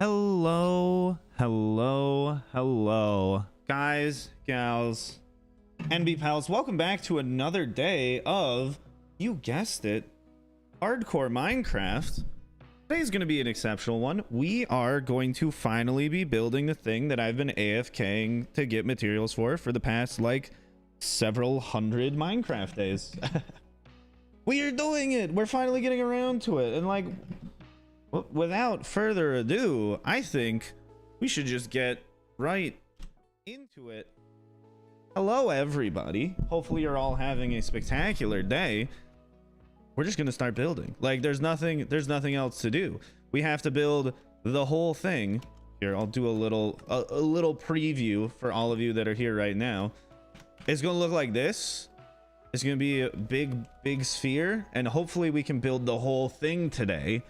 Hello, guys, gals, NB pals. Welcome back to another day of, you guessed it, hardcore Minecraft. Today's going to be an exceptional one. We are going to finally be building the thing that I've been AFKing to get materials for the past, like, several hundred Minecraft days. We are doing it! We're finally getting around to it, and, like, without further ado, I think we should just get right into it. Hello, everybody. Hopefully you're all having a spectacular day. We're just gonna start building. Like, there's nothing else to do. We have to build the whole thing. Here, I'll do a little preview for all of you that are here right now. It's gonna look like this. It's gonna be a big sphere, and hopefully we can build the whole thing today.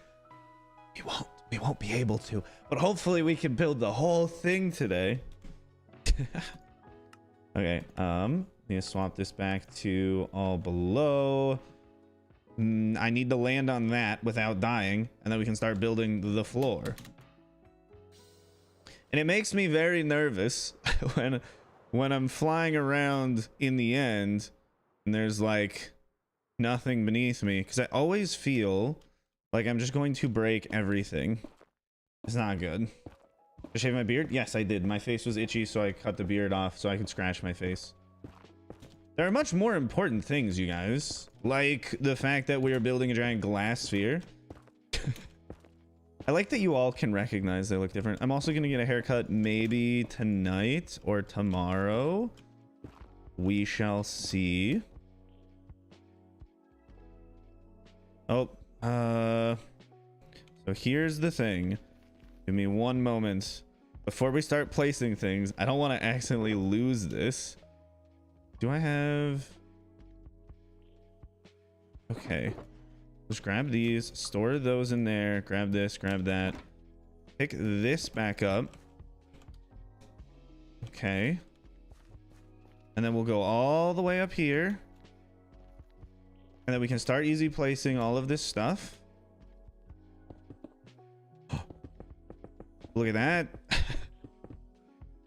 We won't be able to, but hopefully we can build the whole thing today. Okay, need to swap this back to all below. I need to land on that without dying, and then we can start building the floor. And it makes me very nervous when I'm flying around in the end and there's like nothing beneath me, because I always feel like I'm just going to break everything. It's not good. Did I shave my beard? Yes, I did. My face was itchy, so I cut the beard off so I could scratch my face. There are much more important things, you guys. Like the fact that we are building a giant glass sphere. I like that you all can recognize they look different. I'm also going to get a haircut maybe tonight or tomorrow. We shall see. Oh. So here's the thing. Give me one moment before we start placing things. I don't want to accidentally lose this. Do I have... Okay. Just grab these, store those in there, grab this, grab that. Pick this back up. Okay. And then we'll go all the way up here. And then we can start easy placing all of this stuff. Look at that.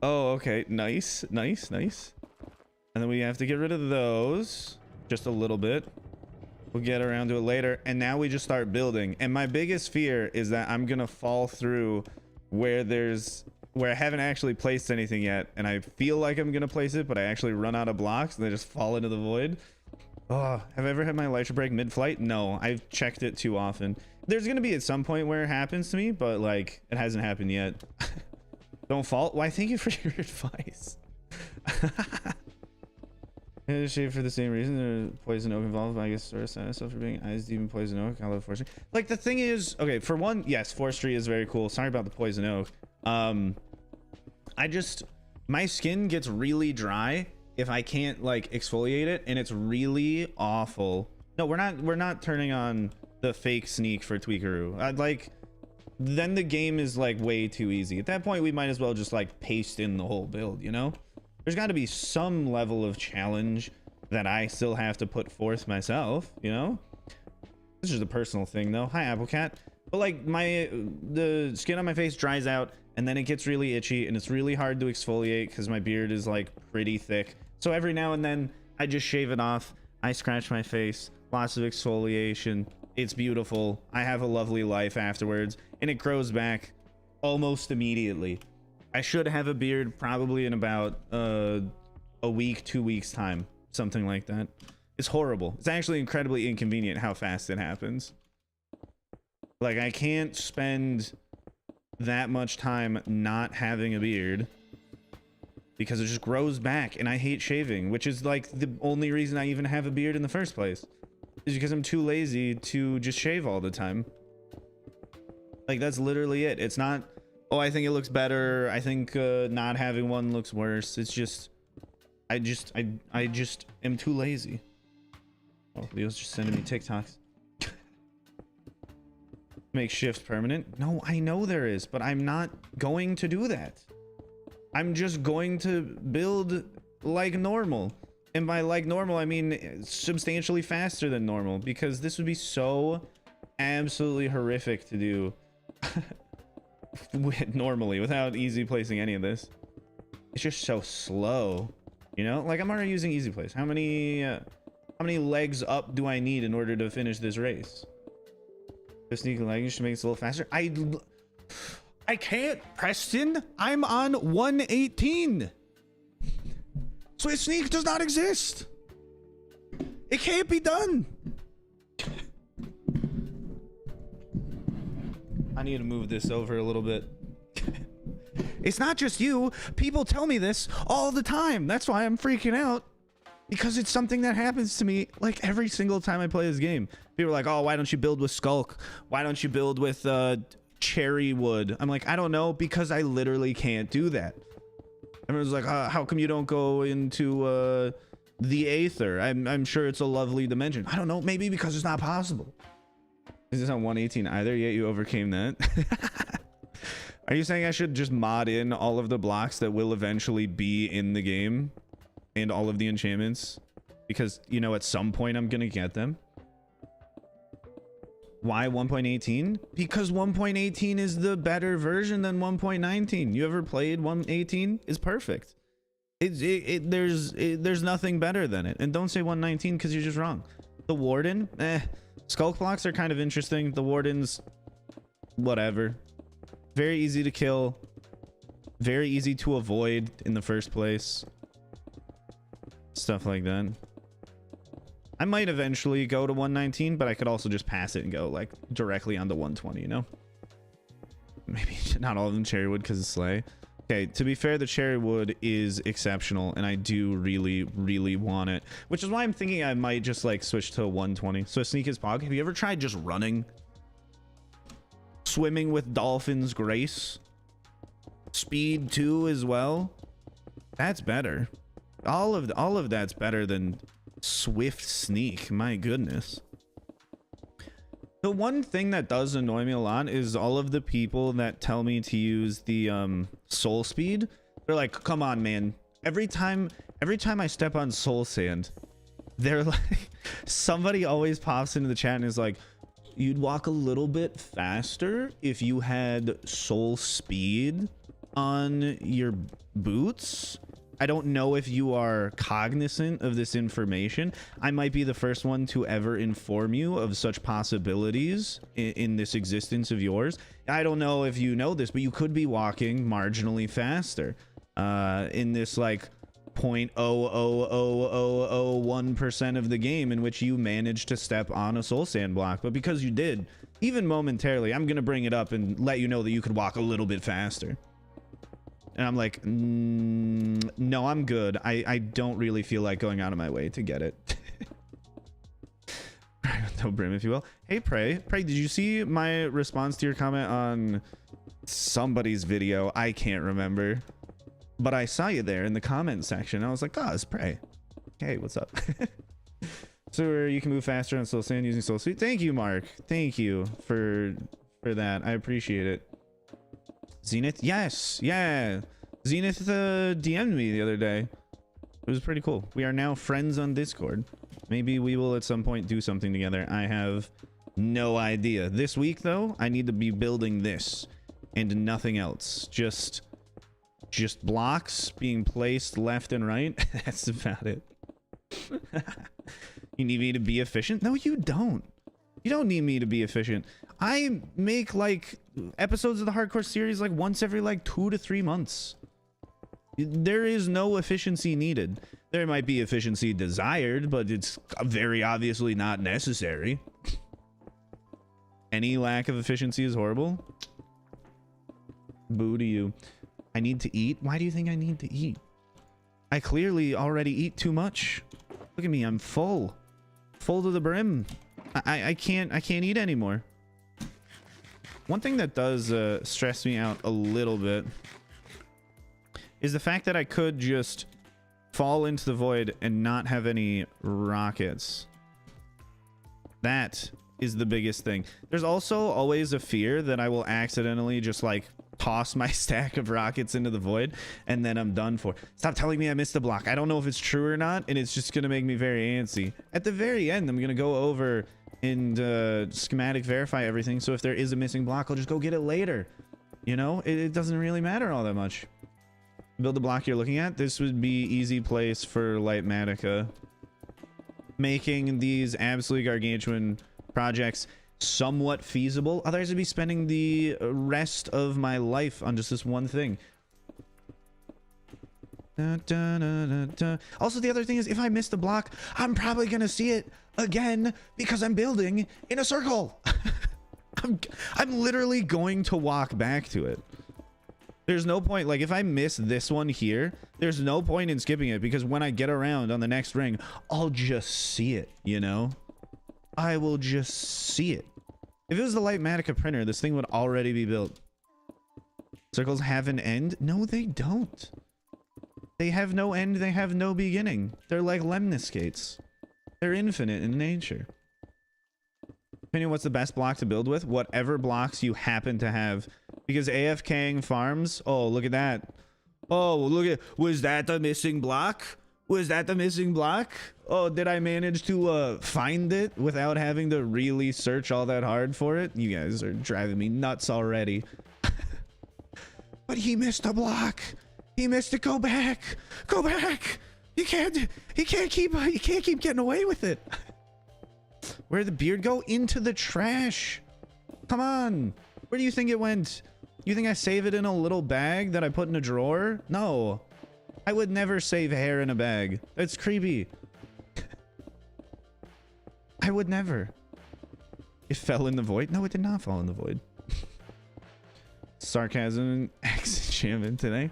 Oh, okay. Nice. And then we have to get rid of those. Just a little bit. We'll get around to it later. And now we just start building. And my biggest fear is that I'm going to fall through where I haven't actually placed anything yet. And I feel like I'm going to place it, but I actually run out of blocks and they just fall into the void. Oh, have I ever had my elytra break mid-flight? No, I've checked it too often. There's going to be at some point where it happens to me, but like it hasn't happened yet. Don't fall. Why, thank you for your advice. Shave for the same reason. There's poison oak involved, but I guess sort of sign myself for being eyes deep in poison oak. I love forestry. Like, the thing is, okay, for one, yes, forestry is very cool. Sorry about the poison oak. My skin gets really dry if I can't like exfoliate it, and it's really awful. No, we're not turning on the fake sneak for Tweakaroo. I'd like, then the game is like way too easy. At that point, we might as well just like paste in the whole build, you know? There's got to be some level of challenge that I still have to put forth myself, you know? This is a personal thing though. Hi, Applecat. But like the skin on my face dries out, and then it gets really itchy, and it's really hard to exfoliate because my beard is like pretty thick. So every now and then I just shave it off. I scratch my face, lots of exfoliation. It's beautiful. I have a lovely life afterwards, and it grows back almost immediately. I should have a beard probably in about a week, 2 weeks time, something like that. It's horrible. It's actually incredibly inconvenient how fast it happens. Like, I can't spend that much time not having a beard because it just grows back, and I hate shaving, which is like the only reason I even have a beard in the first place, is because I'm too lazy to just shave all the time. Like, that's literally it. It's not, oh, I think it looks better, I think not having one looks worse. It's just I just am too lazy. Oh, Leo's just sending me TikToks. Make shift permanent. No, I know there is, but I'm not going to do that. I'm just going to build like normal. And by like normal, I mean substantially faster than normal, because this would be so absolutely horrific to do. normally without easy placing any of this. It's just so slow, you know? Like, I'm already using easy place. How many legs up do I need in order to finish this race? The sneaky legs should make it a little faster. I can't, Preston. I'm on 118. Swift sneak does not exist. It can't be done. I need to move this over a little bit. It's not just you. People tell me this all the time. That's why I'm freaking out. Because it's something that happens to me like every single time I play this game. People are like, oh, why don't you build with Skulk? Why don't you build with cherry wood? I'm like, I don't know, because I literally can't do that. Everyone's like, how come you don't go into the Aether? I'm sure it's a lovely dimension. I don't know, maybe because it's not possible. Is this on 118 either? Yet you overcame that. Are you saying I should just mod in all of the blocks that will eventually be in the game and all of the enchantments? Because, you know, at some point I'm gonna get them. Why 1.18? Because 1.18 is the better version than 1.19. You ever played 1.18? It's perfect. There's nothing better than it. And don't say 1.19 because you're just wrong. The Warden, Skulk blocks are kind of interesting. The Wardens, whatever. Very easy to kill. Very easy to avoid in the first place. Stuff like that. I might eventually go to 119, but I could also just pass it and go like directly onto 120, you know? Maybe not all of them cherry wood because it's Slay. Okay, to be fair, the cherry wood is exceptional, and I do really, really want it. Which is why I'm thinking I might just like switch to 120. So Sneak is Pog. Have you ever tried just running? Swimming with Dolphin's Grace? Speed 2 as well? That's better. All of that's better than Swift Sneak. My goodness. The one thing that does annoy me a lot is all of the people that tell me to use the soul speed. They're like, come on, man. Every time I step on soul sand, they're like, somebody always pops into the chat and is like, you'd walk a little bit faster if you had soul speed on your boots. I don't know if you are cognizant of this information. I might be the first one to ever inform you of such possibilities in this existence of yours. I don't know if you know this, but you could be walking marginally faster in this like 0.00001% of the game in which you managed to step on a soul sand block. But because you did, even momentarily, I'm going to bring it up and let you know that you could walk a little bit faster. And I'm like, no, I'm good. I don't really feel like going out of my way to get it. No brim, if you will. Hey, Prey, did you see my response to your comment on somebody's video? I can't remember. But I saw you there in the comment section. I was like, oh, it's Prey. Hey, what's up? So you can move faster on Soul Sand using Soul Sweet. Thank you, Mark. Thank you for that. I appreciate it. Zenith, yes, yeah. Zenith DM'd me the other day. It was pretty cool. We are now friends on Discord. Maybe we will at some point do something together. I have no idea. This week, though, I need to be building this and nothing else. Just blocks being placed left and right. That's about it. You need me to be efficient? No, you don't. You don't need me to be efficient. I make like episodes of the hardcore series like once every like 2 to 3 months. There is no efficiency needed. There might be efficiency desired, but it's very obviously not necessary. Any lack of efficiency is horrible. Boo to you. I need to eat? Why do you think I need to eat? I clearly already eat too much. Look at me, I'm full. Full to the brim. I can't eat anymore. One thing that does stress me out a little bit is the fact that I could just fall into the void and not have any rockets. That is the biggest thing. There's also always a fear that I will accidentally just like toss my stack of rockets into the void and then I'm done for. Stop telling me I missed a block. I don't know if it's true or not, and it's just gonna make me very antsy. At the very end, I'm gonna go over and schematic verify everything, so if there is a missing block, I'll just go get it later. You know, it doesn't really matter all that much. Build the block you're looking at. This would be easy place for Lightmatica. Making these absolutely gargantuan projects somewhat feasible. Otherwise, I'd be spending the rest of my life on just this one thing. Also, the other thing is, if I miss the block, I'm probably gonna see it again because I'm building in a circle. I'm literally going to walk back to it. There's no point, like, if I miss this one here, there's no point in skipping it, because when I get around on the next ring, I'll just see it, you know? I will just see it. If it was the Lightmatica printer, this thing would already be built. Circles have an end? No, they don't. They have no end, they have no beginning. They're like lemniscates. They're infinite in nature. Opinion, what's the best block to build with? Whatever blocks you happen to have. Because AFKing farms, oh, look at that. Oh, look at, was that the missing block? Was that the missing block? Oh, did I manage to find it without having to really search all that hard for it? You guys are driving me nuts already. But he missed a block. He missed it. Go back. Go back. He can't keep getting away with it. Where'd the beard go? Into the trash. Come on. Where do you think it went? You think I save it in a little bag that I put in a drawer? No. I would never save hair in a bag. That's creepy. I would never. It fell in the void? No, it did not fall in the void. Sarcasm and today.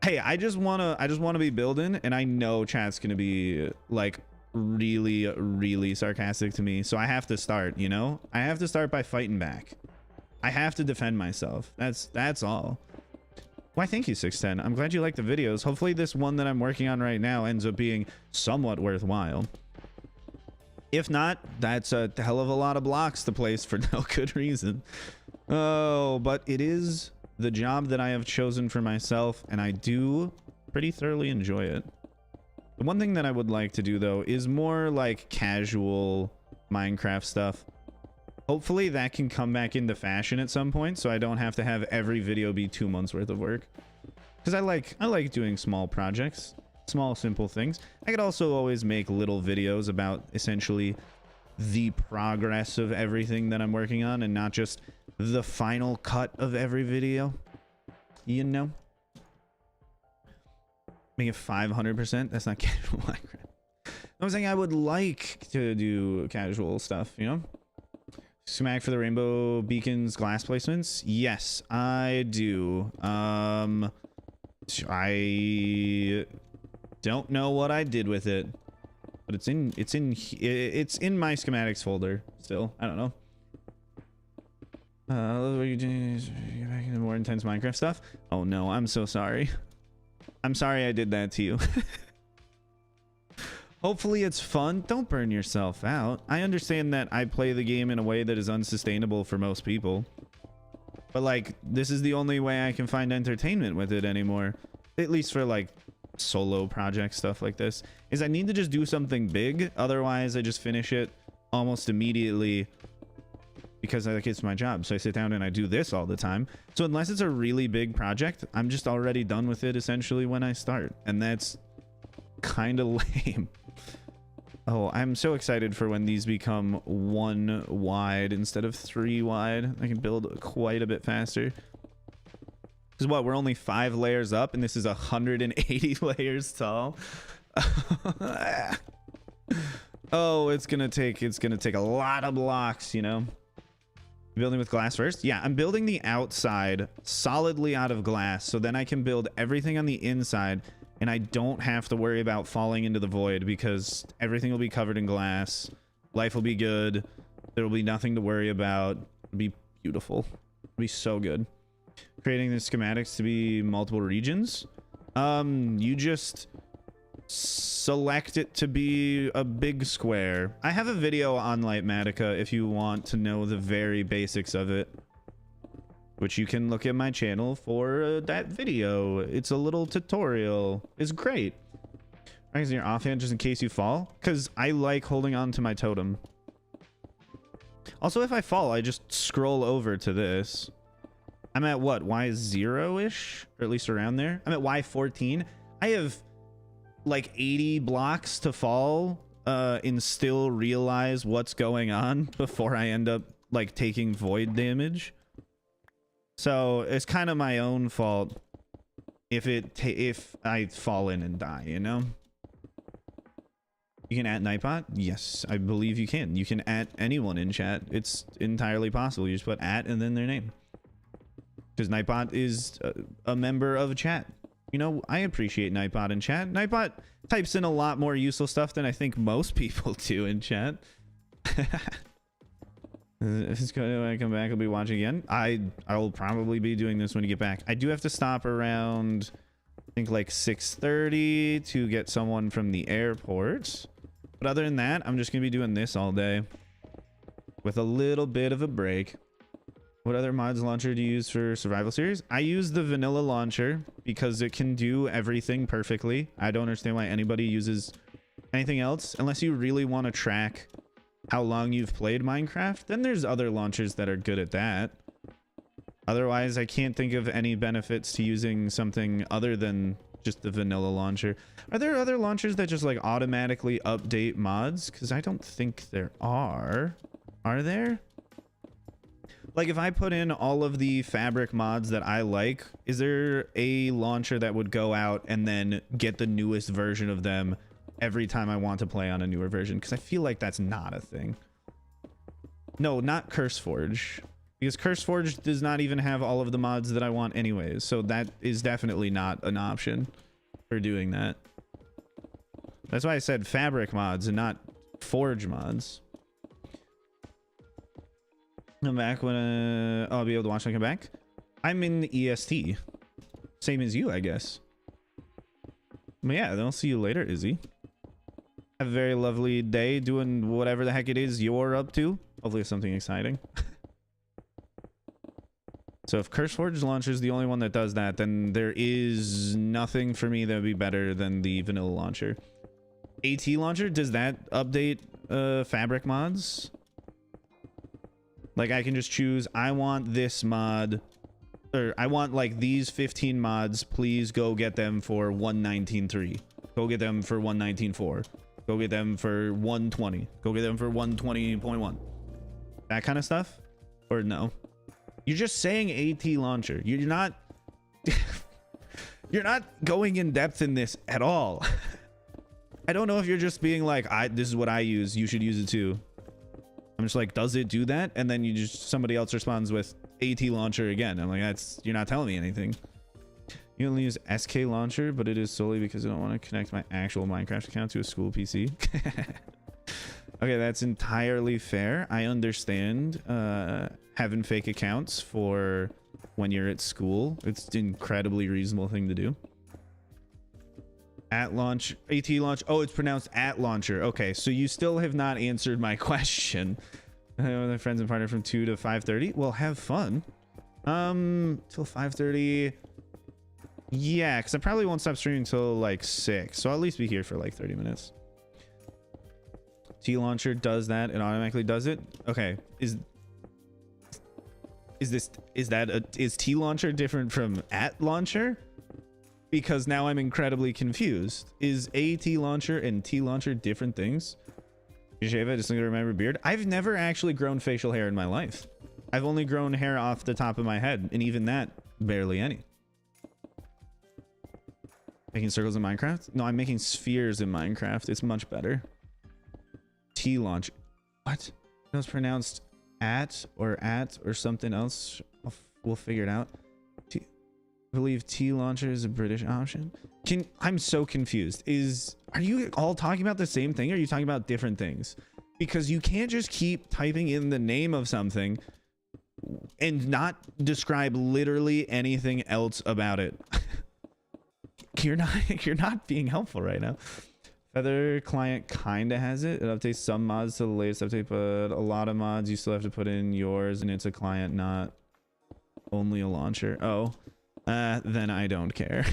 Hey, I just wanna be building, and I know chat's gonna be like really sarcastic to me, so I have to start, you know? I have to start by fighting back. I have to defend myself. That's all. Why, thank you, 610. I'm glad you like the videos. Hopefully this one that I'm working on right now ends up being somewhat worthwhile. If not, that's a hell of a lot of blocks to place for no good reason. Oh, but it is the job that I have chosen for myself, and I do pretty thoroughly enjoy it. The one thing that I would like to do, though, is more like casual Minecraft stuff. Hopefully that can come back into fashion at some point, so I don't have to have every video be 2 months worth of work. Because I like doing small projects, small simple things. I could also always make little videos about essentially the progress of everything that I'm working on, and not just the final cut of every video, you know? Make it 500%. That's not casual Minecraft. I'm saying I would like to do casual stuff, you know? Smack for the rainbow beacons glass placements. Yes, I do. I don't know what I did with it, but it's in my schematics folder still. I don't know. What you doing? Get back into more intense Minecraft stuff. Oh no, I'm so sorry. I'm sorry I did that to you. Hopefully it's fun. Don't burn yourself out. I understand that I play the game in a way that is unsustainable for most people, but like, this is the only way I can find entertainment with it anymore, at least for like solo project stuff like this, is I need to just do something big. Otherwise I just finish it almost immediately, because like, it's my job. So I sit down and I do this all the time. So unless it's a really big project, I'm just already done with it essentially when I start, and that's kind of lame. Oh, I'm so excited for when these become 1 wide instead of 3 wide. I can build quite a bit faster. Because what, we're only 5 layers up, and this is 180 layers tall. Oh, it's gonna take a lot of blocks, you know. Building with glass first? Yeah, I'm building the outside solidly out of glass, so then I can build everything on the inside, and I don't have to worry about falling into the void, because everything will be covered in glass. Life will be good. There will be nothing to worry about. It'll be beautiful. It'll be so good. Creating the schematics to be multiple regions. You just select it to be a big square. I have a video on Lightmatica if you want to know the very basics of it, which you can look at my channel for that video. It's a little tutorial. It's great. Raising your offhand just in case you fall, because I like holding on to my totem. Also, if I fall, I just scroll over to this. I'm at what, Y0-ish, or at least around there. I'm at Y14. I have like 80 blocks to fall and still realize what's going on before I end up like taking void damage. So it's kind of my own fault if I fall in and die, you know? You can at Nightbot? Yes, I believe you can. You can at anyone in chat. It's entirely possible. You just put at and then their name. Because Nightbot is a member of chat. You know, I appreciate Nightbot in chat. Nightbot types in a lot more useful stuff than I think most people do in chat. If it's good when I come back, I'll be watching again. I will probably be doing this when you get back. I do have to stop around, I think like 6:30 to get someone from the airport. But other than that, I'm just going to be doing this all day with a little bit of a break. What other mods launcher do you use for survival series? I use the vanilla launcher because it can do everything perfectly. I don't understand why anybody uses anything else unless you really want to track how long you've played Minecraft. Then there's other launchers that are good at that. Otherwise, I can't think of any benefits to using something other than just the vanilla launcher. Are there other launchers that just like automatically update mods? Because I don't think there are. Are there? Like if I put in all of the fabric mods that I like, is there a launcher that would go out and then get the newest version of them every time I want to play on a newer version? Because I feel like that's not a thing. No, not CurseForge. Because CurseForge does not even have all of the mods that I want anyways. So that is definitely not an option for doing that. That's why I said fabric mods and not Forge mods. I'm back when I'll be able to watch when I come back. I'm in the EST. Same as you, I guess. But yeah, then I'll see you later, Izzy. Have a very lovely day doing whatever the heck it is you're up to. Hopefully it's something exciting. So if CurseForge launcher is the only one that does that, then there is nothing for me that would be better than the vanilla launcher. AT launcher, does that update fabric mods? Like I can just choose, I want this mod, or I want like these 15 mods, please go get them for 119.3. Go get them for 119.4. Go get them for 120. Go get them for 120.1. That kind of stuff? Or no? You're just saying AT launcher. You're not you're not going in depth in this at all. I don't know if you're just being like, this is what I use, you should use it too. I'm just like, does it do that? And then you just, somebody else responds with AT launcher again. I'm like, you're not telling me anything. You only use SK launcher, but it is solely because I don't want to connect my actual Minecraft account to a school PC. Okay, that's entirely fair. I understand having fake accounts for when you're at school. It's an incredibly reasonable thing to do. At launch, AT launch. Oh, it's pronounced at launcher. Okay, so you still have not answered my question. My friends and partner from 2 to 5:30. Well, have fun. Till 5:30. Yeah, because I probably won't stop streaming until like 6. So I'll at least be here for like 30 minutes. T launcher does that. It automatically does it. Okay. Is T launcher different from at launcher? Because now I'm incredibly confused. Is AT launcher and T launcher different things? You shave it, just gonna remember beard. I've never actually grown facial hair in my life. I've only grown hair off the top of my head, and even that, barely any. Making circles in Minecraft? No, I'm making spheres in Minecraft. It's much better. T launch. What? It was pronounced at or something else. We'll figure it out. I believe T launcher is a British option. I'm so confused. Are you all talking about the same thing, or are you talking about different things? Because you can't just keep typing in the name of something and not describe literally anything else about it. You're not being helpful right now. Feather client kind of has it. It updates some mods to the latest update, but a lot of mods you still have to put in yours, and it's a client, not only a launcher. Oh. Then I don't care.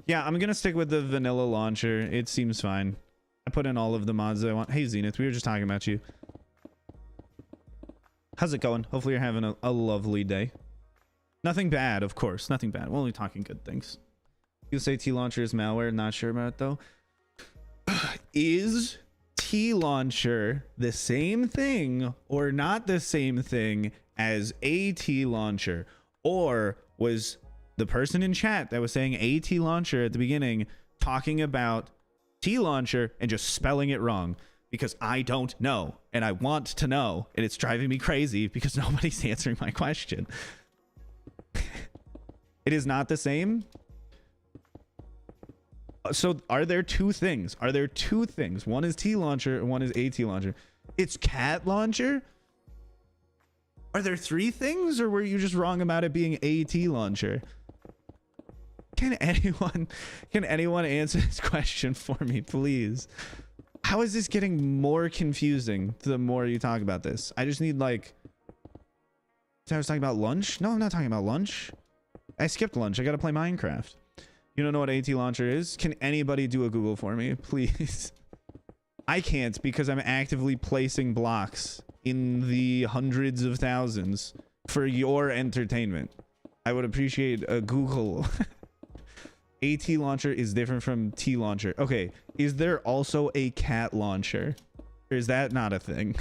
Yeah, I'm gonna stick with the vanilla launcher. It seems fine. I put in all of the mods that I want. Hey Zenith, we were just talking about you. How's it going? Hopefully you're having a lovely day. Nothing bad, of course. Nothing bad. We're only talking good things. You say T-Launcher is malware. Not sure about it, though. Is T-Launcher the same thing or not the same thing as a T-Launcher? Or was the person in chat that was saying a T-Launcher at the beginning talking about T-Launcher and just spelling it wrong? Because I don't know, and I want to know, and it's driving me crazy because nobody's answering my question. It is not the same. So are there two things? Are there two things? One is T-Launcher and one is AT Launcher. It's Cat Launcher? Are there three things, or were you just wrong about it being AT Launcher? Can anyone answer this question for me, please? How is this getting more confusing the more you talk about this? I just need, like... I was talking about lunch? No, I'm not talking about lunch. I skipped lunch. I gotta play Minecraft. You don't know what AT Launcher is? Can anybody do a Google for me, please? I can't, because I'm actively placing blocks in the hundreds of thousands for your entertainment. I would appreciate a Google. AT Launcher is different from T Launcher. Okay, is there also a Cat Launcher? Or is that not a thing?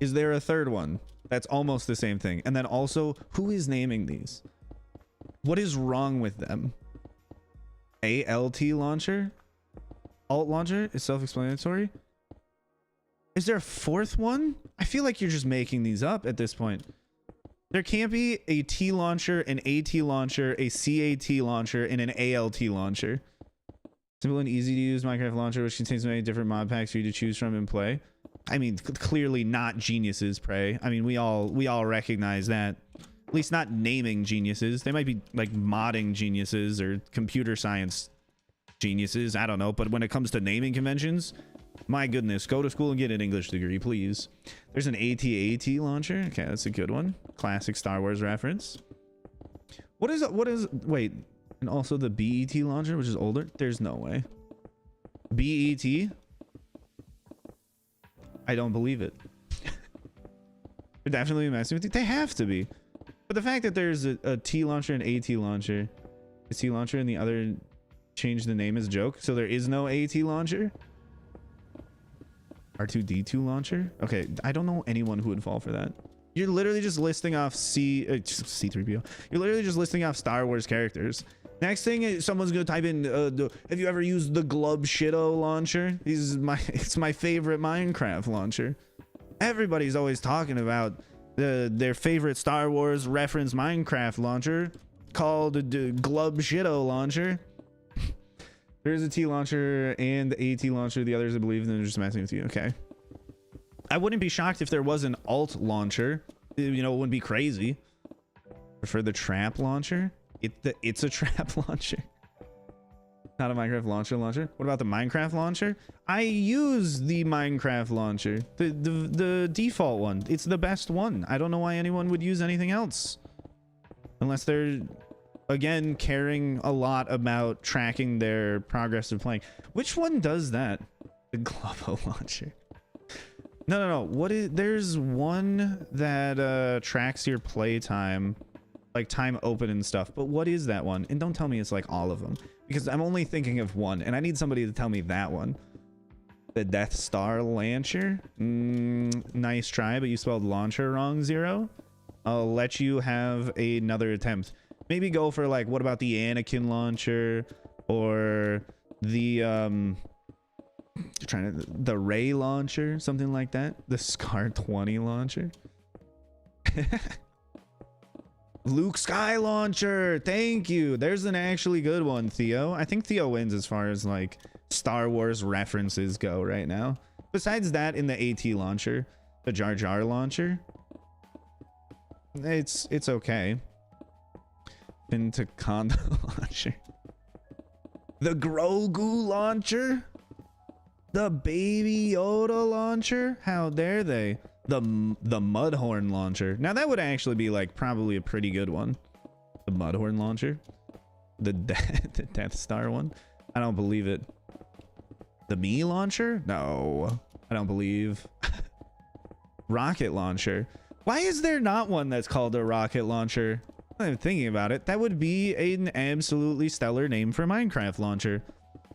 Is there a third one that's almost the same thing? And then also, who is naming these? What is wrong with them? ALT Launcher? Alt Launcher is self-explanatory. Is there a fourth one? I feel like you're just making these up at this point. There can't be a T Launcher, an AT Launcher, a CAT Launcher, and an ALT Launcher. Simple and easy to use Minecraft Launcher, which contains many different mod packs for you to choose from and play. I mean, clearly not geniuses, Prey. I mean, we all recognize that. At least not naming geniuses. They might be like modding geniuses or computer science geniuses. I don't know. But when it comes to naming conventions, my goodness, go to school and get an English degree, please. There's an AT-AT launcher. Okay, that's a good one. Classic Star Wars reference. What is wait, and also the BET launcher, which is older? There's no way. BET? I don't believe it. They're definitely messing with you. They have to be. But the fact that there's a T launcher and AT launcher, a T launcher and the other changed the name as a joke, so there is no AT launcher. R2D2 launcher. Okay, I don't know anyone who would fall for that. You're literally just listing off C3PO. You're literally just listing off Star Wars characters. Next thing, someone's gonna type in, have you ever used the Glub Shitto launcher? It's my favorite Minecraft launcher. Everybody's always talking about their favorite Star Wars reference Minecraft launcher called the Glub Shitto launcher. There's a T launcher and the AT launcher. The others, I believe, they're just messing with you. Okay. I wouldn't be shocked if there was an alt launcher. You know, it wouldn't be crazy. Prefer the trap launcher? It's a trap launcher. Not a Minecraft launcher. What about the Minecraft launcher? I use the Minecraft launcher. The default one. It's the best one. I don't know why anyone would use anything else. Unless they're, again, caring a lot about tracking their progress of playing. Which one does that? The Globo launcher. No. What is, there's one that tracks your playtime, like time open and stuff. But what is that one? And don't tell me it's like all of them, because I'm only thinking of one, and I need somebody to tell me that one. The Death Star launcher. Nice try, but you spelled launcher wrong, Zero. I'll let you have another attempt. Maybe go for like, what about the Anakin launcher, or the the Ray launcher, something like that. The Scar 20 launcher. Luke Sky launcher. Thank you. There's an actually good one, Theo. I think Theo wins as far as like Star Wars references go right now. Besides that, in the AT launcher, the Jar Jar launcher, it's okay. Into Conda launcher, the Grogu launcher, the Baby Yoda launcher. How dare they? The Mudhorn launcher. Now that would actually be like probably a pretty good one. The Mudhorn launcher, the Death Star one. I don't believe it. The Me launcher? No, I don't believe. Rocket launcher. Why is there not one that's called a rocket launcher? I'm thinking about it. That would be an absolutely stellar name for Minecraft launcher.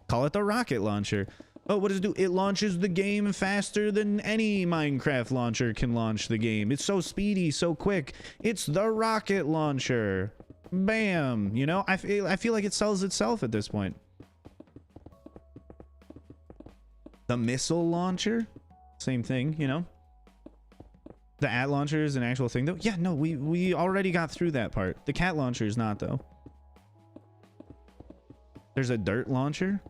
Call it the rocket launcher. Oh, what does it do? It launches the game faster than any Minecraft launcher can launch the game. It's so speedy, so quick. It's the rocket launcher. Bam. You know, I feel like it sells itself at this point. The missile launcher? Same thing, you know? The at launcher is an actual thing, though. Yeah, no, we already got through that part. The cat launcher is not, though. There's a dirt launcher.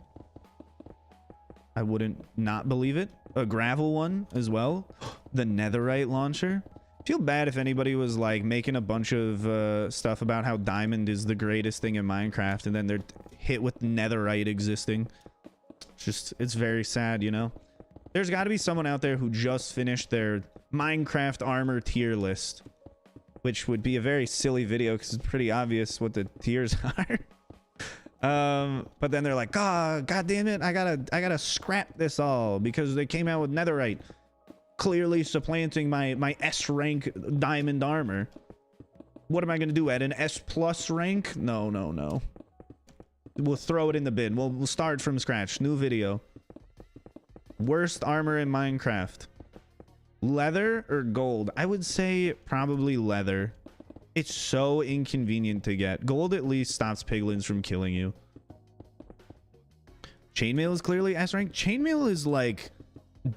I wouldn't not believe it. A gravel one as well. The netherite launcher. Feel bad if anybody was like making a bunch of stuff about how diamond is the greatest thing in Minecraft, and then they're hit with netherite existing. It's very sad, you know? There's got to be someone out there who just finished their Minecraft armor tier list, which would be a very silly video because it's pretty obvious what the tiers are. But then they're like, God damn it, I gotta scrap this all because they came out with netherite, clearly supplanting my S rank diamond armor. What am I gonna do, at an S plus rank? No. We'll throw it in the bin. We'll start from scratch. New video. Worst armor in Minecraft. Leather or gold? I would say probably leather. It's so inconvenient to get. Gold at least stops piglins from killing you. Chainmail is clearly S rank. Chainmail is like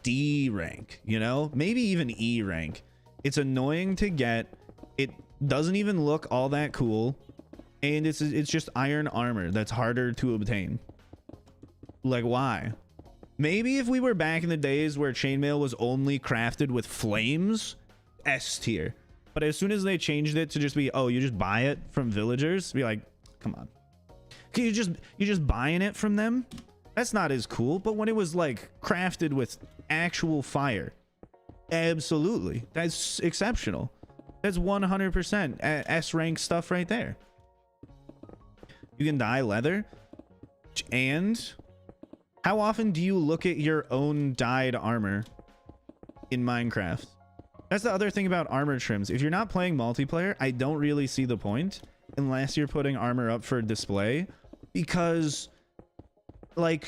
D rank, you know? Maybe even E rank. It's annoying to get. It doesn't even look all that cool. And it's just iron armor that's harder to obtain. Like, why? Maybe if we were back in the days where chainmail was only crafted with flames, S tier. But as soon as they changed it to just be, oh, you just buy it from villagers, be like, come on. You just buying it from them? That's not as cool. But when it was like crafted with actual fire, absolutely. That's exceptional. That's 100% S rank stuff right there. You can dye leather. And how often do you look at your own dyed armor in Minecraft? That's the other thing about armor trims. If you're not playing multiplayer, I don't really see the point unless you're putting armor up for display, because like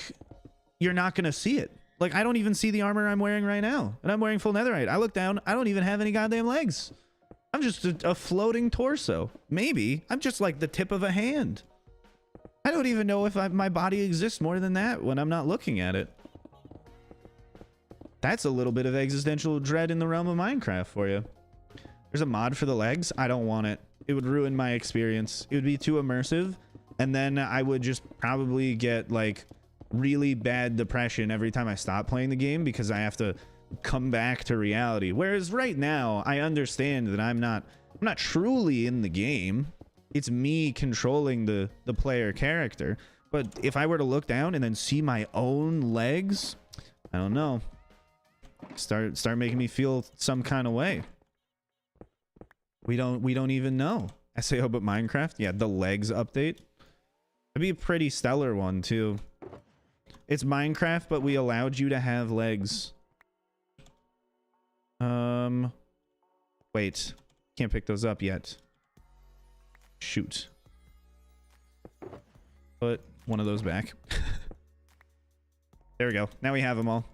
you're not gonna see it. Like, I don't even see the armor I'm wearing right now, and I'm wearing full netherite. I look down, I don't even have any goddamn legs. I'm just a floating torso. Maybe I'm just like the tip of a hand. I don't even know if my body exists more than that when I'm not looking at it. That's a little bit of existential dread in the realm of Minecraft for you. There's a mod for the legs. I don't want it. It would ruin my experience. It would be too immersive. And then I would just probably get like really bad depression every time I stop playing the game because I have to come back to reality. Whereas right now, I understand that I'm not truly in the game. It's me controlling the player character. But if I were to look down and then see my own legs, I don't know. Start making me feel some kind of way. We don't even know. I say, oh, but Minecraft, yeah, the legs update. It'd be a pretty stellar one too. It's Minecraft, but we allowed you to have legs. Wait, can't pick those up yet. Shoot. Put one of those back. There we go. Now we have them all.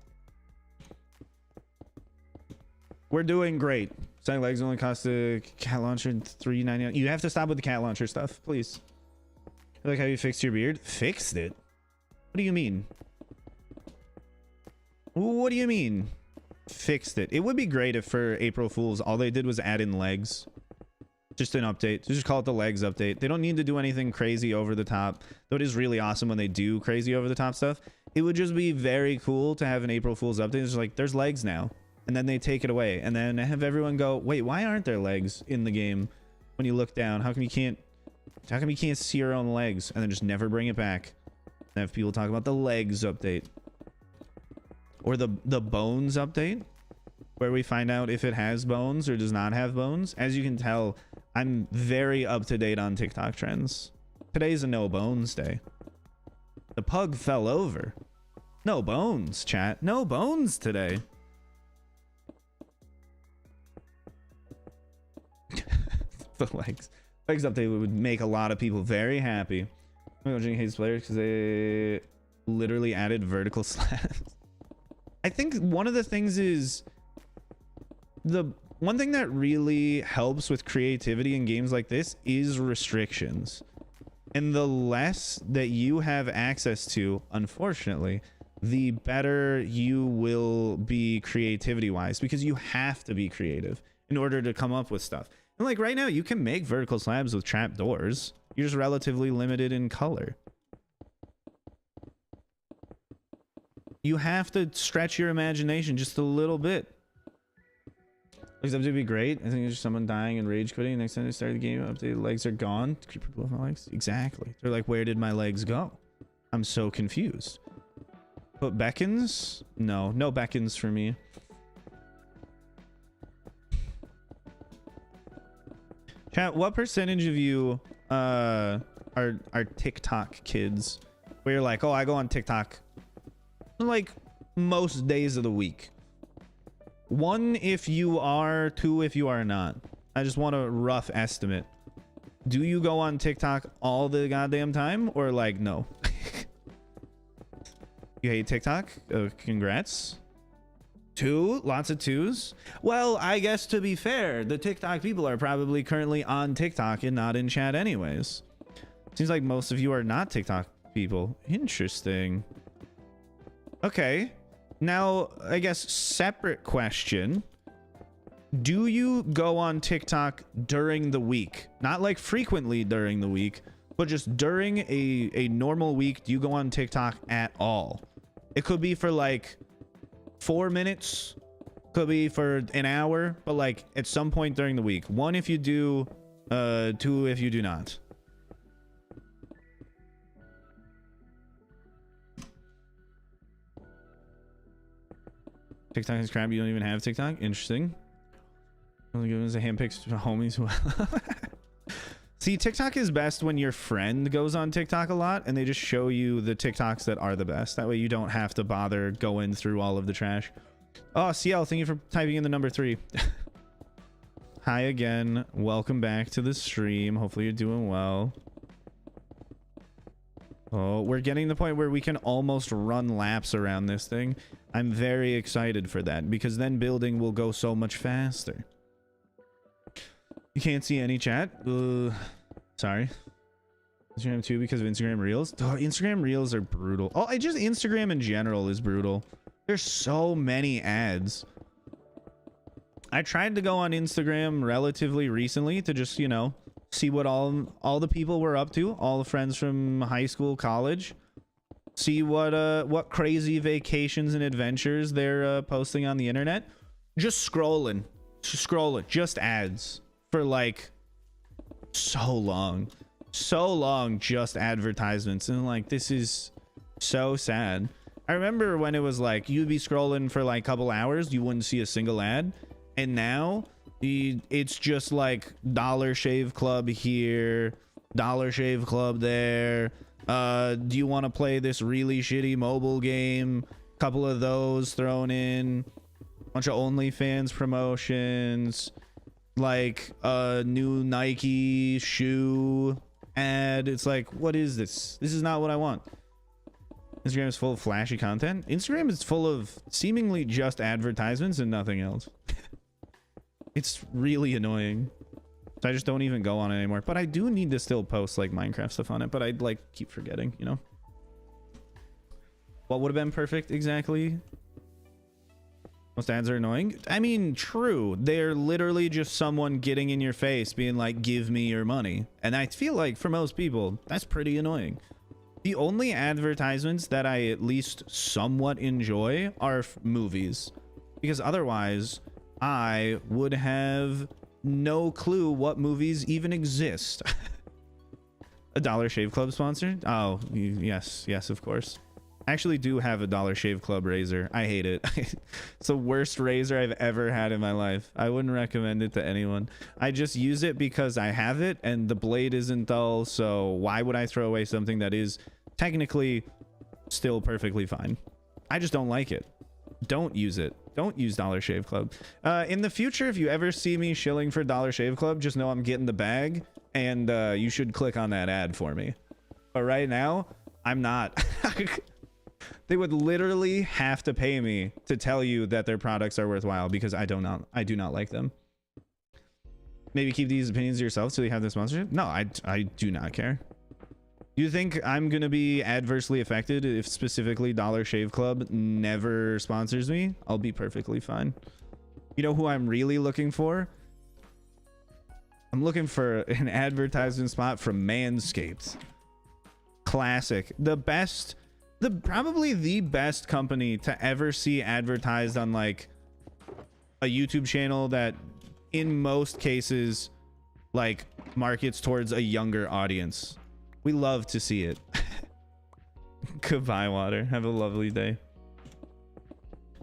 We're doing great. Selling legs only cost a cat launcher $3.99. You have to stop with the cat launcher stuff, please. I like how you fixed your beard. Fixed it? What do you mean? What do you mean? Fixed it. It would be great if for April Fools all they did was add in legs. Just an update. Just call it the legs update. They don't need to do anything crazy over the top. Though it is really awesome when they do crazy over the top stuff. It would just be very cool to have an April Fool's update. It's like, there's legs now. And then they take it away. And then have everyone go, wait, why aren't there legs in the game? When you look down, how come you can't see your own legs? And then just never bring it back. And have people talk about the legs update. Or the bones update, where we find out if it has bones or does not have bones. As you can tell, I'm very up to date on TikTok trends. Today's a no bones day. The pug fell over. No bones, chat. No bones today. The legs update would make a lot of people very happy. Jing hates players because they literally added vertical slabs. I think one of the things is the one thing that really helps with creativity in games like this is restrictions. And the less that you have access to, unfortunately, the better you will be creativity wise, because you have to be creative in order to come up with stuff. And like right now, you can make vertical slabs with trap doors. You're just relatively limited in color. You have to stretch your imagination just a little bit. Legs update would be great. I think it's just someone dying and rage quitting. Next time they start the game, update legs are gone. Creeper below my legs. Exactly. They're like, where did my legs go? I'm so confused. But beckons? No, no beckons for me. Chat, what percentage of you are TikTok kids? Where you're like, oh, I go on TikTok like most days of the week. 1 if you are, 2 if you are not. I just want a rough estimate. Do you go on TikTok all the goddamn time, or like no? You hate TikTok? Congrats. 2? Lots of 2s? Well, I guess to be fair, the TikTok people are probably currently on TikTok and not in chat anyways. Seems like most of you are not TikTok people. Interesting. Okay. Now, I guess separate question. Do you go on TikTok during the week? Not like frequently during the week, but just during a normal week, do you go on TikTok at all? It could be for like 4 minutes, could be for an hour, but like at some point during the week. 1 if you do, 2 if you do not. TikTok is crap. You don't even have TikTok? Interesting. Only give us a handpicked homies. See, TikTok is best when your friend goes on TikTok a lot and they just show you the TikToks that are the best. That way you don't have to bother going through all of the trash. Oh, CL, thank you for typing in the number 3. Hi again. Welcome back to the stream. Hopefully you're doing well. Oh, we're getting to the point where we can almost run laps around this thing. I'm very excited for that because then building will go so much faster. You can't see any chat. Sorry. Instagram too because of Instagram Reels. Oh, Instagram Reels are brutal. Oh, just Instagram in general is brutal. There's so many ads. I tried to go on Instagram relatively recently to just, you know, see what all the people were up to, all the friends from high school, college. See what crazy vacations and adventures they're posting on the internet. Just scrolling, just ads for like so long, just advertisements, and like this is so sad. I remember when it was like you'd be scrolling for like a couple hours, you wouldn't see a single ad, and now it's just like Dollar Shave Club here, Dollar Shave Club there. Do you want to play this really shitty mobile game? Couple of those thrown in. Bunch of OnlyFans promotions. Like a new Nike shoe ad. It's like, what is this? This is not what I want. Instagram is full of flashy content. Instagram is full of seemingly just advertisements and nothing else. It's really annoying. So I just don't even go on it anymore. But I do need to still post like Minecraft stuff on it. But I'd like keep forgetting, you know? What would have been perfect exactly? Most ads are annoying. I mean, true. They're literally just someone getting in your face being like, give me your money. And I feel like for most people, that's pretty annoying. The only advertisements that I at least somewhat enjoy are movies. Because otherwise, I would have no clue what movies even exist. A Dollar Shave Club sponsor? Oh, yes, of course. I actually do have a Dollar Shave Club razor. I hate it. It's the worst razor I've ever had in my life. I wouldn't recommend it to anyone. I just use it because I have it and the blade isn't dull, so why would I throw away something that is technically still perfectly fine? I just don't like it. don't use it. Don't use Dollar Shave Club. In the future, if you ever see me shilling for Dollar Shave Club, just know I'm getting the bag, and you should click on that ad for me. But right now, I'm not. They would literally have to pay me to tell you that their products are worthwhile, because I do not like them. Maybe keep these opinions to yourself so you have the sponsorship. No, I do not care. Do you think I'm gonna be adversely affected if specifically Dollar Shave Club never sponsors me? I'll be perfectly fine. You know who I'm really looking for? I'm looking for an advertisement spot from Manscaped. Classic. Probably the best company to ever see advertised on like a YouTube channel that in most cases like markets towards a younger audience. We love to see it. Goodbye, water. Have a lovely day.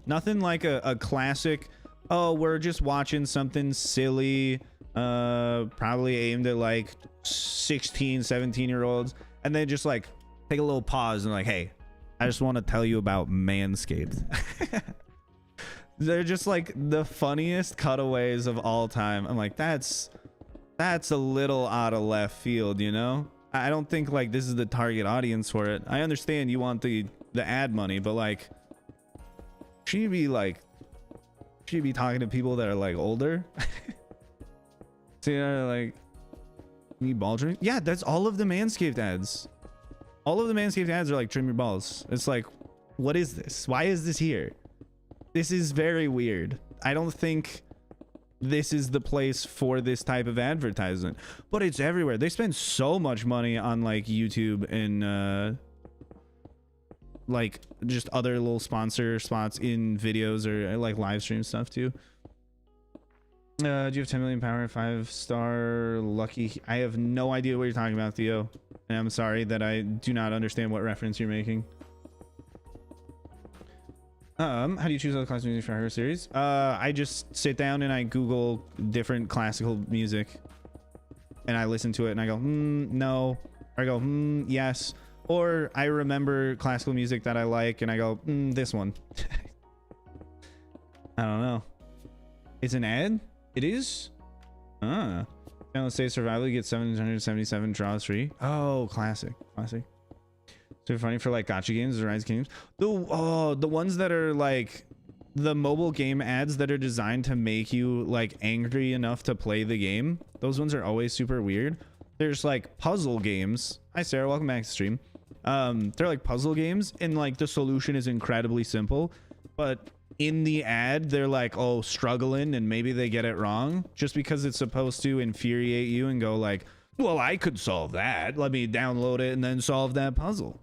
Nothing like a classic, oh, we're just watching something silly, probably aimed at like 16, 17-year-olds, and then just like take a little pause and like, hey, I just want to tell you about Manscaped. They're just like the funniest cutaways of all time. I'm like, that's a little out of left field, you know? I don't think like this is the target audience for it. I understand you want the ad money, but like, should you be talking to people that are like older? So you're like, need ball trim? Yeah, that's all of the Manscaped ads. All of the Manscaped ads are like, trim your balls. It's like, what is this? Why is this here? This is very weird. I don't think this is the place for this type of advertisement, but it's everywhere. They spend so much money on like YouTube and like just other little sponsor spots in videos or like live stream stuff too. Do you have 10 million power, 5-star lucky? I have no idea what you're talking about, Theo, and I'm sorry that I do not understand what reference you're making. How do you choose other classical music for her series? I just sit down and I Google different classical music and I listen to it and I go, no, or I go, yes, or I remember classical music that I like and I go, this one. I don't know. It's an ad? It is? Let's say survival, you get 777 draws free. Oh, classic. So funny for like gacha games or Rise games. The ones that are like the mobile game ads that are designed to make you like angry enough to play the game. Those ones are always super weird. There's like puzzle games. Hi Sarah, welcome back to the stream. They're like puzzle games and like the solution is incredibly simple, but in the ad they're like, oh, struggling, and maybe they get it wrong just because it's supposed to infuriate you and go like, well, I could solve that. Let me download it and then solve that puzzle.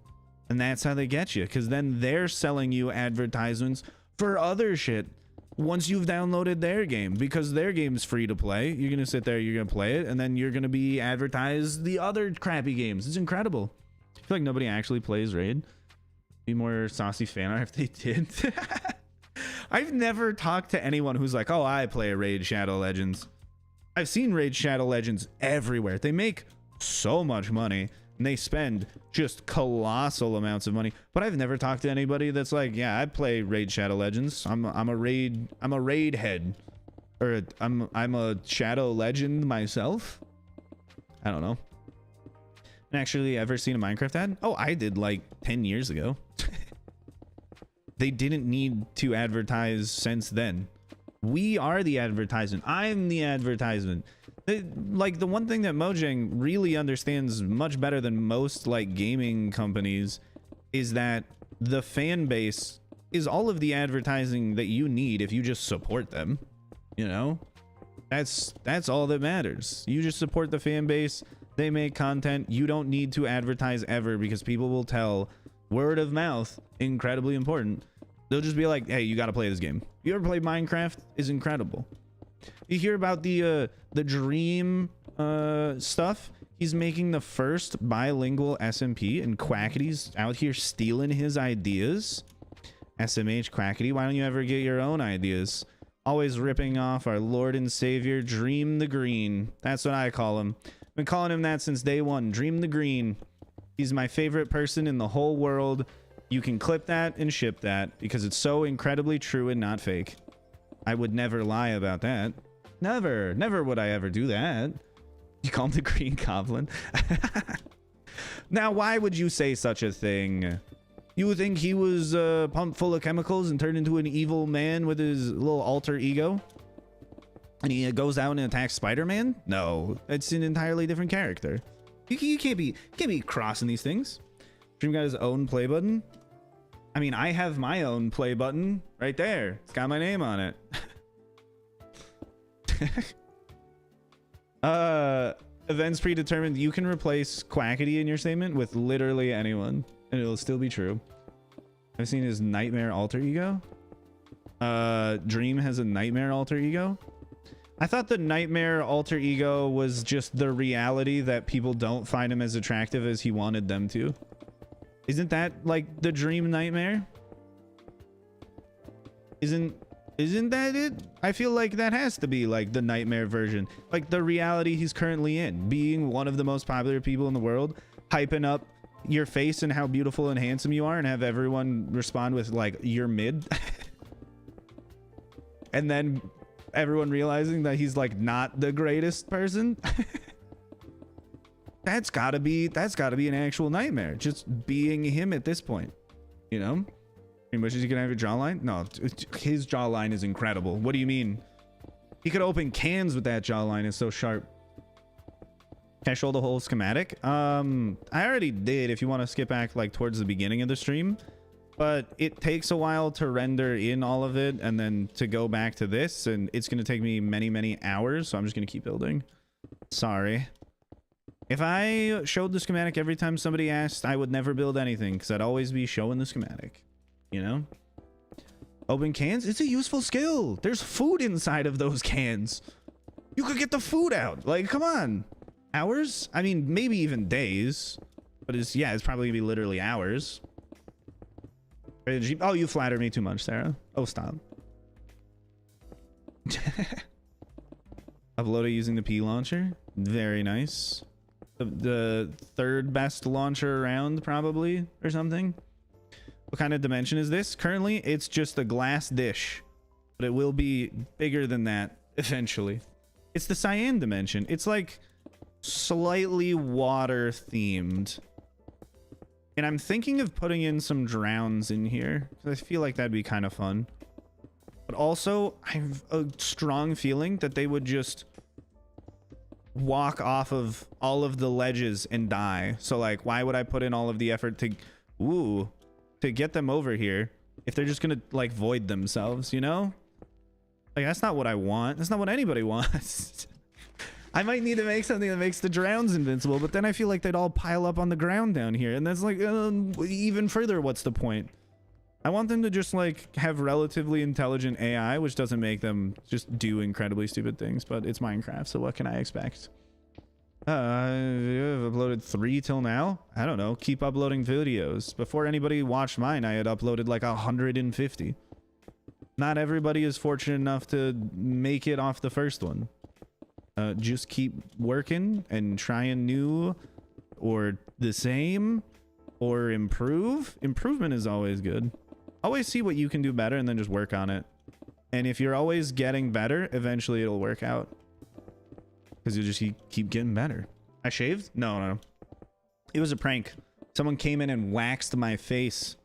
And that's how they get you, because then they're selling you advertisements for other shit once you've downloaded their game, because their game's free to play. You're gonna sit there, you're gonna play it, and then you're gonna be advertised the other crappy games. It's incredible. I feel like nobody actually plays Raid. Be more saucy fan art if they did. I've never talked to anyone who's like, oh, I play Raid Shadow Legends. I've seen Raid Shadow Legends everywhere. They make so much money and they spend just colossal amounts of money, but I've never talked to anybody that's like, yeah, I play Raid Shadow Legends. I'm a raid head, or I'm a Shadow Legend myself. I don't know. And actually ever seen a Minecraft ad? Oh, I did like 10 years ago. They didn't need to advertise since then. We are the advertisement. I'm the advertisement. Like the one thing that Mojang really understands much better than most like gaming companies is that the fan base is all of the advertising that you need if you just support them. You know, that's all that matters. You just support the fan base. They make content. You don't need to advertise ever, because people will tell. Word of mouth, incredibly important. They'll just be like, hey, you got to play this game. You ever played Minecraft? Is incredible. You hear about the Dream stuff? He's making the first bilingual SMP, and Quackity's out here stealing his ideas. SMH Quackity, why don't you ever get your own ideas? Always ripping off our Lord and Savior, Dream the Green. That's what I call him. Been calling him that since day one. Dream the Green. He's my favorite person in the whole world. You can clip that and ship that because it's so incredibly true and not fake. I would never lie about that. Never would I ever do that. You call him the Green Goblin? Now, why would you say such a thing? You would think he was pumped full of chemicals and turned into an evil man with his little alter ego? And he goes out and attacks Spider-Man? No, it's an entirely different character. You can't be crossing these things. Stream got his own play button. I mean, I have my own play button right there. It's got my name on it. Events predetermined. You can replace Quackity in your statement with literally anyone, and it'll still be true. I've seen his nightmare alter ego. Dream has a nightmare alter ego. I thought the nightmare alter ego was just the reality that people don't find him as attractive as he wanted them to. Isn't that like the dream nightmare? Isn't that it? I feel like that has to be like the nightmare version, like the reality he's currently in, being one of the most popular people in the world, hyping up your face and how beautiful and handsome you are and have everyone respond with like, you're mid. And then everyone realizing that he's like not the greatest person. That's gotta be an actual nightmare, just being him at this point, you know? He wishes he could have a jawline. No, his jawline is incredible. What do you mean? He could open cans with that jawline. It's so sharp. Can I show the whole schematic? I already did if you want to skip back like towards the beginning of the stream, but it takes a while to render in all of it and then to go back to this, and it's going to take me many hours, so I'm just going to keep building. Sorry. If I showed the schematic every time somebody asked, I would never build anything because I'd always be showing the schematic, you know? Open cans, it's a useful skill. There's food inside of those cans. You could get the food out. Like, come on. Hours? I mean, maybe even days, but it's probably gonna be literally hours. Oh, you flatter me too much, Sarah. Oh, stop. Uploaded using the P launcher. Very nice. The third best launcher around, probably, or something. What kind of dimension is this? Currently, it's just a glass dish, but it will be bigger than that eventually. It's the cyan dimension. It's like slightly water themed. And I'm thinking of putting in some drowns in here because I feel like that'd be kind of fun. But also, I have a strong feeling that they would just walk off of all of the ledges and die. So like, why would I put in all of the effort to get them over here if they're just gonna like void themselves, you know? Like, that's not what I want. That's not what anybody wants. I might need to make something that makes the drowns invincible, but then I feel like they'd all pile up on the ground down here, and that's like even further, what's the point? I want them to just like have relatively intelligent AI, which doesn't make them just do incredibly stupid things, but it's Minecraft, so what can I expect? I've uploaded 3 till now. I don't know. Keep uploading videos. Before anybody watched mine, I had uploaded like 150. Not everybody is fortunate enough to make it off the first one. Just keep working and trying new or the same or improve. Improvement is always good. Always see what you can do better and then just work on it. And if you're always getting better, eventually it'll work out. Because you'll just keep getting better. I shaved? No. It was a prank. Someone came in and waxed my face.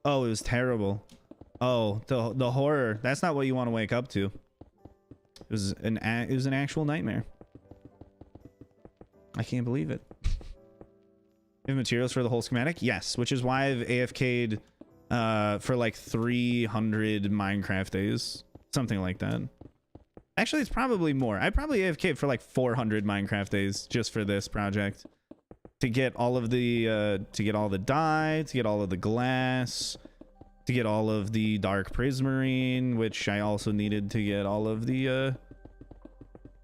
Oh, it was terrible. Oh, the horror. That's not what you want to wake up to. It was an actual nightmare. I can't believe it. You have materials for the whole schematic? Yes, which is why I've AFK'd for like 300 Minecraft days. Something like that. Actually, it's probably more. I probably AFK'd for like 400 Minecraft days just for this project. To get all of the dye, to get all of the glass, to get all of the dark prismarine, which I also needed to get all of the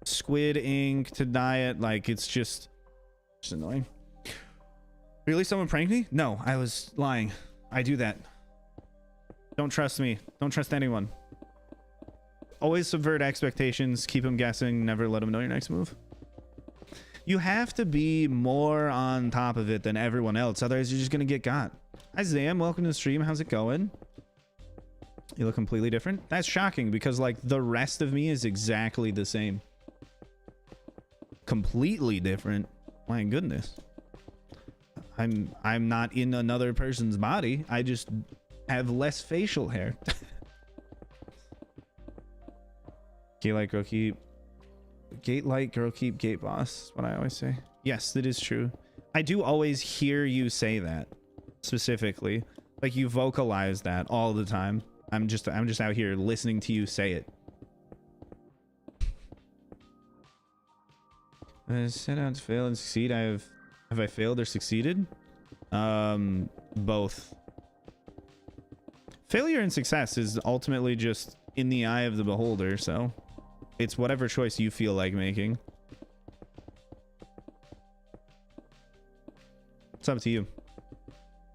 squid ink to dye it. Like, it's just annoying. Really? Someone pranked me? No, I was lying. I do that. Don't trust me. Don't trust anyone. Always subvert expectations. Keep them guessing. Never let them know your next move. You have to be more on top of it than everyone else. Otherwise, you're just going to get got. Hi Zam, welcome to the stream. How's it going? You look completely different. That's shocking because like the rest of me is exactly the same. Completely different. My goodness. I'm not in another person's body. I just have less facial hair. Gate light, girl keep. Gate light, girl keep, gate boss. What I always say. Yes, that is true. I do always hear you say that specifically. Like you vocalize that all the time. I'm just out here listening to you say it. Set out to fail and succeed. Have I failed or succeeded? Both. Failure and success is ultimately just in the eye of the beholder, so it's whatever choice you feel like making. It's up to you.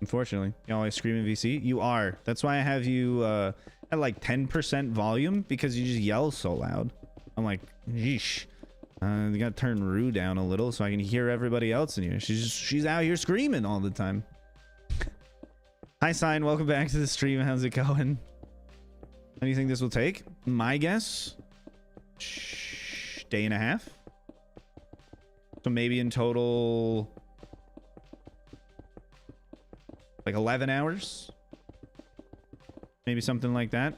Unfortunately, you always screaming VC. You are. That's why I have you at like 10% volume, because you just yell so loud. I'm like, yeesh. You gotta turn Rue down a little so I can hear everybody else in here. She's out here screaming all the time. Hi, Sign. Welcome back to the stream. How's it going? How do you think this will take? My guess, day and a half. So maybe in total, like 11 hours. Maybe something like that.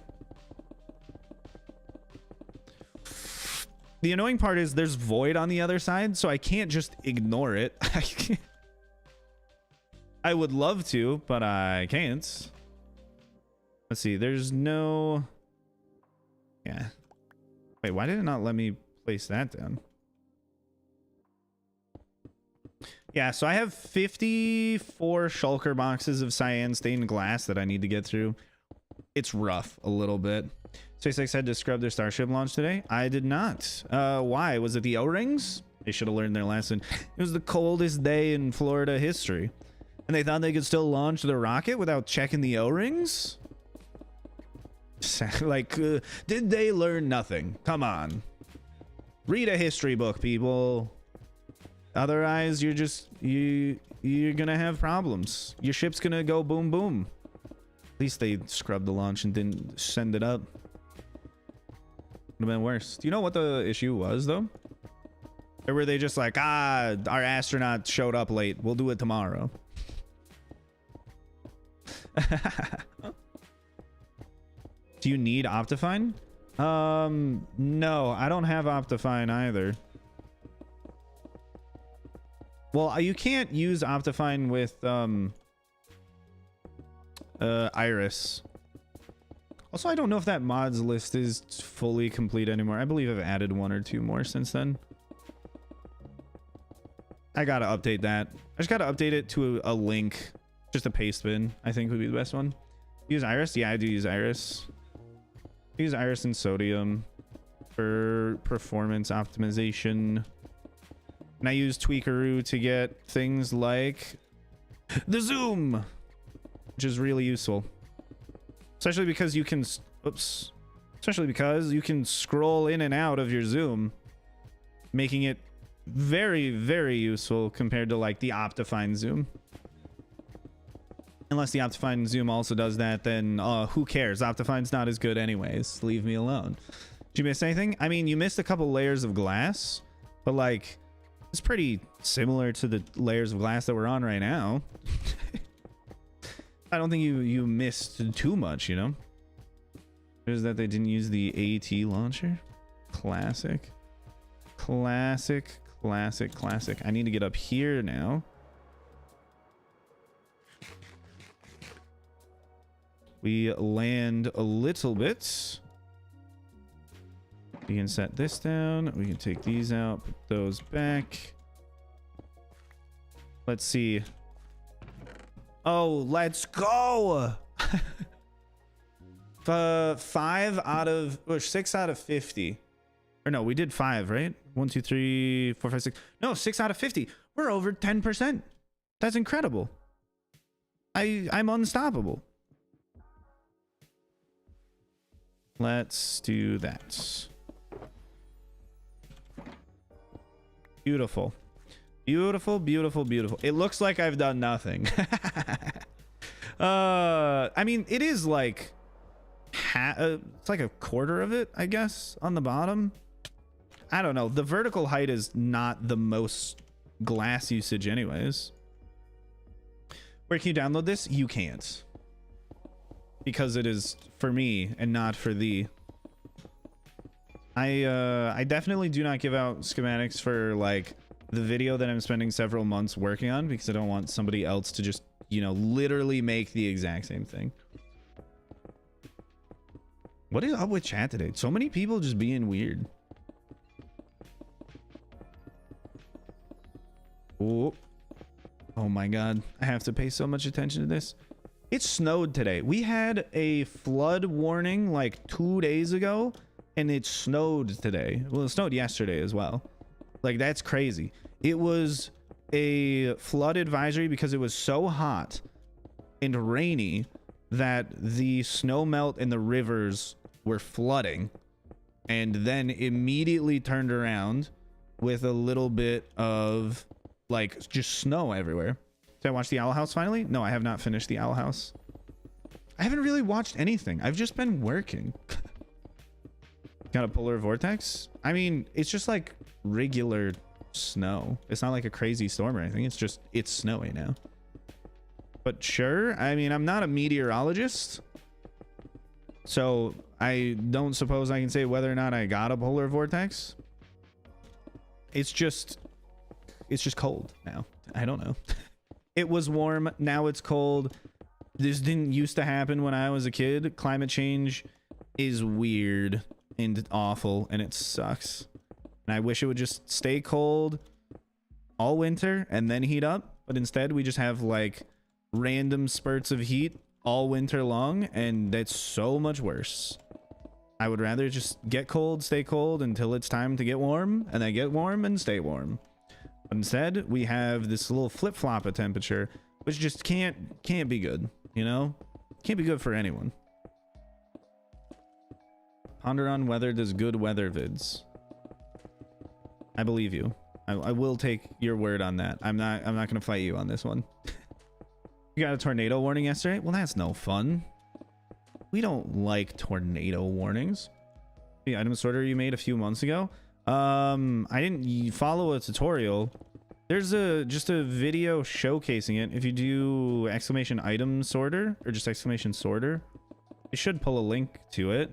The annoying part is there's void on the other side, so I can't just ignore it. I would love to, but I can't. Let's see. There's no... Yeah. Wait, why did it not let me place that down? Yeah, so I have 54 shulker boxes of cyan stained glass that I need to get through. It's rough a little bit. SpaceX had to scrub their Starship launch today. I did not. Why? Was it the O-rings? They should have learned their lesson. It was the coldest day in Florida history. And they thought they could still launch the rocket without checking the O-rings? Like, did they learn nothing? Come on. Read a history book, people. Otherwise, you're just... You're gonna have problems. Your ship's gonna go boom boom. At least they scrubbed the launch and didn't send it up. Would have been worse. Do you know what the issue was, though? Or were they just like, our astronaut showed up late, we'll do it tomorrow? Do you need Optifine? No, I don't have Optifine either. Well, you can't use Optifine with Iris. Also, I don't know if that mods list is fully complete anymore. I believe I've added 1 or 2 more since then. I gotta update that. I just gotta update it to a link. Just a paste bin, I think would be the best one. Use Iris? Yeah, I do use Iris. I use Iris and Sodium for performance optimization. And I use Tweakeroo to get things like the zoom, which is really useful. Especially because you can, especially because you can scroll in and out of your zoom, making it very, very useful compared to like the Optifine zoom. Unless the Optifine zoom also does that, then who cares? Optifine's not as good anyways. Leave me alone. Did you miss anything? I mean, you missed a couple layers of glass, but like, it's pretty similar to the layers of glass that we're on right now. I don't think you missed too much, you know? Is that they didn't use the AT launcher? Classic. Classic, classic, classic. I need to get up here now. We land a little bit. We can set this down. We can take these out, put those back. Let's see. Oh, let's go. 5 out of, or 6 out of 50. Or no, we did 5, right? 1, 2, 3, 4, 5, 6. No, 6 out of 50. We're over 10%. That's incredible. I'm unstoppable. Let's do that. Beautiful. Beautiful, beautiful, beautiful. It looks like I've done nothing. I mean, it is like it's like a quarter of it, I guess, on the bottom. I don't know. The vertical height is not the most glass usage anyways. Where can you download this? You can't, because it is for me and not for thee. I definitely do not give out schematics for like the video that I'm spending several months working on, because I don't want somebody else to just, you know, literally make the exact same thing. What is up with chat today? So many people just being weird. Oh my god, I have to pay so much attention to this. It snowed today. We had a flood warning like 2 days ago, and it snowed today. Well, it snowed yesterday as well. Like, that's crazy. It was a flood advisory because it was so hot and rainy that the snow melt in the rivers were flooding, and then immediately turned around with a little bit of like just snow everywhere. Did I watch the Owl House finally? No, I have not finished the Owl House. I haven't really watched anything. I've just been working. Got a polar vortex? I mean, it's just like regular snow. It's not like a crazy storm or anything. It's just, it's snowy now. But sure, I mean, I'm not a meteorologist, so I don't suppose I can say whether or not I got a polar vortex. It's just cold now. I don't know. It was warm, now it's cold. This didn't used to happen when I was a kid. Climate change is weird and awful, and it sucks. And I wish it would just stay cold all winter and then heat up, but instead we just have like random spurts of heat all winter long, and that's so much worse. I would rather just get cold, stay cold until it's time to get warm, and then get warm and stay warm. But instead, we have this little flip-flop of temperature, which just can't be good, you know? Can't be good for anyone. Ponder on weather does good weather vids. I believe you. I will take your word on that. I'm not gonna fight you on this one. You got a tornado warning yesterday? Well, that's no fun. We don't like tornado warnings. The item sorter you made a few months ago. I didn't follow a tutorial. There's just a video showcasing it. If you do exclamation item sorter or just exclamation sorter, it should pull a link to it.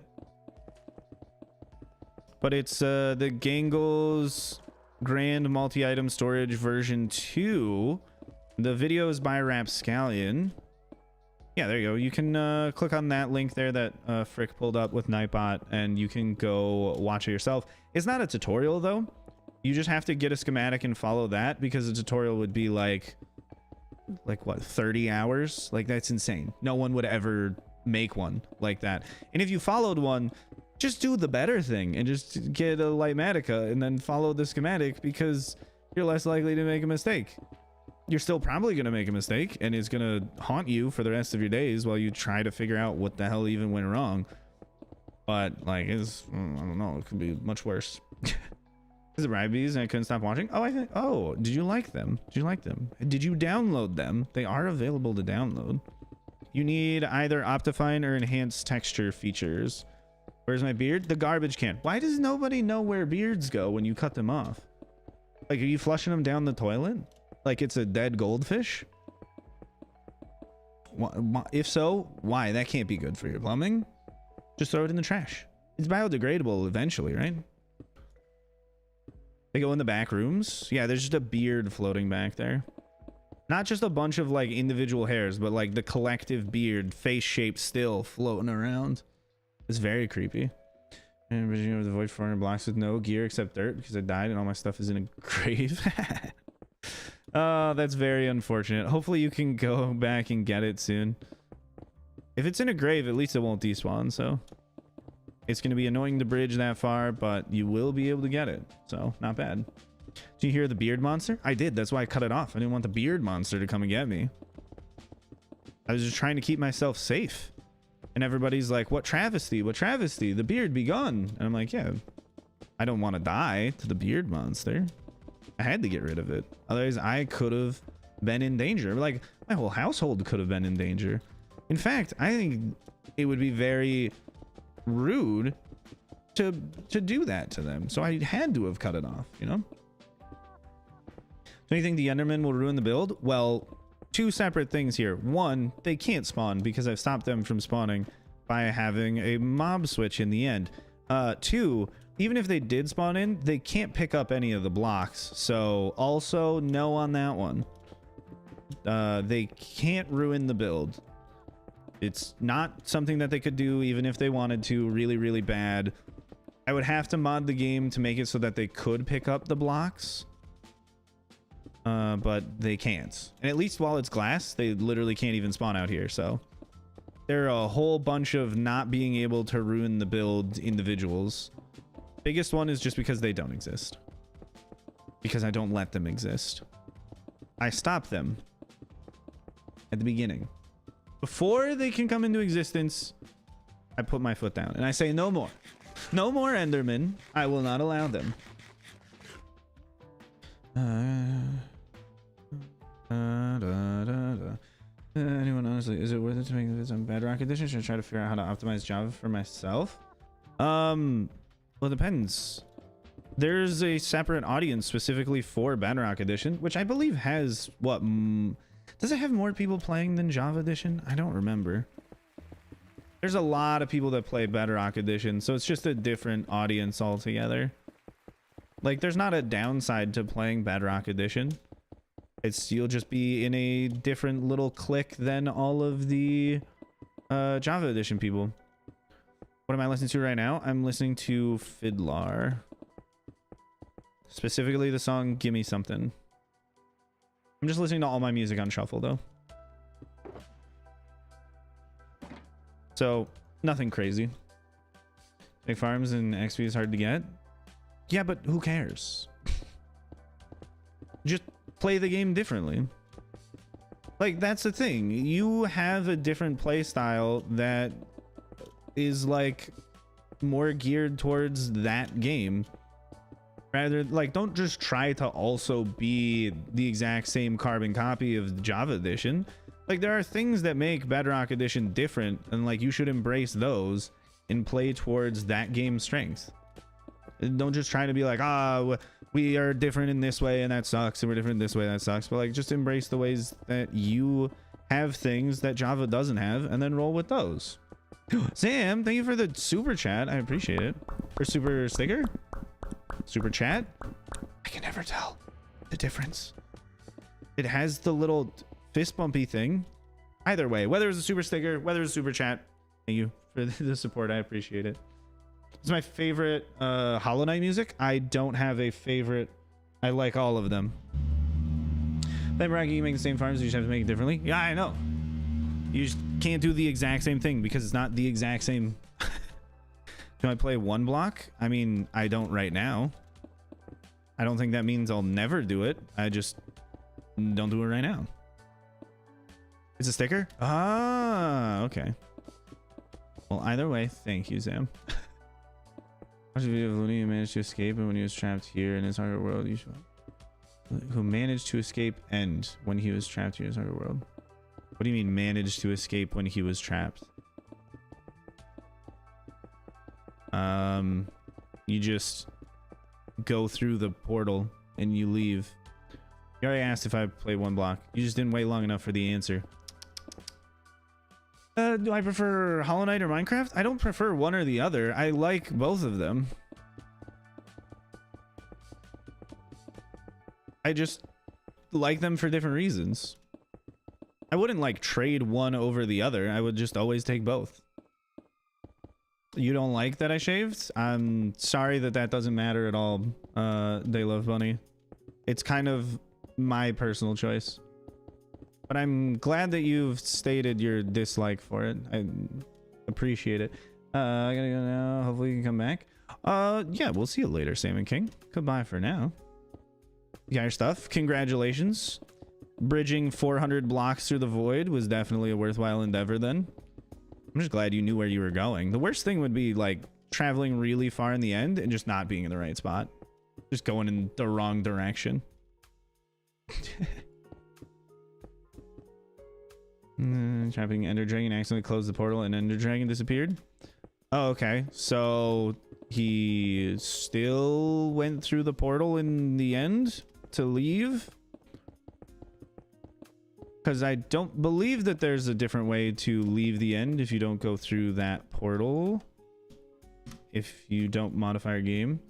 But it's the Gangles Grand Multi-Item Storage version 2. The video is by Rapscallion. Yeah, there you go. You can click on that link there that Frick pulled up with Nightbot, and you can go watch it yourself. It's not a tutorial, though. You just have to get a schematic and follow that, because a tutorial would be like what, 30 hours? Like, that's insane. No one would ever make one like that. And if you followed one, just do the better thing and just get a Lightmatica and then follow the schematic, because you're less likely to make a mistake. You're still probably going to make a mistake, and it's going to haunt you for the rest of your days while you try to figure out what the hell even went wrong. But like, I don't know, it could be much worse. Is it Rybees and I couldn't stop watching? Oh, did you like them? Did you like them? Did you download them? They are available to download. You need either Optifine or enhanced texture features. Where's my beard? The garbage can. Why does nobody know where beards go when you cut them off? Like, are you flushing them down the toilet? Like it's a dead goldfish? If so, why? That can't be good for your plumbing. Just throw it in the trash. It's biodegradable eventually, right? They go in the back rooms. Yeah, there's just a beard floating back there. Not just a bunch of like individual hairs, but like the collective beard, face shape still floating around. It's very creepy. And originating of the void 400 blocks with no gear except dirt because I died and all my stuff is in a grave. Oh, that's very unfortunate. Hopefully you can go back and get it soon. If it's in a grave, at least it won't despawn, so it's going to be annoying to bridge that far, but you will be able to get it, so not bad. Did you hear the beard monster? I did. That's why I cut it off. I didn't want the beard monster to come and get me. I was just trying to keep myself safe. And everybody's like, what travesty? What travesty? The beard be gone. And I'm like, yeah, I don't want to die to the beard monster. I had to get rid of it. Otherwise, I could have been in danger. Like, my whole household could have been in danger. In fact, I think it would be very rude to do that to them. So I had to have cut it off, you know? Do you think the Enderman will ruin the build? Well, two separate things here. One, they can't spawn because I've stopped them from spawning by having a mob switch in the end. Two, even if they did spawn in, they can't pick up any of the blocks. So also no on that one. They can't ruin the build. It's not something that they could do even if they wanted to really, really bad. I would have to mod the game to make it so that they could pick up the blocks. But they can't. And at least while it's glass, they literally can't even spawn out here. So there are a whole bunch of not being able to ruin the build individuals. Biggest one is just because they don't exist. Because I don't let them exist. I stop them at the beginning. Before they can come into existence, I put my foot down and I say no more. No more Endermen. I will not allow them. Anyone honestly, is it worth it to make this on Bedrock Edition? Should I try to figure out how to optimize Java for myself? Well, it depends. There's a separate audience specifically for Bedrock Edition, which I believe has what? Does it have more people playing than Java Edition? I don't remember. There's a lot of people that play Bedrock Edition, so it's just a different audience altogether. Like, there's not a downside to playing Bedrock Edition. It's you'll just be in a different little clique than all of the Java Edition people. What am I listening to right now? I'm listening to Fiddlar. Specifically the song Gimme Something. I'm just listening to all my music on shuffle though. So nothing crazy. Big farms and XP is hard to get. Yeah, but who cares? Just play the game differently. Like, that's the thing. You have a different play style that is like more geared towards that game. Rather, like, don't just try to also be the exact same carbon copy of Java Edition. Like, there are things that make Bedrock Edition different, and like you should embrace those and play towards that game's strength. Don't just try to be like, we are different in this way and that sucks, and we're different in this way and that sucks. But like, just embrace the ways that you have things that Java doesn't have, and then roll with those. Sam, thank you for the super chat. I appreciate it. Or super sticker. Super chat. I can never tell the difference. It has the little fist bumpy thing. Either way, whether it's a super sticker, whether it's a super chat, thank you for the support. I appreciate it. It's my favorite Hollow Knight music. I don't have a favorite. I like all of them. Then Rocky, you make the same farms, you just have to make it differently. Yeah, I know. You just can't do the exact same thing because it's not the exact same. Do I play one block? I mean, I don't right now. I don't think that means I'll never do it. I just don't do it right now. It's a sticker? Ah, okay. Well, either way, thank you, Sam. Watch the video of Looney who managed to escape and when he was trapped here in his hunger world. Who managed to escape and when he was trapped here in his hunger world. What do you mean managed to escape when he was trapped? You just go through the portal and you leave. You already asked if I play one block. You just didn't wait long enough for the answer. Do I prefer Hollow Knight or Minecraft? I don't prefer one or the other. I like both of them. I just like them for different reasons. I wouldn't like trade one over the other. I would just always take both. You don't like that I shaved? I'm sorry that that doesn't matter at all, They Love Bunny. It's kind of my personal choice. But I'm glad that you've stated your dislike for it. I appreciate it. I gotta go now. Hopefully you can come back. Yeah, we'll see you later, Salmon King. Goodbye for now. You got your stuff. Congratulations. Bridging 400 blocks through the void was definitely a worthwhile endeavor then. I'm just glad you knew where you were going. The worst thing would be like traveling really far in the end and just not being in the right spot. Just going in the wrong direction. trapping Ender Dragon, accidentally closed the portal and Ender Dragon disappeared. Oh, okay. So he still went through the portal in the end to leave? Because I don't believe that there's a different way to leave the end if you don't go through that portal. If you don't modify your game.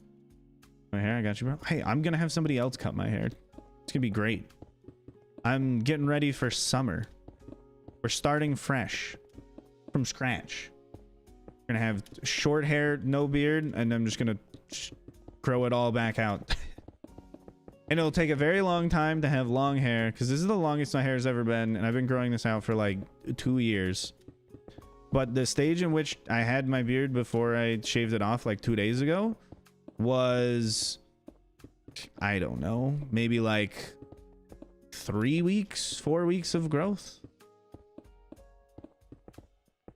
My hair, I got you, bro. Hey, I'm going to have somebody else cut my hair. It's going to be great. I'm getting ready for summer. We're starting fresh. From scratch. We're going to have short hair, no beard, and I'm just going to grow it all back out. And it'll take a very long time to have long hair, because this is the longest my hair has ever been, and I've been growing this out for like 2 years. But the stage in which I had my beard before I shaved it off like 2 days ago was, I don't know, maybe like 3 weeks, 4 weeks of growth.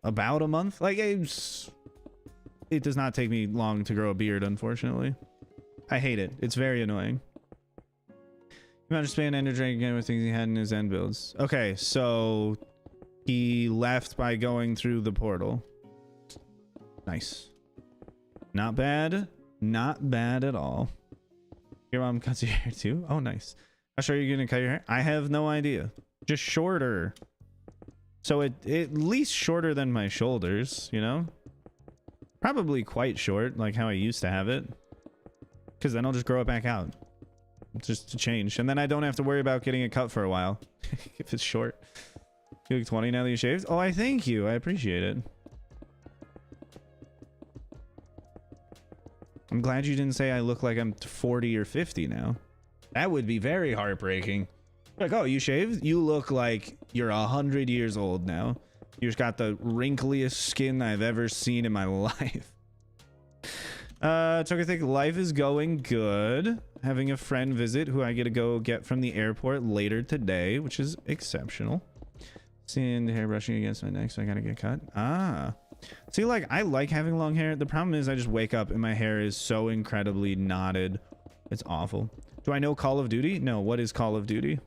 About a month. Like, it does not take me long to grow a beard, unfortunately. I hate it. It's very annoying. You managed to spam Ender Dragon again with things he had in his end builds. Okay, so he left by going through the portal. Nice. Not bad. Not bad at all. Your mom cuts your hair too? Oh, nice. How sure you're gonna cut your hair? I have no idea. Just shorter. So at least shorter than my shoulders, you know? Probably quite short, like how I used to have it. Because then I'll just grow it back out. Just to change. And then I don't have to worry about getting it cut for a while. If it's short. You look 20 now that you shaved? Oh, I thank you. I appreciate it. I'm glad you didn't say I look like I'm 40 or 50 now. That would be very heartbreaking. Like, oh, you shaved? You look like you're 100 years old now. You just got the wrinkliest skin I've ever seen in my life. So I think life is going good. Having a friend visit who I get to go get from the airport later today, which is exceptional. Seeing the hair brushing against my neck, so I gotta get cut. Ah. See, like, I like having long hair. The problem is I just wake up and my hair is so incredibly knotted. It's awful. Do I know Call of Duty? No. What is Call of Duty?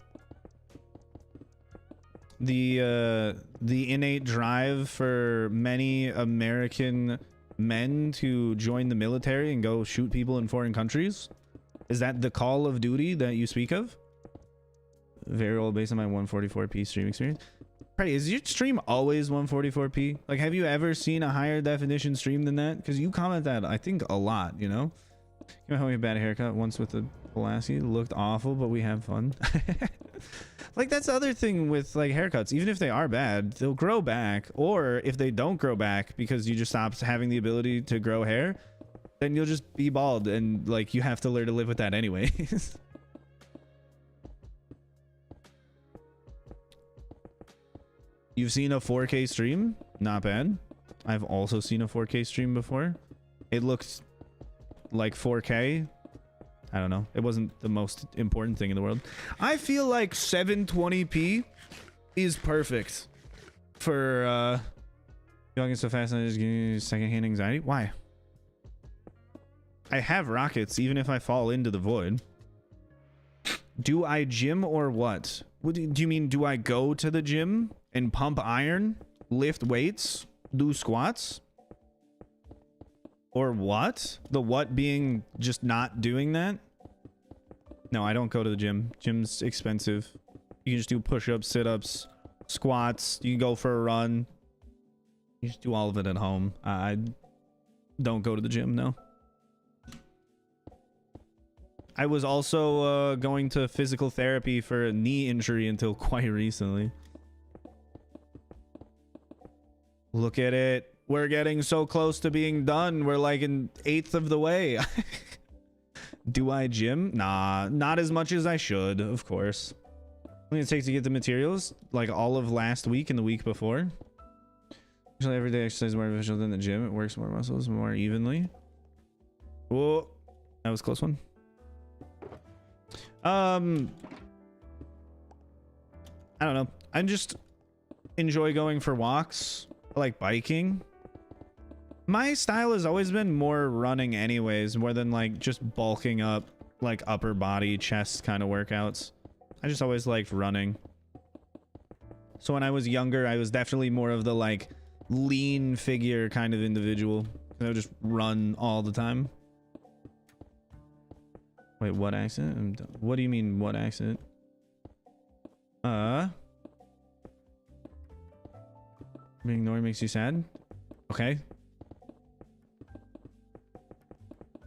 The innate drive for many American men to join the military and go shoot people in foreign countries? Is that the Call of Duty that you speak of? Very old based on my 144p stream experience. Right, is your stream always 144p? Like, have you ever seen a higher definition stream than that? Because you comment that, I think, a lot, you know? You know how we have bad haircut once with the Pulaski? Looked awful, but we have fun. Like, that's the other thing with, like, haircuts. Even if they are bad, they'll grow back. Or if they don't grow back because you just stopped having the ability to grow hair, then you'll just be bald. And, like, you have to learn to live with that anyways. You've seen a 4K stream? Not bad. I've also seen a 4K stream before. It looked like 4K. I don't know. It wasn't the most important thing in the world. I feel like 720p is perfect for going so fast and just getting secondhand anxiety. Why? I have rockets even if I fall into the void. Do I gym or what? Do you mean, do I go to the gym and pump iron, lift weights, do squats? Or what? The what being just not doing that? No, I don't go to the gym. Gym's expensive. You can just do push-ups, sit-ups, squats. You can go for a run. You just do all of it at home. I don't go to the gym, no. I was also going to physical therapy for a knee injury until quite recently. Look at it. We're getting so close to being done. We're like an 1/8 of the way. Do I gym? Nah, not as much as I should, of course. How long it takes to get the materials? Like all of last week and the week before. Actually, everyday exercise is more efficient than the gym. It works more muscles more evenly. Whoa, that was a close one. I don't know. I just enjoy going for walks. I like biking. My style has always been more running anyways, more than like just bulking up, like upper body, chest kind of workouts. I just always liked running. So when I was younger, I was definitely more of the like lean figure kind of individual. I would just run all the time. Wait, what accident? What do you mean, what accident? Being ignored makes you sad? Okay.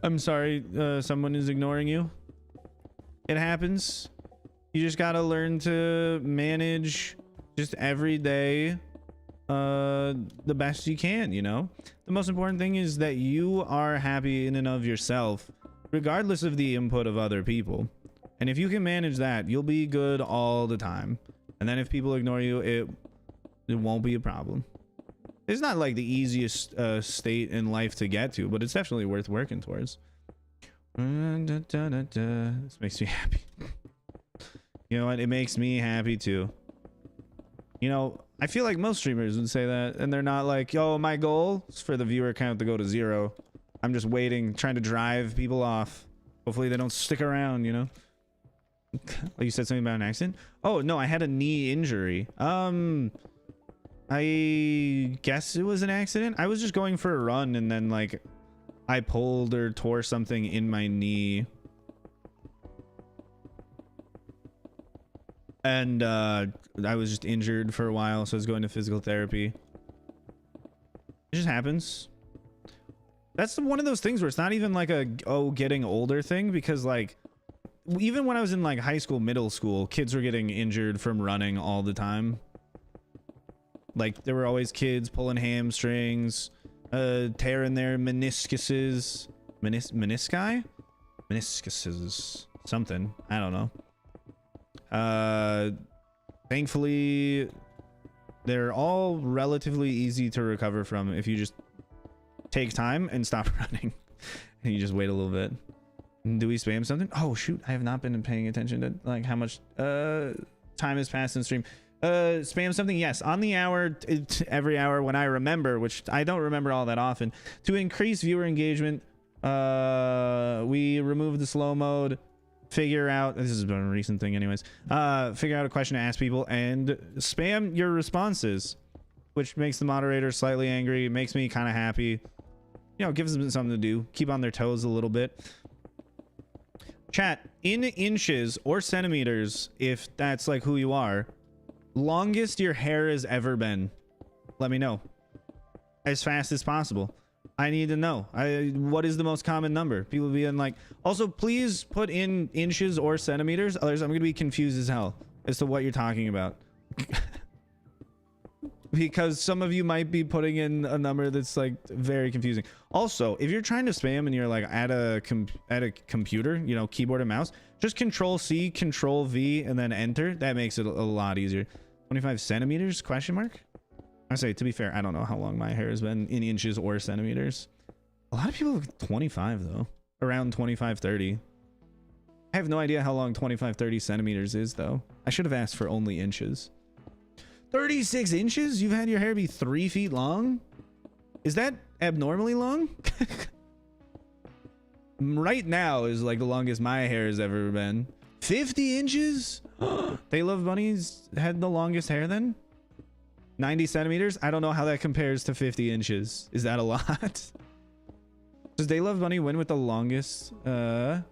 I'm sorry, someone is ignoring you. It happens. You just gotta learn to manage just every day the best you can, you know? The most important thing is that you are happy in and of yourself, regardless of the input of other people. And if you can manage that, you'll be good all the time. And then if people ignore you, it won't be a problem. It's not like the easiest state in life to get to, but it's definitely worth working towards. This makes me happy. You know what? It makes me happy too. You know, I feel like most streamers would say that, and they're not like, yo, my goal is for the viewer count to go to 0. I'm just waiting, trying to drive people off. Hopefully they don't stick around, you know? Oh, you said something about an accident? Oh, no, I had a knee injury. I guess it was an accident. I was just going for a run and then like I pulled or tore something in my knee. And I was just injured for a while, so I was going to physical therapy. It just happens. That's one of those things where it's not even like a getting older thing, because like even when I was in like high school, middle school, kids were getting injured from running all the time. Like there were always kids pulling hamstrings, tearing their meniscuses, meniscuses, something. I don't know. Thankfully, they're all relatively easy to recover from if you just take time and stop running, and you just wait a little bit. Do we spam something? Oh shoot, I have not been paying attention to like how much time has passed in stream. Spam something, yes, on the hour, every hour when I remember, which I don't remember all that often. To increase viewer engagement, we remove the slow mode, figure out, this has been a recent thing anyways, figure out a question to ask people and spam your responses, which makes the moderator slightly angry, makes me kind of happy, you know, gives them something to do, keep on their toes a little bit. Chat, in inches or centimeters, if that's like who you are, longest your hair has ever been, let me know as fast as possible. I need to know. What is the most common number? People being like, also please put in inches or centimeters, otherwise I'm gonna be confused as hell as to what you're talking about. Because some of you might be putting in a number that's like very confusing. Also, if you're trying to spam and you're like at a computer, you know, keyboard and mouse, just Control C, Control V, and then enter. That makes it a lot easier. 25 centimeters? Question mark? I say, to be fair, I don't know how long my hair has been in inches or centimeters. A lot of people have 25 though, around 25, 30. I have no idea how long 25, 30 centimeters is though. I should have asked for only inches. 36 inches? You've had your hair be 3 feet long? Is that abnormally long? Right now is like the longest my hair has ever been. 50 inches? They Love Bunnies had the longest hair then? 90 centimeters? I don't know how that compares to 50 inches. Is that a lot? Does They Love Bunny win with the longest hair,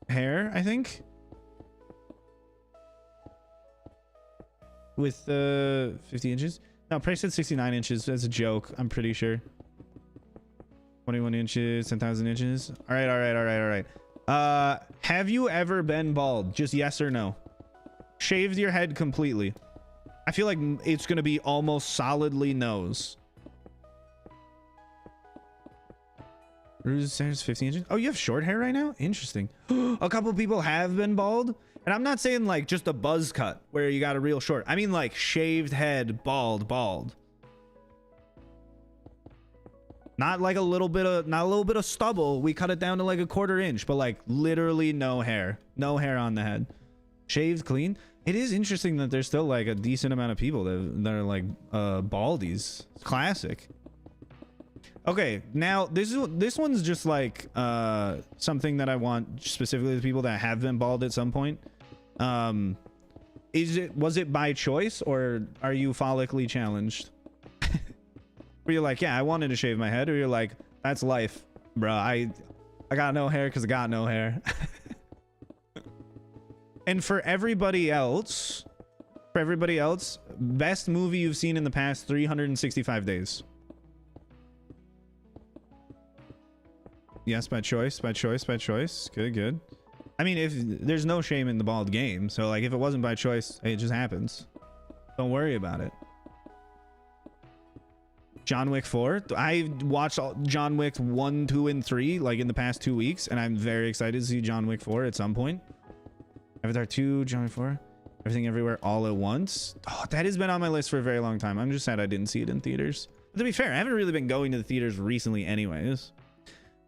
I think? With 50 inches? No, Price said 69 inches. That's a joke, I'm pretty sure. 21 inches, 10,000 inches. All right. Have you ever been bald? Just yes or no. Shaved your head completely. I feel like it's gonna be almost solidly no's. Bruce Sayers 15 inches. Oh, you have short hair right now? Interesting. A couple people have been bald. And I'm not saying like just a buzz cut where you got a real short. I mean like shaved head, bald. Not like not a little bit of stubble. We cut it down to like a 1/4 inch, but like literally no hair on the head. Shaved clean. It is interesting that there's still like a decent amount of people that are like baldies. It's classic. Okay, now this one's just like something that I want specifically the people that have been bald at some point. Was it by choice, or are you follically challenged? Where you're like, yeah, I wanted to shave my head, or you're like, that's life, bro. I got no hair because I got no hair. And for everybody else, best movie you've seen in the past 365 days. Yes, by choice. Good, good. I mean, if there's no shame in the bald game, so like if it wasn't by choice, hey, it just happens. Don't worry about it. John Wick 4. I watched John Wick 1, 2, and 3 like in the past 2 weeks, and I'm very excited to see John Wick 4 at some point. Avatar 2, John Wick 4, Everything Everywhere All at Once. Oh, that has been on my list for a very long time. I'm just sad I didn't see it in theaters. But to be fair, I haven't really been going to the theaters recently anyways.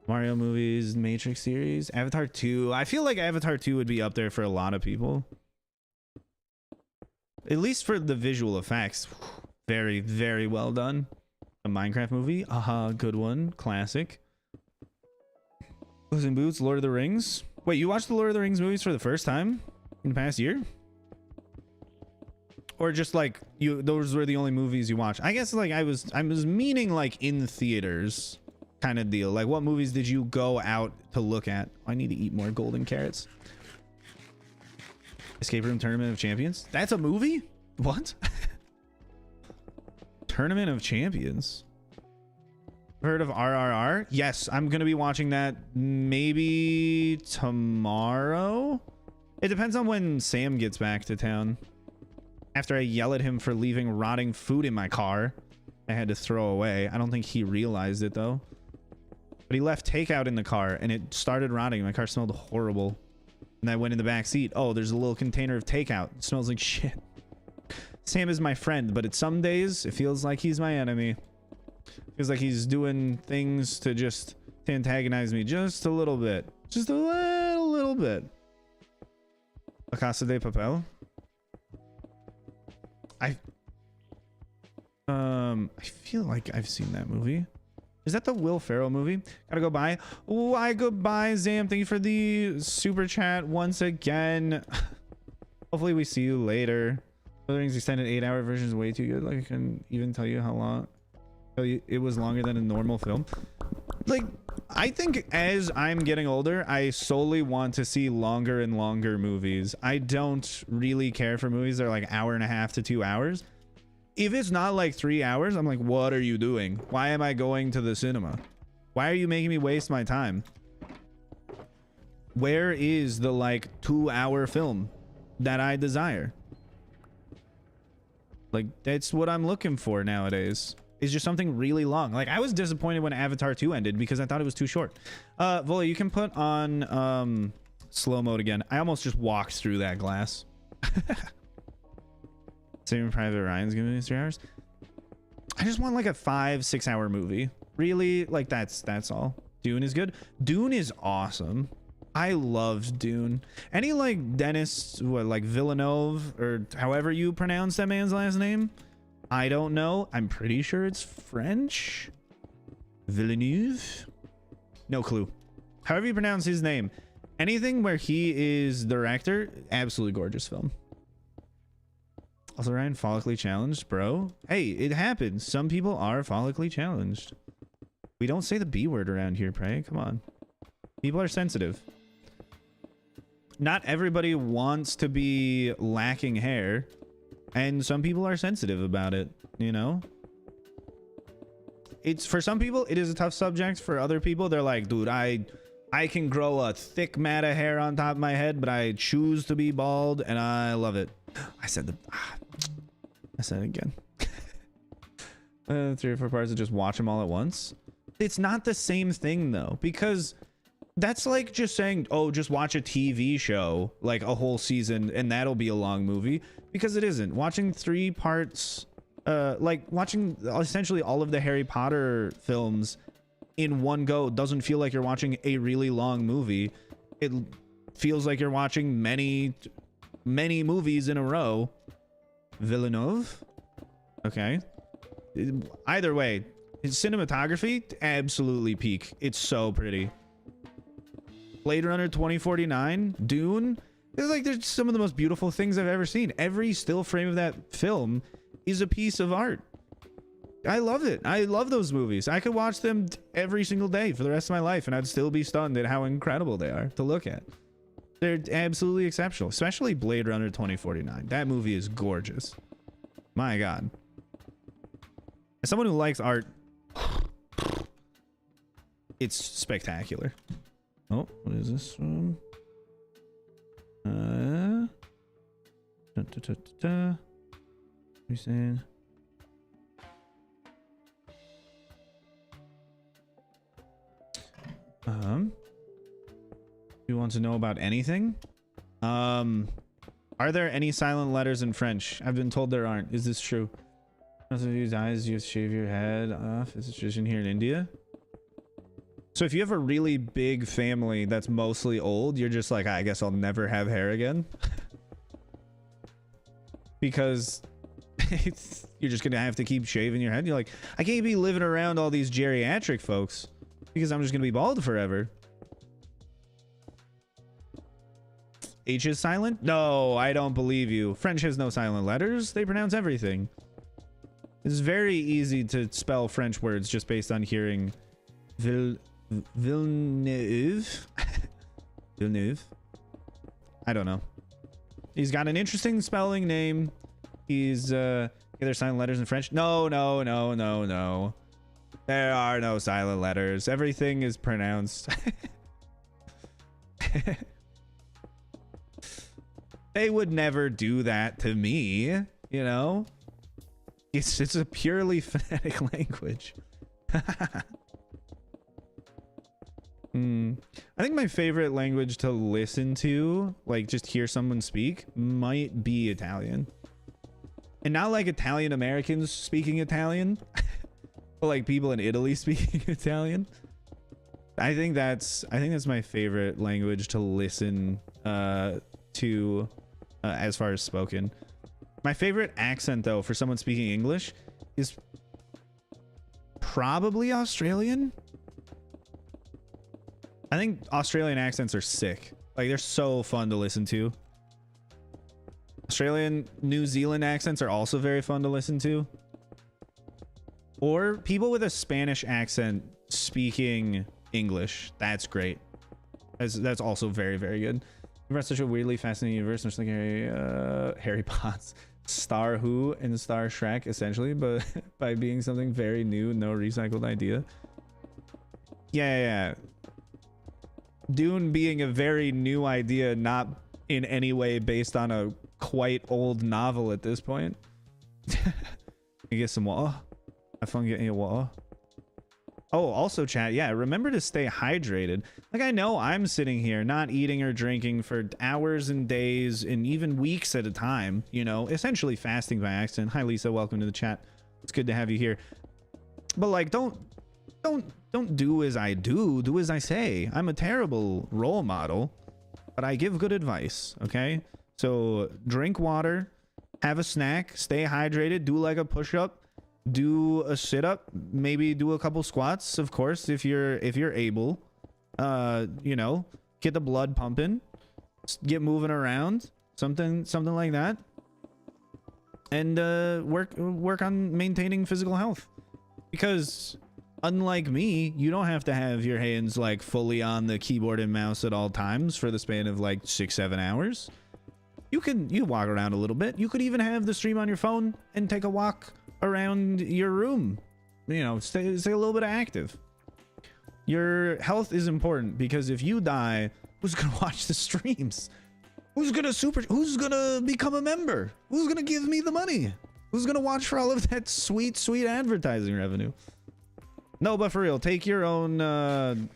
Mario movies, Matrix series, Avatar 2. I feel like Avatar 2 would be up there for a lot of people. At least for the visual effects. Very, very well done. A Minecraft movie. Good one. Classic. Puss in Boots, Lord of the Rings. Wait, you watched the Lord of the Rings movies for the first time in the past year? Or just like those were the only movies you watched? I guess like I was meaning like in theaters kind of deal. Like what movies did you go out to look at? I need to eat more golden carrots. Escape Room Tournament of Champions. That's a movie? What? Tournament of Champions. Heard of RRR? Yes, I'm gonna be watching that maybe tomorrow. It depends on when Sam gets back to town. After I yell at him for leaving rotting food in my car I had to throw away. I don't think he realized it though. But he left takeout in the car and it started rotting. My car smelled horrible. And I went in the back seat. Oh, there's a little container of takeout. It smells like shit. Sam is my friend, but some days it feels like he's my enemy. Feels like he's doing things to just antagonize me just a little bit. Just a little bit. La Casa de Papel. I feel like I've seen that movie. Is that the Will Ferrell movie? Gotta go by. Why goodbye, Zam? Thank you for the super chat once again. Hopefully we see you later. Lord of the Rings extended 8-hour version is way too good. Like I couldn't even tell you how long. It was longer than a normal film. Like I think as I'm getting older, I solely want to see longer and longer movies. I don't really care for movies that are like 1.5 to 2 hours. If it's not like 3 hours, I'm like, what are you doing? Why am I going to the cinema? Why are you making me waste my time? Where is the like 2-hour film that I desire? Like that's what I'm looking for nowadays. Is just something really long. Like I was disappointed when Avatar 2 ended because I thought it was too short. Volley, you can put on slow mode again. I almost just walked through that glass. Saving Private Ryan's gonna be 3 hours. I just want like a 5-6 hour movie. Really, like that's all. Dune is good. Dune is awesome. I loved Dune. Any like Dennis, what, like Villeneuve or however you pronounce that man's last name? I don't know. I'm pretty sure it's French. Villeneuve? No clue. However you pronounce his name. Anything where he is director, absolutely gorgeous film. Also, Ryan, follically challenged, bro. Hey, it happens. Some people are follically challenged. We don't say the B word around here, Prey. Come on. People are sensitive. Not everybody wants to be lacking hair. And some people are sensitive about it, you know? It's for some people, it is a tough subject. For other people, they're like, dude, I can grow a thick mat of hair on top of my head, but I choose to be bald and I love it. I said it again. 3 or 4 parts of just watch them all at once. It's not the same thing though, because that's like just saying, oh, just watch a TV show, like a whole season, and that'll be a long movie. Because it isn't. Watching 3 parts, like watching essentially all of the Harry Potter films in one go doesn't feel like you're watching a really long movie. It feels like you're watching many movies in a row. Villeneuve? Okay. Either way, his cinematography, absolutely peak. It's so pretty. Blade Runner 2049, Dune, It's like there's some of the most beautiful things I've ever seen. Every still frame of that film is a piece of art. I love it. I love those movies. I could watch them every single day for the rest of my life, and I'd still be stunned at how incredible they are to look at. They're absolutely exceptional, especially Blade Runner 2049. That movie is gorgeous. My God. As someone who likes art, it's spectacular. Oh, what is this from? What are you saying? You want to know about anything? Are there any silent letters in French? I've been told there aren't. Is this true? Most of you guys, you shave your head off. Is it tradition here in India? So if you have a really big family that's mostly old, you're just like, I guess I'll never have hair again. Because you're just gonna have to keep shaving your head. You're like, I can't be living around all these geriatric folks because I'm just gonna be bald forever. H is silent? No, I don't believe you. French has no silent letters. They pronounce everything. It's very easy to spell French words just based on hearing Villeneuve. Villeneuve. I don't know. He's got an interesting spelling name. He's there's silent letters in French. No. There are no silent letters. Everything is pronounced. They would never do that to me, you know? It's a purely phonetic language. I think my favorite language to listen to, like just hear someone speak, might be Italian. And not like Italian Americans speaking Italian, but like people in Italy speaking Italian. I think that's my favorite language to listen to as far as spoken. My favorite accent though for someone speaking English is probably Australian. I think Australian accents are sick. Like they're so fun to listen to. Australian, New Zealand accents are also very fun to listen to. Or people with a Spanish accent speaking English. That's great. That's also very, very good. We've got such a weirdly fascinating universe. Much like Harry Potts, Star Who, and Star Shrek, essentially, but by being something very new, no recycled idea. Yeah. Dune being a very new idea, not in any way based on a quite old novel at this point. You get some water. Have fun getting your water. Oh, also chat, yeah, remember to stay hydrated. Like, I know I'm sitting here not eating or drinking for hours and days and even weeks at a time, you know, essentially fasting by accident. Hi, Lisa, welcome to the chat. It's good to have you here. But like, don't do as I do as I say. I'm a terrible role model, but I give good advice, okay? So drink water, have a snack, stay hydrated, do like a push-up, do a sit-up, maybe do a couple squats, of course, if you're able. You know, get the blood pumping, get moving around, something like that, and work on maintaining physical health. Because unlike me, you don't have to have your hands like fully on the keyboard and mouse at all times for the span of like 6-7 hours. You walk around a little bit. You could even have the stream on your phone and take a walk around your room, you know, stay a little bit active. Your health is important, because if you die, who's gonna watch the streams? Who's gonna become a member? Who's gonna give me the money? Who's gonna watch for all of that sweet advertising revenue? No, but for real, take your own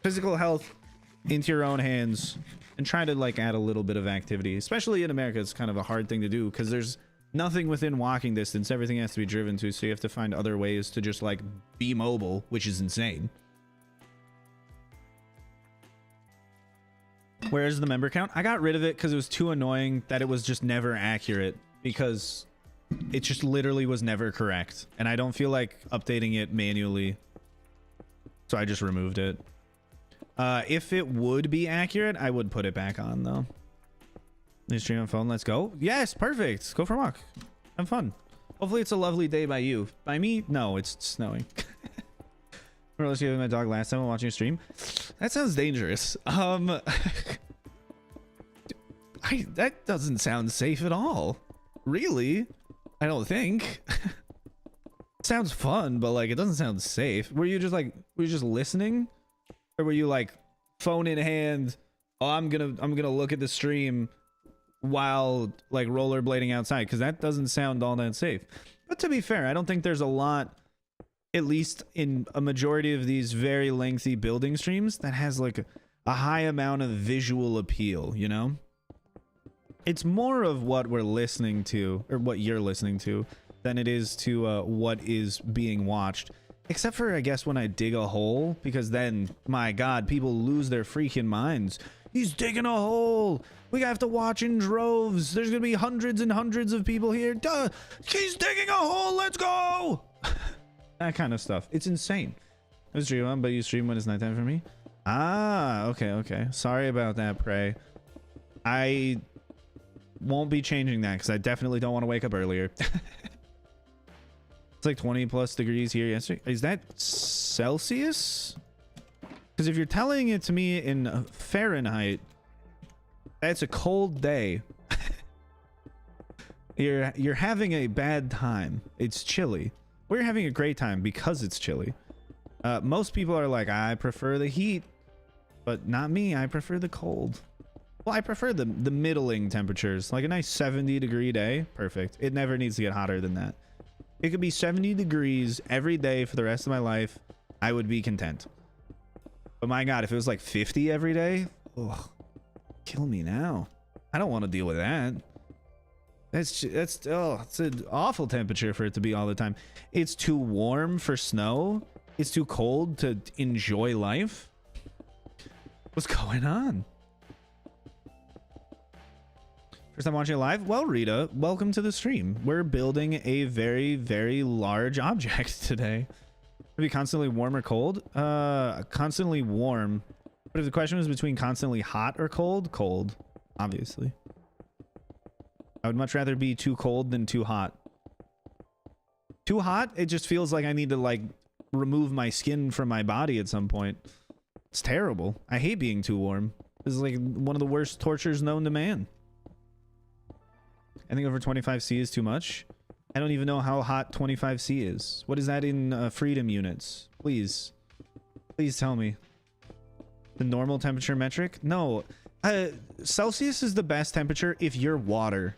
physical health into your own hands and try to like add a little bit of activity. Especially in America, it's kind of a hard thing to do because there's nothing within walking distance. Everything has to be driven to, so you have to find other ways to just like be mobile, which is insane. Where's the member count? I got rid of it because it was too annoying that it was just never accurate, because it just literally was never correct, and I don't feel like updating it manually, so I just removed it. If it would be accurate, I would put it back on though. You stream on phone. Let's go. Yes, perfect. Go for a walk. Have fun. Hopefully it's a lovely day by you. By me? No, it's snowing. I was giving my dog last time while watching a stream. That sounds dangerous. That doesn't sound safe at all. Really? I don't think. It sounds fun, but like it doesn't sound safe. Were you just listening? Or were you like phone in hand? Oh, I'm gonna look at the stream while like rollerblading outside, because that doesn't sound all that safe. But to be fair, I don't think there's a lot, at least in a majority of these very lengthy building streams, that has like a high amount of visual appeal, you know? It's more of what we're listening to, or what you're listening to, than it is to what is being watched. Except for, I guess, when I dig a hole, because then, my God, people lose their freaking minds. He's digging a hole. We have to watch in droves. There's going to be hundreds and hundreds of people here. Duh, he's digging a hole. Let's go. That kind of stuff. It's insane. I stream on, but you stream when it's nighttime for me. Ah, okay. Sorry about that, Prey. I won't be changing that because I definitely don't want to wake up earlier. It's like 20 plus degrees here yesterday. Is that Celsius? Because if you're telling it to me in Fahrenheit, that's a cold day. You're having a bad time. It's chilly. We're having a great time because it's chilly. Most people are like, I prefer the heat, but not me. I prefer the cold. Well, I prefer the middling temperatures, like a nice 70-degree day. Perfect. It never needs to get hotter than that. It could be 70 degrees every day for the rest of my life. I would be content. But my God, if it was like 50 every day, ugh, kill me now. I don't want to deal with that. It's an awful temperature for it to be all the time. It's too warm for snow. It's too cold to enjoy life. What's going on? First time watching it live? Well, Rita, welcome to the stream. We're building a very, very large object today. Maybe constantly warm or cold? Constantly warm. But if the question was between constantly hot or cold, cold, obviously. I would much rather be too cold than too hot. Too hot, it just feels like I need to like remove my skin from my body at some point. It's terrible. I hate being too warm. This is like one of the worst tortures known to man. I think over 25C is too much. I don't even know how hot 25C is. What is that in freedom units? Please tell me. The normal temperature metric? No. Celsius is the best temperature if you're water.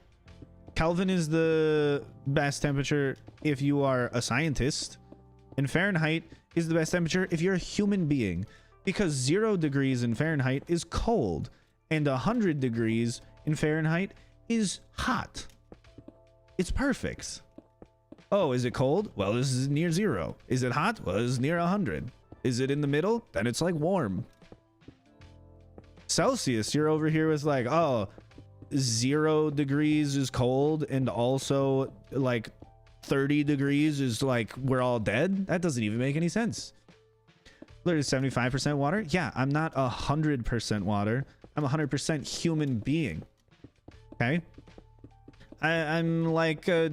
Kelvin is the best temperature if you are a scientist. And Fahrenheit is the best temperature if you're a human being. Because 0 degrees in Fahrenheit is cold. And 100 degrees in Fahrenheit is hot. It's perfect. Oh, is it cold? Well, this is near 0. Is it hot? Well, this is near 100. Is it in the middle? Then it's like warm. Celsius, you're over here with like, oh, 0 degrees is cold and also like 30 degrees is like we're all dead. That doesn't even make any sense. Literally 75% water. Yeah, I'm not 100% water. I'm 100% human being. Okay. I'm like a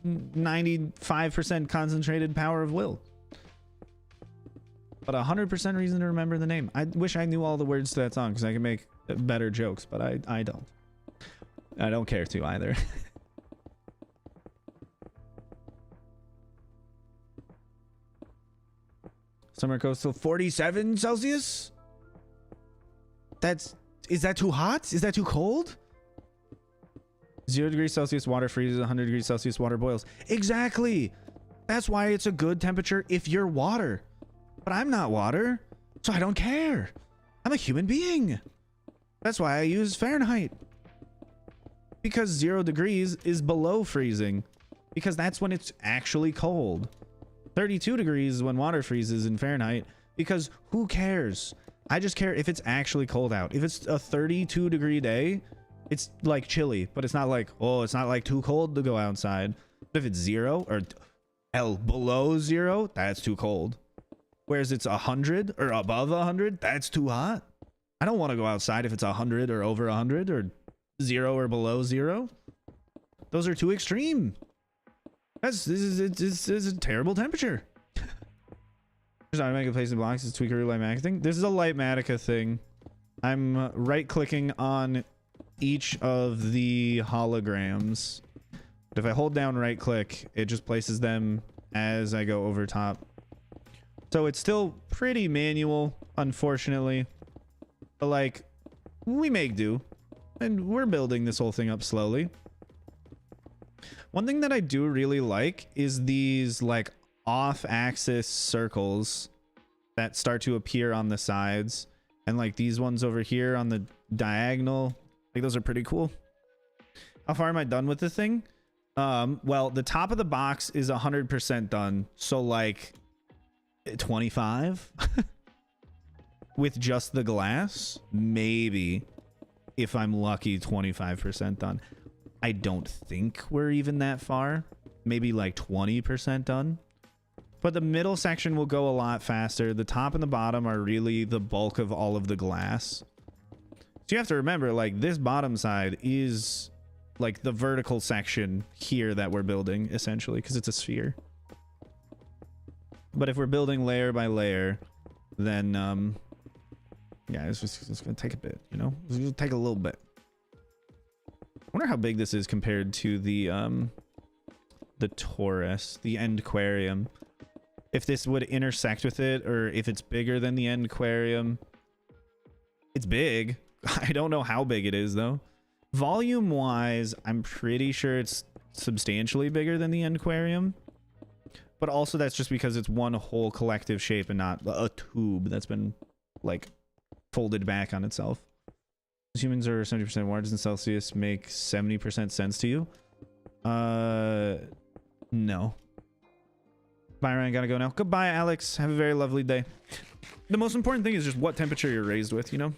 95% concentrated power of will. But 100% reason to remember the name. I wish I knew all the words to that song because I can make better jokes, but I don't. I don't care to either. Summer coastal 47 Celsius? Is that too hot? Is that too cold? 0 degrees Celsius water freezes, 100 degrees Celsius water boils. Exactly. That's why it's a good temperature if you're water. But I'm not water, so I don't care. I'm a human being. That's why I use Fahrenheit. Because 0 degrees is below freezing. Because that's when it's actually cold. 32 degrees is when water freezes in Fahrenheit. Because who cares? I just care if it's actually cold out. If it's a 32 degree day, it's like chilly, but it's not like, oh, it's not like too cold to go outside. But if it's 0 or hell below 0, that's too cold. Whereas it's 100 or above 100, that's too hot. I don't want to go outside if it's 100 or over 100 or 0 or below 0. Those are too extreme. This is a terrible temperature. There's automatic placing blocks. It's tweaker light matic thing. This is a light matica thing. I'm right clicking on each of the holograms. But if I hold down right click, it just places them as I go over top. So it's still pretty manual, unfortunately. But like, we make do. And we're building this whole thing up slowly. One thing that I do really like is these like off-axis circles that start to appear on the sides. And like these ones over here on the diagonal. Like those are pretty cool. How far am I done with the thing? Well, the top of the box is 100% done. So like 25 with just the glass, maybe if I'm lucky, 25% done. I don't think we're even that far. Maybe like 20% done. But the middle section will go a lot faster. The top and the bottom are really the bulk of all of the glass. So you have to remember, like, this bottom side is like the vertical section here that we're building, essentially, because it's a sphere. But if we're building layer by layer, then yeah, it's gonna take a bit, you know? It's gonna take a little bit. I wonder how big this is compared to the Taurus, the end aquarium. If this would intersect with it, or if it's bigger than the end aquarium. It's big. I don't know how big it is, though. Volume wise, I'm pretty sure it's substantially bigger than the end aquarium. But also that's just because it's one whole collective shape and not a tube that's been like folded back on itself. Humans are 70% warm. Doesn't Celsius make 70% sense to you? No. Bye, Ryan. Gotta go now. Goodbye, Alex. Have a very lovely day. The most important thing is just what temperature you're raised with, you know?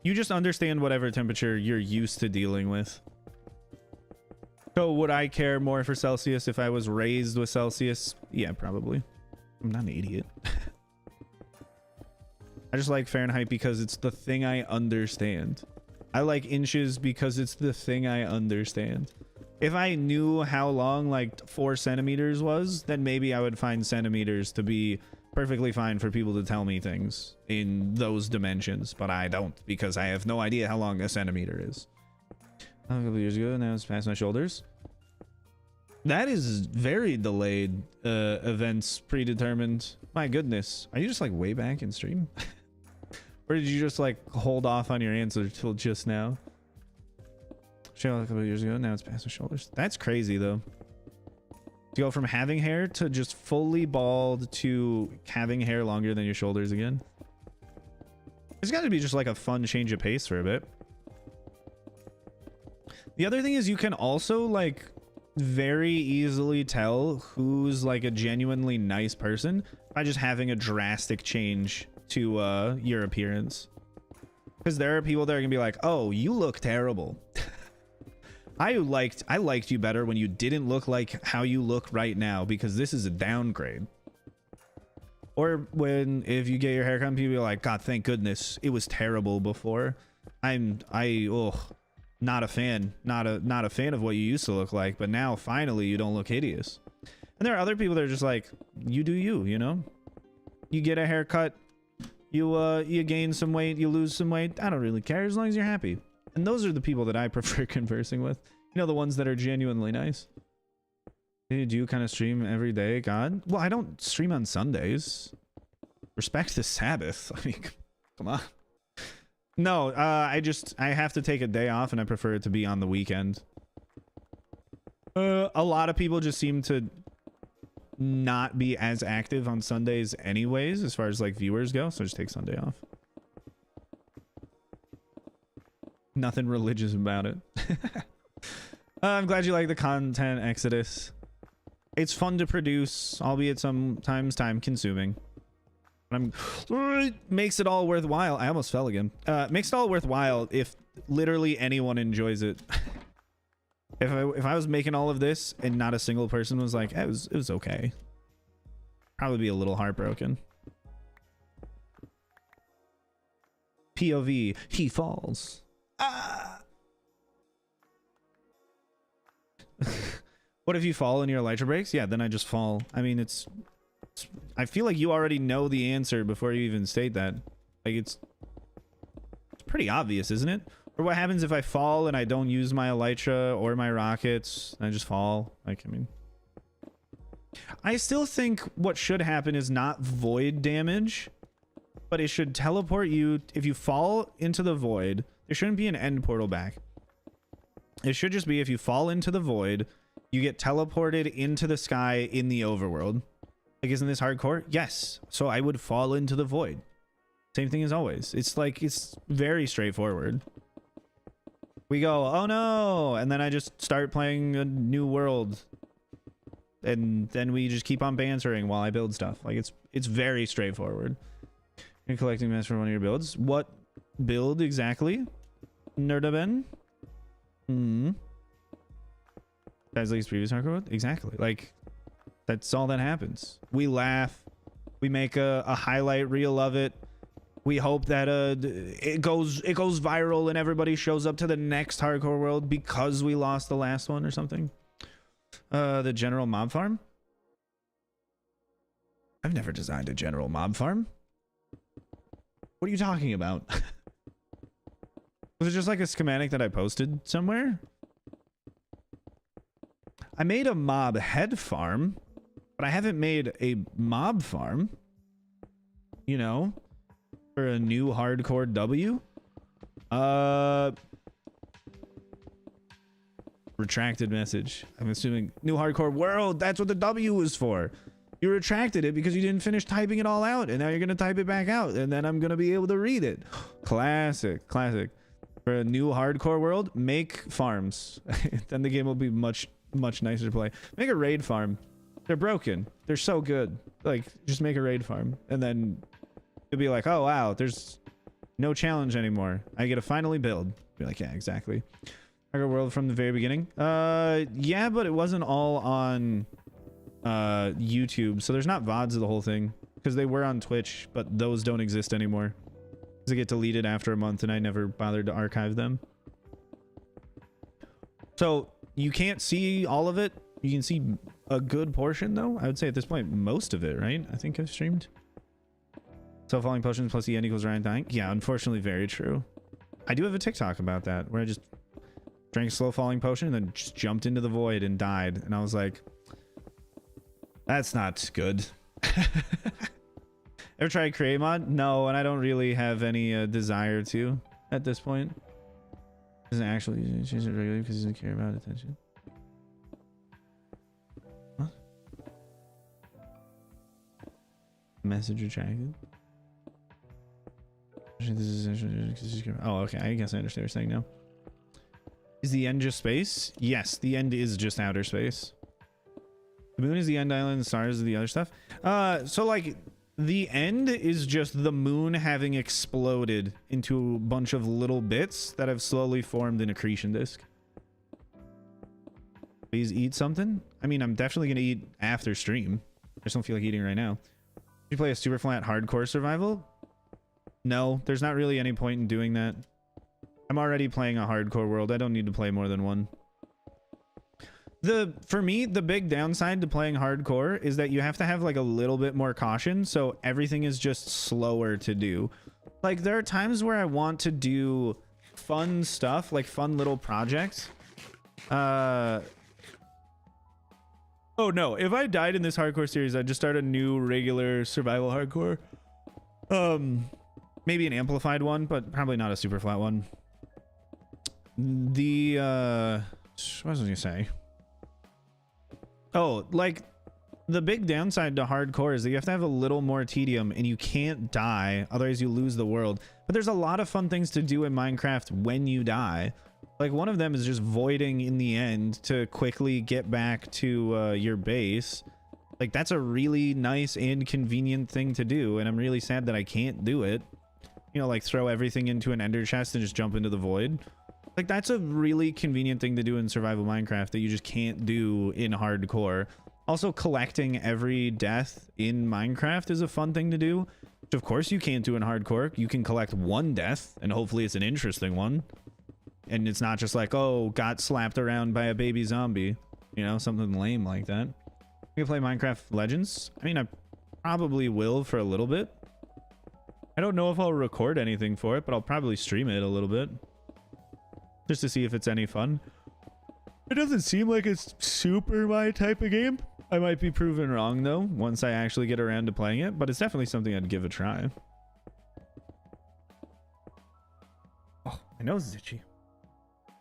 You just understand whatever temperature you're used to dealing with. So would I care more for Celsius if I was raised with Celsius? Yeah, probably. I'm not an idiot. I just like Fahrenheit because it's the thing I understand. I like inches because it's the thing I understand. If I knew how long like 4 centimeters was, then maybe I would find centimeters to be perfectly fine for people to tell me things in those dimensions, but I don't because I have no idea how long a centimeter is. A couple of years ago, now it's past my shoulders. That is very delayed events predetermined. My goodness. Are you just like way back in stream? Or did you just like hold off on your answer till just now? Show a couple of years ago, now it's past my shoulders. That's crazy though. To go from having hair to just fully bald to having hair longer than your shoulders again. It's got to be just like a fun change of pace for a bit. The other thing is you can also like very easily tell who's like a genuinely nice person by just having a drastic change to your appearance. Because there are people that are gonna be like, oh, you look terrible. I liked you better when you didn't look like how you look right now because this is a downgrade. Or when if you get your hair cut, people be like, God, thank goodness it was terrible before. Not a fan. Not a fan of what you used to look like, but now finally you don't look hideous. And there are other people that are just like, you do you, you know? You get a haircut, you gain some weight, you lose some weight. I don't really care as long as you're happy. And those are the people that I prefer conversing with. You know, the ones that are genuinely nice. Do you kind of stream every day, God? Well, I don't stream on Sundays. Respect the Sabbath. I mean, come on. No, I have to take a day off and I prefer it to be on the weekend. A lot of people just seem to not be as active on Sundays anyways, as far as like viewers go, so just take Sunday off. Nothing religious about it. I'm glad you like the content, Exodus. It's fun to produce, albeit sometimes time consuming. Makes it all worthwhile. I almost fell again. Makes it all worthwhile if literally anyone enjoys it. If I was making all of this and not a single person was like, it was okay. Probably be a little heartbroken. POV, he falls. Ah! What if you fall and your elytra breaks? Yeah, then I just fall. I mean, it's I feel like you already know the answer before you even state that. Like, it's pretty obvious, isn't it? Or what happens if I fall and I don't use my elytra or my rockets? I just fall. Like, I mean, I still think what should happen is not void damage, but it should teleport you. If you fall into the void, there shouldn't be an end portal back. It should just be if you fall into the void, you get teleported into the sky in the overworld. Like, isn't this hardcore? Yes. So I would fall into the void. Same thing as always. It's like, it's very straightforward. We go, oh no, and then I just start playing a new world. And then we just keep on bantering while I build stuff. Like, it's very straightforward. You're collecting mess for one of your builds. What build exactly? Nerdaben? Guys, like his previous hardcore world? Exactly. Like, that's all that happens. We laugh. We make a highlight reel of it. We hope that it goes viral and everybody shows up to the next hardcore world because we lost the last one or something. The general mob farm? I've never designed a general mob farm. What are you talking about? Was it just like a schematic that I posted somewhere? I made a mob head farm, but I haven't made a mob farm. You know? For a new hardcore W? Retracted message. I'm assuming new hardcore world. That's what the W is for. You retracted it because you didn't finish typing it all out, and now you're gonna type it back out, and then I'm gonna be able to read it. Classic, classic. For a new hardcore world, make farms. Then the game will be much nicer to play. Make a raid farm. They're broken. They're so good. Like, just make a raid farm, and then you'll be like, oh wow, there's no challenge anymore. I get to finally build. Be like, yeah, exactly. Hardcore world from the very beginning. Yeah, but it wasn't all on YouTube, so there's not VODs of the whole thing because they were on Twitch, but those don't exist anymore. They get deleted after a month, and I never bothered to archive them. So you can't see all of it. You can see a good portion, though. I would say at this point, most of it, right? I think I've streamed. Self-falling potions plus EN equals Ryan dying. Yeah, unfortunately, very true. I do have a TikTok about that where I just drank a slow-falling potion and then just jumped into the void and died. And I was like, that's not good. Ever tried create mod? No, and I don't really have any desire to at this point. Doesn't actually change it regularly because he doesn't care about attention. What? Message retracted. Oh, okay. I guess I understand what you're saying now. Is the end just space? Yes, the end is just outer space. The moon is the end island, the stars are the other stuff. So like the end is just the moon having exploded into a bunch of little bits that have slowly formed an accretion disk. Please eat something? I mean, I'm definitely gonna eat after stream. I just don't feel like eating right now. Did you play a super flat hardcore survival? No, there's not really any point in doing that. I'm already playing a hardcore world. I don't need to play more than one. For me, the big downside to playing hardcore is that you have to have like a little bit more caution, so everything is just slower to do. Like, there are times where I want to do fun stuff, like fun little projects. Oh no, if I died in this hardcore series, I'd just start a new regular survival hardcore. Maybe an amplified one, but probably not a super flat one. What was I gonna say? Oh, like, the big downside to hardcore is that you have to have a little more tedium and you can't die, otherwise you lose the world. But there's a lot of fun things to do in Minecraft when you die. Like, one of them is just voiding in the end to quickly get back to your base. Like, that's a really nice and convenient thing to do, and I'm really sad that I can't do it. You know, like throw everything into an ender chest and just jump into the void. Like, that's a really convenient thing to do in survival Minecraft that you just can't do in hardcore. Also, collecting every death in Minecraft is a fun thing to do. Which of course you can't do in hardcore. You can collect one death, and hopefully it's an interesting one. And it's not just like, oh, got slapped around by a baby zombie. You know, something lame like that. You can play Minecraft Legends. I mean, I probably will for a little bit. I don't know if I'll record anything for it, but I'll probably stream it a little bit. Just to see if it's any fun. It doesn't seem like it's super my type of game. I might be proven wrong, though, once I actually get around to playing it. But it's definitely something I'd give a try. Oh, my nose is itchy.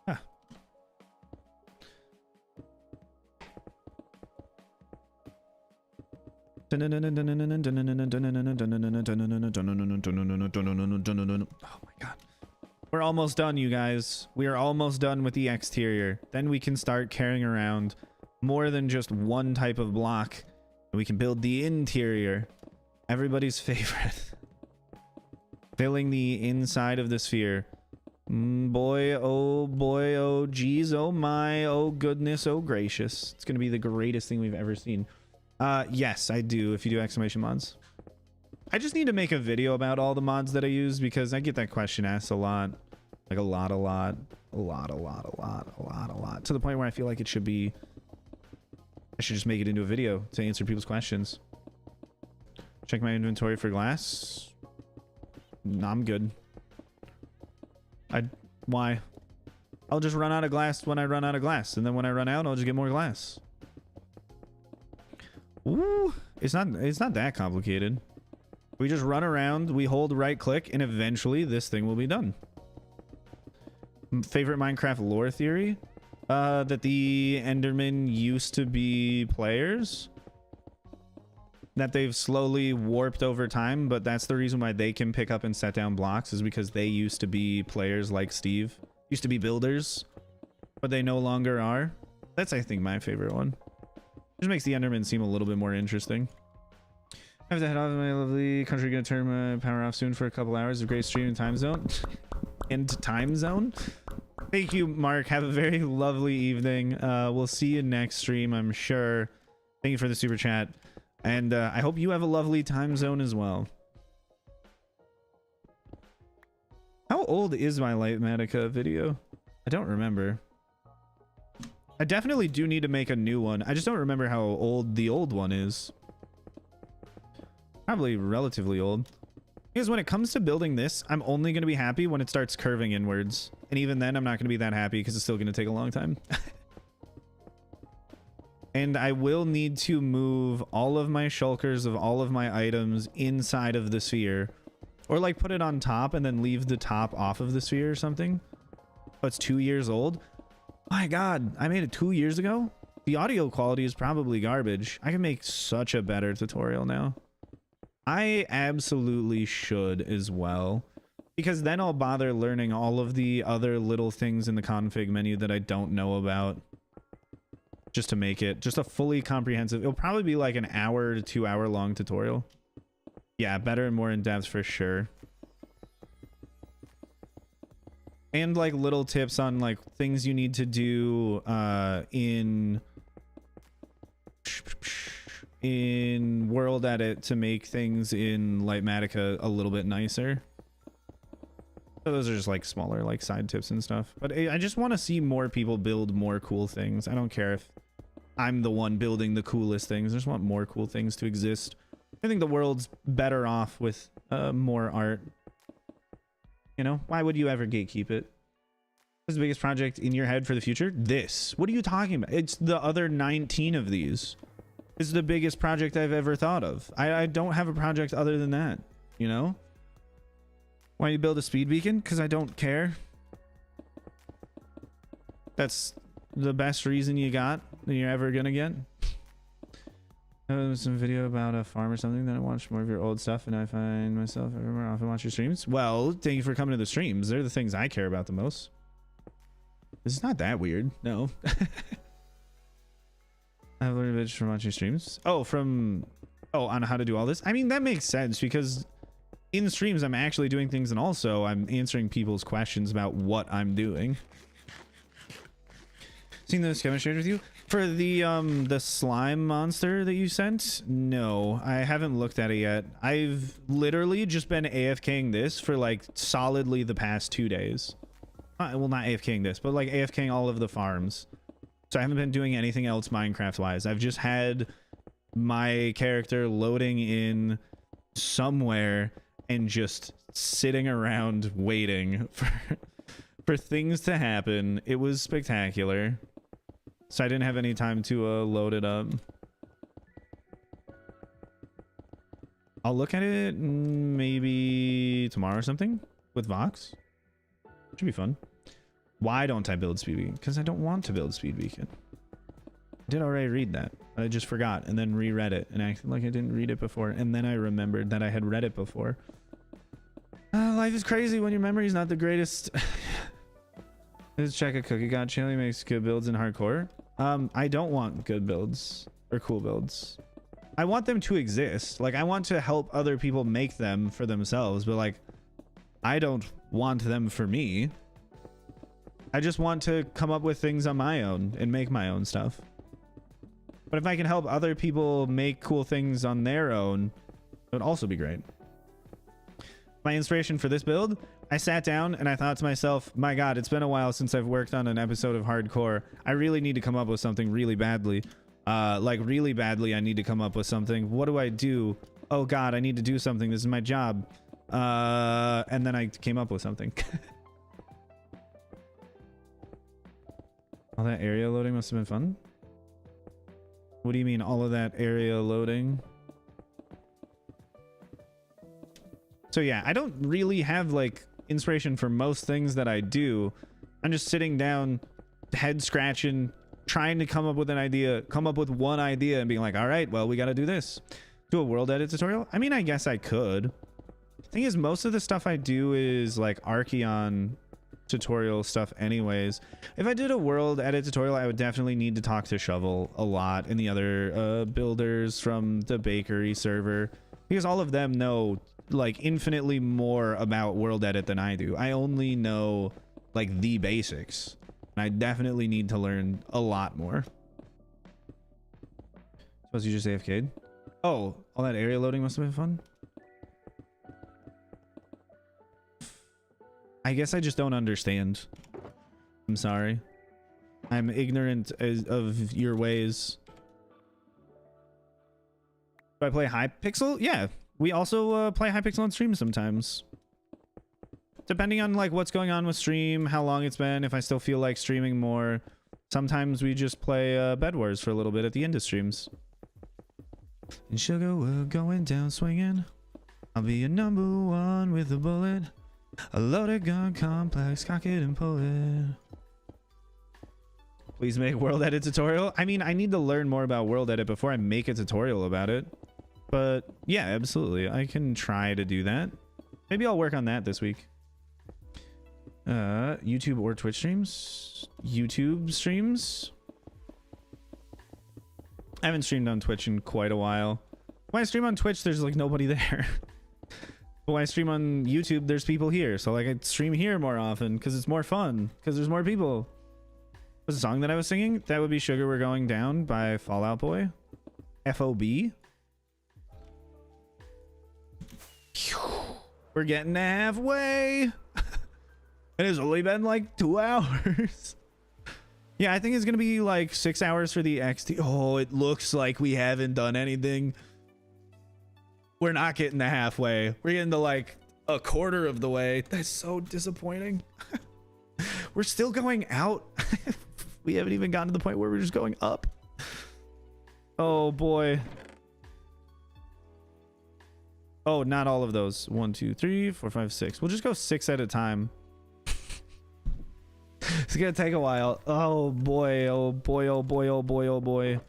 Huh. Oh my god. We're almost done, you guys. We are almost done with the exterior. Then we can start carrying around more than just one type of block. We can build the interior. Everybody's favorite. Filling the inside of the sphere. Boy, oh geez, oh my, oh goodness, oh gracious. It's gonna be the greatest thing we've ever seen. Yes, I do, if you do exclamation mods. I just need to make a video about all the mods that I use, because I get that question asked a lot. Like a lot. To the point where I feel like it should be... I should just make it into a video to answer people's questions. Check my inventory for glass. No, I'm good. Why? I'll just run out of glass when I run out of glass, and then when I run out, I'll just get more glass. Ooh, it's not that complicated. We just run around, we hold right click, and eventually this thing will be done. Favorite Minecraft lore theory? That the Endermen used to be players. That they've slowly warped over time, but that's the reason why they can pick up and set down blocks, is because they used to be players like Steve. Used to be builders, but they no longer are. That's, I think, my favorite one. Just makes the Enderman seem a little bit more interesting. I have to head off. My lovely country. Gonna turn my power off soon for a couple hours of great stream and time zone. And time zone. Thank you, Mark. Have a very lovely evening. We'll see you next stream, I'm sure. Thank you for the super chat. And I hope you have a lovely time zone as well. How old is my Lightmatica video? I don't remember. I definitely do need to make a new one. I just don't remember how old the old one is. Probably relatively old. Because when it comes to building this, I'm only going to be happy when it starts curving inwards. And even then, I'm not going to be that happy because it's still going to take a long time. And I will need to move all of my shulkers of all of my items inside of the sphere. Or like put it on top and then leave the top off of the sphere or something. Oh, it's 2 years old. My god, I made it 2 years ago. The audio quality is probably garbage. I can make such a better tutorial now. I absolutely should as well, because then I'll bother learning all of the other little things in the config menu that I don't know about, just to make it just a fully comprehensive. It'll probably be like an hour to 2 hour long tutorial. Yeah, better and more in depth for sure. And like little tips on like things you need to do in World Edit to make things in Lightmatica a little bit nicer. So those are just like smaller like side tips and stuff. But I just want to see more people build more cool things. I don't care if I'm the one building the coolest things. I just want more cool things to exist. I think the world's better off with more art. You know, why would you ever gatekeep it? What's the biggest project in your head for the future? This. What are you talking about? It's the other 19 of these. This is the biggest project I've ever thought of. I don't have a project other than that, you know? Why do you build a speed beacon? Because I don't care. That's the best reason you got that you're ever gonna get. Some video about a farm or something, then I watch more of your old stuff and I find myself ever more often watch your streams. Well, thank you for coming to the streams. They're the things I care about the most. This is not that weird. No. I've learned a bit from watching streams. Oh, on how to do all this. I mean, that makes sense because in the streams, I'm actually doing things and also I'm answering people's questions about what I'm doing. Seen the schedule shared with you? For the slime monster that you sent, no, I haven't looked at it yet. I've literally just been AFKing this for like solidly the past 2 days. Well, not AFKing this, but like AFKing all of the farms. So I haven't been doing anything else Minecraft wise. I've just had my character loading in somewhere and just sitting around waiting for things to happen. It was spectacular. So I didn't have any time to load it up. I'll look at it maybe tomorrow or something with Vox. Should be fun. Why don't I build Speed Beacon? Because I don't want to build Speed Beacon. I did already read that, but I just forgot and then reread it and acted like I didn't read it before. And then I remembered that I had read it before. Life is crazy when your memory is not the greatest. Let's check a cookie god channel. He makes good builds in hardcore. I don't want good builds or cool builds. I want them to exist. Like, I want to help other people make them for themselves, but like, I don't want them for me. I just want to come up with things on my own and make my own stuff. But if I can help other people make cool things on their own, it would also be great. My inspiration for this build, I sat down and I thought to myself, my God, it's been a while since I've worked on an episode of hardcore. I really need to come up with something really badly. Like really badly, I need to come up with something. What do I do? Oh God, I need to do something. This is my job. And then I came up with something. All that area loading must have been fun. What do you mean all of that area loading? So yeah, I don't really have like inspiration for most things that I do. I'm just sitting down, head scratching, trying to come up with an idea, come up with one idea and being like, all right, well, we got to do this. Do a world edit tutorial? I mean, I guess I could. The thing is, most of the stuff I do is like Archeon tutorial stuff anyways. If I did a world edit tutorial, I would definitely need to talk to Shovel a lot and the other builders from the bakery server, because all of them know like infinitely more about world edit than I do. I only know like the basics, and I definitely need to learn a lot more. Suppose you just AFK'd? Oh, all that area loading must have been fun. I guess I just don't understand. I'm sorry. I'm ignorant of your ways. Do I play Hypixel? Yeah. We also play Hypixel on stream sometimes. Depending on like what's going on with stream, how long it's been, if I still feel like streaming more. Sometimes we just play Bed Wars for a little bit at the end of streams. And sugar, we're going down swinging. I'll be your #1 with a bullet. A loaded gun complex, cock it and pull it. Please make world edit tutorial. I mean, I need to learn more about world edit before I make a tutorial about it. But yeah, absolutely. I can try to do that. Maybe I'll work on that this week. YouTube or Twitch streams? YouTube streams? I haven't streamed on Twitch in quite a while. When I stream on Twitch, there's like nobody there. But when I stream on YouTube, there's people here. So like I stream here more often because it's more fun, because there's more people. What's the song that I was singing? That would be Sugar We're Going Down by Fall Out Boy. FOB. We're getting halfway. And it's only been like 2 hours. Yeah, I think it's gonna be like 6 hours for the XT. Oh, it looks like we haven't done anything. We're not getting to halfway. We're getting to like a quarter of the way. That's so disappointing. We're still going out. We haven't even gotten to the point where we're just going up. Oh boy. Oh, not all of those. 1, 2, 3, 4, 5, 6. We'll just go 6 at a time. It's gonna take a while. Oh boy, oh boy, oh boy, oh boy, oh boy.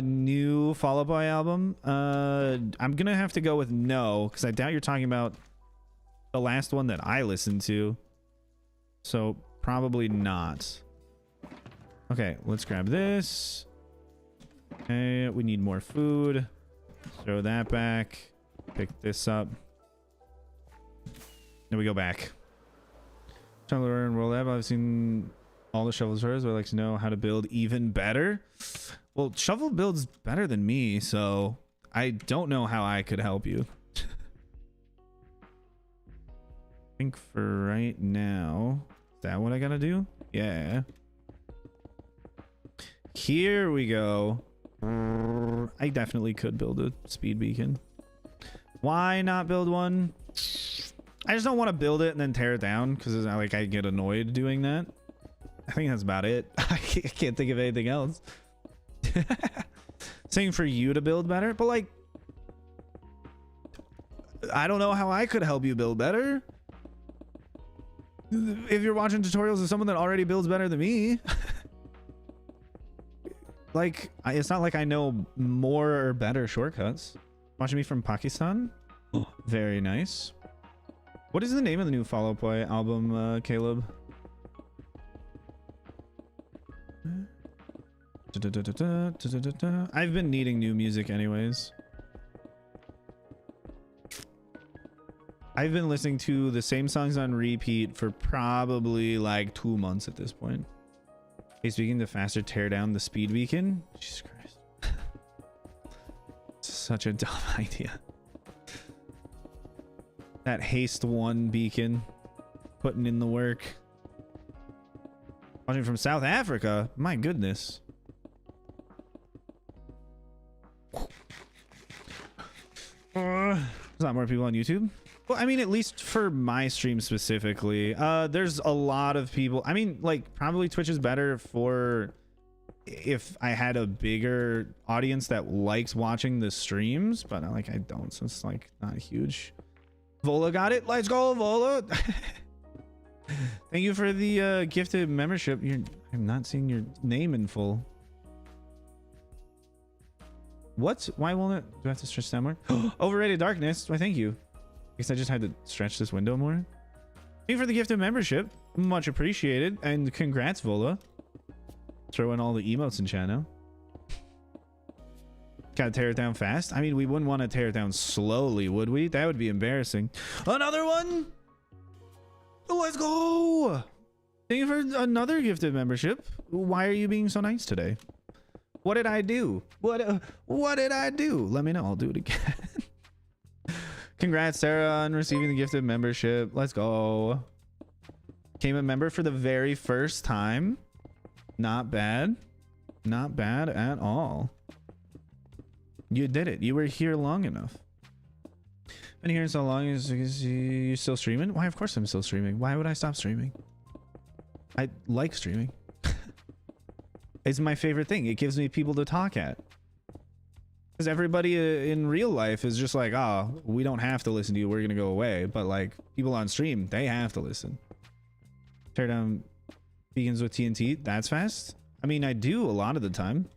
New Fall Out Boy album. I'm gonna have to go with no, because I doubt you're talking about the last one that I listened to. So probably not. Okay, let's grab this. Okay, we need more food. Throw that back. Pick this up. Then we go back. Trying to learn World App. I've seen All the shovels first, but I'd like to know how to build even better. Well, Shovel builds better than me, so I don't know how I could help you. I think for right now, is that what I gotta do? Yeah. Here we go. I definitely could build a speed beacon. Why not build one? I just don't want to build it and then tear it down because like I get annoyed doing that. I think that's about it. I can't think of anything else. Saying for you to build better, but like I don't know how I could help you build better. If you're watching tutorials of someone that already builds better than me, like it's not like I know more or better shortcuts. Watching me from Pakistan. Oh, very nice. What is the name of the new Fall Out Boy album, Caleb? I've been needing new music anyways. I've been listening to the same songs on repeat for probably like 2 months at this point. Hey, speaking to faster tear down the speed beacon. Jesus Christ. Such a dumb idea. That haste 1 beacon. Putting in the work. Watching from South Africa. My goodness. There's a lot more people on YouTube. Well, I mean, at least for my stream specifically, there's a lot of people. I mean, like, probably Twitch is better for if I had a bigger audience that likes watching the streams, but like I don't, so it's like not huge. Vola got it. Let's go, Vola. Thank you for the gifted membership. I'm not seeing your name in full. What? Why won't it? Do I have to stretch that more? Overrated darkness. Why, thank you. I guess I just had to stretch this window more. Thank you for the gifted membership. Much appreciated. And congrats, Vola. Throw in all the emotes in chat now. Gotta tear it down fast. I mean, we wouldn't want to tear it down slowly, would we? That would be embarrassing. Another one. Let's go. Thank you for another gifted membership. Why are you being so nice today? What did I do? What did I do? Let me know. I'll do it again. Congrats, Sarah, on receiving the gifted membership. Let's go. Became a member for the very first time. Not bad. Not bad at all. You did it. You were here long enough. Been here so long. Is you still streaming? Why, of course I'm still streaming. Why would I stop streaming? I like streaming. It's my favorite thing. It gives me people to talk at. Because everybody in real life is just like, oh, we don't have to listen to you. We're going to go away. But like people on stream, they have to listen. Tear down beacons with TNT. That's fast. I mean, I do a lot of the time.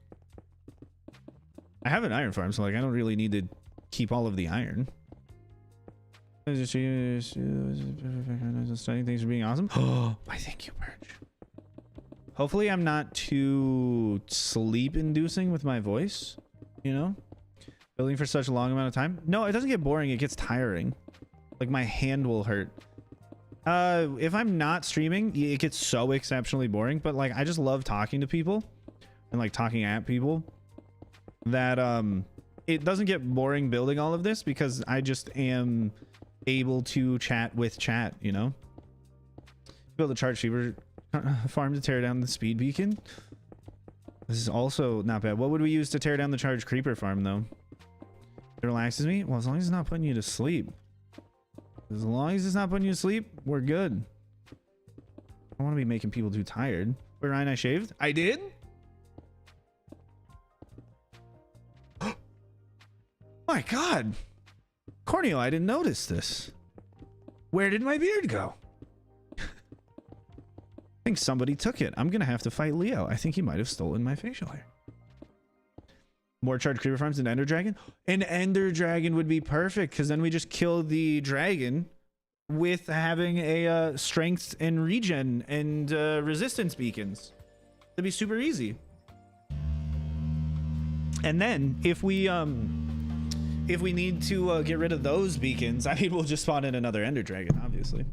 I have an iron farm, so like I don't really need to keep all of the iron. Studying things for being awesome. Oh, why, thank you, Birch. Hopefully I'm not too sleep inducing with my voice, you know? Building for such a long amount of time. No, it doesn't get boring. It gets tiring. Like my hand will hurt. If I'm not streaming, it gets so exceptionally boring, but like I just love talking to people and like talking at people that it doesn't get boring building all of this because I just am able to chat with chat, you know? Build a charge fever farm to tear down the speed beacon. This is also not bad. What would we use to tear down the charge creeper farm though? It relaxes me. Well, as long as it's not putting you to sleep. As long as it's not putting you to sleep, we're good. I don't want to be making people too tired. Wait, Ryan, I shaved? I did? My God. Corneo, I didn't notice this. Where did my beard go? I think somebody took it. I'm gonna have to fight Leo. I think he might have stolen my facial hair. More charged creeper farms and Ender Dragon? An Ender Dragon would be perfect because then we just kill the dragon with having a strength and regen and resistance beacons. That'd be super easy. And then if we need to get rid of those beacons, I mean, we'll just spawn in another Ender Dragon, obviously.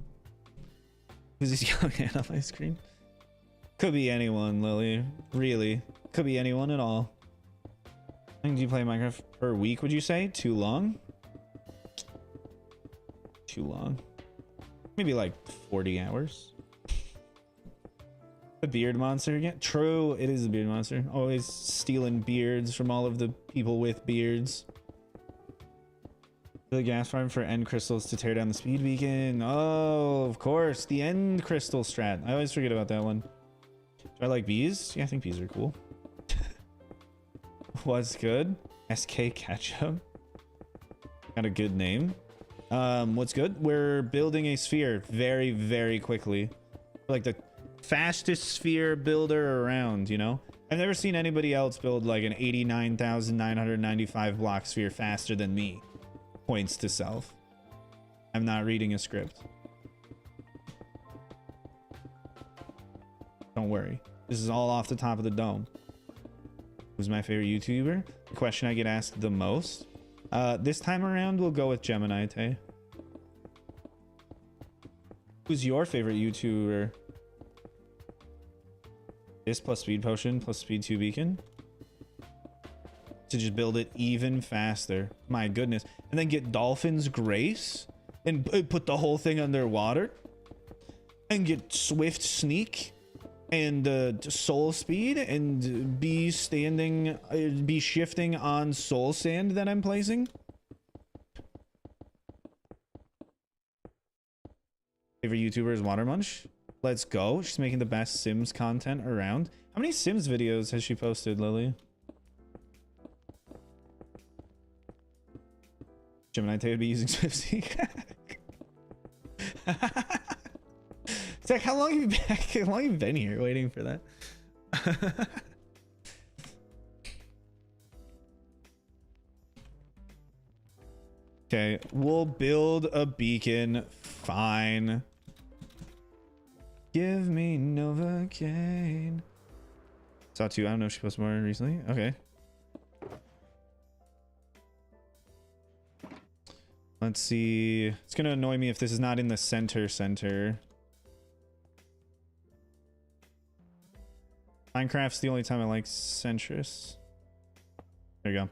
Because he's yelling at on my screen. Could be anyone, Lily. Really. Could be anyone at all. How long do you play Minecraft per week, would you say? Too long? Too long. Maybe like 40 hours. The beard monster again? True, it is a beard monster. Always stealing beards from all of the people with beards. The gas farm for end crystals to tear down the speed beacon. Oh, of course. The end crystal strat. I always forget about that one. Do I like bees? Yeah, I think bees are cool. What's good? SK Ketchup. Got a good name. What's good? We're building a sphere very, very quickly. Like the fastest sphere builder around, you know? I've never seen anybody else build like an 89,995 block sphere faster than me. Points to self. I'm not reading a script. Don't worry. This is all off the top of the dome. Who's my favorite YouTuber? The question I get asked the most. This time around, we'll go with Gemini Tay. Who's your favorite YouTuber? This plus speed potion plus speed 2 beacon. To just build it even faster. My goodness. And then get Dolphin's Grace and put the whole thing underwater. And get Swift Sneak and Soul Speed and be shifting on Soul Sand that I'm placing. Favorite YouTuber is Watermunch. Let's go. She's making the best Sims content around. How many Sims videos has she posted, Lily? Gemini Tay would be using Swift. It's like, how long have you been? How long have you been here waiting for that? Okay, we'll build a beacon. Fine. Give me Novocaine. Saw two. I don't know if she posted more recently. Okay. Let's see. It's gonna annoy me if this is not in the center. Minecraft's the only time I like centrist. There you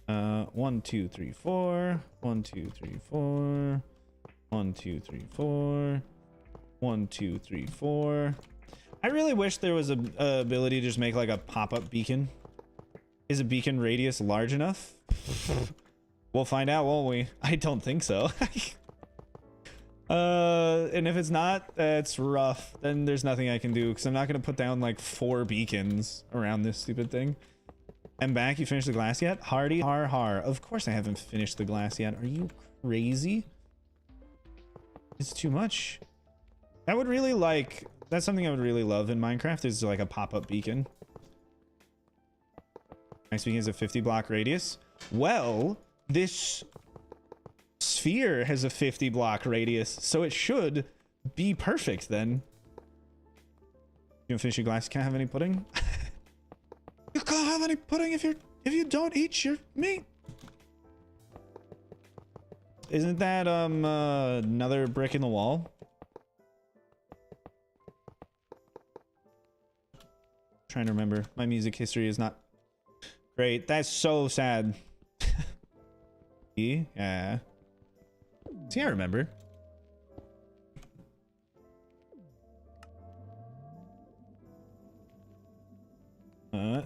go. 1, 2, 3, 4. 1, 2, 3, 4. 1, 2, 3, 4. 1, 2, 3, 4. I really wish there was a ability to just make like a pop-up beacon. Is a beacon radius large enough? We'll find out, won't we? I don't think so. And if it's not, that's rough. Then there's nothing I can do because I'm not gonna put down like 4 beacons around this stupid thing. I'm back. You finished the glass yet? Hardy har har. Of course I haven't finished the glass yet. Are you crazy? It's too much. I would really like. That's something I would really love in Minecraft is like a pop-up beacon. My beacon is a 50 block radius. Well, this sphere has a 50 block radius, so it should be perfect then. You don't finish your glass, you can't have any pudding. You can't have any pudding if you don't eat your meat. Isn't that another brick in the wall? Trying to remember. My music history is not great. That's so sad. Yeah. See, I remember.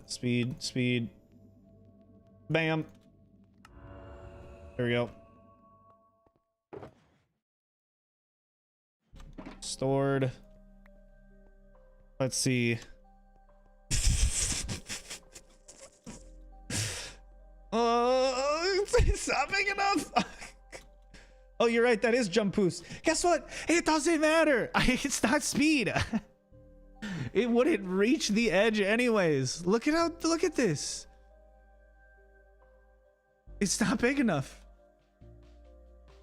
Speed. Bam. There we go. Stored. Let's see. It's not big enough. Oh, you're right. That is jump boost. Guess what? It doesn't matter. It's not speed. It wouldn't reach the edge anyways. Look at this. It's not big enough.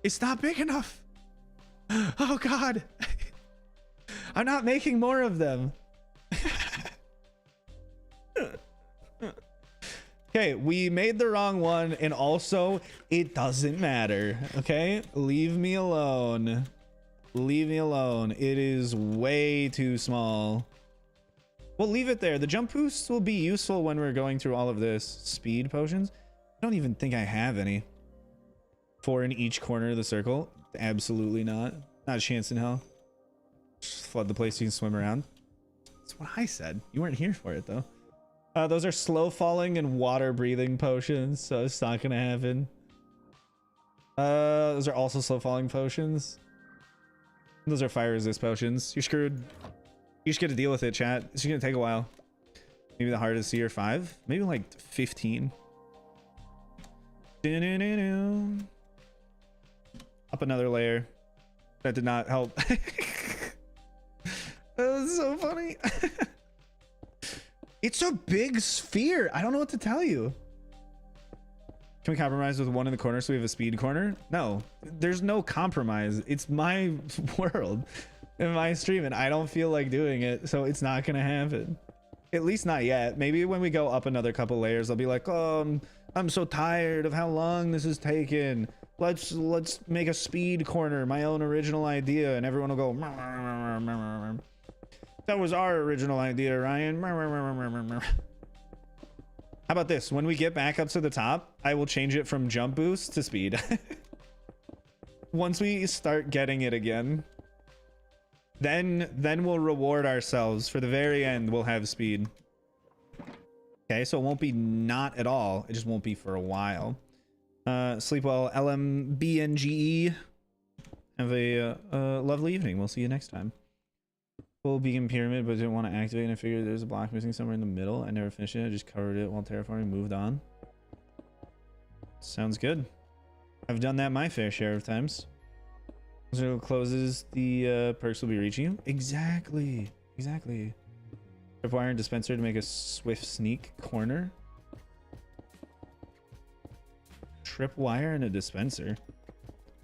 It's not big enough. Oh God. I'm not making more of them. Okay, we made the wrong one, and also it doesn't matter. Okay, leave me alone. Leave me alone. It is way too small. We'll leave it there. The jump boosts will be useful when we're going through all of this. Speed potions. I don't even think I have any. 4 in each corner of the circle. Absolutely not. Not a chance in hell. Just flood the place so you can swim around. That's what I said. You weren't here for it though. Those are slow falling and water breathing potions, so it's not gonna happen. Those are also slow falling potions. Those are fire resist potions. You're screwed. You just get to deal with it, chat. It's gonna take a while. Maybe the hardest tier 5, maybe like 15. Up another layer. That did not help. That was so funny. It's a big sphere. I don't know what to tell you. Can we compromise with one in the corner so we have a speed corner? No, there's no compromise. It's my world and my stream, and I don't feel like doing it, so it's not gonna happen. At least not yet. Maybe when we go up another couple layers, I'll be like, oh, I'm so tired of how long this has taken. Let's make a speed corner, my own original idea, and everyone will go. That was our original idea, Ryan. How about this? When we get back up to the top, I will change it from jump boost to speed. Once we start getting it again, then we'll reward ourselves. For the very end, we'll have speed. Okay, so it won't be not at all. It just won't be for a while. Sleep well, LMBNGE. Have a lovely evening. We'll see you next time. Full beacon pyramid, but didn't want to activate, and I figured there's a block missing somewhere in the middle. I never finished it. I just covered it while terraforming, moved on. Sounds good. I've done that my fair share of times. So closes, the perks will be reaching you. Exactly. Exactly. Tripwire and dispenser to make a swift sneak corner. Tripwire and a dispenser.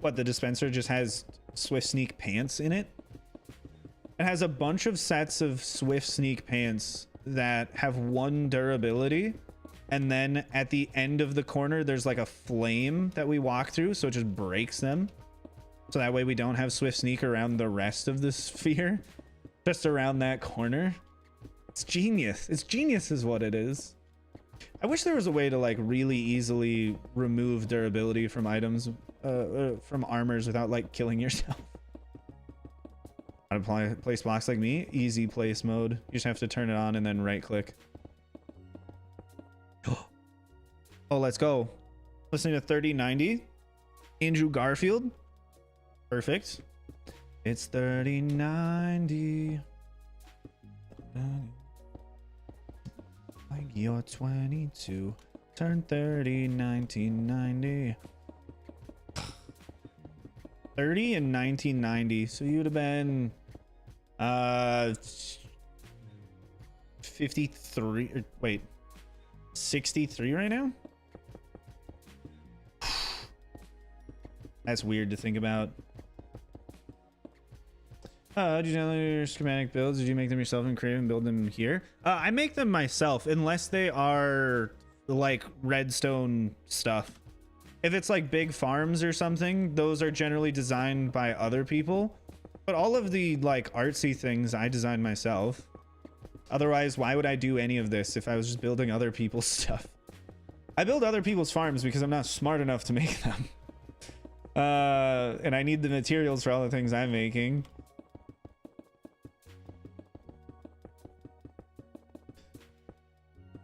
What, the dispenser just has swift sneak pants in it? It has a bunch of sets of swift sneak pants that have 1 durability, and then at the end of the corner there's like a flame that we walk through, so it just breaks them, so that way we don't have swift sneak around the rest of the sphere, just around that corner. It's genius. It's genius is what it is. I wish there was a way to like really easily remove durability from items, from armors without like killing yourself. How to place blocks like me? Easy place mode. You just have to turn it on and then right click. Oh, let's go. Listening to 3090. Andrew Garfield. Perfect. It's 3090. Like you're 22. Turn 30, 1990. 30 in 1990, so you would have been 53 or wait, 63 right now. That's weird to think about. Did you download your schematic builds? Did you make them yourself and create and build them here? I make them myself unless they are like redstone stuff. If it's like big farms or something, those are generally designed by other people. But all of the like artsy things I design myself. Otherwise, why would I do any of this if I was just building other people's stuff? I build other people's farms because I'm not smart enough to make them. And I need the materials for all the things I'm making.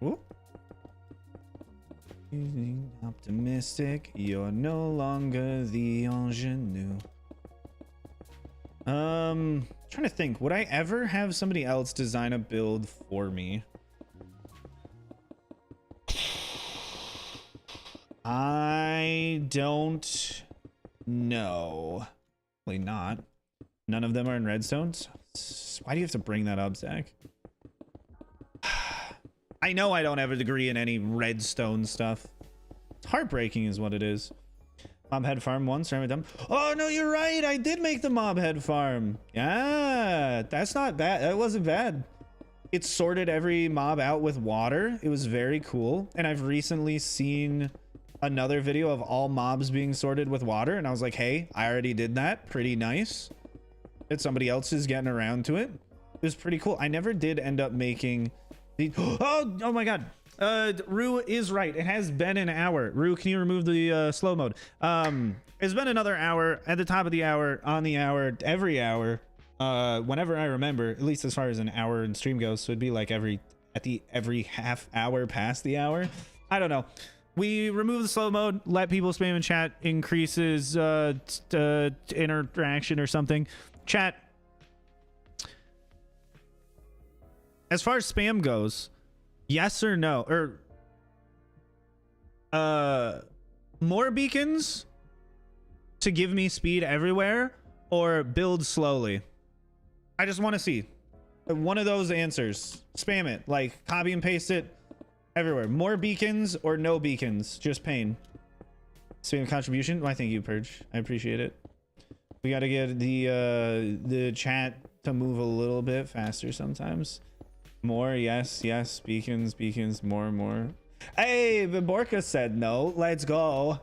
Ooh. Optimistic, you're no longer the ingenue. Trying to think, would I ever have somebody else design a build for me? I don't know. Probably not. None of them are in redstones. Why do you have to bring that up, Zach? I know I don't have a degree in any redstone stuff. It's heartbreaking is what it is. Mob head farm once, or am I dumb? Oh no, you're right. I did make the mob head farm. Yeah, that's not bad. That wasn't bad. It sorted every mob out with water. It was very cool. And I've recently seen another video of all mobs being sorted with water. And I was like, hey, I already did that. Pretty nice. That somebody else is getting around to it. It was pretty cool. I never did end up making the oh my god. Rue is right. It has been an hour. Rue, can you remove the slow mode? It's been another hour, at the top of the hour, on the hour, every hour. Whenever I remember, at least as far as an hour in stream goes, so it'd be like every half hour past the hour. I don't know. We remove the slow mode, let people spam in chat, increases interaction or something. Chat. As far as spam goes, yes or no? Or more beacons to give me speed everywhere, or build slowly? I just want to see one of those answers. Spam it, like copy and paste it everywhere. More beacons or no beacons, just pain. Spam contribution. Why, thank you, Purge. I appreciate it. We got to get the chat to move a little bit faster sometimes. More, yes, yes. Beacons, beacons, more. Hey, Viborka said no. Let's go.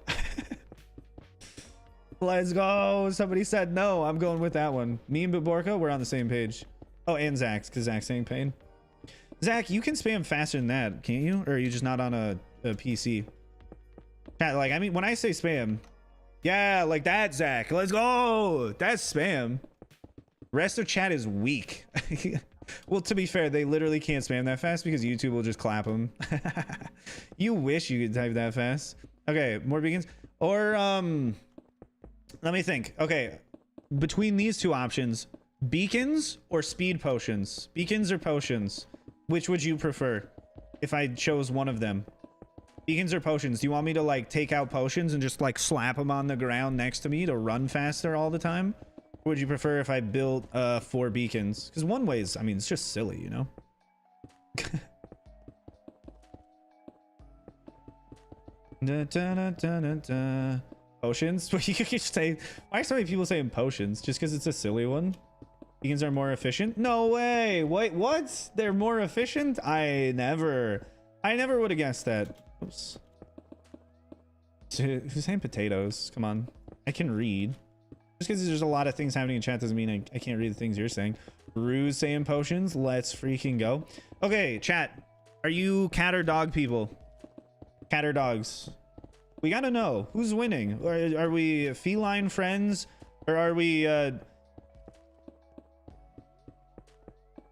Let's go. Somebody said no. I'm going with that one. Me and Viborka, we're on the same page. Oh, and Zach, because Zach's saying pain. Zach, you can spam faster than that, can't you? Or are you just not on a PC? Chat, like, I mean, when I say spam, yeah, like that, Zach. Let's go. That's spam. Rest of chat is weak. Well, to be fair, they literally can't spam that fast because YouTube will just clap them. You wish you could type that fast. Okay, more beacons. Or, let me think. Okay, between these two options, beacons or speed potions? Beacons or potions? Which would you prefer if I chose one of them? Beacons or potions? Do you want me to, like, take out potions and just, like, slap them on the ground next to me to run faster all the time? Or would you prefer if I built 4 beacons? Because one way is, I mean, it's just silly, you know? Potions? You could say, why are so many people saying potions? Just because it's a silly one? Beacons are more efficient? No way! Wait, what? They're more efficient? I never would have guessed that. Oops. Who's saying potatoes? Come on. I can read. Just because there's a lot of things happening in chat doesn't mean I can't read the things you're saying. Rue's saying potions. Let's freaking go. Okay, chat. Are you cat or dog people? Cat or dogs? We gotta know. Who's winning? Are we feline friends? Or are we... What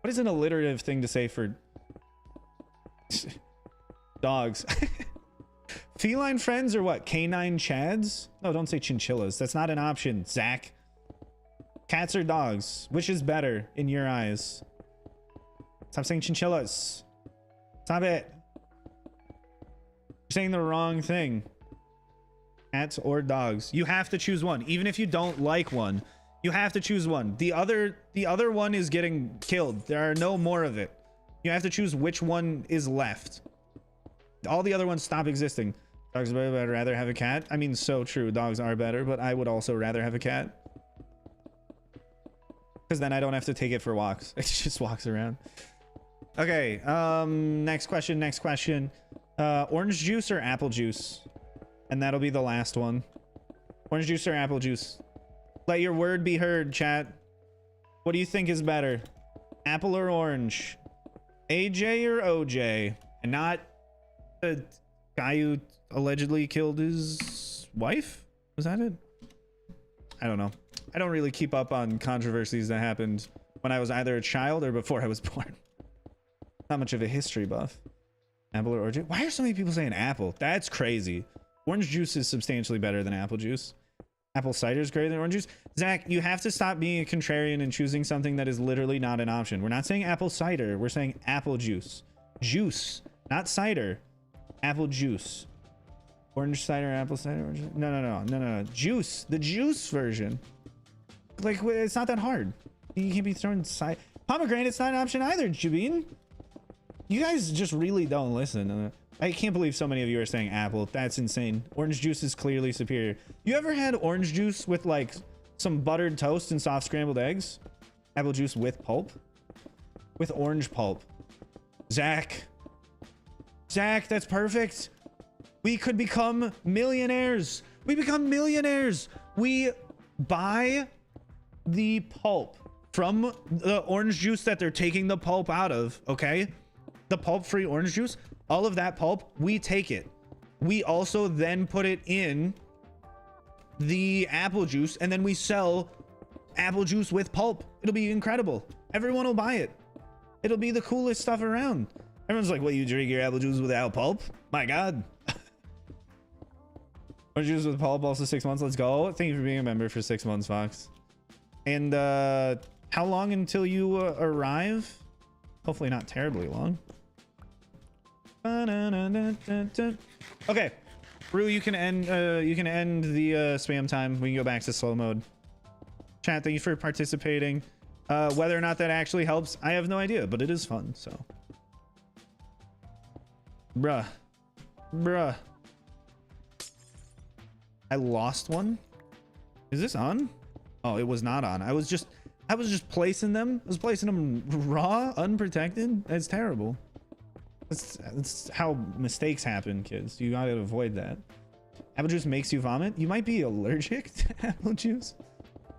is an alliterative thing to say for... dogs? Feline friends or what? Canine chads? No, don't say chinchillas. That's not an option, Zach. Cats or dogs? Which is better in your eyes? Stop saying chinchillas. Stop it. You're saying the wrong thing. Cats or dogs? You have to choose one. Even if you don't like one, you have to choose one. The other one is getting killed. There are no more of it. You have to choose which one is left. All the other ones stop existing. Dogs are better, but I'd rather have a cat. I mean, so true. Dogs are better, but I would also rather have a cat. Because then I don't have to take it for walks. It just walks around. Okay, next question. Orange juice or apple juice? And that'll be the last one. Orange juice or apple juice? Let your word be heard, chat. What do you think is better? Apple or orange? AJ or OJ? And not the guy who allegedly killed his wife? Was that it? I don't know. I don't really keep up on controversies that happened when I was either a child or before I was born. Not much of a history buff. Apple or orange? Why are so many people saying apple? That's crazy. Orange juice is substantially better than apple juice. Apple cider is greater than orange juice. Zach, you have to stop being a contrarian and choosing something that is literally not an option. We're not saying apple cider. We're saying apple juice. Juice, not cider. Apple juice. Orange cider, apple cider, orange. No. Juice. The juice version. Like, it's not that hard. You can't be throwing cider. Pomegranate's not an option either, Jabin. You guys just really don't listen. I can't believe so many of you are saying apple. That's insane. Orange juice is clearly superior. You ever had orange juice with like some buttered toast and soft scrambled eggs? Apple juice with pulp? With orange pulp. Zach, that's perfect. We could become millionaires. We become millionaires. We buy the pulp from the orange juice that they're taking the pulp out of, okay? The pulp-free orange juice, all of that pulp, we take it. We also then put it in the apple juice, and then we sell apple juice with pulp. It'll be incredible. Everyone will buy it. It'll be the coolest stuff around. Everyone's like, what, you drink your apple juice without pulp? My God. Orange juice with pulp, also 6 months. Let's go. Thank you for being a member for 6 months, Fox. And how long until you arrive? Hopefully not terribly long. Okay, Rue, you can end the spam time. We can go back to slow mode. Chat, thank you for participating. Whether or not that actually helps, I have no idea, but it is fun. So, bruh, I lost one. Is this on? Oh, it was not on. I was just placing them. I was placing them raw, unprotected. That's terrible. That's how mistakes happen, kids. You gotta avoid that. Apple juice makes you vomit. You might be allergic to apple juice,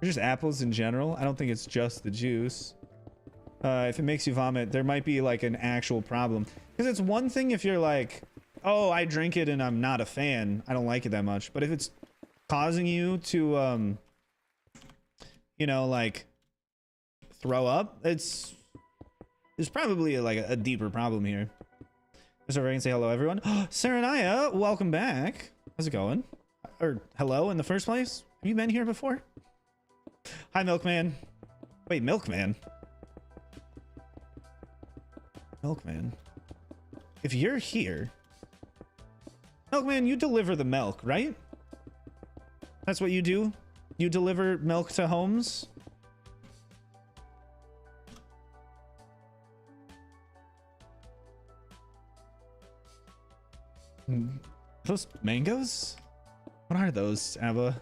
or just apples in general. I don't think it's just the juice. If it makes you vomit, there might be like an actual problem. Because it's one thing if you're like, oh, I drink it and I'm not a fan. I don't like it that much. But if it's causing you to, you know, like throw up, there's probably like a deeper problem here. So I can say hello, everyone. Saranaya, welcome back. How's it going? Or hello in the first place? Have you been here before? Hi, Milkman. Wait, Milkman? Milkman. If you're here, Milkman, you deliver the milk, right? That's what you do? You deliver milk to homes? Those mangoes? What are those, Abba?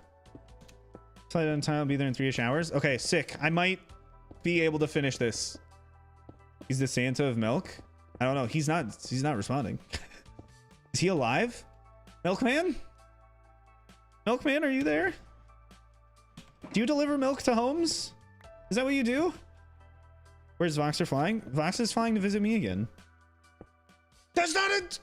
Flight on time, I'll be there in 3-ish hours. Okay, sick. I might be able to finish this. He's the Santa of milk? I don't know. He's not responding. Is he alive? Milkman? Milkman, are you there? Do you deliver milk to homes? Is that what you do? Where's Voxer flying? Vox is flying to visit me again. That's not it!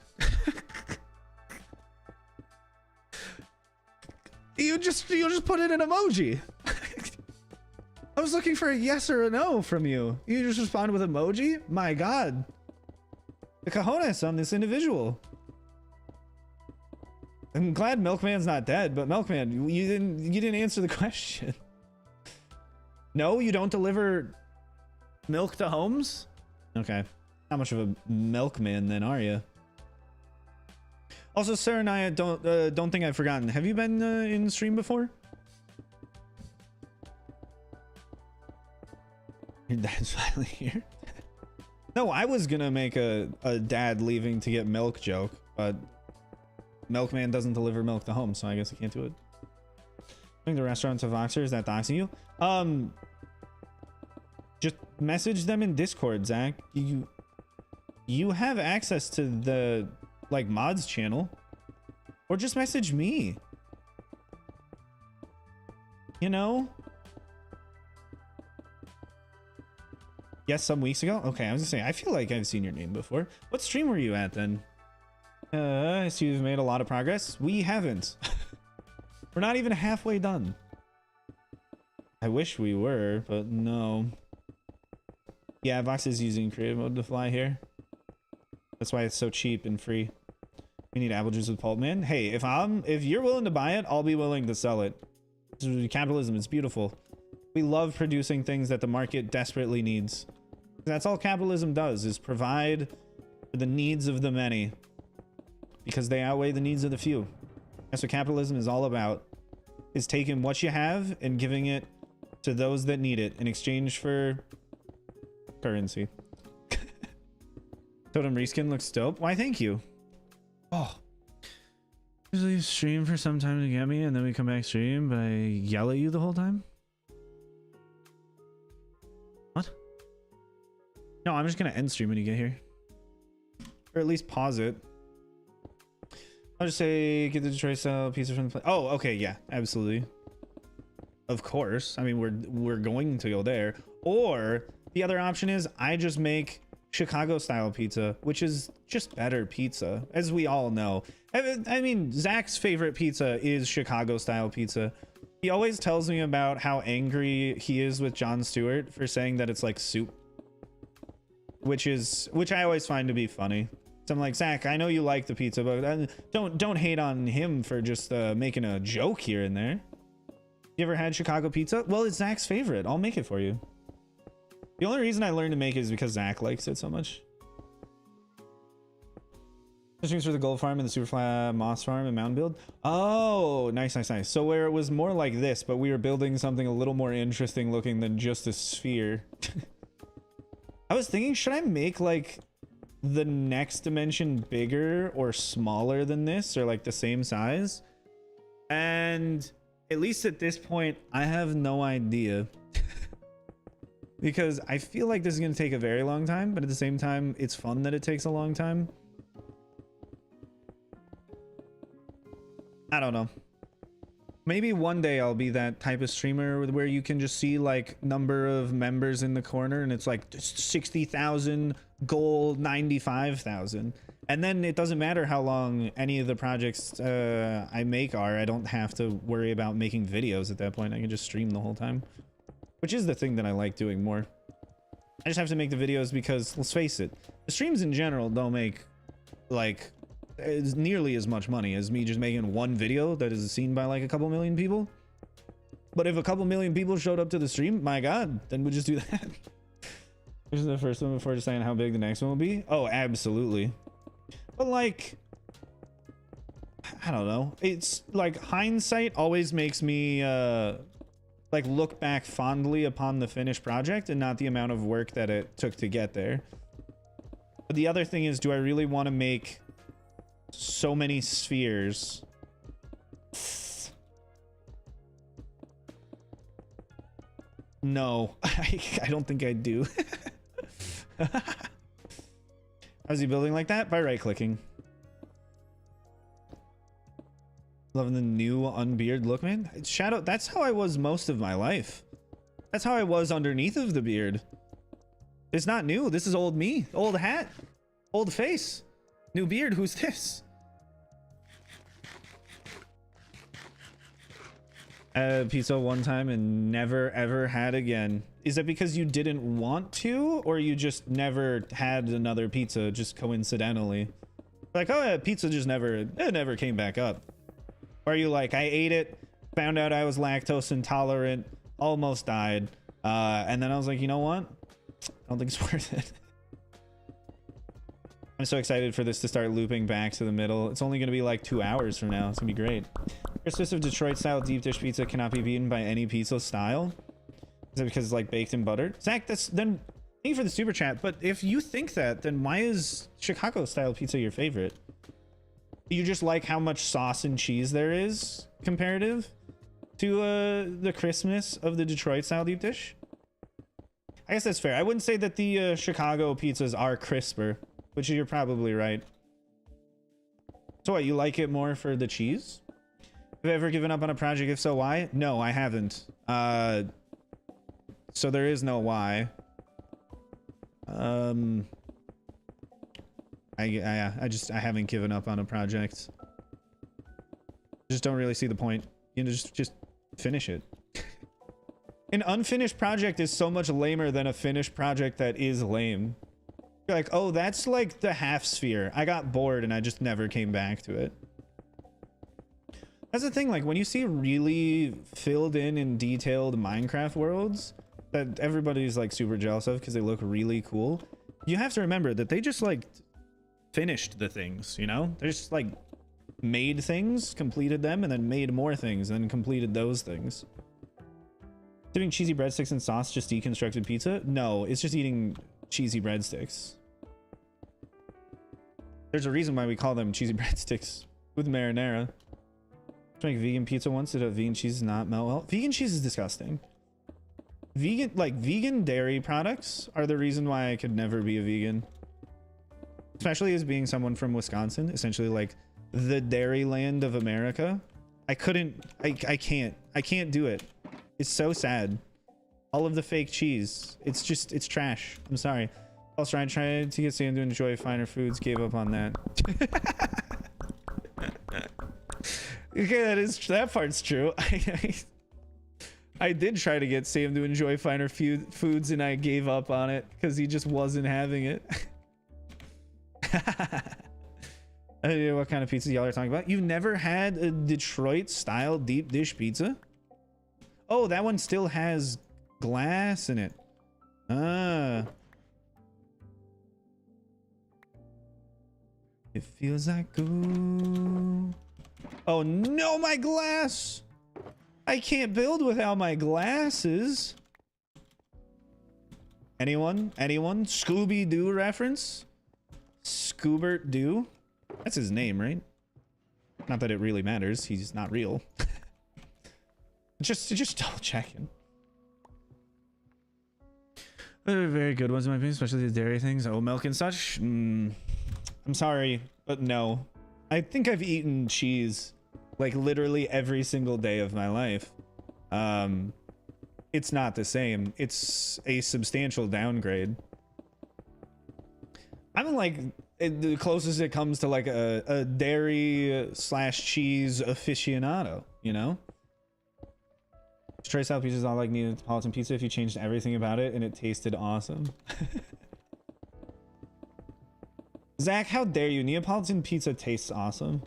You just put in an emoji. I was looking for a yes or a no from you. You just respond with emoji? My God. The cojones on this individual. I'm glad Milkman's not dead, but Milkman, you didn't answer the question. No, you don't deliver milk to homes? Okay. Not much of a milkman then, are you? Also, Sarah and I don't think I've forgotten. Have you been in stream before? Your dad's finally here. No, I was gonna make a dad leaving to get milk joke, but Milkman doesn't deliver milk to home, so I guess I can't do it. I think the restaurant to Voxer, is that doxing you? Just message them in Discord, Zach. You have access to the like mods channel, or just message me. You know? Yes, some weeks ago. Okay, I was gonna say, I feel like I've seen your name before. What stream were you at then? I see you've made a lot of progress. We haven't. We're not even halfway done. I wish we were, but no. Yeah, Vox is using creative mode to fly here. That's why it's so cheap and free. We need apple juice with pulp, man. Hey, if you're willing to buy it, I'll be willing to sell it. Capitalism is beautiful. We love producing things that the market desperately needs. That's all capitalism does, is provide for the needs of the many, because they outweigh the needs of the few. That's what capitalism is all about, is taking what you have and giving it to those that need it in exchange for currency. Totem reskin looks dope. Why, thank you. Oh. Usually stream for some time to get me, and then we come back stream, but I yell at you the whole time? What? No, I'm just gonna end stream when you get here. Or at least pause it. I'll just say, get the Detroit style pizza from the plate. Oh, okay, yeah, absolutely. of course. I mean, we're going to go there. Or the other option is I just make Chicago style pizza, which is just better pizza, as we all know. I mean, Zach's favorite pizza is Chicago style pizza. He always tells me about how angry he is with Jon Stewart for saying that it's like soup, which I always find to be funny. So I'm like, Zach, I know you like the pizza, but don't hate on him for just making a joke here and there. You ever had Chicago pizza? Well, it's Zach's favorite. I'll make it for you. The only reason I learned to make it is because Zach likes it so much. Streams for the gold farm and the superfly moss farm and mountain build. Oh, nice. So where it was more like this, but we were building something a little more interesting looking than just a sphere. I was thinking, should I make like the next dimension bigger or smaller than this, or like the same size? And at least at this point, I have no idea. Because I feel like this is going to take a very long time, but at the same time, it's fun that it takes a long time. I don't know. Maybe one day I'll be that type of streamer where you can just see like number of members in the corner and it's like 60,000 gold, 95,000. And then it doesn't matter how long any of the projects I make are. I don't have to worry about making videos at that point. I can just stream the whole time. Which is the thing that I like doing more. I just have to make the videos because, let's face it, the streams in general don't make like nearly as much money as me just making one video that is seen by like a couple million people. But if a couple million people showed up to the stream, my god, then we'll just do that. This is the first one before deciding how big the next one will be. Oh, absolutely. But like, I don't know. It's like hindsight always makes me like look back fondly upon the finished project and not the amount of work that it took to get there. But the other thing is, do I really want to make so many spheres? No, I don't think I do. How's he building like that? By right clicking. Loving the new unbeard look, man. Shadow, that's how I was most of my life. That's how I was underneath of the beard. It's not new. This is old me. Old hat. Old face. New beard. Who's this? Pizza one time and never ever had again. Is that because you didn't want to, or you just never had another pizza just coincidentally? Like, oh yeah, pizza just never came back up. Or are you like, I ate it, found out I was lactose intolerant, almost died, and then I was like, you know what? I don't think it's worth it. I'm so excited for this to start looping back to the middle. It's only going to be like 2 hours from now. It's going to be great. Christmas of Detroit style deep dish pizza cannot be beaten by any pizza style. Is it because it's like baked and buttered? Zach, that's then thank you for the super chat. But if you think that, then why is Chicago style pizza your favorite? You just like how much sauce and cheese there is comparative to the crispness of the Detroit style deep dish? I guess that's fair. I wouldn't say that the Chicago pizzas are crisper, which you're probably right. So what, you like it more for the cheese? Have you ever given up on a project? If so, why? No, I haven't. So there is no why. I haven't given up on a project. Just don't really see the point. You know, just finish it. An unfinished project is so much lamer than a finished project that is lame. You're like, oh, that's like the half sphere. I got bored and I just never came back to it. That's the thing, like when you see really filled in and detailed Minecraft worlds that everybody's like super jealous of because they look really cool, you have to remember that they just like finished the things, you know? They just like made things, completed them, and then made more things, and then completed those things. Doing cheesy breadsticks and sauce just deconstructed pizza? No, it's just eating cheesy breadsticks. There's a reason why we call them cheesy breadsticks with marinara. To make vegan pizza once, did a vegan cheese not melt well? Vegan cheese is disgusting. Vegan dairy products are the reason why I could never be a vegan. Especially as being someone from Wisconsin, essentially like the dairy land of America. I can't do it. It's so sad. All of the fake cheese. It's just, it's trash. I'm sorry. Also, I tried to get Sam to enjoy finer foods. Gave up on that. Okay, that part's true. I did try to get Sam to enjoy finer foods, and I gave up on it because he just wasn't having it. I don't know what kind of pizza y'all are talking about. You've never had a Detroit-style deep dish pizza? Oh, that one still has glass in it. Ah. It feels like ooh. Oh no, my glass! I can't build without my glasses. Anyone? Anyone? Scooby-Doo reference? Scoobert Doo? That's his name, right? Not that it really matters. He's not real. just double checking. They're very good ones in my opinion, especially the dairy things. Oh, milk and such. I'm sorry, but no. I think I've eaten cheese like literally every single day of my life. It's not the same. It's a substantial downgrade. I'm like the closest it comes to like a dairy slash cheese aficionado, you know? Detroit style pizza is all like Neapolitan pizza if you changed everything about it and it tasted awesome. Zach, how dare you? Neapolitan pizza tastes awesome.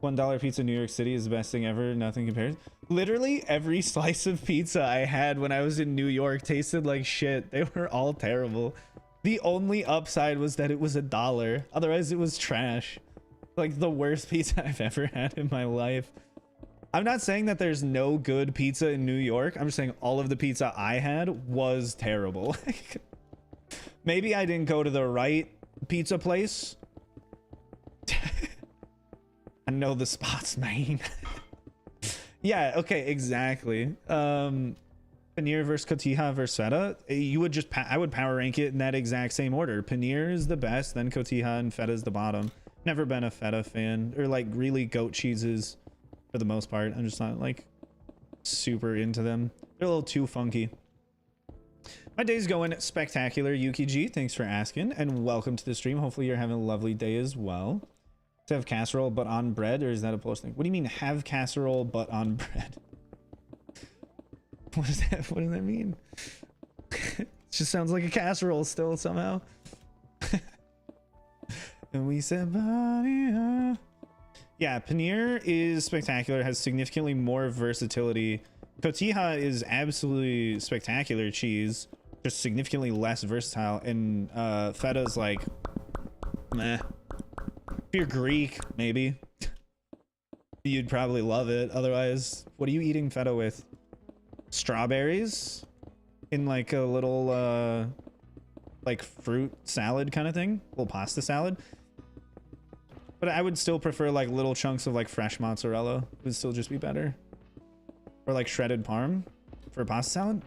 $1 pizza in New York City is the best thing ever. Nothing compares. Literally every slice of pizza I had when I was in New York tasted like shit. They were all terrible. The only upside was that it was $1. Otherwise it was trash. Like the worst pizza I've ever had in my life. I'm not saying that there's no good pizza in New York. I'm just saying all of the pizza I had was terrible. Maybe I didn't go to the right pizza place. I know the spots, man. Yeah, okay, exactly. Paneer versus cotija versus feta. You would just I would power rank it in that exact same order. Paneer is the best, then cotija, and feta is the bottom. Never been a feta fan, or like really goat cheeses for the most part. I'm just not like super into them. They're a little too funky. My day's going spectacular. Yuki G, thanks for asking, and welcome to the stream. Hopefully you're having a lovely day as well. To have casserole but on bread, or is that a Polish thing? What do you mean have casserole but on bread? What does that mean? It just sounds like a casserole still somehow. And we said yeah, paneer is spectacular, has significantly more versatility. Cotija is absolutely spectacular cheese, just significantly less versatile, and feta's like meh. If you're Greek, maybe you'd probably love it. Otherwise, what are you eating feta with? Strawberries in like a little like fruit salad kind of thing, little pasta salad. But I would still prefer like little chunks of like fresh mozzarella. It would still just be better. Or like shredded parm for a pasta salad.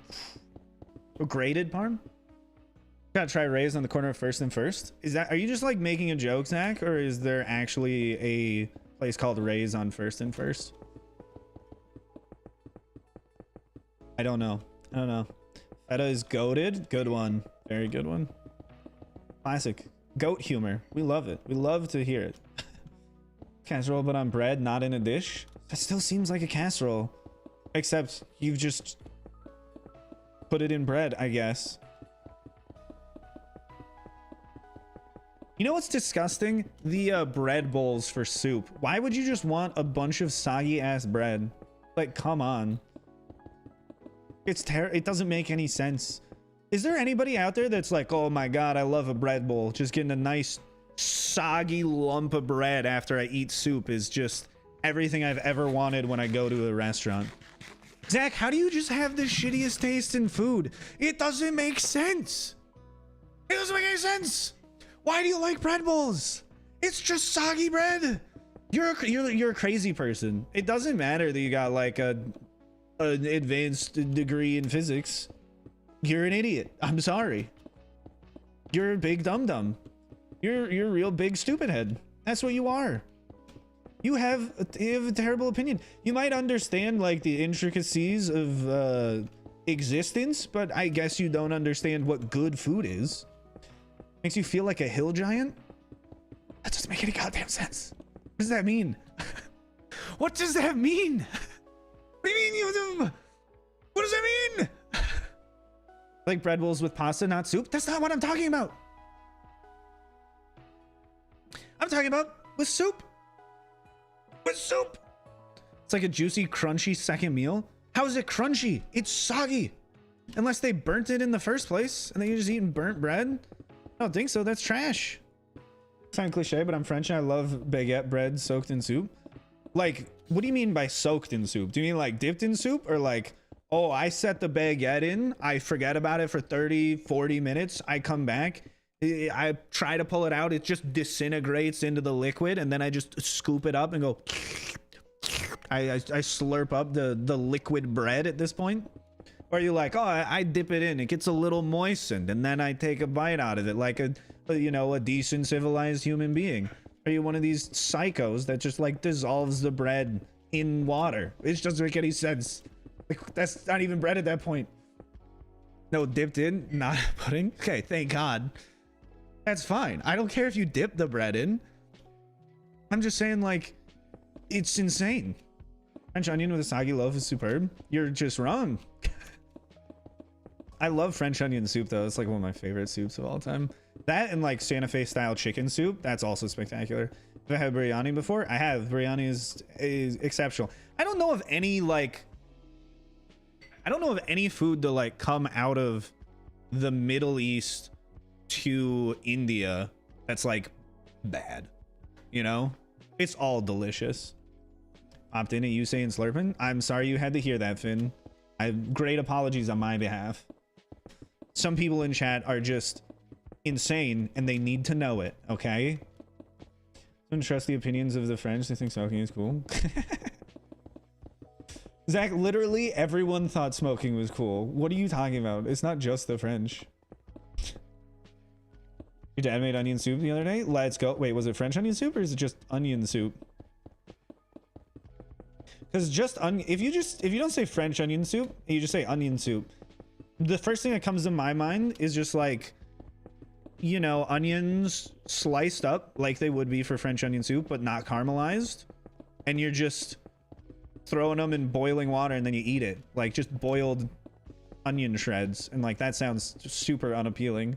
Or grated parm. Gotta try Ray's on the corner of First and First. Is that, are you just like making a joke, Zach? Or is there actually a place called Ray's on First and First? I don't know. I don't know. Feta is goated. Good one. Very good one. Classic. Goat humor. We love it. We love to hear it. Casserole but on bread, not in a dish. That still seems like a casserole. Except you've just put it in bread, I guess. You know what's disgusting? The bread bowls for soup. Why would you just want a bunch of soggy ass bread? Like, come on. It doesn't make any sense. Is there anybody out there that's like, oh my god, I love a bread bowl, just getting a nice soggy lump of bread after I eat soup is just everything I've ever wanted when I go to a restaurant? Zach, how do you just have the shittiest taste in food? It doesn't make sense. It doesn't make any sense. Why do you like bread bowls? It's just soggy bread. You're a crazy person. It doesn't matter that you got like an advanced degree in physics. You're an idiot. I'm sorry. You're a big dum-dum. You're a real big stupid head. That's what you are. You have a terrible opinion. You might understand like the intricacies of existence, but I guess you don't understand what good food is. Makes you feel like a hill giant? That doesn't make any goddamn sense. What does that mean? What does that mean? What do you mean? What does that mean? Like bread rolls with pasta, not soup? That's not what I'm talking about. I'm talking about with soup. With soup. It's like a juicy, crunchy second meal. How is it crunchy? It's soggy. Unless they burnt it in the first place and then you're just eating burnt bread. I don't think so. That's trash. Sound cliche, but I'm French and I love baguette bread soaked in soup. Like, what do you mean by soaked in soup? Do you mean like dipped in soup, or like, oh, I set the baguette in, I forget about it for 30, 40 minutes, I come back, I try to pull it out, it just disintegrates into the liquid, and then I just scoop it up and go, I slurp up the liquid bread at this point? Or are you like, oh, I dip it in, it gets a little moistened, and then I take a bite out of it like a you know, a decent civilized human being? Are you one of these psychos that just like dissolves the bread in water? It just doesn't make any sense. Like, that's not even bread at that point. No, dipped in, not pudding. Okay, thank God. That's fine. I don't care if you dip the bread in. I'm just saying, like, it's insane. French onion with a soggy loaf is superb. You're just wrong. I love French onion soup though. It's like one of my favorite soups of all time. That and like Santa Fe style chicken soup, that's also spectacular. Have I had biryani before? I have. Biryani is exceptional. I don't know of any like, I don't know of any food to like come out of the Middle East to India that's like bad, you know? It's all delicious. Opt in at you saying slurping. I'm sorry you had to hear that, Finn. I have great apologies on my behalf. Some people in chat are just insane and they need to know it, okay? Don't trust the opinions of the French. They think smoking is cool. Zach, literally everyone thought smoking was cool. What are you talking about? It's not just the French. Your dad made onion soup the other day. Let's go. Wait, was it French onion soup or is it just onion soup? Because just if you don't say French onion soup, you just say onion soup, the first thing that comes to my mind is just like, you know, onions sliced up like they would be for French onion soup, but not caramelized, and you're just throwing them in boiling water and then you eat it like just boiled onion shreds, and like that sounds super unappealing.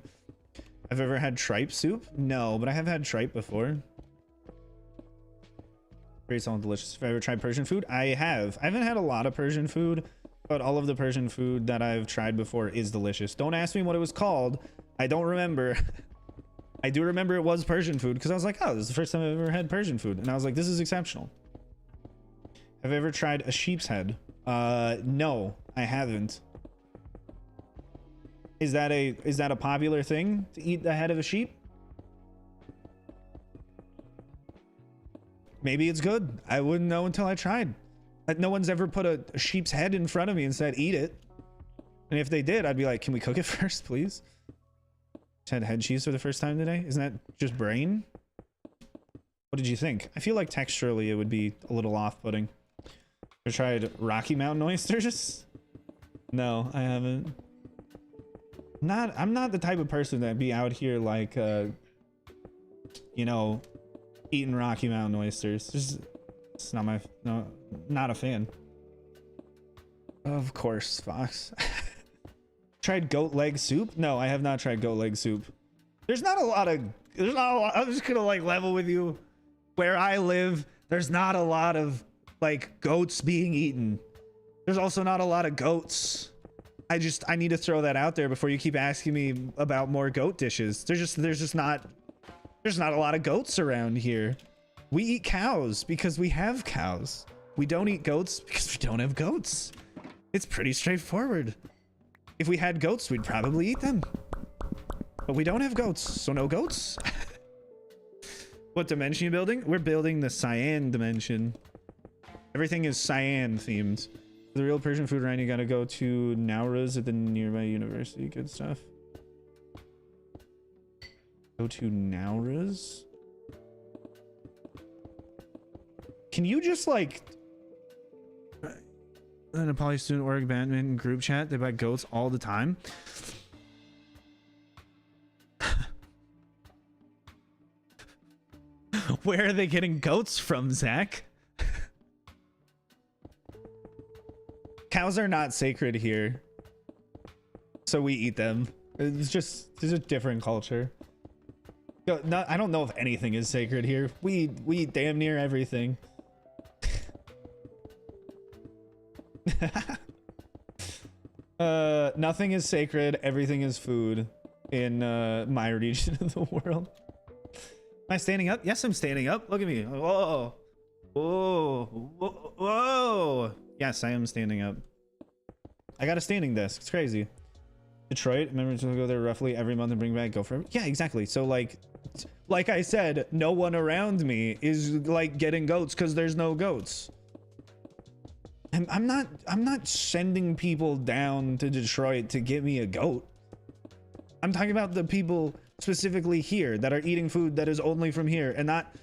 I've ever had tripe soup? No, but I have had tripe before. Very solid, delicious. Have I ever tried Persian food? I have. I haven't had a lot of Persian food, but all of the Persian food that I've tried before is delicious. Don't ask me what it was called. I don't remember. I do remember it was Persian food because I was like, oh, this is the first time I've ever had Persian food. And I was like, this is exceptional. Have I ever tried a sheep's head? No, I haven't. Is that a popular thing to eat the head of a sheep? Maybe it's good. I wouldn't know until I tried. No one's ever put a sheep's head in front of me and said, eat it. And if they did, I'd be like, can we cook it first, please? Just had head cheese for the first time today. Isn't that just brain? What did you think? I feel like texturally it would be a little off-putting. Ever tried Rocky Mountain oysters? No, I haven't. I'm not the type of person that'd be out here like, you know, eating Rocky Mountain oysters. It's not not a fan. Of course, Fox. Tried goat leg soup? No, I have not tried goat leg soup. There's not a lot. I'm just gonna like level with you. Where I live, there's not a lot of like goats being eaten. There's also not a lot of goats. I need to throw that out there before you keep asking me about more goat dishes. There's not a lot of goats around here. We eat cows because we have cows. We don't eat goats because we don't have goats. It's pretty straightforward. If we had goats, we'd probably eat them. But we don't have goats, so no goats. What dimension are you building? We're building the cyan dimension. Everything is cyan themed. The real Persian food, Ryan, you gotta go to Nowruz at the nearby university. Good stuff. Go to Nowruz? Can you just like in a poly student org badminton group chat, they buy goats all the time? Where are they getting goats from, Zach? Cows are not sacred here, so we eat them. It's a different culture. No, I don't know if anything is sacred here. We eat damn near everything. Nothing is sacred. Everything is food in my region of the world. Am I standing up? Yes, I'm standing up. Look at me. Whoa. Whoa. Whoa. Whoa. Yes, I am standing up. I got a standing desk. It's crazy. Detroit, remember to go there roughly every month and bring back go for. Yeah, exactly. So like I said, no one around me is like getting goats because there's no goats. I'm not sending people down to Detroit to get me a goat. I'm talking about the people specifically here that are eating food that is only from here and not.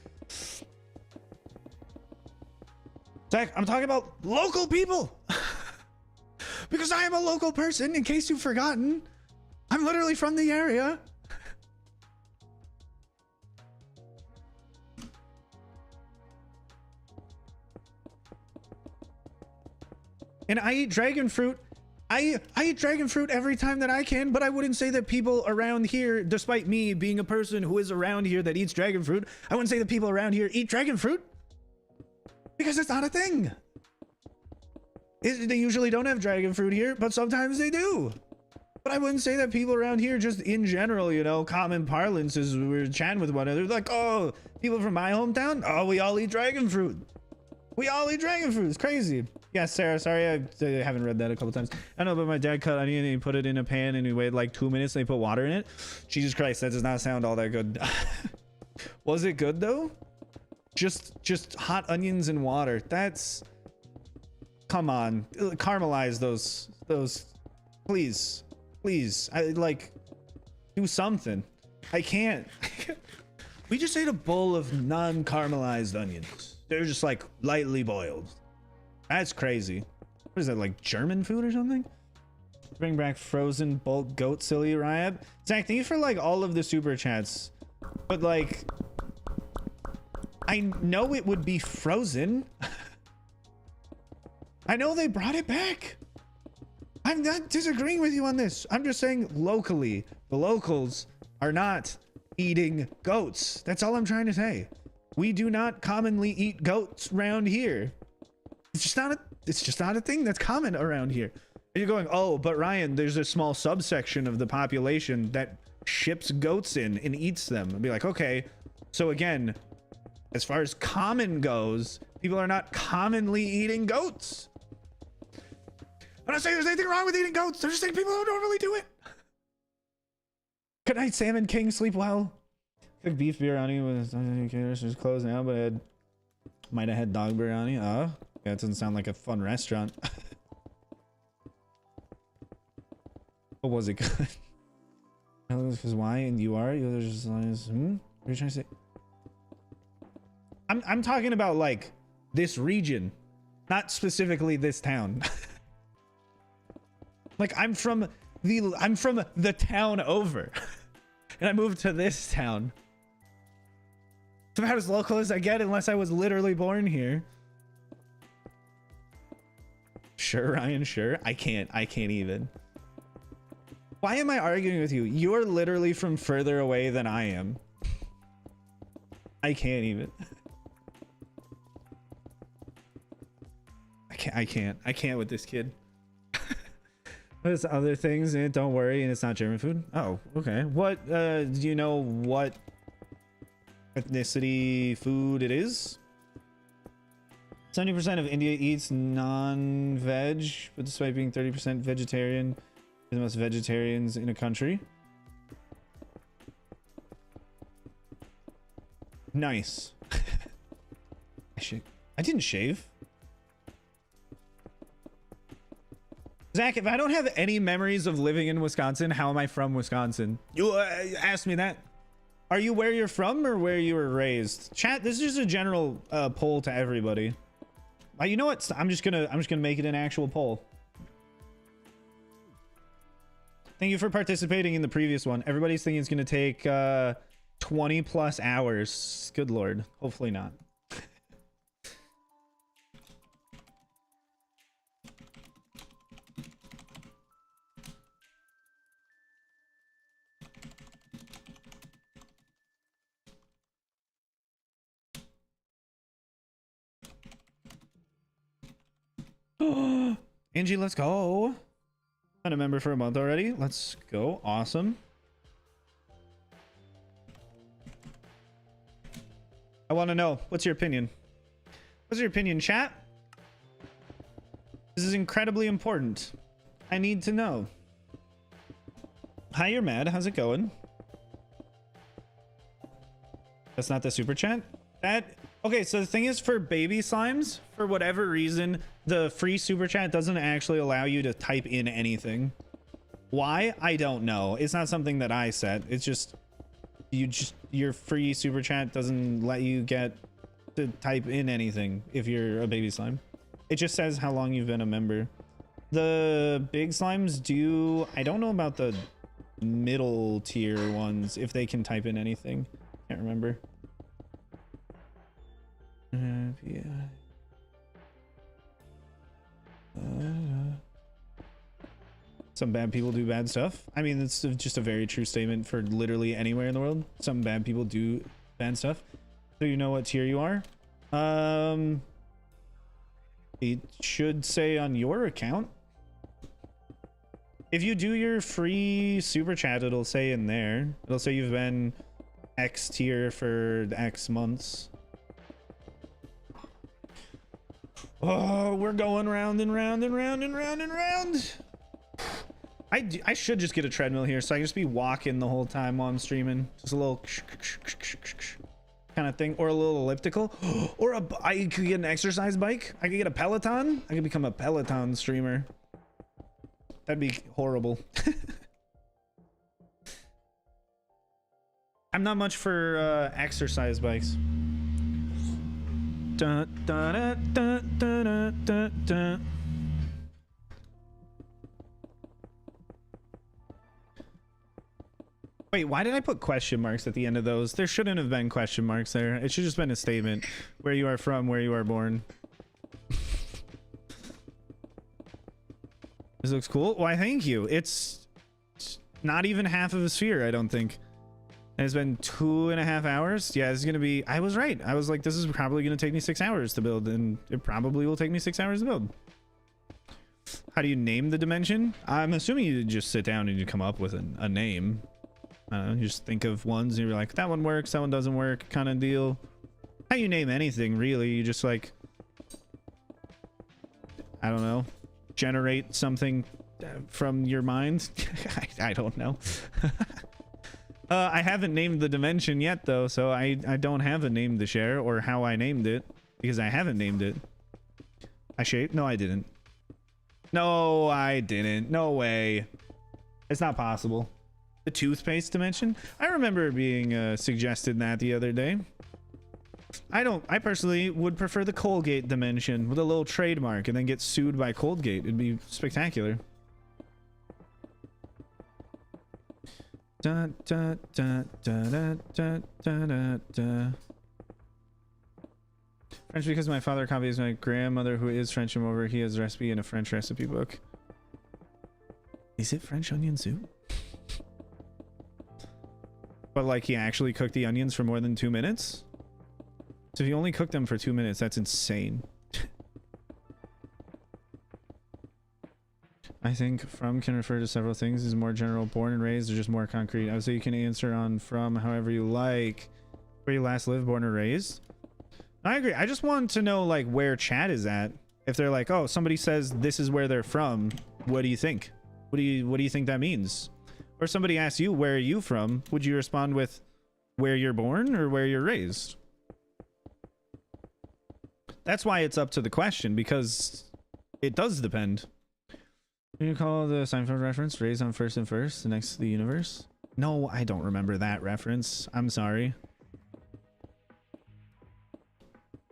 Zach, I'm talking about local people. Because I am a local person, in case you've forgotten. I'm literally from the area. And I eat dragon fruit. I eat dragon fruit every time that I can, but I wouldn't say that people around here, despite me being a person who is around here that eats dragon fruit, I wouldn't say that people around here eat dragon fruit. Because it's not a thing. They usually don't have dragon fruit here, but sometimes they do. But I wouldn't say that people around here, just in general, you know, common parlance as we're chatting with one another, like, oh, people from my hometown, oh, we all eat dragon fruit. We all eat dragon fruit. It's crazy. Yeah, Sarah, sorry, I haven't read that a couple times. I know, but my dad cut onion and he put it in a pan and he waited like 2 minutes and he put water in it. Jesus Christ, that does not sound all that good. Was it good though? Just hot onions and water. That's... Come on, caramelize those, please. I like, do something. I can't. We just ate a bowl of non-caramelized onions. They're just like lightly boiled. That's crazy. What is that, like German food or something? Bring back frozen bulk goat, silly Ryab. Zach, thank you for like all of the super chats. But like, I know it would be frozen. I know they brought it back. I'm not disagreeing with you on this. I'm just saying locally, the locals are not eating goats. That's all I'm trying to say. We do not commonly eat goats around here. It's just not a thing that's common around here. And you're going, oh, but Ryan, there's a small subsection of the population that ships goats in and eats them. I'd be like, okay. So again, as far as common goes, people are not commonly eating goats. I'm not saying there's anything wrong with eating goats. They're just saying people don't normally do it. Good night, Salmon King. Sleep well. Cooked beef biryani was closed now, but might have had dog biryani. Oh, that doesn't sound like a fun restaurant. What was it good? Because why and you are? You're just like, What are you trying to say? I'm talking about like this region, not specifically this town. Like I'm from the town over, and I moved to this town. It's about as local as I get, unless I was literally born here. Sure, Ryan. Sure. I can't even. Why am I arguing with you? You're literally from further away than I am. I can't even. I can't with this kid. There's other things in it, don't worry, and it's not German food. Oh, okay. What do you know what ethnicity food it is? 70% of India eats non-veg, but despite being 30% vegetarian, the most vegetarians in a country. Nice. I didn't shave. Zach, if I don't have any memories of living in Wisconsin, how am I from Wisconsin? You asked me that. Are you where you're from or where you were raised? Chat, this is just a general poll to everybody. You know what? I'm just gonna make it an actual poll. Thank you for participating in the previous one. Everybody's thinking it's gonna take 20 plus hours. Good lord. Hopefully not. Angie, let's go. Been a member for a month already. Let's go. Awesome. I want to know, what's your opinion? What's your opinion, chat? This is incredibly important. I need to know. Hi, you're mad. How's it going? That's not the super chat? Okay, so the thing is, for baby slimes, for whatever reason, the free super chat doesn't actually allow you to type in anything. Why? I don't know. It's not something that I set. It's just your free super chat doesn't let you get to type in anything if you're a baby slime. It just says how long you've been a member. The big slimes do. I don't know about the middle tier ones, if they can type in anything. Can't remember. Yeah. Some bad people do bad stuff. I mean, it's just a very true statement for literally anywhere in the world. Some bad people do bad stuff. So you know what tier you are. It should say on your account. If you do your free super chat, it'll say in there. It'll say you've been X tier for X months. Oh, we're going round and round and round and round and round. I should just get a treadmill here so I can just be walking the whole time while I'm streaming. Just a little kind of thing, or a little elliptical, or I could get an exercise bike. I could get a Peloton. I could become a Peloton streamer. That'd be horrible. I'm not much for exercise bikes. Dun, dun, dun, dun, dun, dun, dun. Wait, why did I put question marks at the end of those? There shouldn't have been question marks there. It should just been a statement. Where you are from, where you are born. This looks cool. Why, thank you. It's not even half of a sphere, I don't think. And it's been 2.5 hours. Yeah, this is gonna be. I was right. I was like, this is probably gonna take me 6 hours to build, and it probably will take me 6 hours to build. How do you name the dimension? I'm assuming you just sit down and you come up with a name. I don't know, you just think of ones and you're like, that one works, that one doesn't work, kind of deal. How you name anything, really? You just like, I don't know, generate something from your mind. I don't know. I haven't named the dimension yet, though, so I don't have a name to share, or how I named it, because I haven't named it. I shaped? No, I didn't. No, I didn't. No way. It's not possible. The toothpaste dimension? I remember being suggested that the other day. I personally would prefer the Colgate dimension with a little trademark and then get sued by Colgate. It'd be spectacular. Da, da, da, da, da, da, da, da. French because my father copies my grandmother who is French from over. He has a recipe in a French recipe book. Is it French onion soup? But like he actually cooked the onions for more than 2 minutes? So if you only cook them for 2 minutes, that's insane. I think from can refer to several things. Is more general, born and raised, or just more concrete? I would say you can answer on from however you like. Where you last lived, born or raised? I agree. I just want to know like where chat is at. If they're like, oh, somebody says this is where they're from, what do you think? What do you think that means? Or somebody asks you, where are you from? Would you respond with where you're born or where you're raised? That's why it's up to the question, because it does depend. You call the Seinfeld reference raised on first and first, the next to the universe? No, I don't remember that reference. I'm sorry.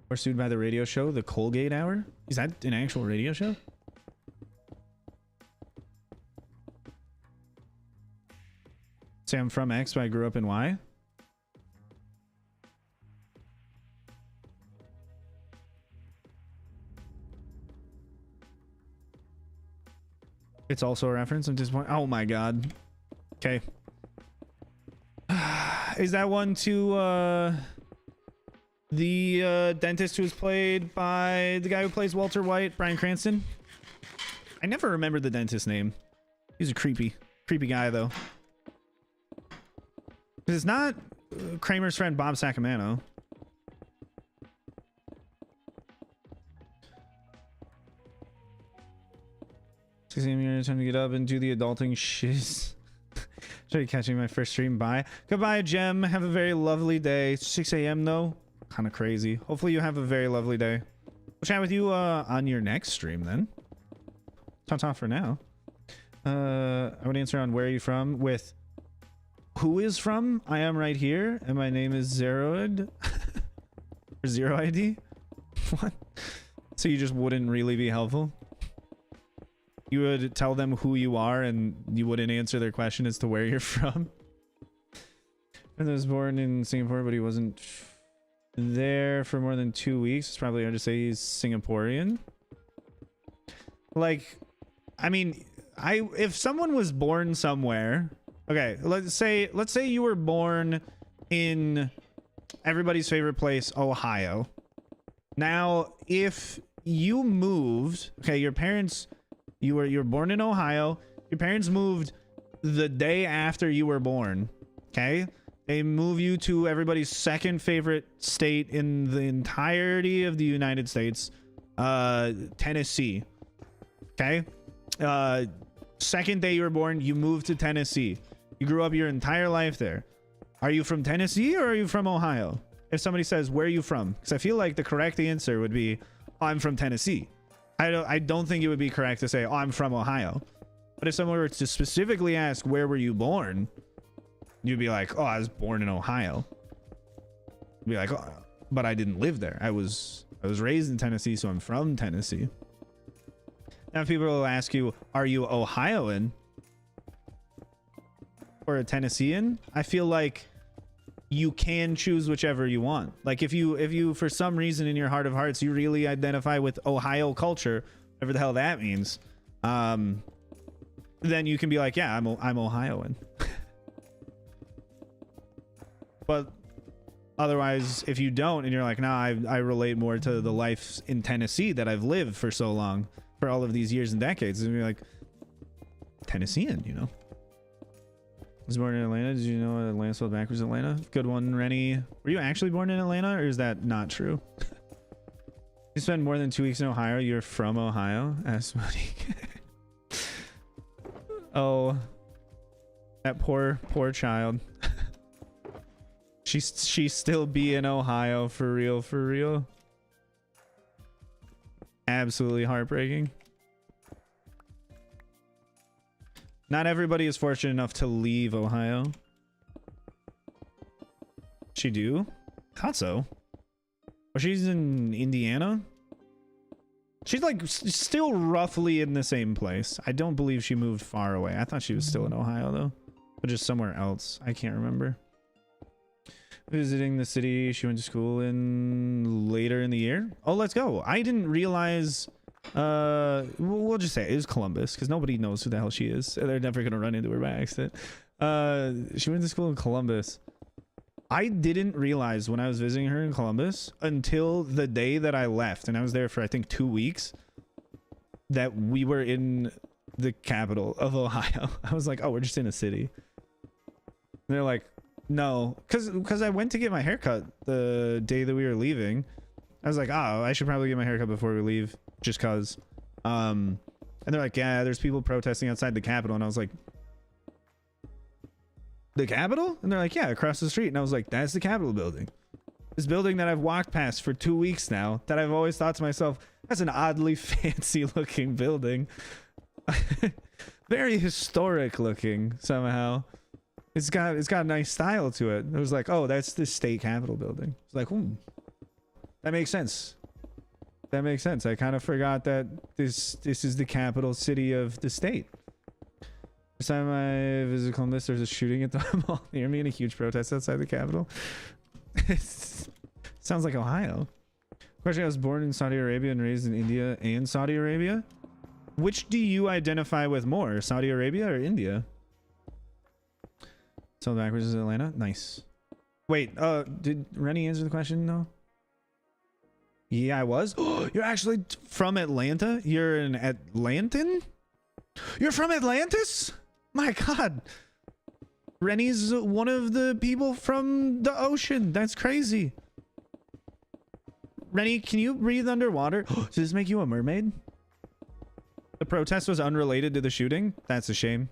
Or sued by the radio show, The Colgate Hour? Is that an actual radio show? Say I'm from X, but I grew up in Y? It's also a reference. I'm disappointed. Oh my god. Okay. Is that one to the dentist who was played by the guy who plays Walter White, Bryan Cranston? I never remembered the dentist's name. He's a creepy guy though. It's not Kramer's friend Bob Sacamano. 6 a.m. here, time to get up and do the adulting shiz. Try catching my first stream. Bye. Goodbye, Gem. Have a very lovely day. 6 a.m. though. Kind of crazy. Hopefully you have a very lovely day. We'll chat with you on your next stream then. Ta-ta for now. I would answer on where are you from with who is from. I am right here and my name is Zeroid. Or Zero ID. What? So you just wouldn't really be helpful? You would tell them who you are and you wouldn't answer their question as to where you're from. I was born in Singapore, but he wasn't there for more than 2 weeks. It's probably hard to say he's Singaporean. Like, I mean, if someone was born somewhere, okay, let's say you were born in everybody's favorite place, Ohio. Now, if you moved, okay, your parents, you were born in Ohio, your parents moved the day after you were born, okay? They move you to everybody's second favorite state in the entirety of the United States, Tennessee, okay? Second day you were born, you moved to Tennessee. You grew up your entire life there. Are you from Tennessee or are you from Ohio? If somebody says, where are you from? Because I feel like the correct answer would be, oh, I'm from Tennessee. I don't think it would be correct to say, oh, I'm from Ohio. But if someone were to specifically ask, where were you born? You'd be like, oh, I was born in Ohio. You'd be like, oh, but I didn't live there. I was raised in Tennessee, so I'm from Tennessee. Now people will ask you, are you Ohioan or a Tennessean? I feel like you can choose whichever you want. Like if you for some reason in your heart of hearts you really identify with Ohio culture, whatever the hell that means, then you can be like, yeah, I'm Ohioan. But otherwise, if you don't and you're like, nah, I relate more to the life in Tennessee that I've lived for so long, for all of these years and decades, and you're like, Tennessean, you know. I was born in Atlanta. Did you know Atlanta spelled backwards Atlanta? Good one, Rennie. Were you actually born in Atlanta, or is that not true? You spent more than 2 weeks in Ohio. You're from Ohio? Ask Monique. Oh, that poor child. She still be in Ohio for real. Absolutely heartbreaking. Not everybody is fortunate enough to leave Ohio. She do? Thought so. Or she's in Indiana? She's like still roughly in the same place. I don't believe she moved far away. I thought she was still in Ohio though. But just somewhere else. I can't remember. Visiting the city she went to school in later in the year. Oh, let's go. I didn't realize... we'll just say it was Columbus because nobody knows who the hell she is. They're never gonna run into her by accident. She went to school in Columbus. I didn't realize when I was visiting her in Columbus until the day that I left, and I was there for I think 2 weeks, that we were in the capital of Ohio. I was like, oh, we're just in a city. And they're like, no, because I went to get my haircut the day that we were leaving. I was like, oh, I should probably get my haircut before we leave. Just cause and they're like, yeah, there's people protesting outside the Capitol, and I was like, the Capitol? And they're like, yeah, across the street. And I was like, that's the Capitol building, this building that I've walked past for 2 weeks now, that I've always thought to myself, that's an oddly fancy looking building. Very historic looking somehow. It's got a nice style to it. It was like, oh, that's the state capitol building. It's like, that makes sense. That makes sense. I kind of forgot that this is the capital city of the state. First time I visited Columbus, there's a shooting at the mall near me and a huge protest outside the Capitol. Sounds like Ohio. Question: I was born in Saudi Arabia and raised in India and Saudi Arabia. Which do you identify with more, Saudi Arabia or India? So backwards is Atlanta. Nice. Wait, did Rennie answer the question? No. Yeah, I was. You're actually from Atlanta? You're an Atlantan? You're from Atlantis? My God. Rennie's one of the people from the ocean. That's crazy. Rennie, can you breathe underwater? Does this make you a mermaid? The protest was unrelated to the shooting? That's a shame.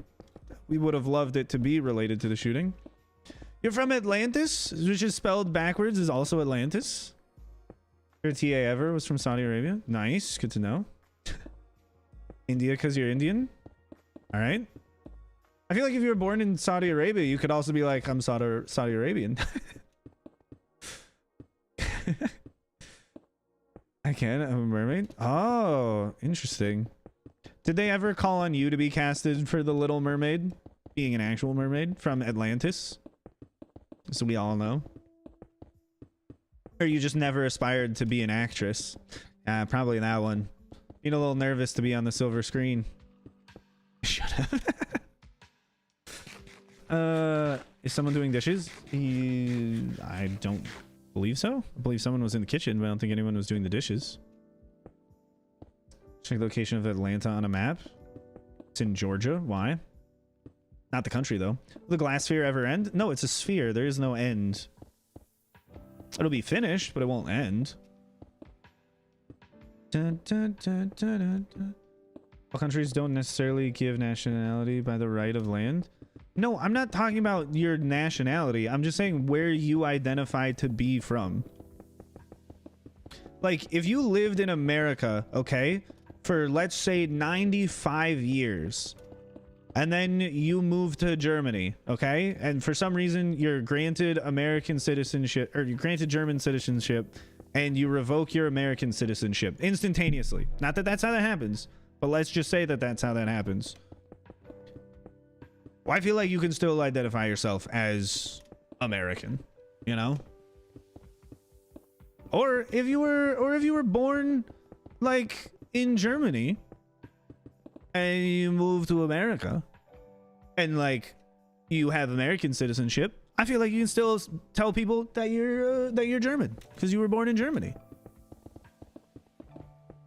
We would have loved it to be related to the shooting. You're from Atlantis, which is spelled backwards, is also Atlantis. Your TA ever was from Saudi Arabia. Nice. Good to know. India because you're Indian. All right. I feel like if you were born in Saudi Arabia, you could also be like, I'm Saudi Arabian. I can. I'm a mermaid. Oh, interesting. Did they ever call on you to be casted for the Little Mermaid? Being an actual mermaid from Atlantis? So we all know. Or you just never aspired to be an actress? Probably that one. Being a little nervous to be on the silver screen. Shut up. Is someone doing dishes? I don't believe so. I believe someone was in the kitchen, but I don't think anyone was doing the dishes. Check the location of Atlanta on a map. It's in Georgia. Why? Not the country, though. Will the glass sphere ever end? No, it's a sphere. There is no end. It'll be finished, but it won't end. Dun, dun, dun, dun, dun, dun. All countries don't necessarily give nationality by the right of land. No, I'm not talking about your nationality. I'm just saying where you identify to be from. Like, if you lived in America, okay, for let's say 95 years, and then you move to Germany, okay, and for some reason you're granted American citizenship, or you're granted German citizenship, and you revoke your American citizenship instantaneously. Not that that's how that happens, but let's just say that that's how that happens. Well, I feel like you can still identify yourself as American, you know? Or if you were born like in Germany and you move to America and like you have American citizenship, I feel like you can still tell people that you're German because you were born in Germany.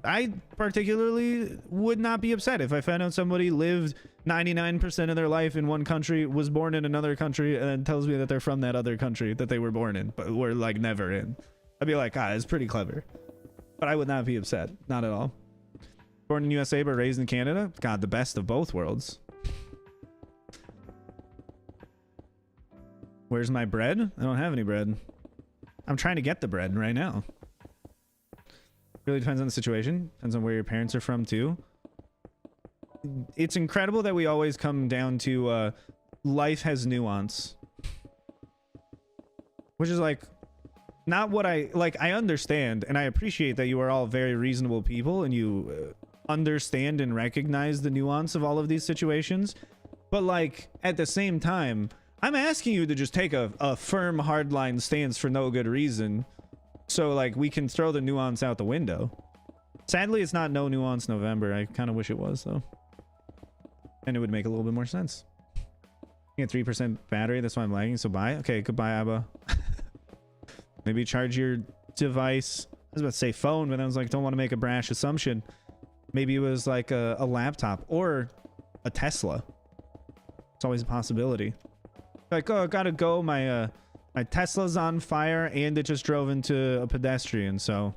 I particularly would not be upset if I found out somebody lived 99% of their life in one country, was born in another country, and then tells me that they're from that other country that they were born in, but were like never in. I'd be like, it's pretty clever. But I would not be upset. Not at all. Born in USA but raised in Canada? God, the best of both worlds. Where's my bread? I don't have any bread. I'm trying to get the bread right now. Really depends on the situation. Depends on where your parents are from too. It's incredible that we always come down to life has nuance. Which is like not what I like. I understand and I appreciate that you are all very reasonable people and you understand and recognize the nuance of all of these situations. But like at the same time, I'm asking you to just take a firm hardline stance for no good reason. So like we can throw the nuance out the window. Sadly, it's not No Nuance November. I kind of wish it was though. And it would make a little bit more sense. You get 3% battery, that's why I'm lagging, so bye. Okay, goodbye, Abba. Maybe charge your device. I was about to say phone, but then I was like, don't want to make a brash assumption. Maybe it was like a laptop or a Tesla. It's always a possibility. Like, oh, I gotta go. My Tesla's on fire and it just drove into a pedestrian, so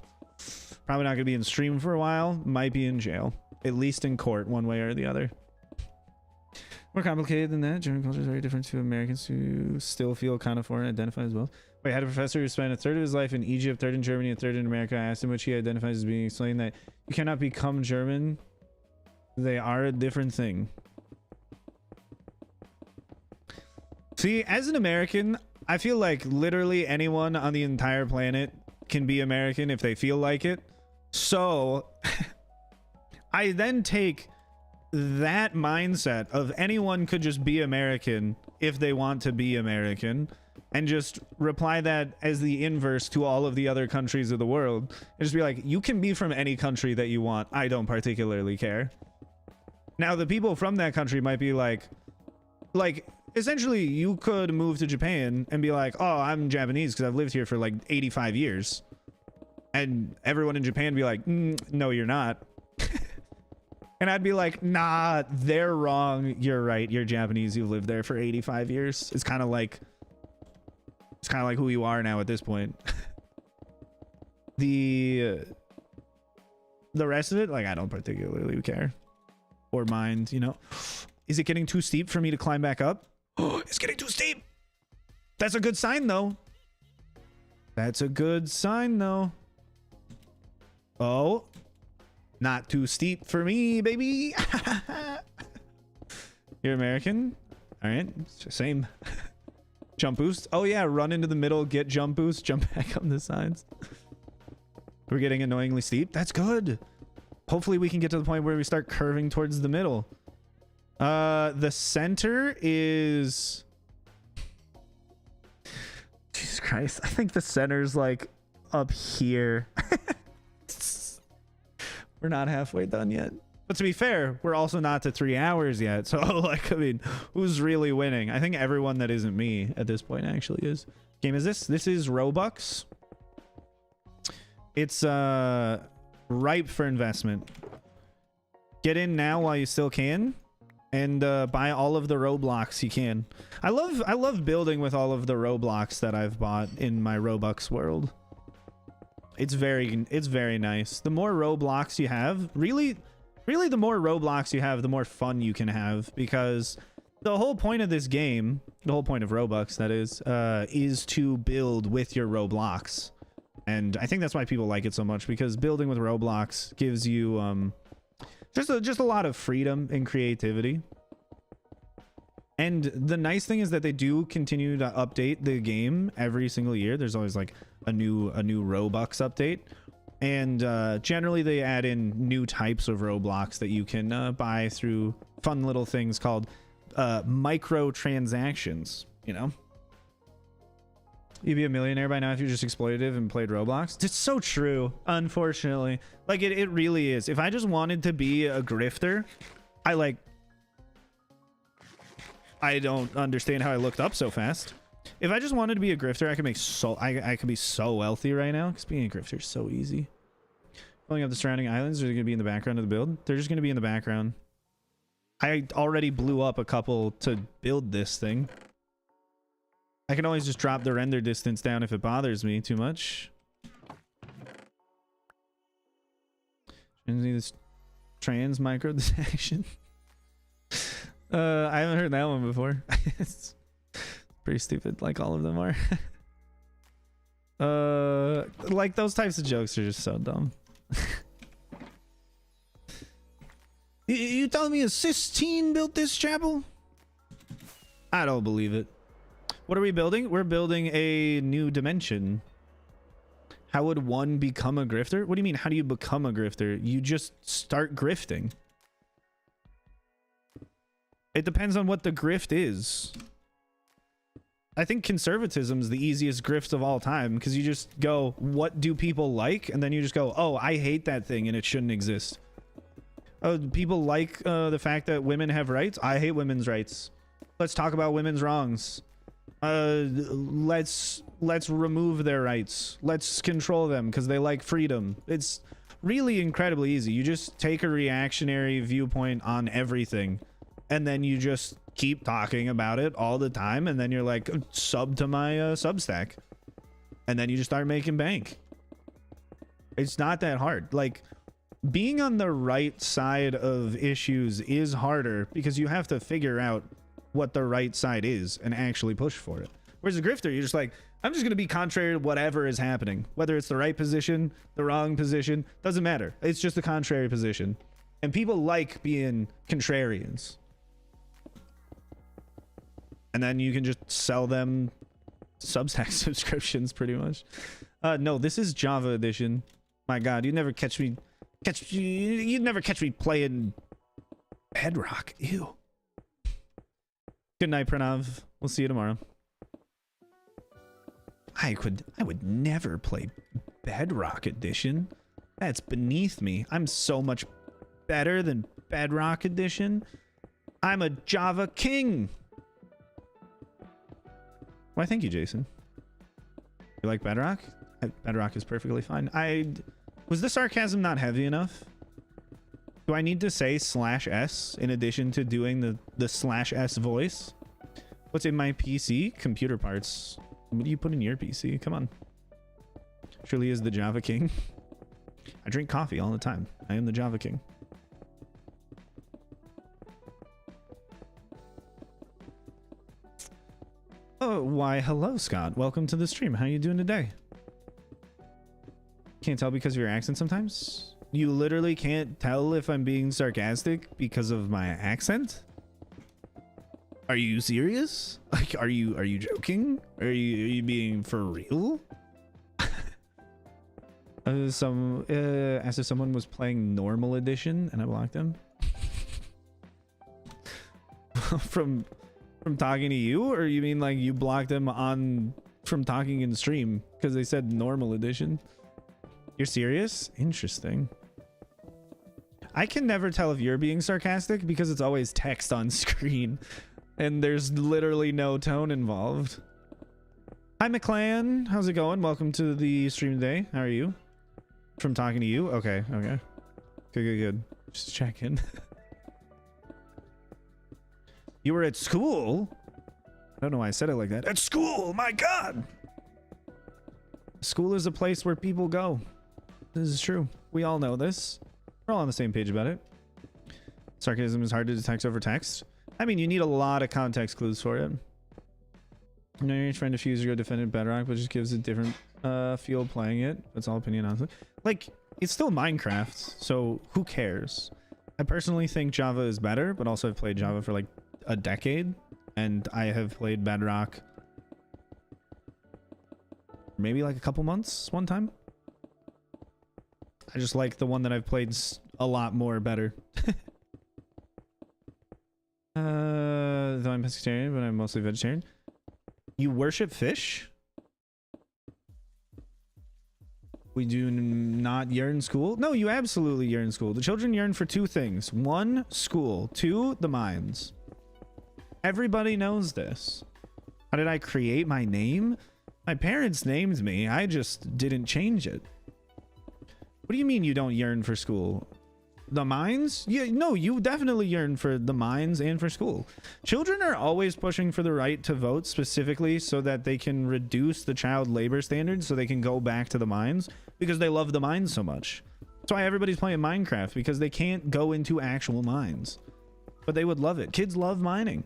probably not gonna be in stream for a while. Might be in jail. At least in court, one way or the other. More complicated than that. German culture is very different to Americans who still feel kind of foreign and identify as well. Wait, I had a professor who spent a third of his life in Egypt, third in Germany, and third in America. I asked him which he identifies as being, explained that you cannot become German. They are a different thing. See, as an American, I feel like literally anyone on the entire planet can be American if they feel like it. So I then take that mindset of anyone could just be American if they want to be American, and just reply that as the inverse to all of the other countries of the world, and just be like, you can be from any country that you want. I don't particularly care. Now, the people from that country might be like essentially you could move to Japan and be like, oh, I'm Japanese because I've lived here for like 85 years. And everyone in Japan be like, no, you're not. And I'd be like, nah, they're wrong. You're right. You're Japanese. You've lived there for 85 years. It's kind of like who you are now at this point. The rest of it, like, I don't particularly care or mind, you know. Is it getting too steep for me to climb back up? Oh, it's getting too steep. That's a good sign, though. That's a good sign, though. Oh, not too steep for me, baby. You're American? All right, same. Jump boost. Oh yeah, run into the middle, get jump boost, jump back on the sides. We're getting annoyingly steep. That's good. Hopefully we can get to the point where we start curving towards the middle. The center is... Jesus Christ. I think the center's like up here. We're not halfway done yet. But to be fair, we're also not to 3 hours yet. So, like, I mean, who's really winning? I think everyone that isn't me at this point actually is. Game is this? This is Robux. It's ripe for investment. Get in now while you still can, and buy all of the Roblox you can. I love building with all of the Roblox that I've bought in my Robux world. It's very nice. The more Roblox you have, really the more Roblox you have, the more fun you can have, because the whole point of this game, the whole point of Robux, that is to build with your Roblox. And I think that's why people like it so much, because building with Roblox gives you just a lot of freedom and creativity. And the nice thing is that they do continue to update the game every single year. There's always like a new Robux update, and generally they add in new types of Roblox that you can buy through fun little things called microtransactions. You know, you'd be a millionaire by now if you're just exploitative and played Roblox. It's so true, unfortunately. Like, it really is. If I just wanted to be a grifter, I don't understand how I looked up so fast. If I just wanted to be a grifter, I could make I could be so wealthy right now, because being a grifter is so easy. Filling up the surrounding islands, are they going to be in the background of the build? They're just going to be in the background. I already blew up a couple to build this thing. I can always just drop the render distance down if it bothers me too much. This trans micro action. I haven't heard that one before. It's pretty stupid, like all of them are. Like, those types of jokes are just so dumb. You telling me a cis-teen built this chapel? I don't believe it. What are we building? We're building a new dimension. How would one become a grifter? What do you mean, how do you become a grifter? You just start grifting. It depends on what the grift is. I think conservatism is the easiest grift of all time, because you just go, what do people like? And then you just go, oh, I hate that thing and it shouldn't exist. Oh, people like the fact that women have rights? I hate women's rights. Let's talk about women's wrongs. Let's remove their rights. Let's control them because they like freedom. It's really incredibly easy. You just take a reactionary viewpoint on everything, and then you just keep talking about it all the time, and then you're like, sub to my Substack, and then you just start making bank. It's not that hard. Like, being on the right side of issues is harder because you have to figure out what the right side is and actually push for it. Whereas a grifter, you're just like, I'm just going to be contrary to whatever is happening, whether it's the right position, the wrong position, doesn't matter. It's just the contrary position, and people like being contrarians. and then you can just sell them Substack subscriptions pretty much. No, this is Java edition. My god, you'd never catch me playing Bedrock. Ew. Good night, Pranav. We'll see you tomorrow. I would never play Bedrock edition. That's beneath me. I'm so much better than Bedrock edition. I'm a Java king. Why, thank you, Jason. You like Bedrock? Bedrock is perfectly fine. Was the sarcasm not heavy enough? Do I need to say /s in addition to doing the /s voice? What's in my PC? Computer parts. What do you put in your PC? Come on. Surely is the Java king. I drink coffee all the time. I am the Java king. Oh, why, hello, Scott. Welcome to the stream. How you doing today? Can't tell because of your accent sometimes? You literally can't tell if I'm being sarcastic because of my accent? Are you serious? Like, are you joking? Are you being for real? As if someone was playing normal edition and I blocked them. From talking to you, or you mean like you blocked them from talking in stream because they said normal edition? You're serious? Interesting. I can never tell if you're being sarcastic because it's always text on screen and there's literally no tone involved. Hi, McClan. How's it going? Welcome to the stream today. How are you? From talking to you? Okay. Good. Just checking. You were at school? I don't know why I said it like that. At school, my god! School is a place where people go. This is true. We all know this. We're all on the same page about it. Sarcasm is hard to detect over text. I mean, you need a lot of context clues for it. You know, you're trying to fuse your defendant Bedrock, but just gives a different feel playing it. That's all opinion, honestly. Like, it's still Minecraft, so who cares? I personally think Java is better, but also I've played Java for like a decade, and I have played Bedrock maybe like a couple months one time. I just like the one that I've played a lot more better. Though I'm pescatarian, but I'm mostly vegetarian. You worship fish? We do not yearn school? No, you absolutely yearn school. The children yearn for two things. One, school. Two, the mines. Everybody knows this. How did I create my name? My parents named me. I just didn't change it. What do you mean you don't yearn for school? The mines? Yeah, no, you definitely yearn for the mines and for school. Children are always pushing for the right to vote, specifically so that they can reduce the child labor standards so they can go back to the mines because they love the mines so much. That's why everybody's playing Minecraft, because they can't go into actual mines. But they would love it. Kids love mining.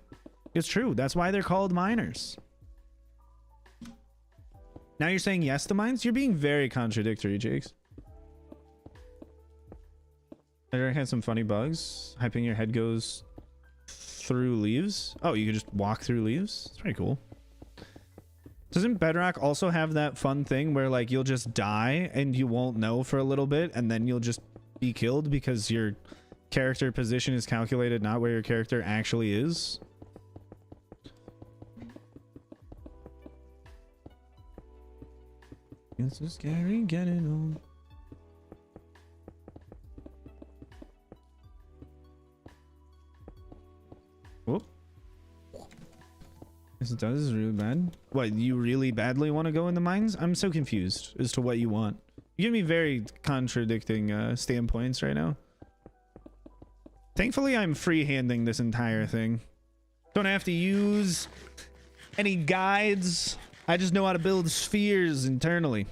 It's true. That's why they're called miners. Now you're saying yes to mines? You're being very contradictory, Jakes. I had some funny bugs. Hyping your head goes through leaves. Oh, you can just walk through leaves? It's pretty cool. Doesn't Bedrock also have that fun thing where like you'll just die and you won't know for a little bit and then you'll just be killed because your character position is calculated not where your character actually is? It's so scary getting old. Whoop. Yes, it does. It's really bad. What, you really badly want to go in the mines? I'm so confused as to what you want. You give me very contradicting standpoints right now. Thankfully, I'm freehanding this entire thing. Don't have to use any guides. I just know how to build spheres internally.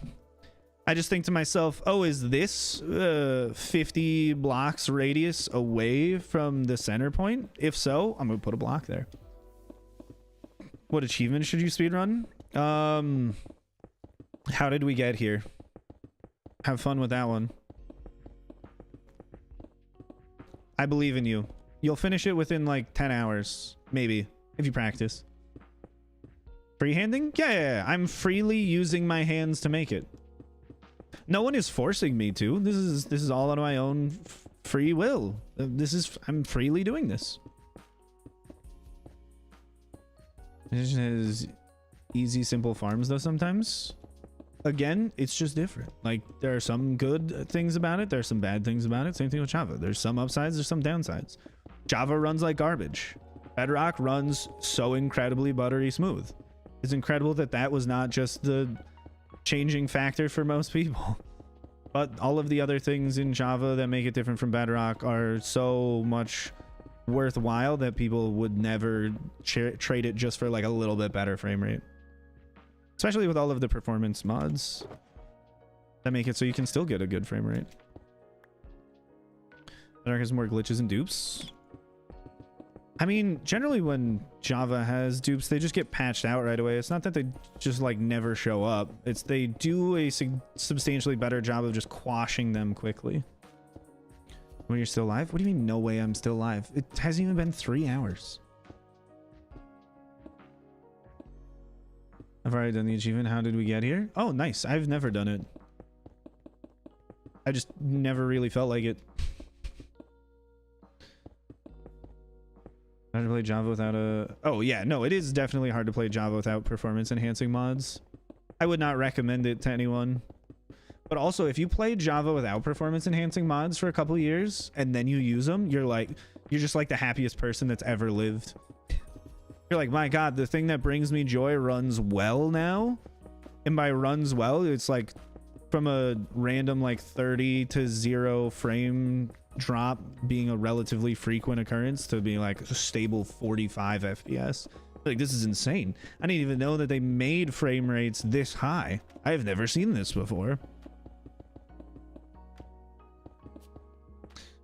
I just think to myself, oh, is this 50 blocks radius away from the center point? If so, I'm gonna put a block there. What achievement should you speedrun? How did we get here? Have fun with that one. I believe in you. You'll finish it within like 10 hours, maybe, if you practice. Freehanding? Yeah. I'm freely using my hands to make it. No one is forcing me to. This is all on my own free will. I'm freely doing this. It has easy, simple farms though sometimes. Again, it's just different. Like, there are some good things about it. There are some bad things about it. Same thing with Java. There's some upsides, there's some downsides. Java runs like garbage. Bedrock runs so incredibly buttery smooth. It's incredible that that was not just the changing factor for most people. But all of the other things in Java that make it different from Bedrock are so much worthwhile that people would never trade it just for like a little bit better frame rate. Especially with all of the performance mods that make it so you can still get a good frame rate. Bedrock has more glitches and dupes. I mean, generally when Java has dupes, they just get patched out right away. It's not that they just like never show up. It's they do a substantially better job of just quashing them quickly. When you're still live? What do you mean no way I'm still live? It hasn't even been 3 hours. I've already done the achievement. How did we get here? Oh, nice. I've never done it. I just never really felt like it. Hard to play Java without a... Oh, yeah. No, it is definitely hard to play Java without performance enhancing mods. I would not recommend it to anyone. But also, if you play Java without performance enhancing mods for a couple years and then you use them, you're just like the happiest person that's ever lived. You're like, my God, the thing that brings me joy runs well now. And by runs well, it's like from a random like 30 to 0 frame drop being a relatively frequent occurrence to being like a stable 45 FPS. Like, this is insane. I didn't even know that they made frame rates this high. I have never seen this before.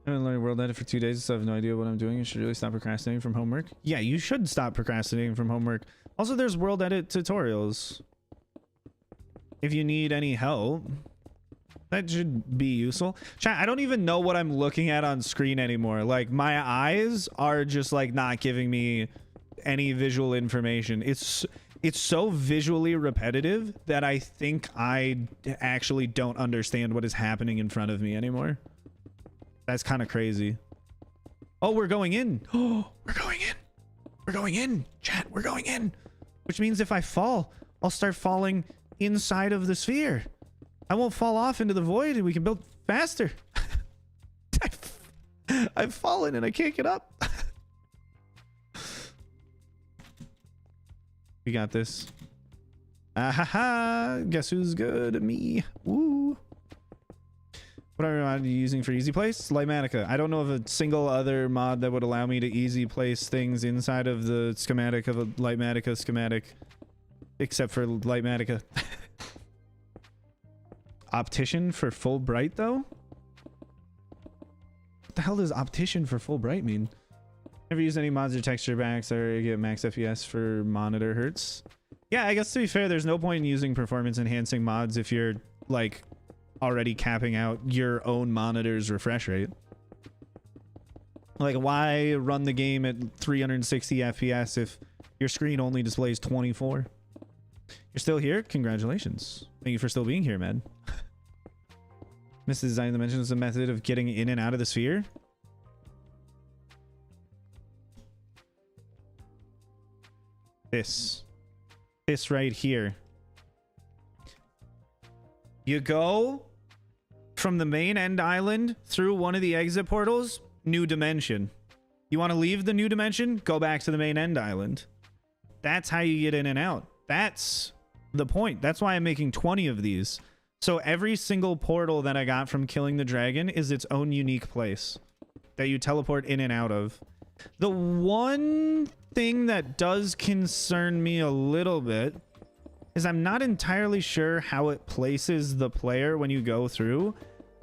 I've been learning world edit for 2 days, so I have no idea what I'm doing. I should really stop procrastinating from homework. Yeah, you should stop procrastinating from homework. Also, there's world edit tutorials. If you need any help, that should be useful. Chat, I don't even know what I'm looking at on screen anymore. Like, my eyes are just like not giving me any visual information. It's so visually repetitive that I think I actually don't understand what is happening in front of me anymore. That's kind of crazy. Oh, we're going in. Oh, we're going in. We're going in. Chat, we're going in. Which means if I fall, I'll start falling inside of the sphere. I won't fall off into the void and we can build faster. I've fallen and I can't get up. We got this. Ah ha ha. Guess who's good? Me. Woo. What are mod you using for easy place? Lightmatica. I don't know of a single other mod that would allow me to easy place things inside of the schematic of a Lightmatica schematic, except for Lightmatica. Optician for full bright though? What the hell does optician for full bright mean? Never use any mods or texture packs or get max FPS for monitor hertz. Yeah, I guess to be fair, there's no point in using performance enhancing mods if you're like already capping out your own monitor's refresh rate. Like, why run the game at 360 FPS if your screen only displays 24? You're still here? Congratulations. Thank you for still being here, man. Missed the design dimension is a method of getting in and out of the sphere. This right here. You go from the main end island through one of the exit portals, new dimension. You want to leave the new dimension? Go back to the main end island. That's how you get in and out. That's the point. That's why I'm making 20 of these. So every single portal that I got from killing the dragon is its own unique place that you teleport in and out of. The one thing that does concern me a little bit is I'm not entirely sure how it places the player when you go through.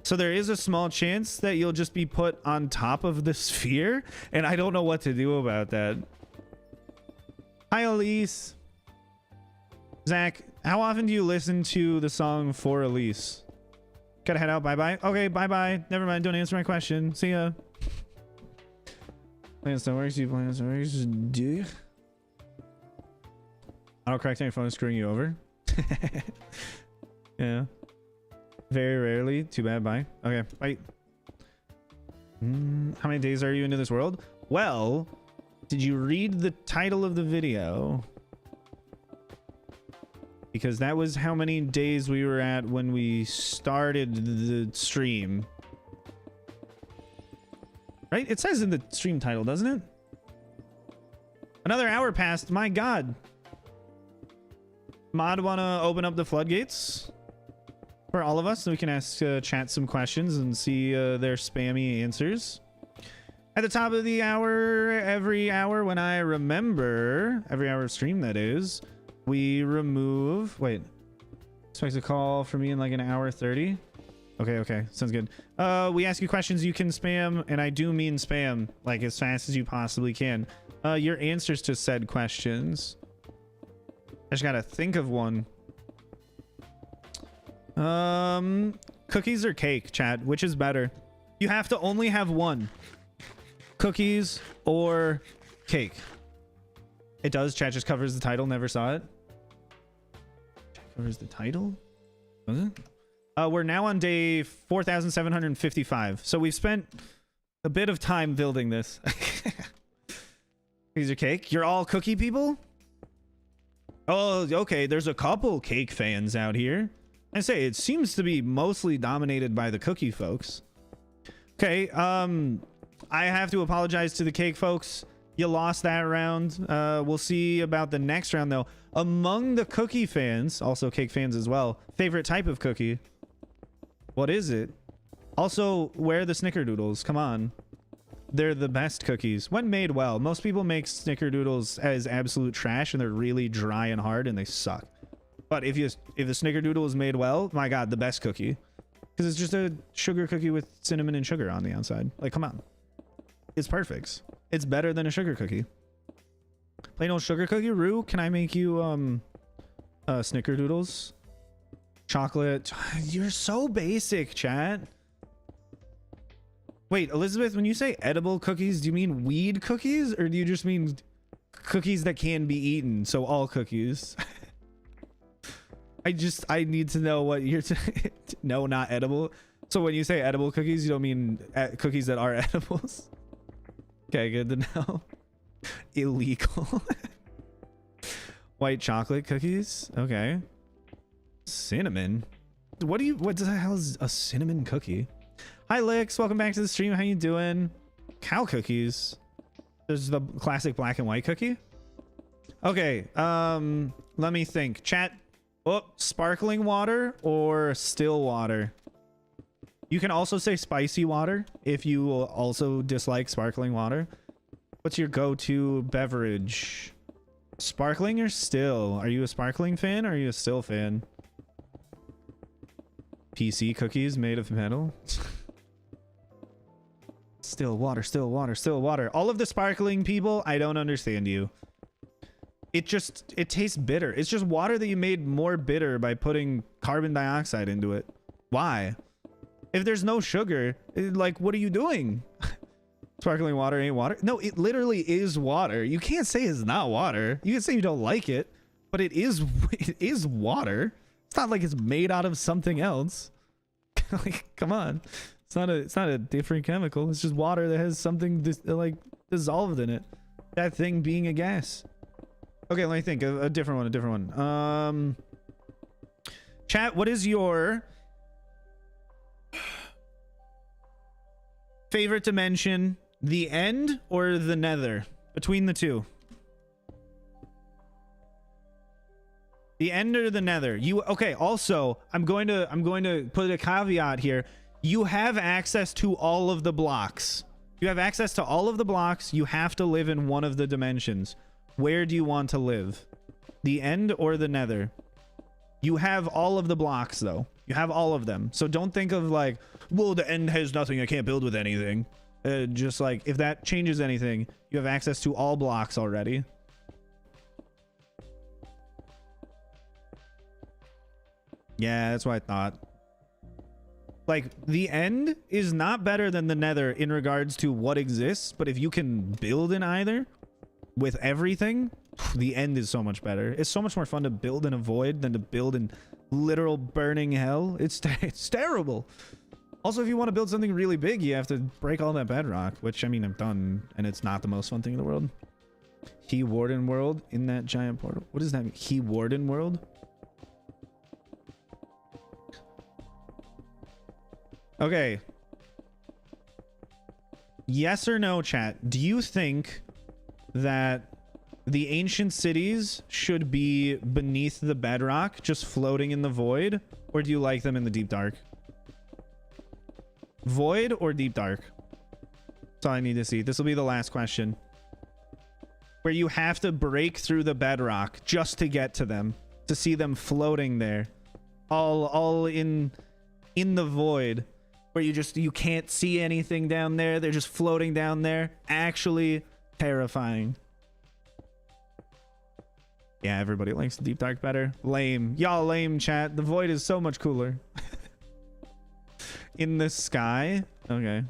So there is a small chance that you'll just be put on top of the sphere, and I don't know what to do about that. Hi, Elise. Zach, how often do you listen to the song For Elise? Gotta head out. Bye-bye. Okay, bye-bye. Never mind. Don't answer my question. See ya. Plans don't work. You plans don't work. Do you? Autocorrect on your phone is screwing you over. Yeah. Very rarely. Too bad. Bye. Okay. Bye. How many days are you into this world? Well, did you read the title of the video? Because that was how many days we were at when we started the stream. Right? It says in the stream title, doesn't it? Another hour passed. My God. Mod, want to open up the floodgates for all of us so we can ask chat some questions and see their spammy answers. At the top of the hour, every hour when I remember, every hour of stream that is, we remove... Wait. Expect a call for me in like an hour 30. Okay. Sounds good. We ask you questions you can spam, and I do mean spam, like as fast as you possibly can. Your answers to said questions. I just gotta think of one. Cookies or cake, chat? Which is better? You have to only have one. Cookies or cake. It does. Chat just covers the title. Never saw it. Chat covers the title? Does it? We're now on day 4,755. So we've spent a bit of time building this. Cookies or cake? You're all cookie people? Oh, okay. There's a couple cake fans out here. I say it seems to be mostly dominated by the cookie folks. Okay. I have to apologize to the cake folks. You lost that round. We'll see about the next round though. Among the cookie fans, also cake fans as well, favorite type of cookie. What is it? Also, where are the snickerdoodles? Come on. They're the best cookies when made well. Most people make snickerdoodles as absolute trash and they're really dry and hard and they suck. But if the snickerdoodle is made well, my God, the best cookie. Because it's just a sugar cookie with cinnamon and sugar on the outside. Like, come on. It's perfect. It's better than a sugar cookie. Plain old sugar cookie. Rue, can I make you snickerdoodles? Chocolate. You're so basic, chat. Wait, Elizabeth, when you say edible cookies, do you mean weed cookies? Or do you just mean cookies that can be eaten? So all cookies. I need to know what you're no, not edible. So when you say edible cookies, you don't mean cookies that are edibles? Okay, good to know. Illegal. White chocolate cookies? Okay. Cinnamon? What the hell is a cinnamon cookie? Hi Lix, welcome back to the stream. How you doing? Cow cookies. There's the classic black and white cookie. Okay, let me think. Chat. Oh, sparkling water or still water? You can also say spicy water if you also dislike sparkling water. What's your go-to beverage? Sparkling or still? Are you a sparkling fan or are you a still fan? PC cookies made of metal. Still water, still water, still water. All of the sparkling people, I don't understand you. It tastes bitter. It's just water that you made more bitter by putting carbon dioxide into it. Why? If there's no sugar, like, what are you doing? Sparkling water ain't water. No, it literally is water. You can't say it's not water. You can say you don't like it, but it is water. It's not like it's made out of something else. Like, come on. It's not a different chemical. It's just water that has something like dissolved in it. That thing being a gas. Okay, let me think. A different one. Chat, what is your favorite dimension? The end or the nether? Between the two. The end or the nether? Okay, also, I'm going to put a caveat here. You have access to all of the blocks. You have access to all of the blocks. You have to live in one of the dimensions. Where do you want to live? The end or the nether? You have all of the blocks though. You have all of them. So don't think of like, well, the end has nothing. I can't build with anything. Just like, if that changes anything, you have access to all blocks already. Yeah, that's what I thought. Like, the end is not better than the nether in regards to what exists, but if you can build in either with everything, The end is so much better. It's so much more fun to build in a void than to build in literal burning hell. It's terrible. Also, if you want to build something really big, you have to break all that bedrock, which, I mean, I've done, and it's not the most fun thing in the world. He Warden world in that giant portal. What does that mean? He Warden world? Okay. Yes or no, chat? Do you think that the ancient cities should be beneath the bedrock, just floating in the void? Or do you like them in the deep dark? Void or deep dark? That's all I need to see. This will be the last question. Where you have to break through the bedrock just to get to them. To see them floating there. All in the void. Where you can't see anything down there. They're just floating down there. Actually terrifying. Yeah, everybody likes the deep dark better. Lame. Y'all lame, chat. The void is so much cooler. In the sky? Okay.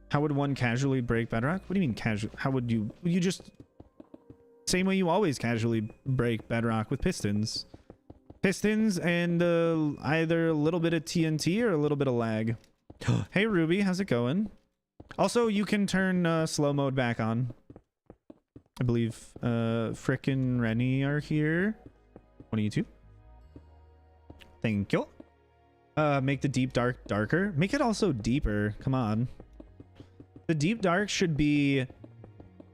How would one casually break bedrock? What do you mean casual? How would you just... Same way you always casually break bedrock, with pistons. Pistons and either a little bit of TNT or a little bit of lag. Hey Ruby, how's it going? Also, you can turn slow mode back on. I believe Frick and Rennie are here. One of you two. Thank you. Make the deep dark darker. Make it also deeper. Come on. The deep dark should be...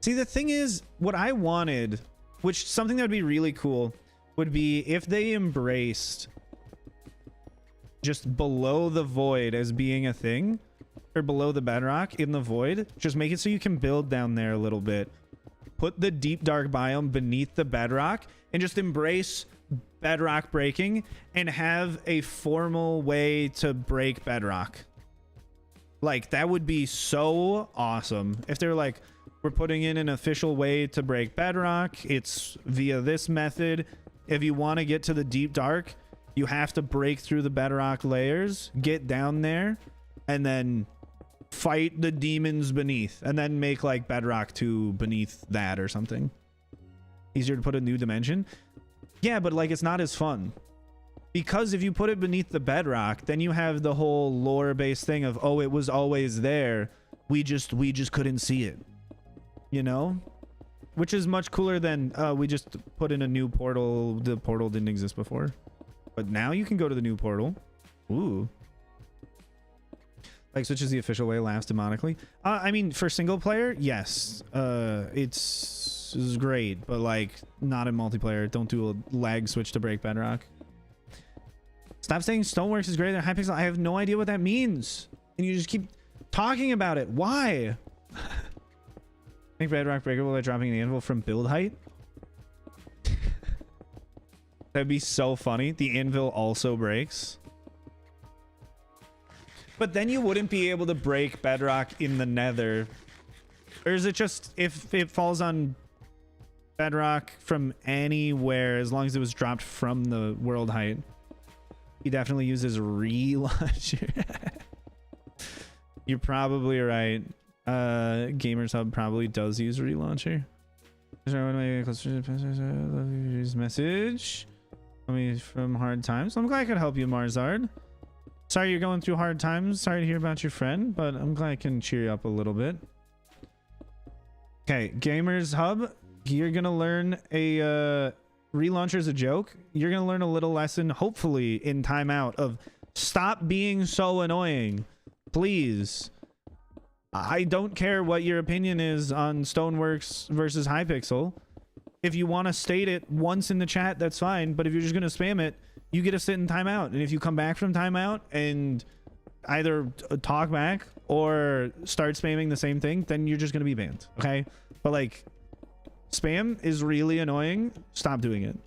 See, the thing is, what I wanted, which something that would be really cool, would be if they embraced just below the void as being a thing, or below the bedrock in the void. Just make it so you can build down there a little bit. Put the deep dark biome beneath the bedrock and just embrace bedrock breaking and have a formal way to break bedrock. Like, that would be so awesome if they're like, we're putting in an official way to break bedrock. It's via this method. If you want to get to the deep dark, you have to break through the bedrock layers, get down there, and then fight the demons beneath, and then make like bedrock 2 beneath that or something. Easier to put a new dimension. Yeah, but like, it's not as fun. Because if you put it beneath the bedrock, then you have the whole lore-based thing of, oh, it was always there. We just couldn't see it. You know? Which is much cooler than, we just put in a new portal. The portal didn't exist before. But now you can go to the new portal. Ooh. Like, switches the official way, laughs demonically. I mean, for single player, yes. It's great, but like, not in multiplayer. Don't do a lag switch to break bedrock. Stop saying Stoneworks is greater than Hypixel. I have no idea what that means. And you just keep talking about it. Why? Make bedrock breakable by dropping the anvil from build height. That'd be so funny. The anvil also breaks. But then you wouldn't be able to break bedrock in the nether. Or is it just if it falls on bedrock from anywhere, as long as it was dropped from the world height? He definitely uses relauncher. You're probably right. Gamers Hub probably does use relauncher. Message. From hard times. I'm glad I could help you, Marzard. Sorry you're going through hard times. Sorry to hear about your friend, but I'm glad I can cheer you up a little bit. Okay, Gamers Hub, you're gonna learn a relauncher is a joke. You're gonna learn a little lesson, hopefully in timeout, of stop being so annoying, please. I don't care what your opinion is on Stoneworks versus Hypixel. If you want to state it once in the chat, that's fine. But if you're just gonna spam it, you get to sit in timeout. And if you come back from timeout and either talk back or start spamming the same thing, then you're just gonna be banned. Okay? But like, spam is really annoying. Stop doing it.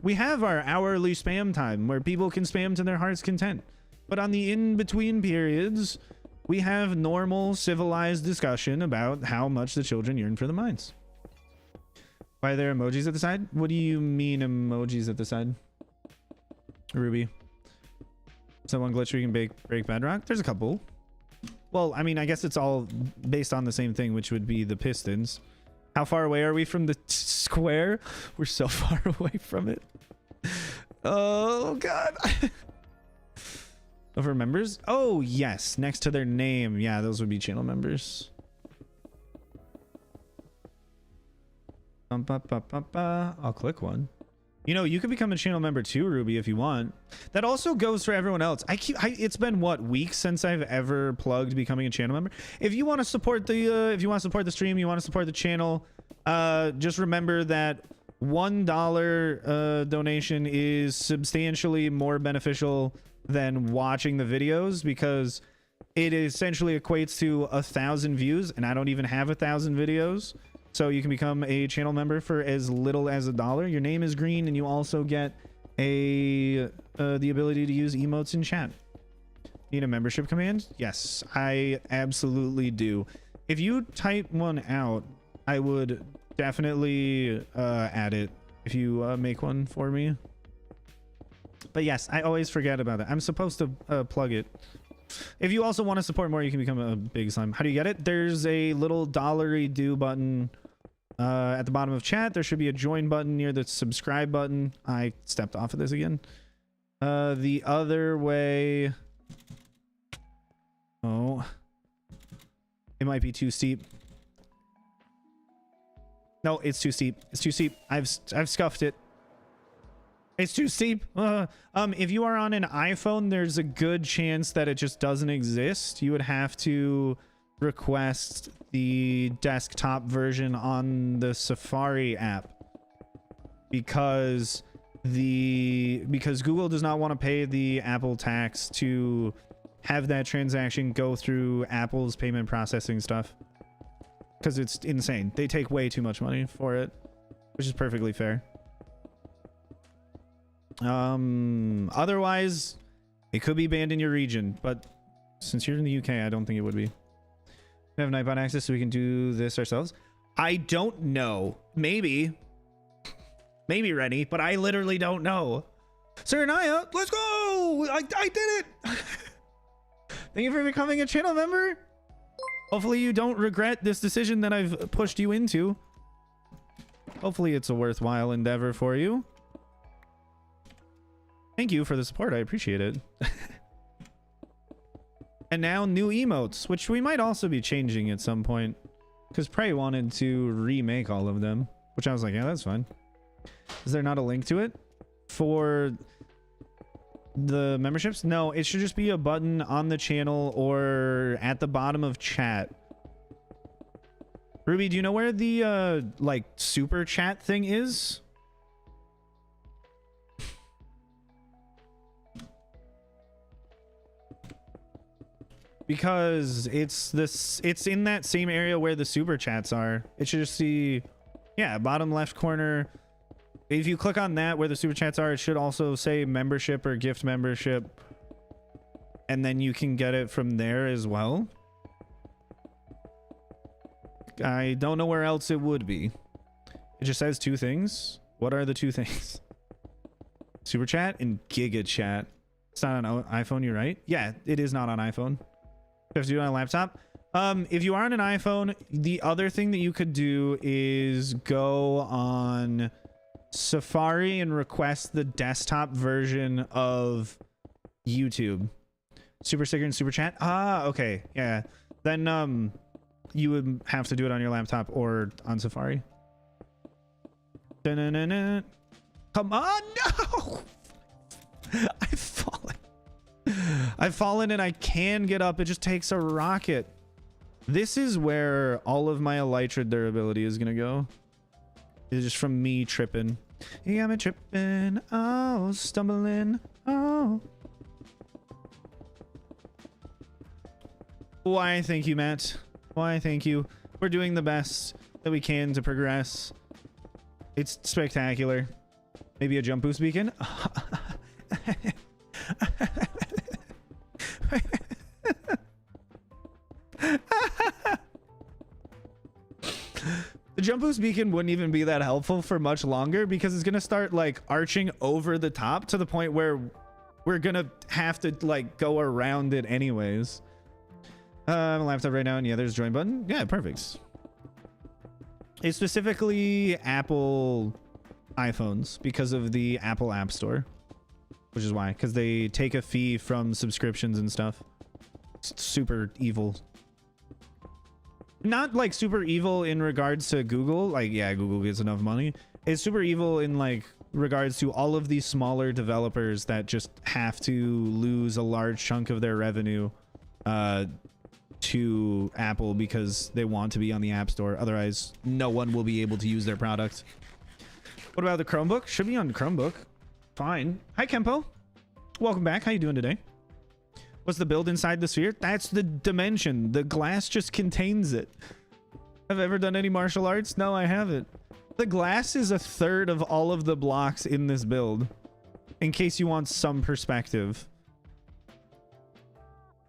We have our hourly spam time where people can spam to their heart's content. But on the in-between periods, we have normal, civilized discussion about how much the children yearn for the mines. Why are there emojis at the side? What do you mean emojis at the side? Ruby. Is that one glitch where you can break bedrock? There's a couple. Well, I mean, I guess it's all based on the same thing, which would be the Pistons. How far away are we from the square? We're so far away from it. Oh, God. Over members? Oh, yes. Next to their name. Yeah, those would be channel members. I'll click one. You know, you could become a channel member too, Ruby, if you want. That also goes for everyone else. It's been what, weeks since I've ever plugged becoming a channel member. If you want to support the stream, you want to support the channel, just remember that $1 donation is substantially more beneficial than watching the videos, because it essentially equates to 1,000 views, and I don't even have 1,000 videos. So you can become a channel member for as little as $1. Your name is green, and you also get the ability to use emotes in chat. Need a membership command? Yes, I absolutely do. If you type one out, I would definitely add it if you make one for me. But yes, I always forget about that. I'm supposed to plug it. If you also want to support more, you can become a big slime. How do you get it? There's a little $1 do button at the bottom of chat. There should be a join button near the subscribe button. I stepped off of this again. The other way. Oh, it might be too steep. No, it's too steep. It's too steep. I've scuffed it. It's too steep. If you are on an iPhone, there's a good chance that it just doesn't exist. You would have to request the desktop version on the Safari app, because Google does not want to pay the Apple tax to have that transaction go through Apple's payment processing stuff, because it's insane. They take way too much money for it, which is perfectly fair. Otherwise it could be banned in your region, but since you're in the UK, I don't think it would be. We have Nightbot access, so we can do this ourselves. I don't know. Maybe Rennie, but I literally don't know. Sir Naya, let's go. I did it. Thank you for becoming a channel member. Hopefully you don't regret this decision that I've pushed you into. Hopefully it's a worthwhile endeavor for you. Thank you for the support. I appreciate it. And now new emotes, which we might also be changing at some point, because Prey wanted to remake all of them, which I was like, yeah, that's fine. Is there not a link to it for the memberships? No, it should just be a button on the channel or at the bottom of chat. Ruby, do you know where the like super chat thing is? Because it's in that same area where the super chats are. It should just see, yeah, bottom left corner. If you click on that where the super chats are, it should also say membership or gift membership, and then you can get it from there as well. I don't know where else it would be. It just says two things. What are the two things? Super chat and giga chat. It's not on iPhone, you're right. Yeah, it is not on iPhone. You have to do it on a laptop. If you are on an iPhone, the other thing that you could do is go on Safari and request the desktop version of YouTube. Super sticker and super chat. Ah, okay. Yeah. Then you would have to do it on your laptop or on Safari. Da-na-na-na. Come on, no! I've fallen and I can get up. It just takes a rocket. This is where all of my elytra durability is gonna go. It's just from me tripping. You got me tripping. Oh, stumbling. Oh. Why, thank you, Matt. Why, thank you. We're doing the best that we can to progress. It's spectacular. Maybe a jump boost beacon? The jump boost beacon wouldn't even be that helpful for much longer, because it's gonna start like arching over the top to the point where we're gonna have to like go around it anyways. I'm on laptop right now, and yeah, there's a join button. Yeah, perfect. It's specifically Apple iPhones because of the Apple App Store, which is why, because they take a fee from subscriptions and stuff. It's super evil. Not like super evil in regards to Google. Like, yeah, Google gets enough money. It's super evil in like regards to all of these smaller developers that just have to lose a large chunk of their revenue to Apple because they want to be on the App Store. Otherwise, no one will be able to use their product. What about the Chromebook? Should be on Chromebook. Fine. Hi, Kempo. Welcome back. How you doing today? What's the build inside the sphere? That's the dimension. The glass just contains it. Have I ever done any martial arts? No, I haven't. The glass is a third of all of the blocks in this build, in case you want some perspective.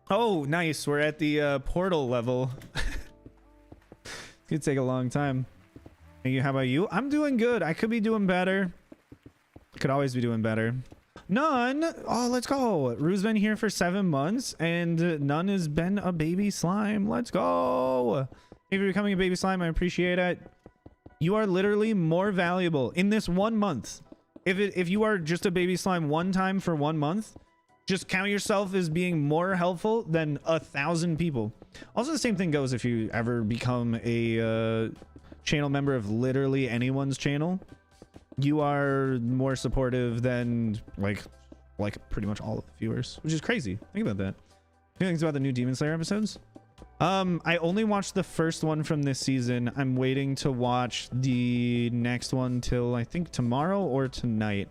Oh, nice. We're at the portal level. It's gonna take a long time. Thank you. How about you? I'm doing good. I could be doing better. Could always be doing better. None. Oh, let's go. Rue's been here for 7 months, and None has been a baby slime. Let's go. If you're becoming a baby slime, I appreciate it. You are literally more valuable in this 1 month. If you are just a baby slime one time for 1 month, just count yourself as being more helpful than 1,000 people. Also, the same thing goes if you ever become a channel member of literally anyone's channel. You are more supportive than like pretty much all of the viewers, which is crazy. Think about that. Feelings about the new Demon Slayer episodes? I only watched the first one from this season. I'm waiting to watch the next one till I think tomorrow or tonight.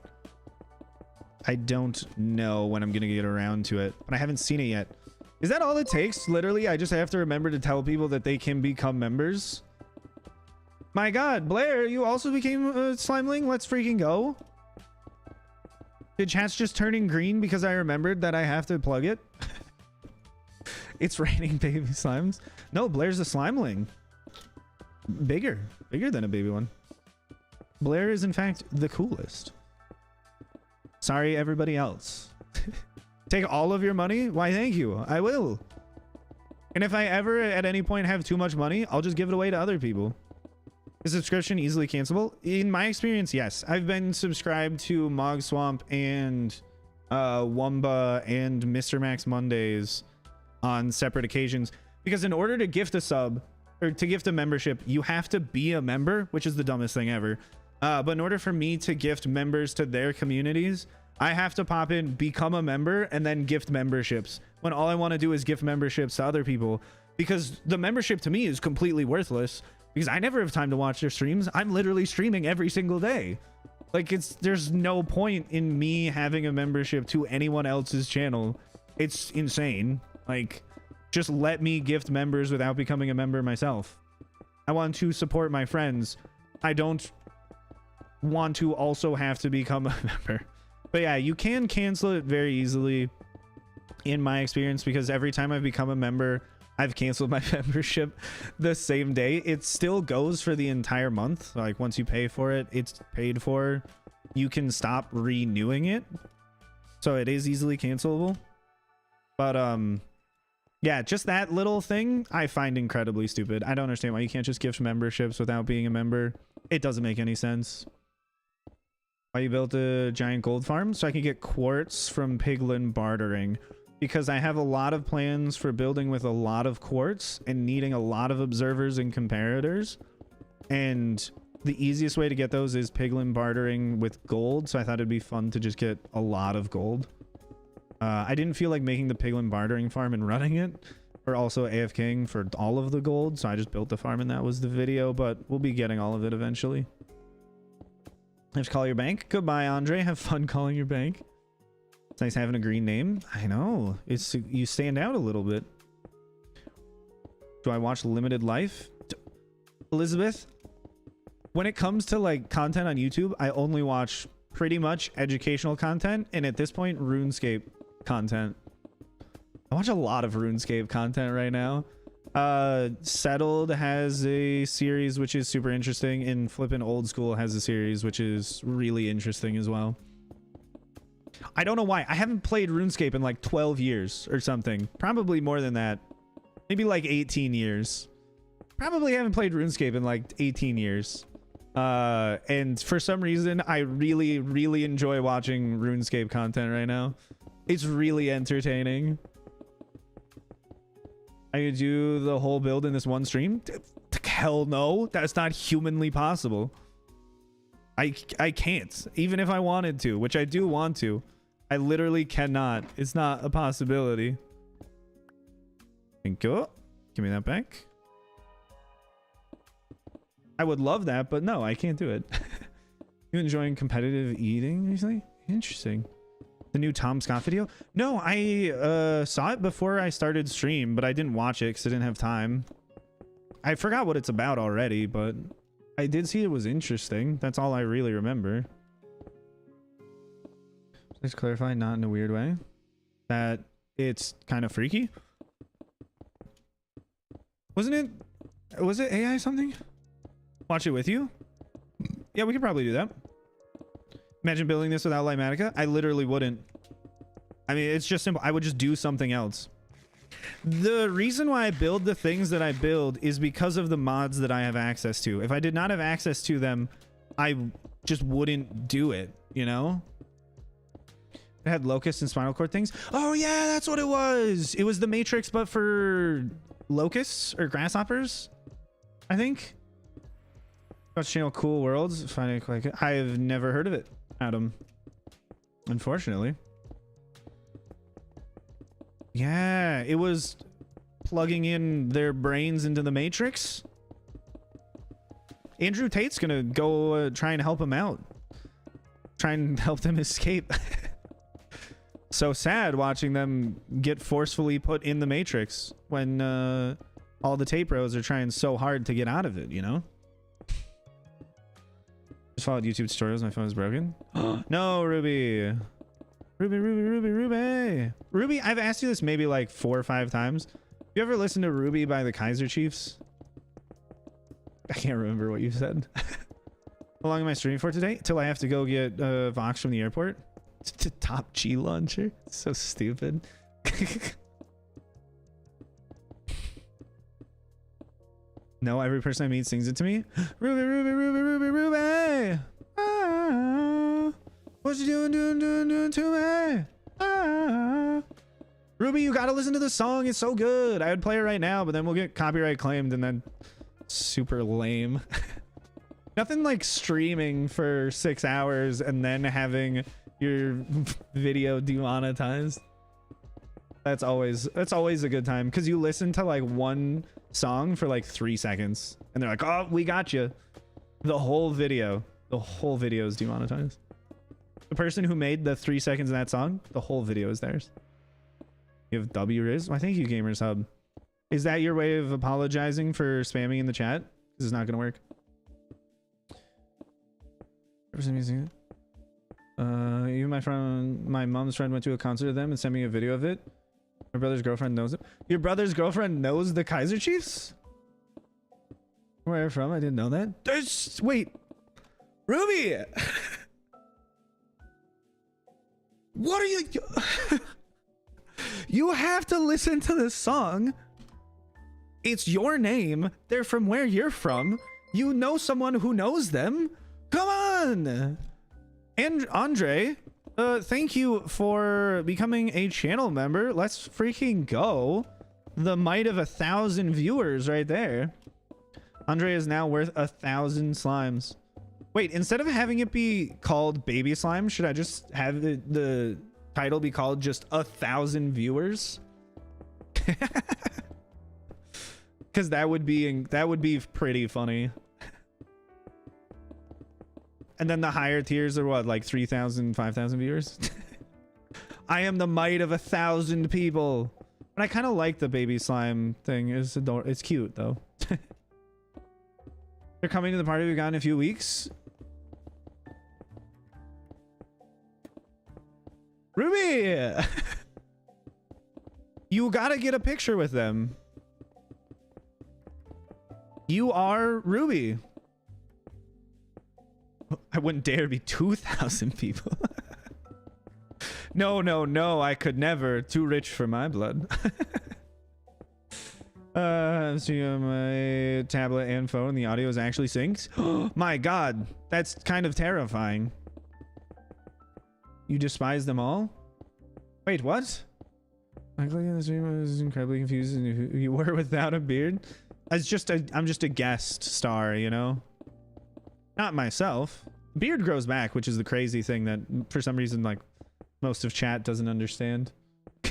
I don't know when I'm gonna get around to it, but I haven't seen it yet. Is that all it takes? Literally, I just have to remember to tell people that they can become members. My God, Blair, you also became a Slimeling? Let's freaking go. Did chat's just turning green because I remembered that I have to plug it? It's raining baby slimes. No, Blair's a Slimeling. Bigger than a baby one. Blair is in fact the coolest. Sorry, everybody else. Take all of your money? Why, thank you. I will. And if I ever at any point have too much money, I'll just give it away to other people. Is subscription easily cancelable? In my experience, yes. I've been subscribed to Mog Swamp and Wumba and Mr. Max Mondays on separate occasions, because in order to gift a sub or to gift a membership, you have to be a member, which is the dumbest thing ever. But in order for me to gift members to their communities, I have to pop in, become a member, and then gift memberships, when all I want to do is gift memberships to other people, because the membership to me is completely worthless, because I never have time to watch their streams. I'm literally streaming every single day. Like, there's no point in me having a membership to anyone else's channel. It's insane. Like, just let me gift members without becoming a member myself. I want to support my friends. I don't want to also have to become a member. But yeah, you can cancel it very easily in my experience, because every time I've become a member, I've canceled my membership the same day. It still goes for the entire month. Like, once you pay for it, it's paid for. You can stop renewing it. So it is easily cancelable. But yeah, just that little thing I find incredibly stupid. I don't understand why you can't just gift memberships without being a member. It doesn't make any sense. Why you built a giant gold farm? So I can get quartz from piglin bartering. Because I have a lot of plans for building with a lot of quartz and needing a lot of observers and comparators. And the easiest way to get those is piglin bartering with gold. So I thought it'd be fun to just get a lot of gold. I didn't feel like making the piglin bartering farm and running it, or also AFKing for all of the gold. So I just built the farm and that was the video, but we'll be getting all of it eventually. Have to call your bank. Goodbye, Andre. Have fun calling your bank. It's nice having a green name. I know. It's, you stand out a little bit. Do I watch Limited Life? Elizabeth, when it comes to like content on YouTube, I only watch pretty much educational content, and at this point, RuneScape content. I watch a lot of RuneScape content right now. Settled has a series which is super interesting, and Flippin' Old School has a series which is really interesting as well. I don't know why. I haven't played RuneScape in like 12 years or something. Probably more than that. Maybe like 18 years. Probably haven't played RuneScape in like 18 years. And for some reason, I really, really enjoy watching RuneScape content right now. It's really entertaining. I could do the whole build in this one stream? Hell no, that's not humanly possible. I can't, even if I wanted to, which I do want to. I literally cannot. It's not a possibility. Thank you. Give me that back. I would love that, but no, I can't do it. You enjoying competitive eating recently? Interesting. The new Tom Scott video? No, I saw it before I started stream, but I didn't watch it because I didn't have time. I forgot what it's about already, but I did see it was interesting. That's all I really remember. Let's clarify, not in a weird way. That it's kind of freaky. Wasn't it? Was it AI something? Watch it with you? Yeah, we could probably do that. Imagine building this without Lighmatica. I literally wouldn't. I mean, it's just simple. I would just do something else. The reason why I build the things that I build is because of the mods that I have access to. If I did not have access to them, I just wouldn't do it, you know? It had locust and spinal cord things. Oh yeah, that's what it was. It was the Matrix, but for locusts or grasshoppers, I think. Watch channel Cool Worlds. Find it quite good. I've never heard of it, Adam. Unfortunately. Yeah, it was plugging in their brains into the Matrix. Andrew Tate's gonna go try and help him out. Try and help them escape. So sad watching them get forcefully put in the Matrix when all the Tate bros are trying so hard to get out of it, you know? Just followed YouTube tutorials. My phone is broken. No, Ruby. Ruby, I've asked you this maybe like 4 or 5 times. You ever listen to Ruby by the Kaiser Chiefs? I can't remember what you said. How long am I streaming for today? Till I have to go get Vox from the airport. To Top G launcher. So stupid. No, every person I meet sings it to me. Ruby. Ah, what you doing to me? Ah. Ruby, you gotta listen to the song. It's so good. I would play it right now, but then we'll get copyright claimed and then super lame. Nothing like streaming for 6 hours and then having your video demonetized. That's always a good time because you listen to like one song for like 3 seconds and they're like, oh, we got you. The whole video is demonetized. The person who made the 3 seconds in that song, the whole video is theirs. You have W Riz? Well, thank you, Gamers Hub. Is that your way of apologizing for spamming in the chat? This is not gonna work. Even my mom's friend went to a concert of them and sent me a video of it. My brother's girlfriend knows it. Your brother's girlfriend knows the Kaiser Chiefs? Where are you from? I didn't know that. Wait, Ruby. What are you? You have to listen to this song. It's your name. They're from where you're from. You know someone who knows them. Come on. And Andre, thank you for becoming a channel member. Let's freaking go. The might of 1,000 viewers right there. Andre is now worth 1,000 slimes. Wait, instead of having it be called Baby Slime, should I just have the title be called just 1,000 viewers? Because that would be pretty funny. And then the higher tiers are what, like 3,000, 5,000 viewers? I am the might of 1,000 people. But I kind of like the baby slime thing. It's cute though. They're coming to the party we've got in a few weeks. Ruby! You gotta get a picture with them. You are Ruby. I wouldn't dare be 2,000 people. No, I could never. Too rich for my blood. I'm streaming on my tablet and phone. The audio is actually synced. My God, that's kind of terrifying. You despise them all? Wait, what? I clicked on the stream. I was incredibly confused who you were without a beard. I'm just a guest star, you know? Not myself. Beard grows back, which is the crazy thing that for some reason like most of chat doesn't understand.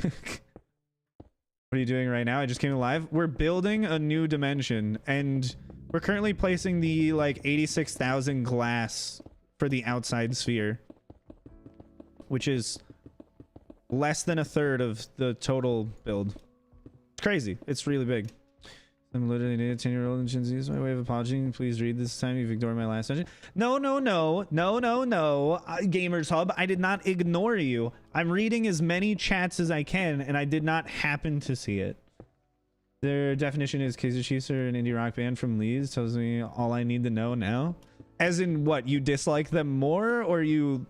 What are you doing right now? I just came alive. We're building a new dimension and we're currently placing the like 86,000 glass for the outside sphere, which is less than a third of the total build. It's crazy. It's really big. I'm literally a 10-year-old and Shinzi is my way of apologizing. Please read this time. You've ignored my last session. No. Gamers Hub, I did not ignore you. I'm reading as many chats as I can, and I did not happen to see it. Their definition is Kaiser Chiefs are an indie rock band from Leeds. Tells me all I need to know now. As in what? You dislike them more, or you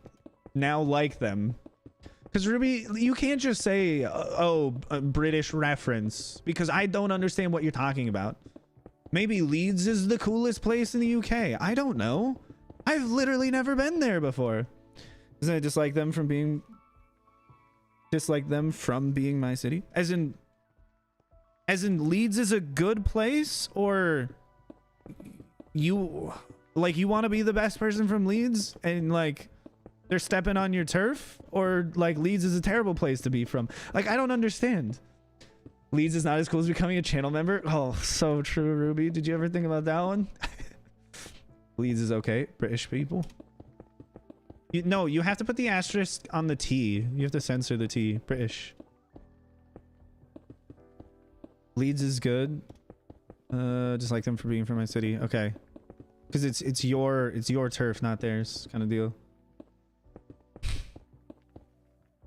now like them? Because Ruby, you can't just say, oh, a British reference, because I don't understand what you're talking about. Maybe Leeds is the coolest place in the UK. I don't know. I've literally never been there before. Isn't it dislike them from being my city? As in Leeds is a good place, or you want to be the best person from Leeds and like they're stepping on your turf, or like Leeds is a terrible place to be from. Like, I don't understand. Leeds is not as cool as becoming a channel member. Oh, so true, Ruby. Did you ever think about that one? Leeds is okay. British people. No, you have to put the asterisk on the T. You have to censor the T. British. Leeds is good. Just like them for being from my city. Okay. Because it's your turf, not theirs, kind of deal.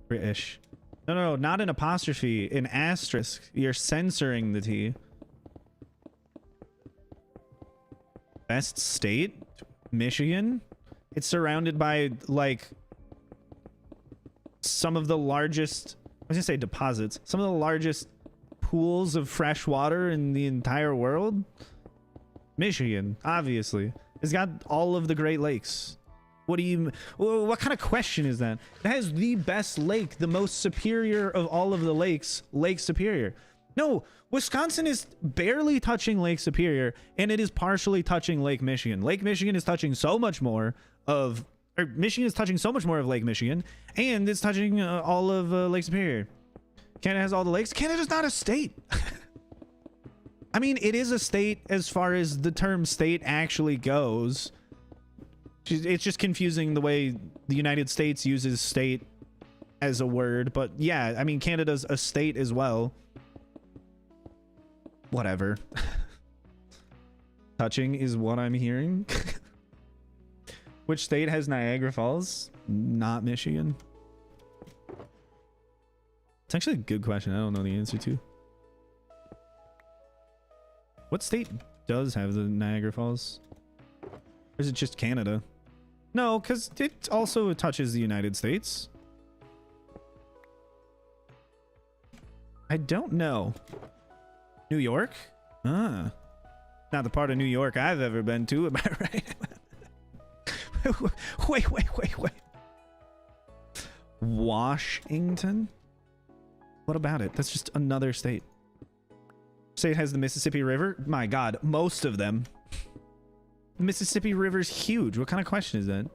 British. No, not an apostrophe, an asterisk. You're censoring the T. Best state? Michigan? It's surrounded by like some of the largest, I was gonna say deposits, some of the largest pools of fresh water in the entire world. Michigan, obviously. It's got all of the Great Lakes. What kind of question is that? It has the best lake, the most superior of all of the lakes, Lake Superior. No, Wisconsin is barely touching Lake Superior, and it is partially touching Lake Michigan. Lake Michigan is touching so much more of, or Michigan is touching so much more of Lake Michigan, and it's touching all of Lake Superior. Canada has all the lakes. Canada's not a state. I mean, it is a state as far as the term state actually goes. It's just confusing the way the United States uses state as a word, but yeah, I mean, Canada's a state as well. Whatever. Touching is what I'm hearing. Which state has Niagara Falls? Not Michigan. It's actually a good question. I don't know the answer to. What state does have the Niagara Falls? Or is it just Canada? No, because it also touches the United States. I don't know. New York? Not the part of New York I've ever been to, am I right? Wait. Washington? What about it? That's just another state. State has the Mississippi River? My God, most of them. The Mississippi River's huge. What kind of question is that?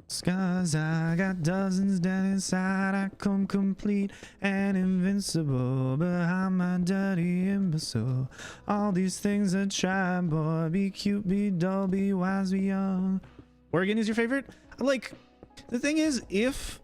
Scars, I got dozens down inside. I come complete and invincible behind my dirty imbecile. All these things I try, boy. Be cute, be dull, be wise, be young. Oregon is your favorite? Like, the thing is, if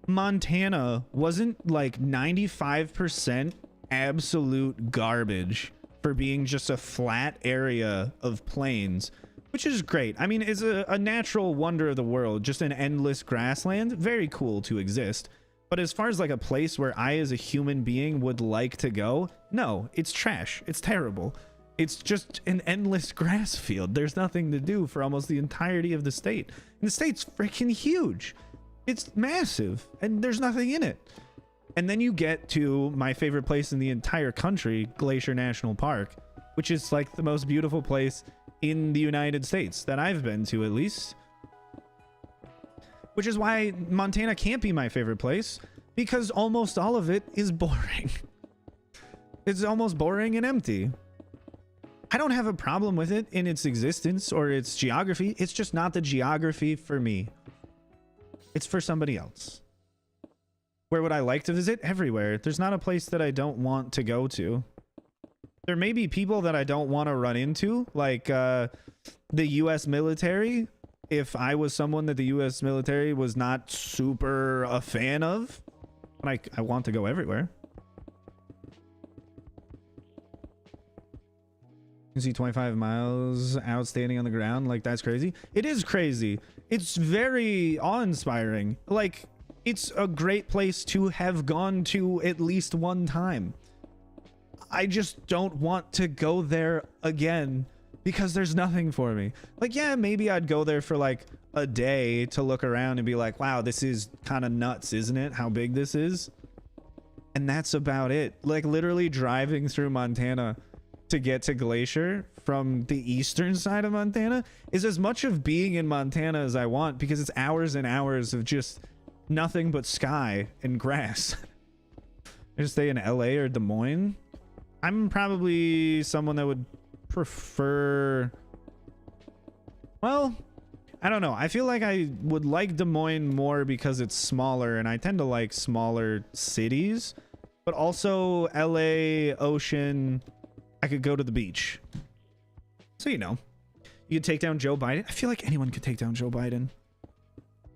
Montana wasn't like 95% absolute garbage for being just a flat area of plains, which is great. I mean, it's a natural wonder of the world, just an endless grassland. Very cool to exist. But as far as like a place where I as a human being would like to go, no, it's trash. It's terrible. It's just an endless grass field. There's nothing to do for almost the entirety of the state. And the state's freaking huge. It's massive and there's nothing in it. And then you get to my favorite place in the entire country, Glacier National Park, which is like the most beautiful place in the United States that I've been to, at least. Which is why Montana can't be my favorite place, because almost all of it is boring. It's almost boring and empty. I don't have a problem with it in its existence or its geography. It's just not the geography for me. It's for somebody else. Where would I like to visit? Everywhere. There's not a place that I don't want to go to. There may be people that I don't want to run into, like the U.S. military. If I was someone that the U.S. military was not super a fan of, but I want to go everywhere. You see 25 miles out standing on the ground. Like, that's crazy. It is crazy. It's very awe-inspiring. Like, it's a great place to have gone to at least one time. I just don't want to go there again because there's nothing for me. Like, yeah, maybe I'd go there for like a day to look around and be like, wow, this is kind of nuts, isn't it? How big this is. And that's about it. Like, literally driving through Montana to get to Glacier from the eastern side of Montana is as much of being in Montana as I want, because it's hours and hours of just nothing but sky and grass. I just stay in LA or Des Moines. I'm probably someone that would prefer, well, I don't know. I feel like I would like Des Moines more because it's smaller, and I tend to like smaller cities, but also LA, ocean, I could go to the beach. So, you know, you could take down Joe Biden. I feel like anyone could take down Joe Biden.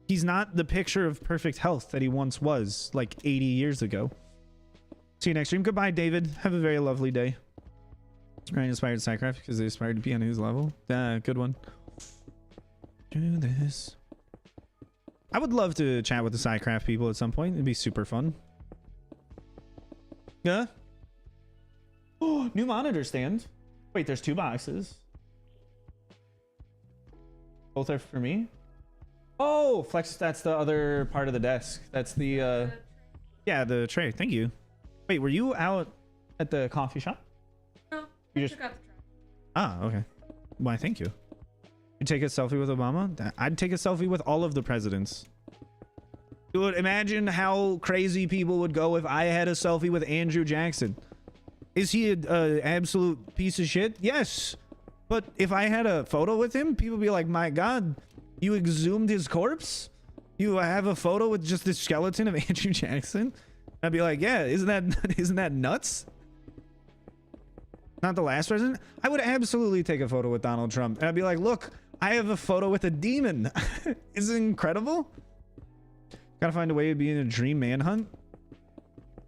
He's not the picture of perfect health that he once was like 80 years ago. See you next stream. Goodbye, David. Have a very lovely day. Ryan inspired Psycraft because they aspired to be on his level. Good one. Do this. I would love to chat with the Psycraft people at some point. It'd be super fun. Yeah. Oh, new monitor stand. Wait, there's 2 boxes. Both are for me. Oh, Flex, that's the other part of the desk. That's the yeah, the tray. Thank you. Wait, were you out at the coffee shop? No, you I just took out the tray. Ah, okay. Why, thank you. You take a selfie with Obama? I'd take a selfie with all of the presidents. Dude, imagine how crazy people would go if I had a selfie with Andrew Jackson. Is he a absolute piece of shit? Yes. But if I had a photo with him, people would be like, my God, you exhumed his corpse? You have a photo with just the skeleton of Andrew Jackson? I'd be like, yeah, isn't that nuts? Not the last president? I would absolutely take a photo with Donald Trump. And I'd be like, look, I have a photo with a demon. Isn't it incredible? Gotta find a way to be in a dream manhunt.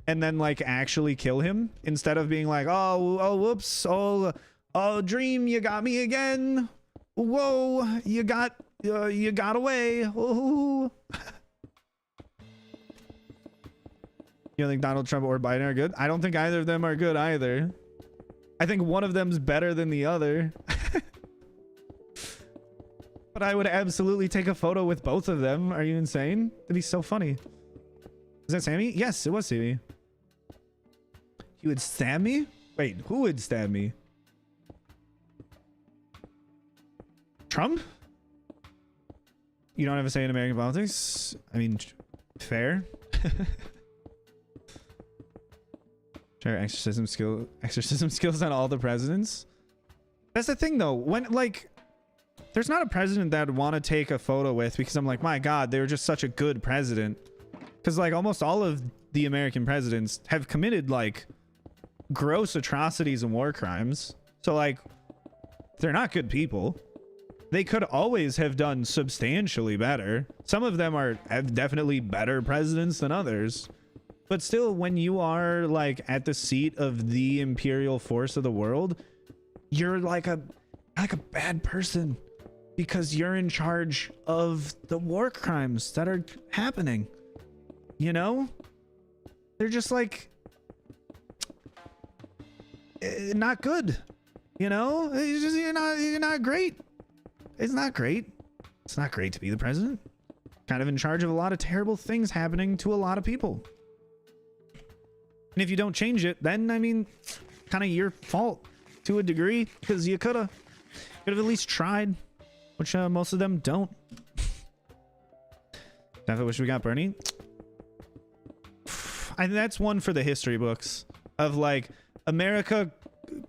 And then like actually kill him instead of being like, oh, whoops. Oh, dream, you got me again. Whoa, you got away. Oh. You don't think Donald Trump or Biden are good? I don't think either of them are good either. I think one of them's better than the other. But I would absolutely take a photo with both of them. Are you insane? That'd be so funny. Is that Sammy? Yes, it was Sammy. You would stab me? Wait, who would stab me? Trump? You don't have a say in American politics? I mean, fair. Share exorcism skills on all the presidents. That's the thing though. When like there's not a president that I'd want to take a photo with because I'm like, my God, they were just such a good president. Because like almost all of the American presidents have committed like gross atrocities and war crimes. So like they're not good people. They could always have done substantially better. Some of them have definitely better presidents than others. But still, when you are like at the seat of the imperial force of the world, you're like a bad person because you're in charge of the war crimes that are happening. You know? They're just like not good. You know? It's just, you're not great. It's not great. It's not great to be the president. Kind of in charge of a lot of terrible things happening to a lot of people. And if you don't change it, then I mean, kind of your fault to a degree, because you could have at least tried, which most of them don't. Definitely wish we got Bernie. That's one for the history books of like America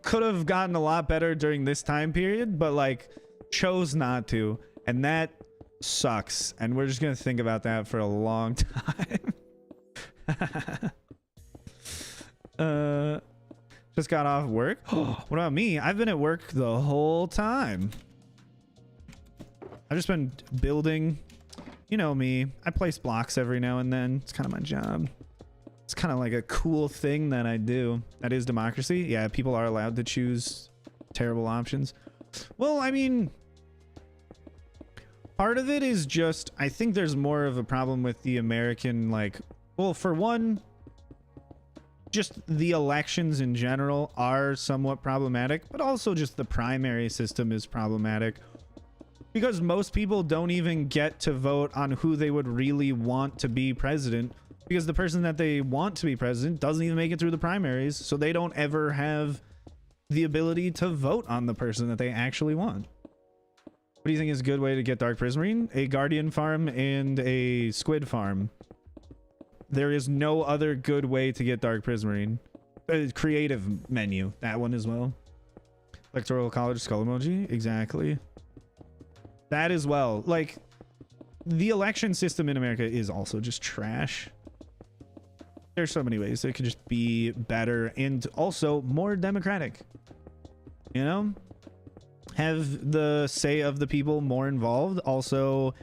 could have gotten a lot better during this time period, but like chose not to, and that sucks. And we're just gonna think about that for a long time. Just got off work. What about me? I've been at work the whole time. I've just been building. You know me. I place blocks every now and then. It's kind of my job. It's kind of like a cool thing that I do. That is democracy. Yeah, people are allowed to choose terrible options. Well, I mean, part of it is just, I think there's more of a problem with the American, like, well, for one, just the elections in general are somewhat problematic, but also just the primary system is problematic. Because most people don't even get to vote on who they would really want to be president, because the person that they want to be president doesn't even make it through the primaries, so they don't ever have the ability to vote on the person that they actually want. What do you think is a good way to get Dark Prismarine? A Guardian farm and a Squid farm. There is no other good way to get Dark Prismarine. Creative menu, that one as well. Electoral College skull emoji, exactly. That as well. Like, the election system in America is also just trash. There's so many ways it could just be better and also more democratic. You know? Have the say of the people more involved. Also,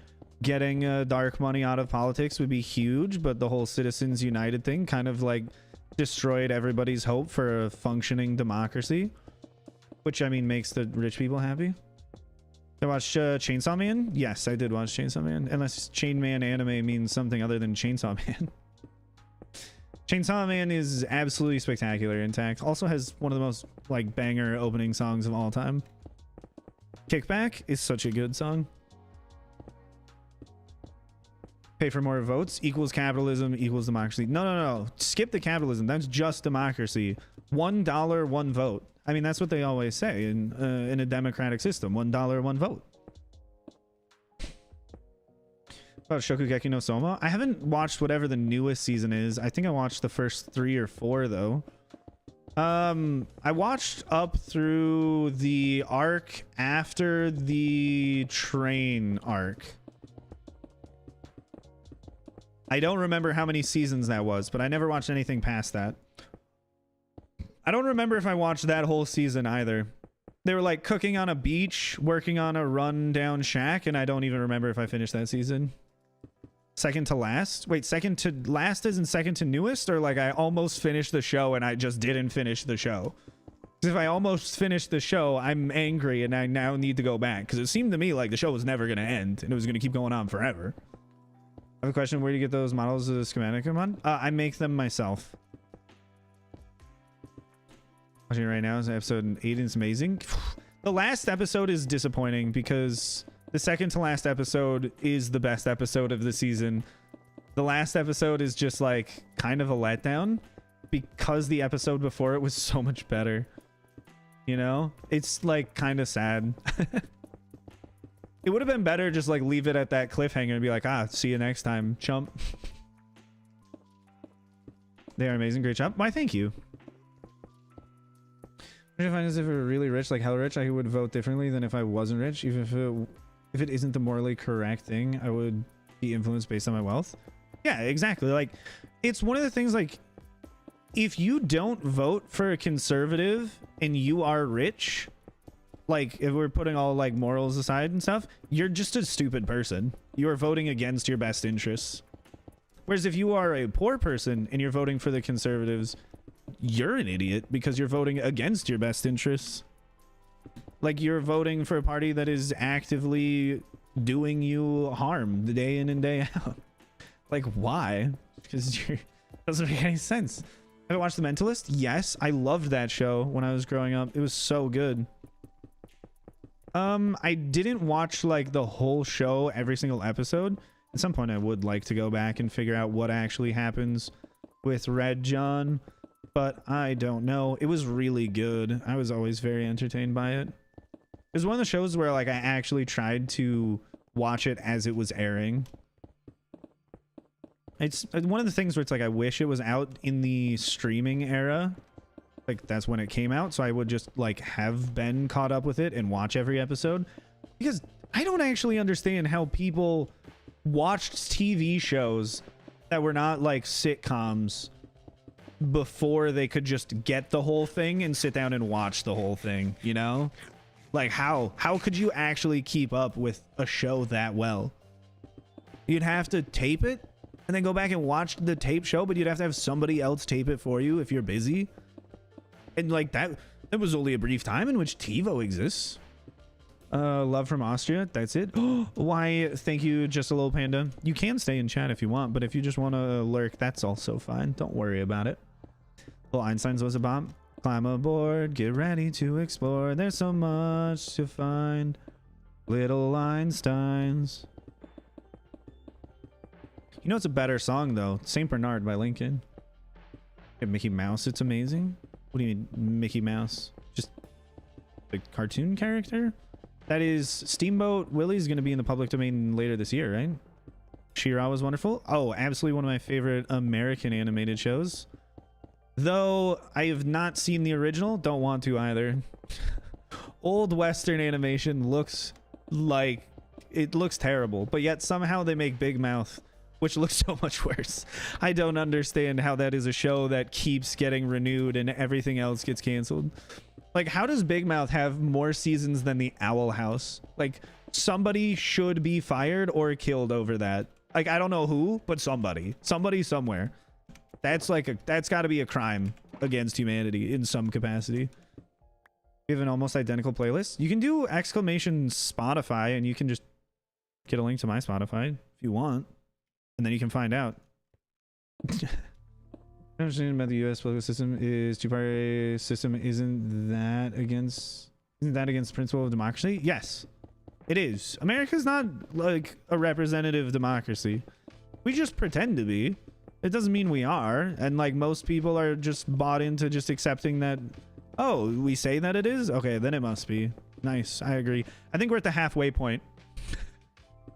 getting dark money out of politics would be huge, but the whole Citizens United thing kind of like destroyed everybody's hope for a functioning democracy, which I mean makes the rich people happy. I watched Chainsaw Man. Yes, I did watch Chainsaw Man, unless Chain Man anime means something other than Chainsaw Man. Chainsaw Man is absolutely spectacular. Intact also has one of the most like banger opening songs of all time. Kickback is such a good song. Pay for more votes equals capitalism equals democracy. No. Skip the capitalism. That's just democracy. $1, 1 vote. I mean, that's what they always say in a democratic system. $1, 1 vote. About Shokugeki no Soma. I haven't watched whatever the newest season is. I think I watched the first 3 or 4 though. I watched up through the arc after the train arc. I don't remember how many seasons that was, but I never watched anything past that. I don't remember if I watched that whole season either. They were like cooking on a beach, working on a rundown shack, and I don't even remember if I finished that season. Second to last? Wait, second to last isn't second to newest? Or like I almost finished the show and I just didn't finish the show? Because if I almost finished the show, I'm angry and I now need to go back. Because it seemed to me like the show was never going to end and it was going to keep going on forever. I have a question. Where do you get those models of the schematic on? I make them myself. Watching it right now is episode 8 and it's amazing. The last episode is disappointing because the second to last episode is the best episode of the season. The last episode is just like kind of a letdown because the episode before it was so much better. You know, it's like kind of sad. It would have been better just like leave it at that cliffhanger and be like, see you next time, chump. They are amazing. Great job. Why, thank you. What I find is if we were really rich, like hell rich, I would vote differently than if I wasn't rich. Even if it isn't the morally correct thing, I would be influenced based on my wealth. Yeah, exactly. Like, it's one of the things, like, if you don't vote for a conservative and you are rich, like, if we're putting all, like, morals aside and stuff, you're just a stupid person. You are voting against your best interests. Whereas if you are a poor person and you're voting for the conservatives, you're an idiot because you're voting against your best interests. Like, you're voting for a party that is actively doing you harm the day in and day out. Like, why? Because it doesn't make any sense. Have I watched The Mentalist? Yes, I loved that show when I was growing up. It was so good. I didn't watch like the whole show, every single episode. At some point I would like to go back and figure out what actually happens with Red John. but I don't know. It was really good. I was always very entertained by it. It was one of the shows where like I actually tried to watch it as it was airing. It's one of the things where it's like I wish it was out in the streaming era. Like that's when it came out, so I would just like have been caught up with it and watch every episode, because I don't actually understand how people watched TV shows that were not like sitcoms before they could just get the whole thing and sit down and watch the whole thing, you know? Like how could you actually keep up with a show that well? You'd have to tape it and then go back and watch the tape show, but you'd have to have somebody else tape it for you if you're busy. And like that was only a brief time in which TiVo exists. Love from Austria. That's it. Why? Thank you, just a little panda. You can stay in chat if you want, but if you just want to lurk, that's also fine. Don't worry about it. Well, Einstein's was a bomb. Climb aboard, get ready to explore. There's so much to find. Little Einsteins. You know it's a better song though. Saint Bernard by Lincoln. Mickey Mouse, it's amazing. What do you mean, Mickey Mouse? Just the cartoon character? That is Steamboat Willie's going to be in the public domain later this year, right? She-Ra was wonderful. Oh, absolutely one of my favorite American animated shows. Though I have not seen the original, don't want to either. Old Western animation looks like it looks terrible, but yet somehow they make Big Mouth, which looks so much worse. I don't understand how that is a show that keeps getting renewed and everything else gets canceled. Like, how does Big Mouth have more seasons than the Owl House? Like, somebody should be fired or killed over that. Like, I don't know who, but somebody somewhere. That's like that's got to be a crime against humanity in some capacity. We have an almost identical playlist. You can do exclamation Spotify and you can just get a link to my Spotify if you want. And then you can find out. Understanding about the U.S. political system is two-party system. Isn't that against the principle of democracy? Yes, it is. America's not like a representative democracy. We just pretend to be. It doesn't mean we are. And like most people are just bought into just accepting that. Oh, we say that it is? Okay, then it must be. Nice. I agree. I think we're at the halfway point.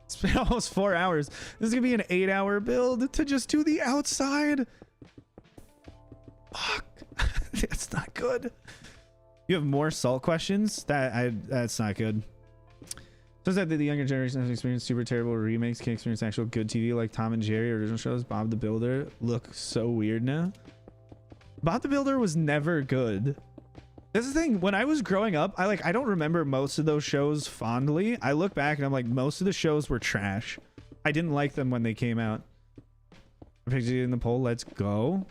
It's been almost 4 hours. This is gonna be an 8-hour build to just do the outside. Fuck. That's not good. You have more salt questions? That's not good. Turns out that the younger generation has experienced super terrible remakes, can't experience actual good TV like Tom and Jerry original shows. Bob the Builder look so weird now. Bob the Builder was never good. That's the thing. When I was growing up, I don't remember most of those shows fondly. I look back and I'm like, most of the shows were trash. I didn't like them when they came out. Picture in the poll. Let's go.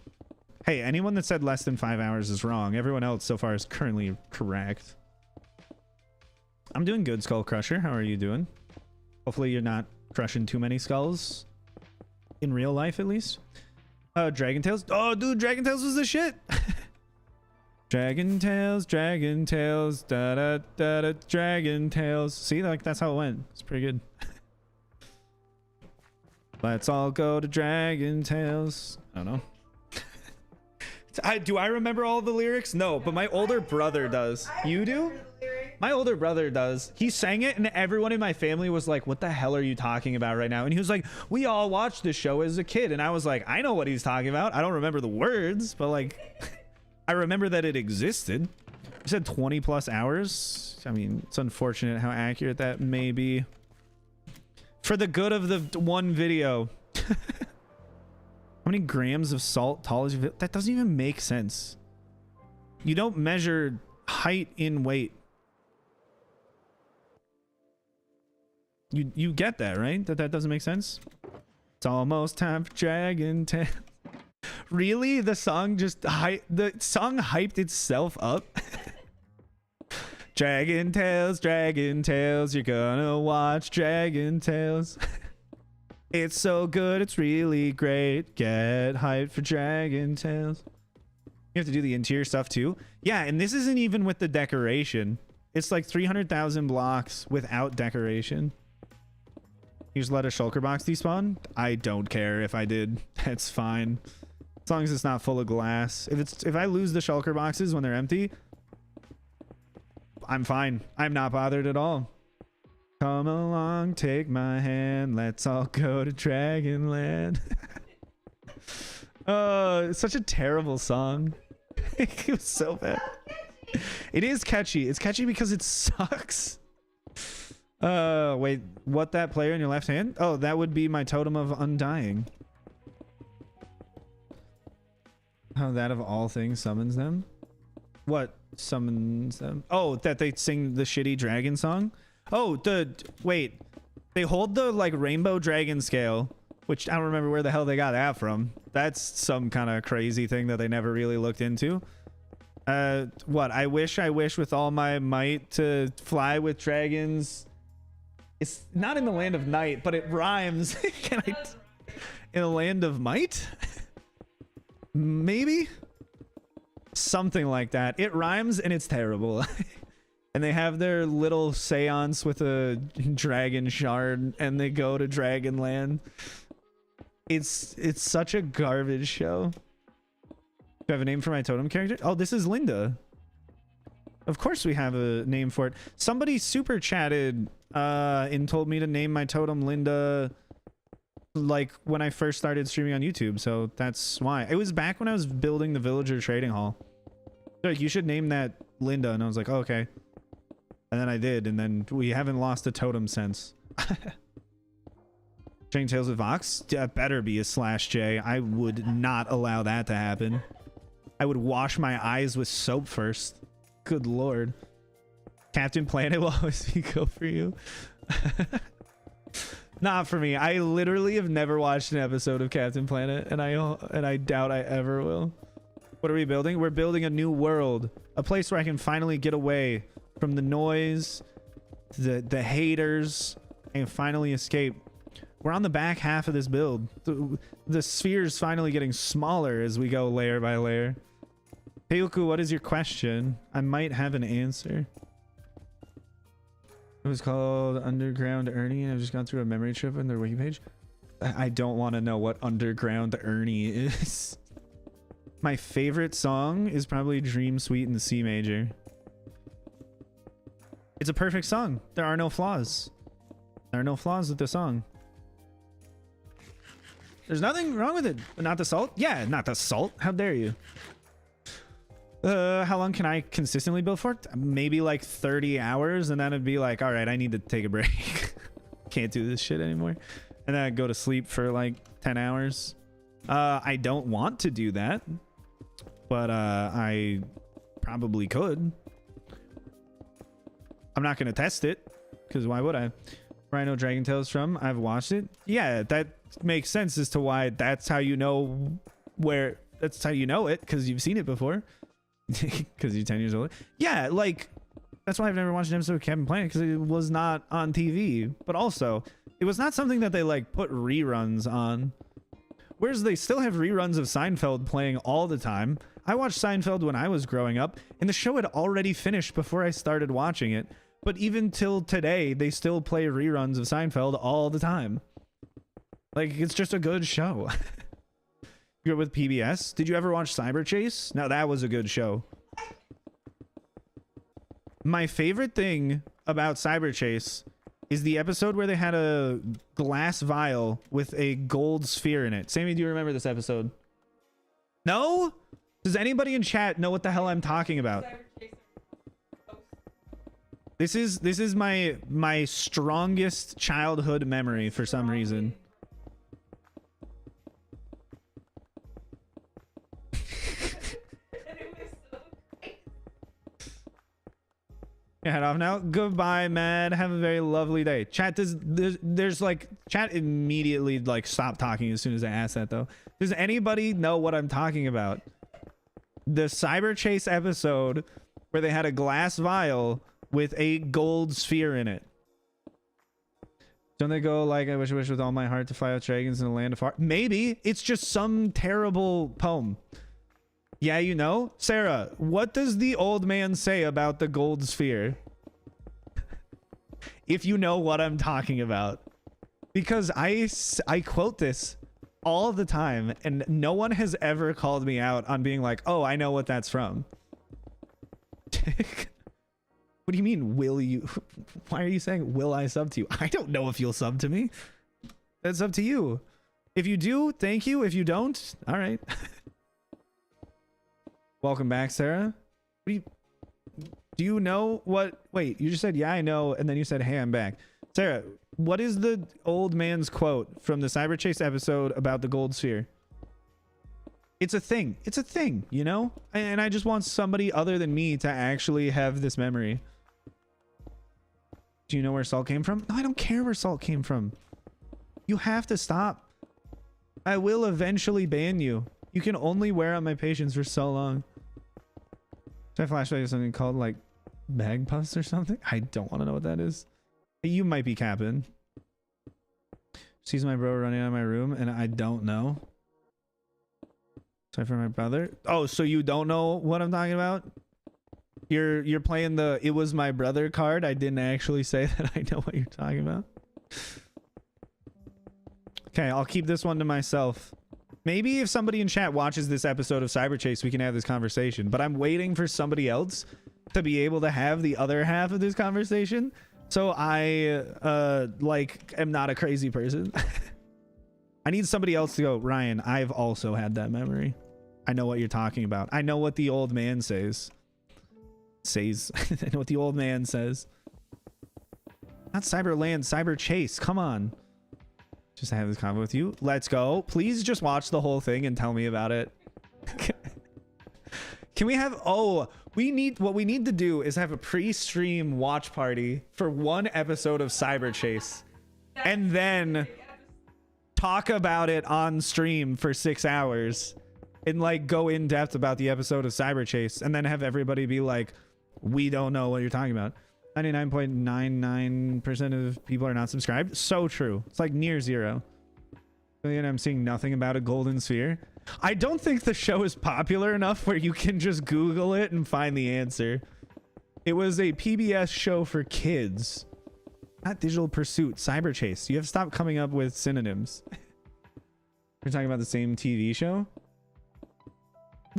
Hey, anyone that said less than 5 hours is wrong. Everyone else so far is currently correct. I'm doing good, Skull Crusher. How are you doing? Hopefully you're not crushing too many skulls. In real life, at least. Dragon Tales. Oh, dude, Dragon Tales was the shit. Dragon Tales, Dragon Tales, da da da da, Dragon Tales. See, like that's how it went. It's pretty good. Let's all go to Dragon Tales. I don't know. Do I remember all the lyrics? No, but my older brother does. You do? My older brother does. He sang it and everyone in my family was like, what the hell are you talking about right now? And he was like, we all watched this show as a kid. And I was like, I know what he's talking about. I don't remember the words, but like, I remember that it existed. You said 20 plus hours. I mean, it's unfortunate how accurate that may be. For the good of the one video. How many grams of salt tall is you? That doesn't even make sense. You don't measure height in weight. You get that, right? That doesn't make sense? It's almost time for Dragon Tales. Really? The song just hyped itself up? Dragon Tales, you're gonna watch Dragon Tales. It's so good, it's really great. Get hyped for Dragon Tales. You have to do the interior stuff too. Yeah, and this isn't even with the decoration. It's like 300,000 blocks without decoration. You just let a shulker box despawn? I don't care if I did. That's fine. As long as it's not full of glass. If I lose the shulker boxes when they're empty, I'm fine. I'm not bothered at all. Come along, take my hand, let's all go to Dragonland. Oh, it's such a terrible song. It was so bad. It is catchy. It's catchy because it sucks. Wait, what, that player in your left hand? Oh, that would be my totem of undying. How that of all things summons them? What summons them? Oh, that they sing the shitty dragon song? Oh, wait. They hold the like rainbow dragon scale, which I don't remember where the hell they got that from. That's some kind of crazy thing that they never really looked into. What? I wish with all my might to fly with dragons. It's not in the land of night, but it rhymes. Can I? In a land of might? Maybe? Something like that. It rhymes and it's terrible. And they have their little seance with a dragon shard and they go to Dragonland. It's such a garbage show. Do I have a name for my totem character? Oh, this is Linda. Of course we have a name for it. Somebody super chatted and told me to name my totem Linda like when I first started streaming on YouTube, so that's why. It was back when I was building the villager trading hall. They're like, you should name that Linda, and I was like, oh, okay. And then I did, and then we haven't lost a totem since. Trading Tales with Vox? That better be a /J. I would not allow that to happen. I would wash my eyes with soap first. Good lord. Captain Planet will always be go for you. Not for me. I literally have never watched an episode of Captain Planet, and I doubt I ever will. What are we building? We're building a new world, a place where I can finally get away from the noise, the haters, and finally escape. We're on the back half of this build. The sphere's finally getting smaller as we go layer by layer. Heyoku, what is your question? I might have an answer. It was called Underground Ernie. I've just gone through a memory trip on their wiki page. I don't want to know what Underground Ernie is. My favorite song is probably Dream Suite in the C major. It's a perfect song. There are no flaws. There are no flaws with the song. There's nothing wrong with it. But not the salt? Yeah, not the salt. How dare you? How long can I consistently build for? Maybe like 30 hours, and then it'd be like, all right, I need to take a break. Can't do this shit anymore. And then I'd go to sleep for like 10 hours. I don't want to do that, but I probably could. I'm not going to test it, because why would I? Where I know Dragon Tales from, I've watched it. Yeah, that makes sense as to why that's how you know where, that's how you know it, because you've seen it before. Because you're 10 years old. Yeah, like, that's why I've never watched an episode of Captain Planet, because it was not on TV. But also, it was not something that they, like, put reruns on. Whereas they still have reruns of Seinfeld playing all the time. I watched Seinfeld when I was growing up, and the show had already finished before I started watching it. But even till today, they still play reruns of Seinfeld all the time. Like, it's just a good show. You're with PBS? Did you ever watch Cyber Chase? No, that was a good show. My favorite thing about Cyber Chase is the episode where they had a glass vial with a gold sphere in it. Sammy, do you remember this episode? No? Does anybody in chat know what the hell I'm talking about? This is my strongest childhood memory for some reason. Head off now. Goodbye, man. Have a very lovely day. Chat there's like chat immediately like stopped talking as soon as I asked that though. Does anybody know what I'm talking about? The Cyber Chase episode where they had a glass vial with a gold sphere in it. Don't they go like, I wish with all my heart to fly with dragons in the land of far? Maybe it's just some terrible poem. Yeah, you know? Sarah, what does the old man say about the gold sphere? If you know what I'm talking about. Because I quote this all the time, and no one has ever called me out on being like, oh, I know what that's from. What do you mean, will you? Why are you saying, will I sub to you? I don't know if you'll sub to me. That's up to you. If you do, thank you. If you don't, all right. Welcome back, Sarah. Do you know what? Wait, you just said, yeah, I know. And then you said, hey, I'm back. Sarah, what is the old man's quote from the Cyber Chase episode about the gold sphere? It's a thing. It's a thing, you know? And I just want somebody other than me to actually have this memory. Do you know where salt came from? No, I don't care where salt came from. You have to stop. I will eventually ban you. You can only wear on my patience for so long. Should I flashback to something called like bag puffs or something? I don't want to know what that is. You might be capping. Sees my bro running out of my room and I don't know. Sorry for my brother. Oh, so you don't know what I'm talking about? You're playing the "it was my brother" card. I didn't actually say that I know what you're talking about. Okay, I'll keep this one to myself. Maybe if somebody in chat watches this episode of Cyber Chase, we can have this conversation. But I'm waiting for somebody else to be able to have the other half of this conversation. So I like am not a crazy person. I need somebody else to go, Ryan, I've also had that memory. I know what you're talking about. I know what the old man says. I know what the old man says. Not Cyberland, Cyber Chase. Come on. Just to have this convo with you. Let's go. Please just watch the whole thing and tell me about it. Can we have... Oh, what we need to do is have a pre-stream watch party for one episode of Cyber Chase. And then talk about it on stream for 6 hours. And like go in depth about the episode of Cyber Chase. And then have everybody be like, we don't know what you're talking about. 99.99% of people are not subscribed. So true. It's like near zero. And I'm seeing nothing about a golden sphere. I don't think the show is popular enough where you can just Google it and find the answer. It was a PBS show for kids. Not Digital Pursuit, Cyber Chase. You have to stop coming up with synonyms. You're talking about the same TV show?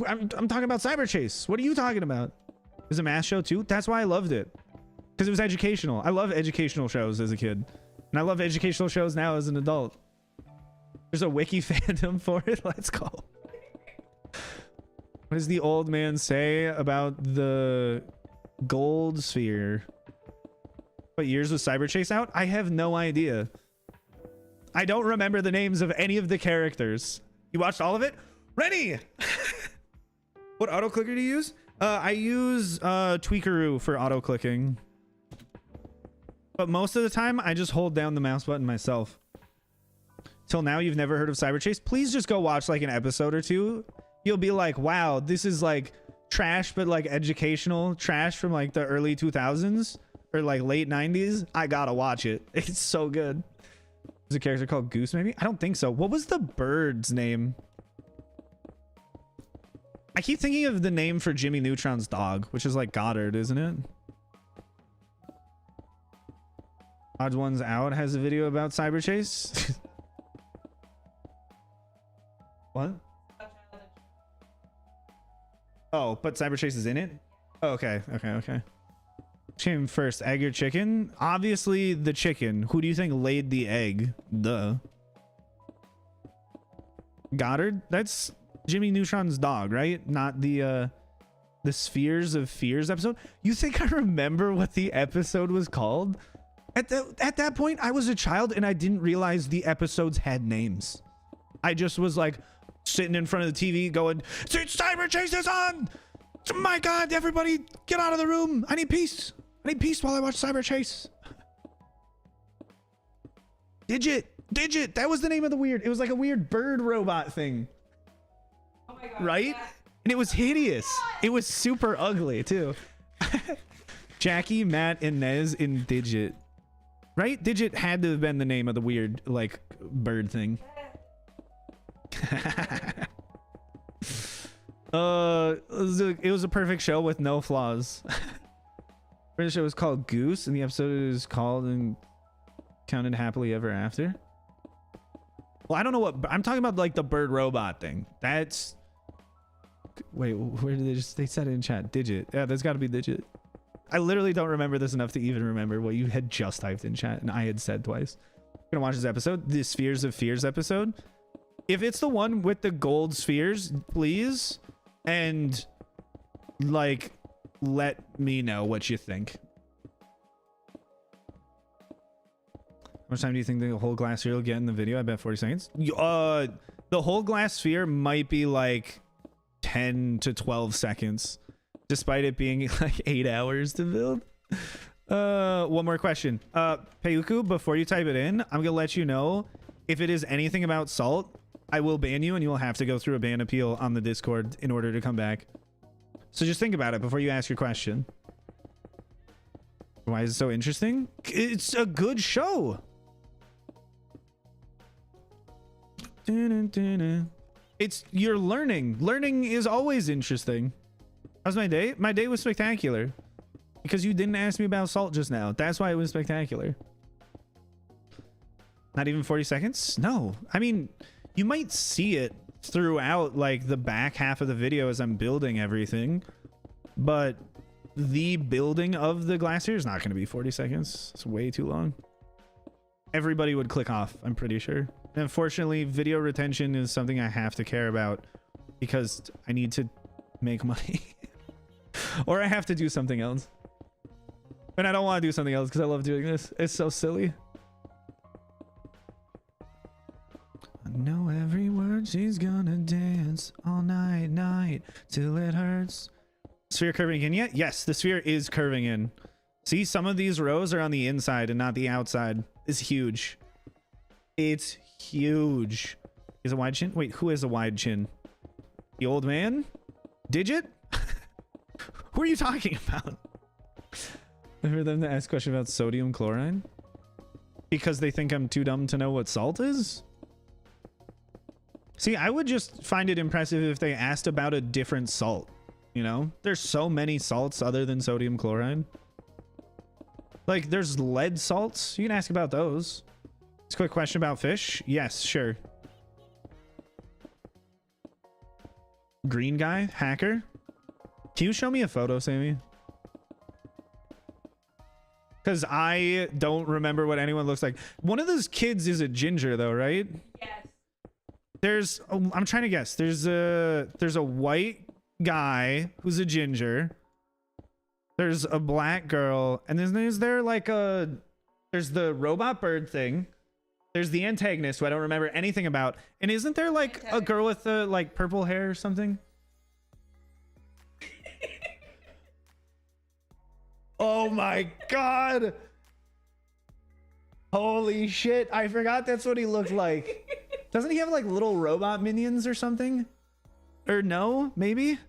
I'm talking about Cyber Chase. What are you talking about? It was a math show too? That's why I loved it. Because it was educational. I love educational shows as a kid. And I love educational shows now as an adult. There's a wiki fandom for it. Let's go. What does the old man say about the gold sphere? What years was Cyber Chase out? I have no idea. I don't remember the names of any of the characters. You watched all of it? Rennie! What auto clicker do you use? I use Tweakeroo for auto clicking. But most of the time, I just hold down the mouse button myself. Till now, you've never heard of Cyber Chase? Please just go watch like an episode or two. You'll be like, wow, this is like trash, but like educational trash from like the early 2000s or like late 90s. I gotta watch it. It's so good. There's a character called Goose, maybe? I don't think so. What was the bird's name? I keep thinking of the name for Jimmy Neutron's dog, which is like Goddard, isn't it? Odds Ones Out has a video about Cyber Chase. What? Oh, but Cyber Chase is in it? Oh, okay. Came first, egg or chicken? Obviously the chicken. Who do you think laid the egg? Duh. Goddard? That's Jimmy Neutron's dog, right? Not the Spheres of Fears episode? You think I remember what the episode was called? At that point, I was a child and I didn't realize the episodes had names. I just was like sitting in front of the TV going, Cyber Chase is on! Oh my God, everybody get out of the room. I need peace. I need peace while I watch Cyber Chase. Digit. That was the name of the weird. It was like a weird bird robot thing. Oh my God, right? Yeah. And it was hideous. It was super ugly too. Jackie, Matt, and Nez in Digit. Right? Digit had to have been the name of the weird like bird thing. It was a perfect show with no flaws. The show was called Goose, and the episode is called and counted Happily Ever After. Well, I don't know what I'm talking about, like the bird robot thing. That's wait, where did they said it in chat? Digit. Yeah, there's got to be digit. I literally don't remember this enough to even remember what you had just typed in chat and I had said twice. I'm gonna watch this episode, the Spheres of Fears episode. If it's the one with the gold spheres, please, and like let me know what you think. How much time do you think the whole glass sphere will get in the video? I bet 40 seconds. The whole glass sphere might be like 10 to 12 seconds, despite it being like 8 hours to build. One more question. Peuku, before you type it in, I'm gonna let you know if it is anything about salt, I will ban you and you will have to go through a ban appeal on the Discord in order to come back. So just think about it before you ask your question. Why is it so interesting? It's a good show. It's you're learning. Learning is always interesting. How's my day? My day was spectacular. Because you didn't ask me about salt just now. That's why it was spectacular. Not even 40 seconds? No. I mean, you might see it throughout like the back half of the video as I'm building everything. But the building of the glacier is not going to be 40 seconds. It's way too long. Everybody would click off, I'm pretty sure. And unfortunately, video retention is something I have to care about because I need to make money. Or I have to do something else. And I don't want to do something else because I love doing this. It's so silly. I know every word. She's gonna dance all night till it hurts. Sphere curving in yet? Yes, the sphere is curving in. See, some of these rows are on the inside and not the outside. It's huge. It's huge. Is a wide chin? Wait, who has a wide chin? The old man? Digit? Who are you talking about? I heard them to ask a question about sodium chloride because they think I'm too dumb to know what salt is. See, I would just find it impressive if they asked about a different salt. You know, there's so many salts other than sodium chloride. Like there's lead salts. You can ask about those. It's a quick question about fish. Yes, sure. Green guy, hacker. Can you show me a photo, Sammy? Because I don't remember what anyone looks like. One of those kids is a ginger though, right? Yes. There's, I'm trying to guess. There's a white guy who's a ginger. There's a black girl. And then is there like there's the robot bird thing. There's the antagonist who I don't remember anything about. And isn't there like a girl with like purple hair or something? Oh my god. Holy shit. I forgot that's what he looked like. Doesn't he have like little robot minions or something? Or no, maybe?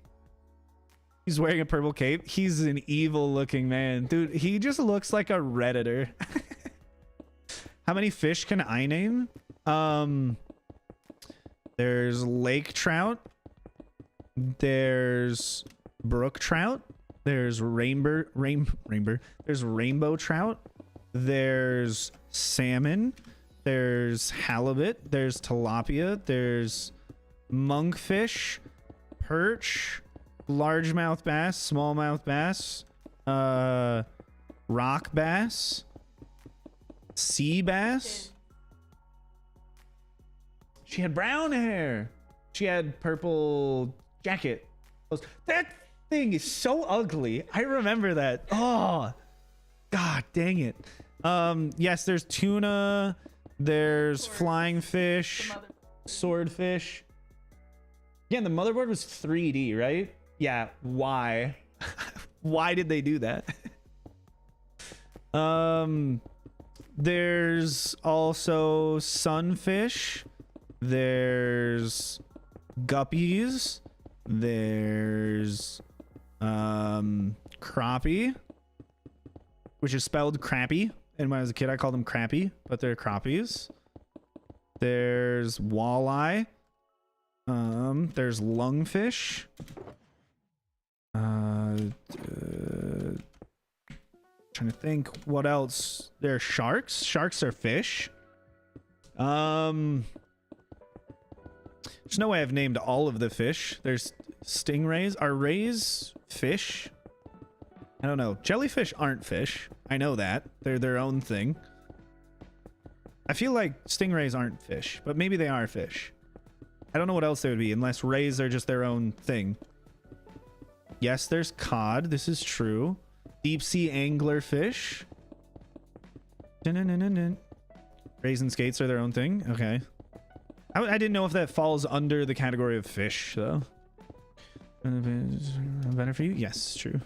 He's wearing a purple cape. He's an evil looking man. Dude, he just looks like a Redditor. How many fish can I name? There's lake trout. There's brook trout. There's there's rainbow trout. There's salmon. There's halibut. There's tilapia. There's monkfish, perch, largemouth bass, smallmouth bass, rock bass, sea bass. She had brown hair. She had purple jacket. That thing is so ugly. I remember that. Oh, god dang it. Yes, there's tuna. There's flying fish, swordfish. Yeah, and the motherboard was 3D, right? Yeah, why? Why did they do that? There's also sunfish. There's guppies. There's crappie, which is spelled crappy. And when I was a kid, I called them crappy, but they're crappies. There's walleye. There's lungfish. Trying to think what else. There's sharks. Sharks are fish. There's no way I've named all of the fish. There's stingrays. Are rays fish? I don't know. Jellyfish aren't fish. I know that. They're their own thing. I feel like stingrays aren't fish, but maybe they are fish. I don't know what else they would be unless rays are just their own thing. Yes, there's cod. This is true. Deep sea anglerfish. Rays and skates are their own thing. Okay. I didn't know if that falls under the category of fish, though. Better for you? Yes, true.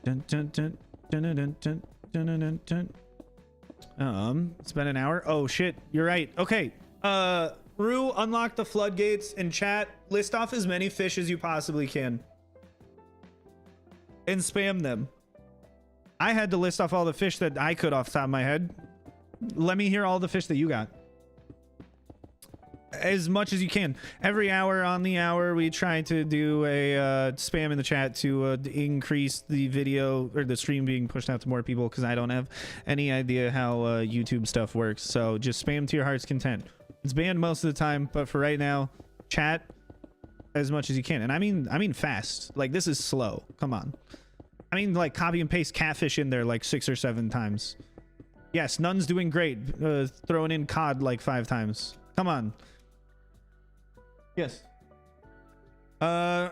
It's been an hour. Oh, shit. You're right. Okay. Rue, unlock the floodgates and chat. List off as many fish as you possibly can. And spam them. I had to list off all the fish that I could off the top of my head. Let me hear all the fish that you got. As much as you can. Every hour on the hour, we try to do a spam in the chat to increase the video or the stream being pushed out to more people, because I don't have any idea how YouTube stuff works. So just spam to your heart's content. It's banned most of the time, but for right now, chat as much as you can. And I mean fast. Like, this is slow. Come on. I mean, like, copy and paste catfish in there like 6 or 7 times. Yes, Nun's doing great. Throwing in cod like 5 times. Come on. Yes.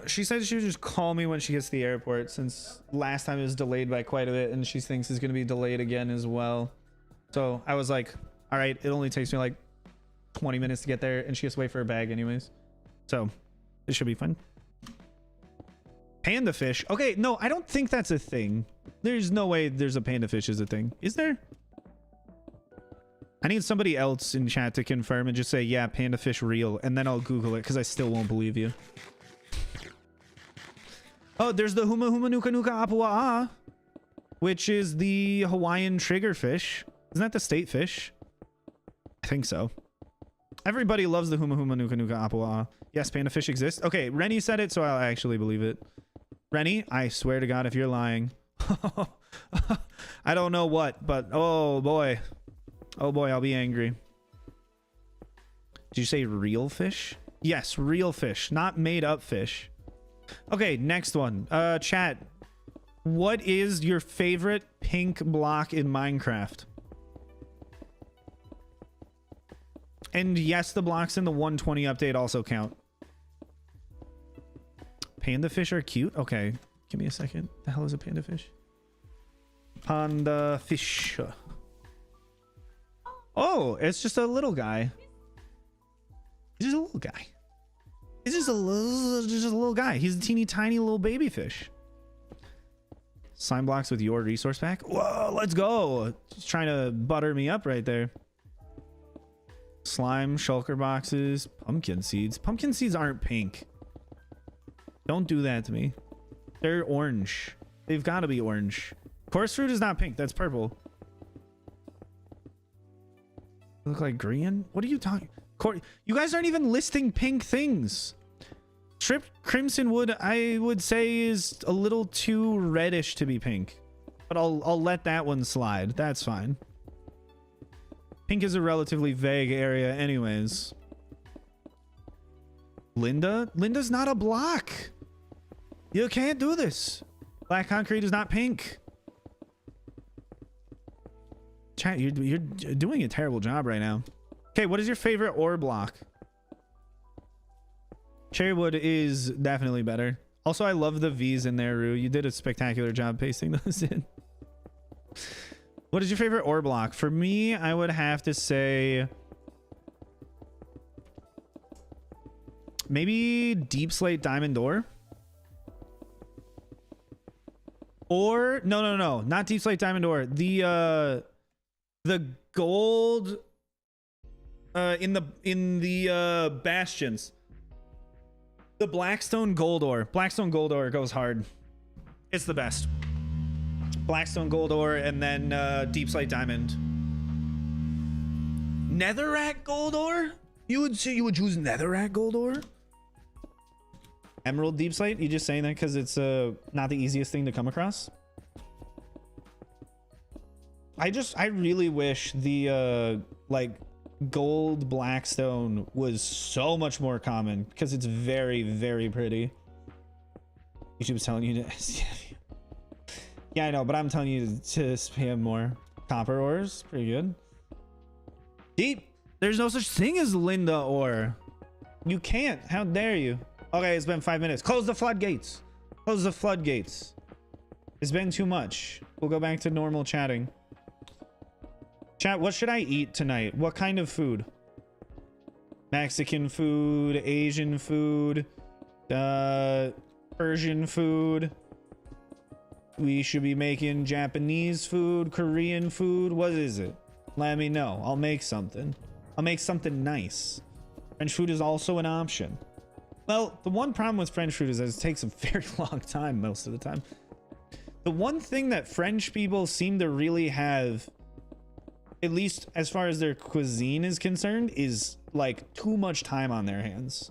She said she would just call me when she gets to the airport, since last time it was delayed by quite a bit, and she thinks it's going to be delayed again as well. So I was like, all right, it only takes me like 20 minutes to get there, and she has to wait for her bag anyways. So it should be fun. Panda fish. Okay, no, I don't think that's a thing. There's no way there's a panda fish is a thing. Is there? I need somebody else in chat to confirm and just say, yeah, panda fish real, and then I'll Google it, because I still won't believe you. Oh, there's the Huma Huma Nuka Nuka Apua'a, which is the Hawaiian triggerfish. Isn't that the state fish? I think so. Everybody loves the Huma Huma Nuka Nuka Apua'a. Yes, panda fish exists. Okay, Rennie said it, so I'll actually believe it. Rennie, I swear to God if you're lying. I don't know what, but oh boy. Oh boy, I'll be angry. Did you say real fish? Yes, real fish, not made up fish. Okay, next one. Chat. What is your favorite pink block in Minecraft? And yes, the blocks in the 120 update also count. Panda fish are cute? Okay, give me a second. The hell is a panda fish? Panda fish. Oh, it's just a little guy. He's just a little guy. He's just a little guy. He's a teeny tiny little baby fish. Slime blocks with your resource pack. Whoa, let's go. Just trying to butter me up right there. Slime, shulker boxes, pumpkin seeds. Pumpkin seeds aren't pink. Don't do that to me. They're orange. They've got to be orange. Coarse fruit is not pink. That's purple. Look like green? What are you talking? You guys aren't even listing pink things. Stripped crimson wood, I would say, is a little too reddish to be pink. But I'll let that one slide. That's fine. Pink is a relatively vague area anyways. Linda? Linda's not a block. You can't do this. Black concrete is not pink. Chat, you're doing a terrible job right now. Okay, what is your favorite ore block? Cherry wood is definitely better. Also, I love the V's in there, Rue. You did a spectacular job pasting those in. What is your favorite ore block? For me, I would have to say maybe deep slate diamond ore. Or no, not deep slate diamond ore. The gold in the bastions. The Blackstone gold ore. Blackstone gold ore goes hard. It's the best. Blackstone gold ore and then deep slate diamond. Netherrack gold ore? You would choose netherrack gold ore? Emerald deep slate? You just saying that because it's not the easiest thing to come across? I really wish the like gold blackstone was so much more common because it's very, very pretty. YouTube's telling you to yeah, I know, but I'm telling you to spam more. Copper ores, pretty good. Deep, there's no such thing as Linda ore. You can't. How dare you? Okay, it's been 5 minutes. Close the floodgates. Close the floodgates. It's been too much. We'll go back to normal chatting. Chat, what should I eat tonight? What kind of food? Mexican food, Asian food, Persian food. We should be making Japanese food, Korean food. What is it? Let me know. I'll make something. I'll make something nice. French food is also an option. Well, the one problem with French food is that it takes a very long time most of the time. The one thing that French people seem to really have, at least as far as their cuisine is concerned, is like too much time on their hands.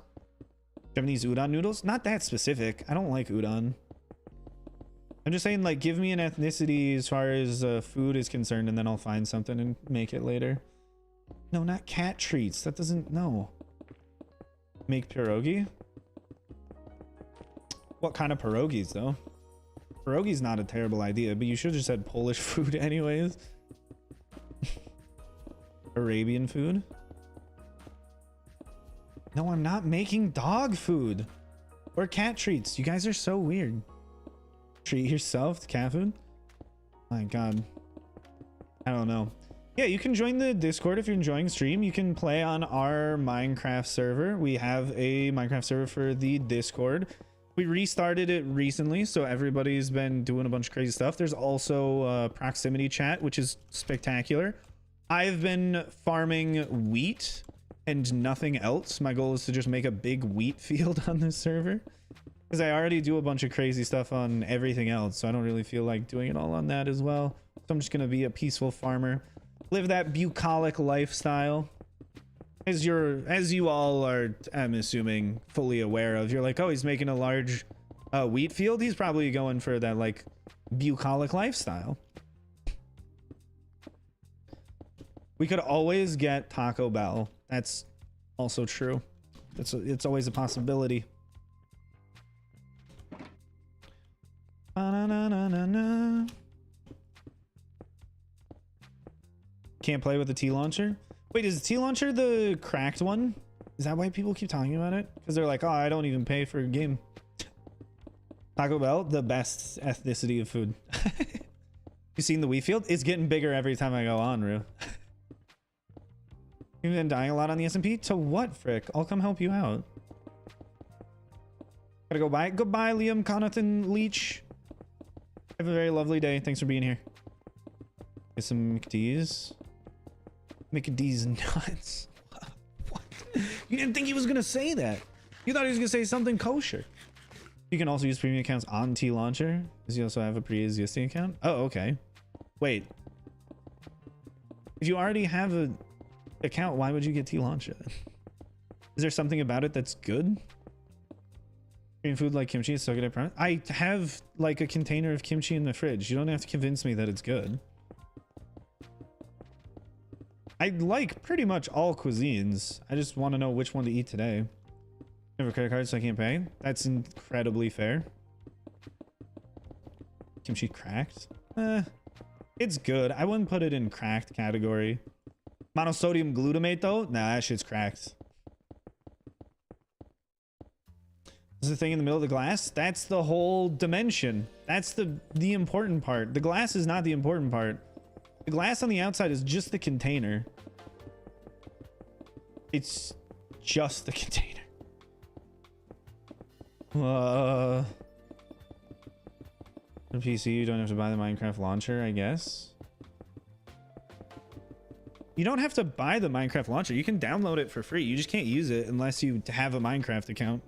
Japanese udon noodles? Not that specific. I don't like udon. I'm just saying, like, give me an ethnicity as far as food is concerned, and then I'll find something and make it later. No, not cat treats. That doesn't... No. Make pierogi? What kind of pierogies, though? Pierogi's not a terrible idea, but you should have just said Polish food anyways. Arabian food? No, I'm not making dog food. Or cat treats. You guys are so weird. Treat yourself to cat food? My god. I don't know. Yeah, you can join the Discord if you're enjoying the stream. You can play on our Minecraft server. We have a Minecraft server for the Discord. We restarted it recently, so everybody's been doing a bunch of crazy stuff. There's also proximity chat, which is spectacular. I've been farming wheat and nothing else. My goal is to just make a big wheat field on this server, because I already do a bunch of crazy stuff on everything else, so I don't really feel like doing it all on that as well. So I'm just gonna be a peaceful farmer, live that bucolic lifestyle, as you all are, I'm assuming, fully aware of. You're like, oh, he's making a large wheat field. He's probably going for that like bucolic lifestyle. We could always get Taco Bell. That's also true. It's always a possibility. Can't play with the T launcher. Wait, is the T launcher the cracked one? Is that why people keep talking about it? Because they're like, oh, I don't even pay for a game. Taco Bell, the best ethnicity of food. You seen the wheat field? It's getting bigger every time I go on, Rue. You've been dying a lot on the SMP? To what, frick? I'll come help you out. Gotta go bye. Goodbye, Liam Connaughton Leach. Have a very lovely day. Thanks for being here. Get some McD's. McD's nuts. What? You didn't think he was gonna say that. You thought he was gonna say something kosher. You can also use premium accounts on T Launcher. Does he also have a pre-existing account? Oh, okay. Wait. If you already have a account, why would you get T Launcher? Is there something about it that's good? Korean food like kimchi is so good, I promise. I have like a container of kimchi in the fridge. You don't have to convince me that it's good. I like pretty much all cuisines. I just want to know which one to eat today. I have a credit card, so I can't pay. That's incredibly fair. Kimchi cracked? It's good. I wouldn't put it in cracked category. Monosodium glutamate though? Nah, that shit's cracked. This is the thing in the middle of the glass? That's the whole dimension. That's the important part. The glass is not the important part. The glass on the outside is just the container. It's just the container. For PC, you don't have to buy the Minecraft launcher, I guess. You don't have to buy the Minecraft launcher. You can download it for free. You just can't use it unless you have a Minecraft account,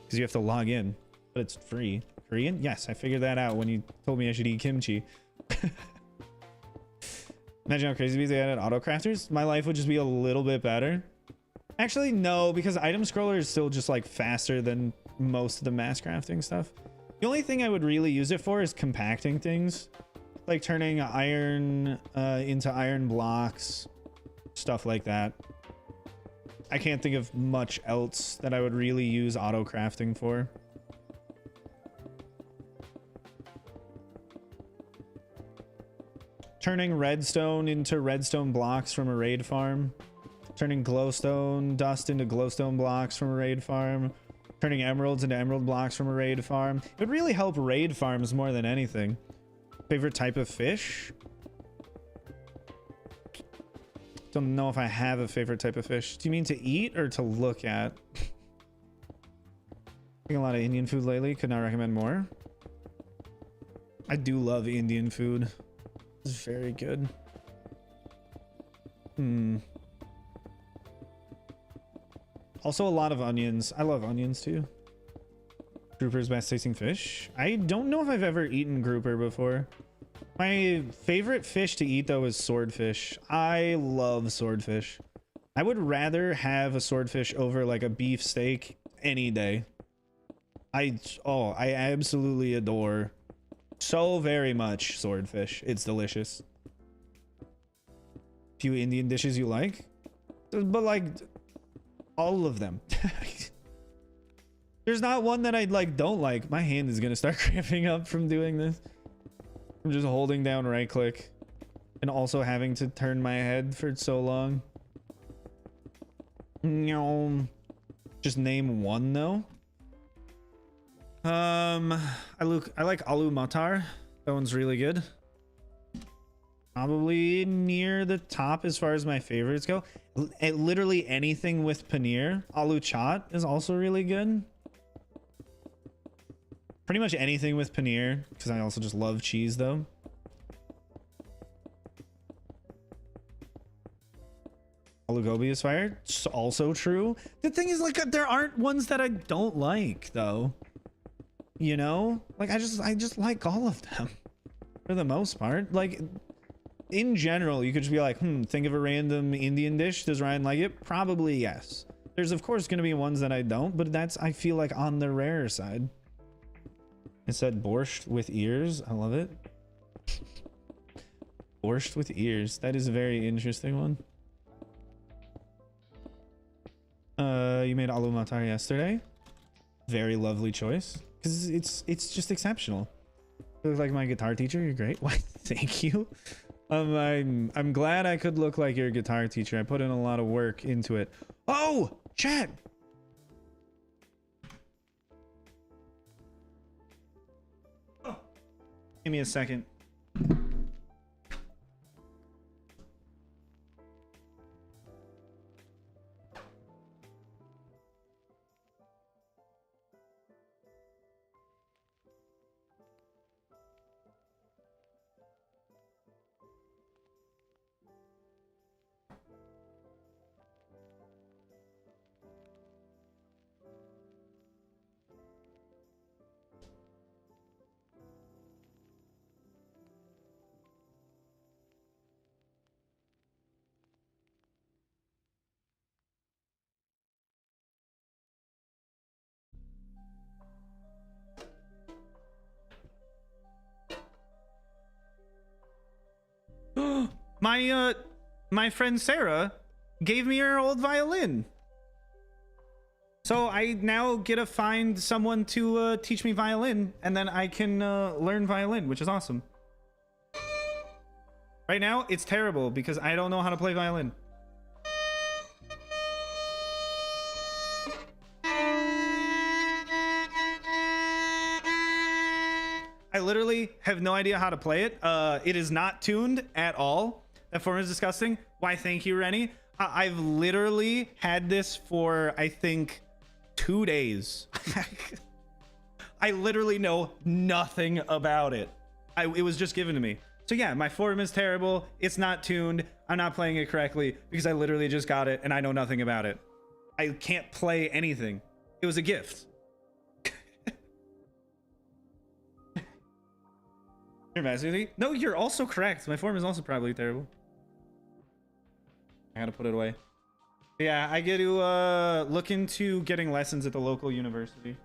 because you have to log in. But it's free. Korean? Yes, I figured that out when you told me I should eat kimchi. Imagine how crazy they added auto crafters. My life would just be a little bit better. Actually, no, because item scroller is still just like faster than most of the mass crafting stuff. The only thing I would really use it for is compacting things, like turning iron into iron blocks, stuff like that. I can't think of much else that I would really use auto crafting for. Turning redstone into redstone blocks from a raid farm. Turning glowstone dust into glowstone blocks from a raid farm. Turning emeralds into emerald blocks from a raid farm. It would really help raid farms more than anything. Favorite type of fish? Don't know if I have a favorite type of fish. Do you mean to eat or to look at? Eating a lot of Indian food lately. Could not recommend more. I do love Indian food. It's very good. Also a lot of onions. I love onions too. Grouper's best tasting fish. I don't know if I've ever eaten grouper before. My favorite fish to eat though is swordfish. I love swordfish. I would rather have a swordfish over like a beef steak any day. I absolutely adore so very much swordfish. It's delicious. Few Indian dishes you like? But like all of them. There's not one that I like don't like. My hand is gonna start cramping up from doing this. I'm just holding down right click and also having to turn my head for so long. Just name one though. I like aloo matar. That one's really good. Probably near the top as far as my favorites go. Literally anything with paneer. Aloo chaat is also really good. Pretty much anything with paneer, because I also just love cheese though. Aloo gobi is fire. It's also true. The thing is, like, there aren't ones that I don't like though. You know, like I just like all of them for the most part. Like in general, you could just be like, think of a random Indian dish. Does Ryan like it? Probably yes. There's of course going to be ones that I don't, but that's, I feel like, on the rare side. It said borscht with ears. I love it. Borscht with ears. That is a very interesting one. You made aloo matar yesterday. Very lovely choice. Because it's just exceptional. You look like my guitar teacher. You're great. Why? Thank you. I'm glad I could look like your guitar teacher. I put in a lot of work into it. Oh, chat. Oh. Give me a second. My friend Sarah gave me her old violin. So I now get to find someone to teach me violin, and then I can learn violin, which is awesome. Right now, it's terrible because I don't know how to play violin. I literally have no idea how to play it. It is not tuned at all. That form is disgusting. Why, thank you, Rennie. I've literally had this for, I think, 2 days. I literally know nothing about it. It was just given to me. So yeah, my form is terrible. It's not tuned. I'm not playing it correctly because I literally just got it and I know nothing about it. I can't play anything. It was a gift. No, you're also correct. My form is also probably terrible. I gotta put it away. Yeah, I get to look into getting lessons at the local university.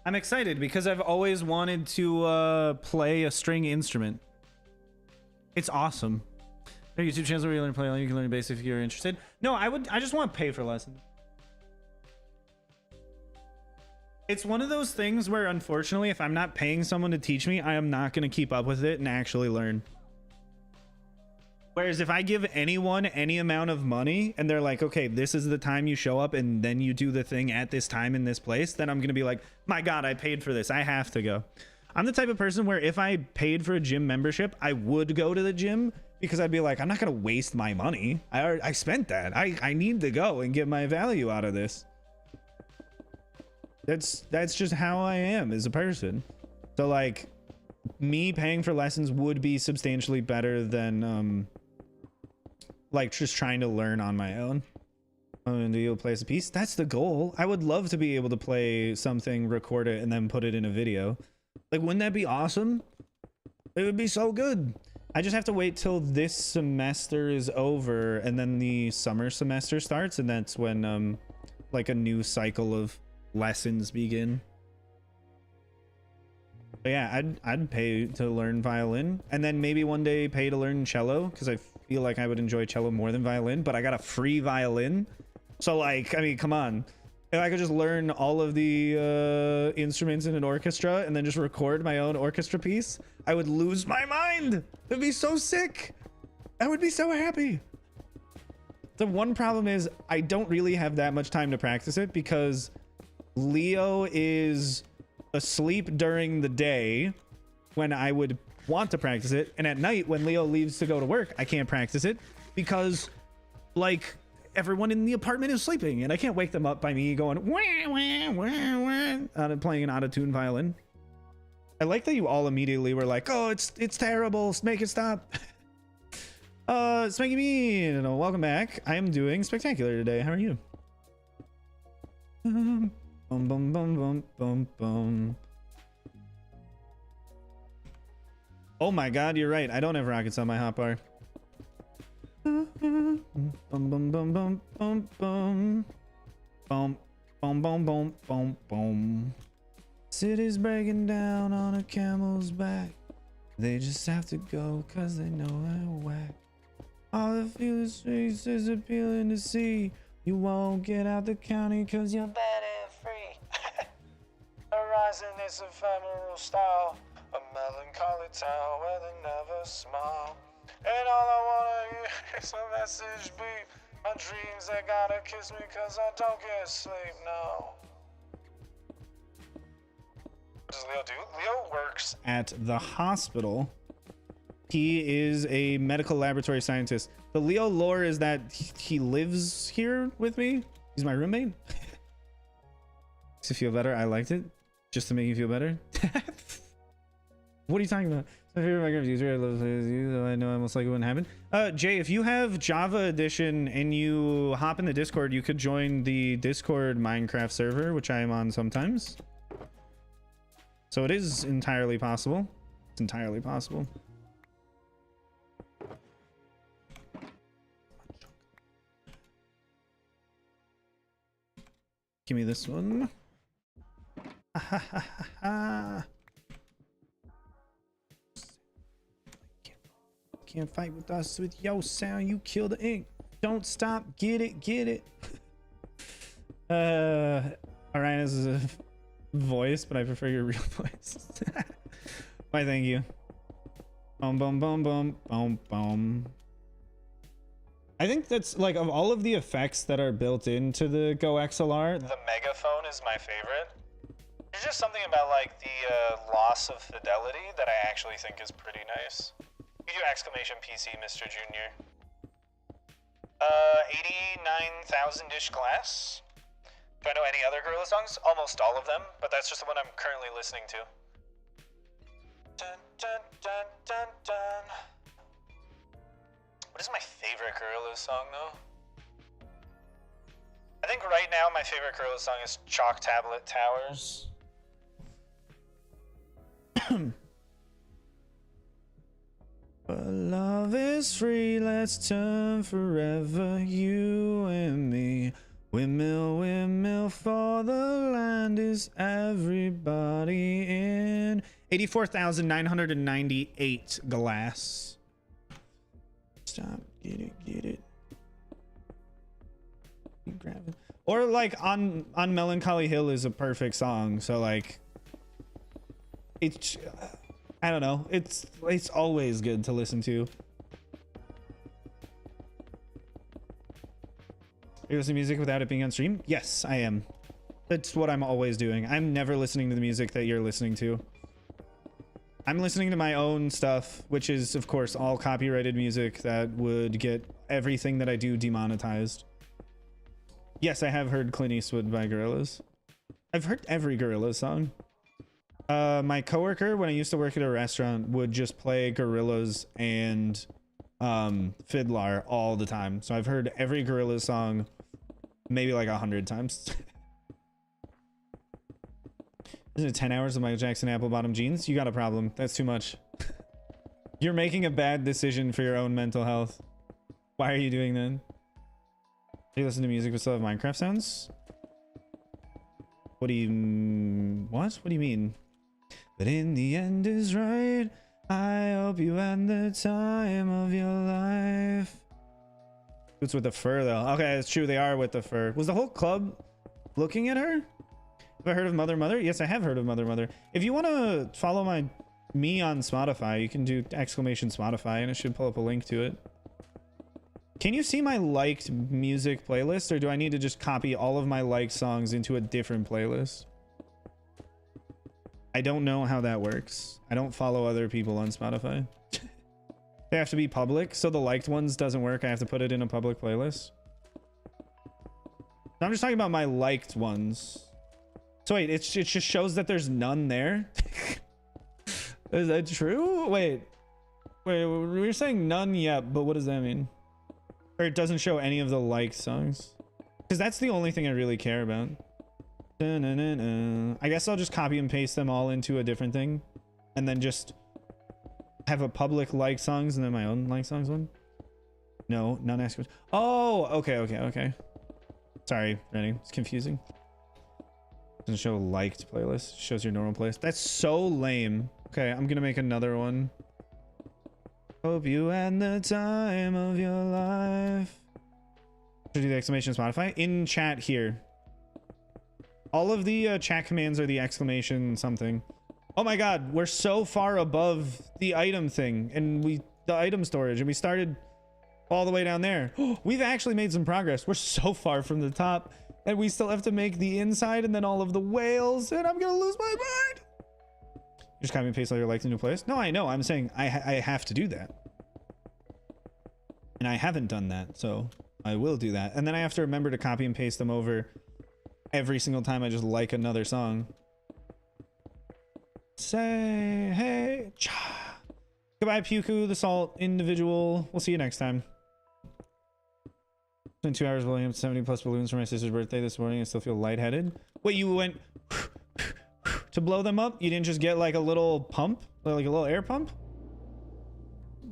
I'm excited because I've always wanted to play a string instrument. It's awesome. There are YouTube channels where you learn to play. You can learn bass if you're interested. No, I just want to pay for lessons. It's one of those things where, unfortunately, if I'm not paying someone to teach me, I am not going to keep up with it and actually learn. Whereas if I give anyone any amount of money and they're like, okay, this is the time you show up and then you do the thing at this time in this place, then I'm going to be like, my God, I paid for this. I have to go. I'm the type of person where if I paid for a gym membership, I would go to the gym because I'd be like, I'm not going to waste my money. I spent that. I need to go and get my value out of this. That's just how I am as a person. So like me paying for lessons would be substantially better than like just trying to learn on my own. Do you play as a piece? That's the goal. I would love to be able to play something, record it, and then put it in a video. Like, wouldn't that be awesome? It would be so good. I just have to wait till this semester is over and then the summer semester starts, and that's when like a new cycle of lessons begin. But yeah, I'd pay to learn violin, and then maybe one day pay to learn cello, because I feel like I would enjoy cello more than violin, but I got a free violin. So like, I mean, come on. If I could just learn all of the instruments in an orchestra and then just record my own orchestra piece, I would lose my mind. It'd be so sick. I would be so happy. The one problem is I don't really have that much time to practice it because Leo is asleep during the day when I would want to practice it, and at night when Leo leaves to go to work, I can't practice it because like everyone in the apartment is sleeping and I can't wake them up by me going wah, wah, wah, wah, and playing an out-of-tune violin. I like that you all immediately were like, oh, it's terrible, make it stop. It's making me, welcome back. I am doing spectacular today. How are you? Bum, bum, bum, bum, bum, bum. Oh my God, you're right. I don't have rockets on my hotbar. Bum, bum, bum, bum, bum, bum. Bum, bum, bum, bum, bum, bum. City's breaking down on a camel's back. They just have to go cause they know they're whack. All the feel the streets is appealing to see. You won't get out the county cause you're bad and free. Horizon is ephemeral style. A melancholy town where they never smile. And all I wanna hear is a message beep. My dreams, they gotta kiss me cause I don't get sleep now. What does Leo do? Leo works at the hospital. He is a medical laboratory scientist. The Leo lore is that he lives here with me. He's my roommate. Makes you feel better. I liked it. Just to make you feel better. What are you talking about? My favorite Minecraft user. I love you, though I know I most likely wouldn't happen. Jay, if you have Java Edition and you hop in the Discord, you could join the Discord Minecraft server, which I am on sometimes. So it is entirely possible. It's entirely possible. Give me this one. Can't fight with us with yo sound. You kill the ink. Don't stop. Get it. Get it. Orion is a voice, but I prefer your real voice. Why? Thank you. Boom, boom, boom, boom, boom, boom. I think that's like, of all of the effects that are built into the Go XLR, the megaphone is my favorite. There's just something about like the loss of fidelity that I actually think is pretty nice. You do exclamation PC, Mr. Junior. 89,000-ish glass. Do I know any other Gorilla songs? Almost all of them, but that's just the one I'm currently listening to. Dun, dun, dun, dun, dun. What is my favorite Gorilla song, though? I think right now my favorite Gorilla song is Chalk Tablet Towers. But love is free, let's turn forever, you and me. Windmill, windmill for the land is everybody in. 84,998 glass. Stop, get it. Grab it. Or like on Melancholy Hill is a perfect song. So like, it's, I don't know. It's always good to listen to. Are you listening to music without it being on stream? Yes, I am. That's what I'm always doing. I'm never listening to the music that you're listening to. I'm listening to my own stuff, which is, of course, all copyrighted music that would get everything that I do demonetized. Yes, I have heard Clint Eastwood by Gorillaz. I've heard every Gorillaz song. My coworker, when I used to work at a restaurant, would just play Gorillaz and Fiddler all the time. So I've heard every Gorillaz song maybe like 100 times. Isn't it 10 hours of Michael Jackson apple bottom jeans? You got a problem. That's too much. You're making a bad decision for your own mental health. Why are you doing that? Do you listen to music but still have Minecraft sounds? What do you mean? But in the end is right. I hope you had the time of your life. It's with the fur though. Okay, it's true. They are with the fur. Was the whole club looking at her? Have I heard of Mother Mother? Yes, I have heard of Mother Mother. If you want to follow me on Spotify, you can do exclamation Spotify and it should pull up a link to it. Can you see my liked music playlist, or do I need to just copy all of my liked songs into a different playlist? I don't know how that works. I don't follow other people on Spotify. They have to be public, so the liked ones doesn't work. I have to put it in a public playlist. I'm just talking about my liked ones. So wait, it just shows that there's none there? Is that true? Wait, we're saying none yet, but what does that mean? Or it doesn't show any of the liked songs? Because that's the only thing I really care about. I guess I'll just copy and paste them all into a different thing. And then just have a public like songs and then my own like songs one. No, none ask. Oh, okay. Sorry, Rennie. It's confusing. Doesn't show liked playlist. Shows your normal playlist. That's so lame. Okay, I'm gonna make another one. Hope you had the time of your life. Should do the exclamation Spotify in chat here. All of the chat commands are the exclamation something. Oh my god, we're so far above the item thing and the item storage, and we started all the way down there. We've actually made some progress. We're so far from the top, and we still have to make the inside and then all of the whales, and I'm gonna lose my mind. Just copy and paste all your likes into place. No, I know. I'm saying I have to do that, and I haven't done that, so I will do that. And then I have to remember to copy and paste them over every single time I just like another song. Say hey, cha. Goodbye, Puku, the salt individual. We'll see you next time. It's been 2 hours blowing up 70 plus balloons for my sister's birthday this morning. I still feel lightheaded. Wait, you went to blow them up? You didn't just get like a little pump, like a little air pump?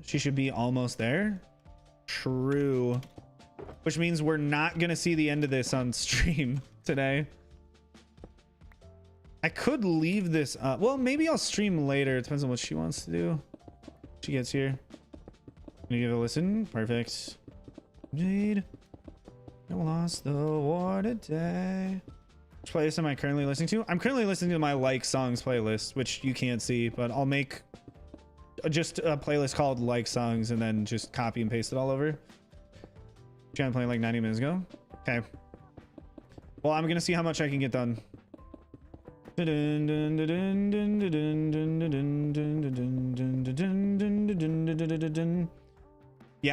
She should be almost there. True. Which means we're not gonna see the end of this on stream today. I could leave this up. Well, maybe I'll stream later. It depends on what she wants to do. She gets here. Gonna give it a listen. Perfect. Indeed. I lost the war today. Which playlist am I currently listening to? I'm currently listening to my like songs playlist, which you can't see, but I'll make just a playlist called like songs and then just copy and paste it all over. Trying to play like 90 minutes ago. Okay. Well, I'm gonna see how much I can get done. Yeah,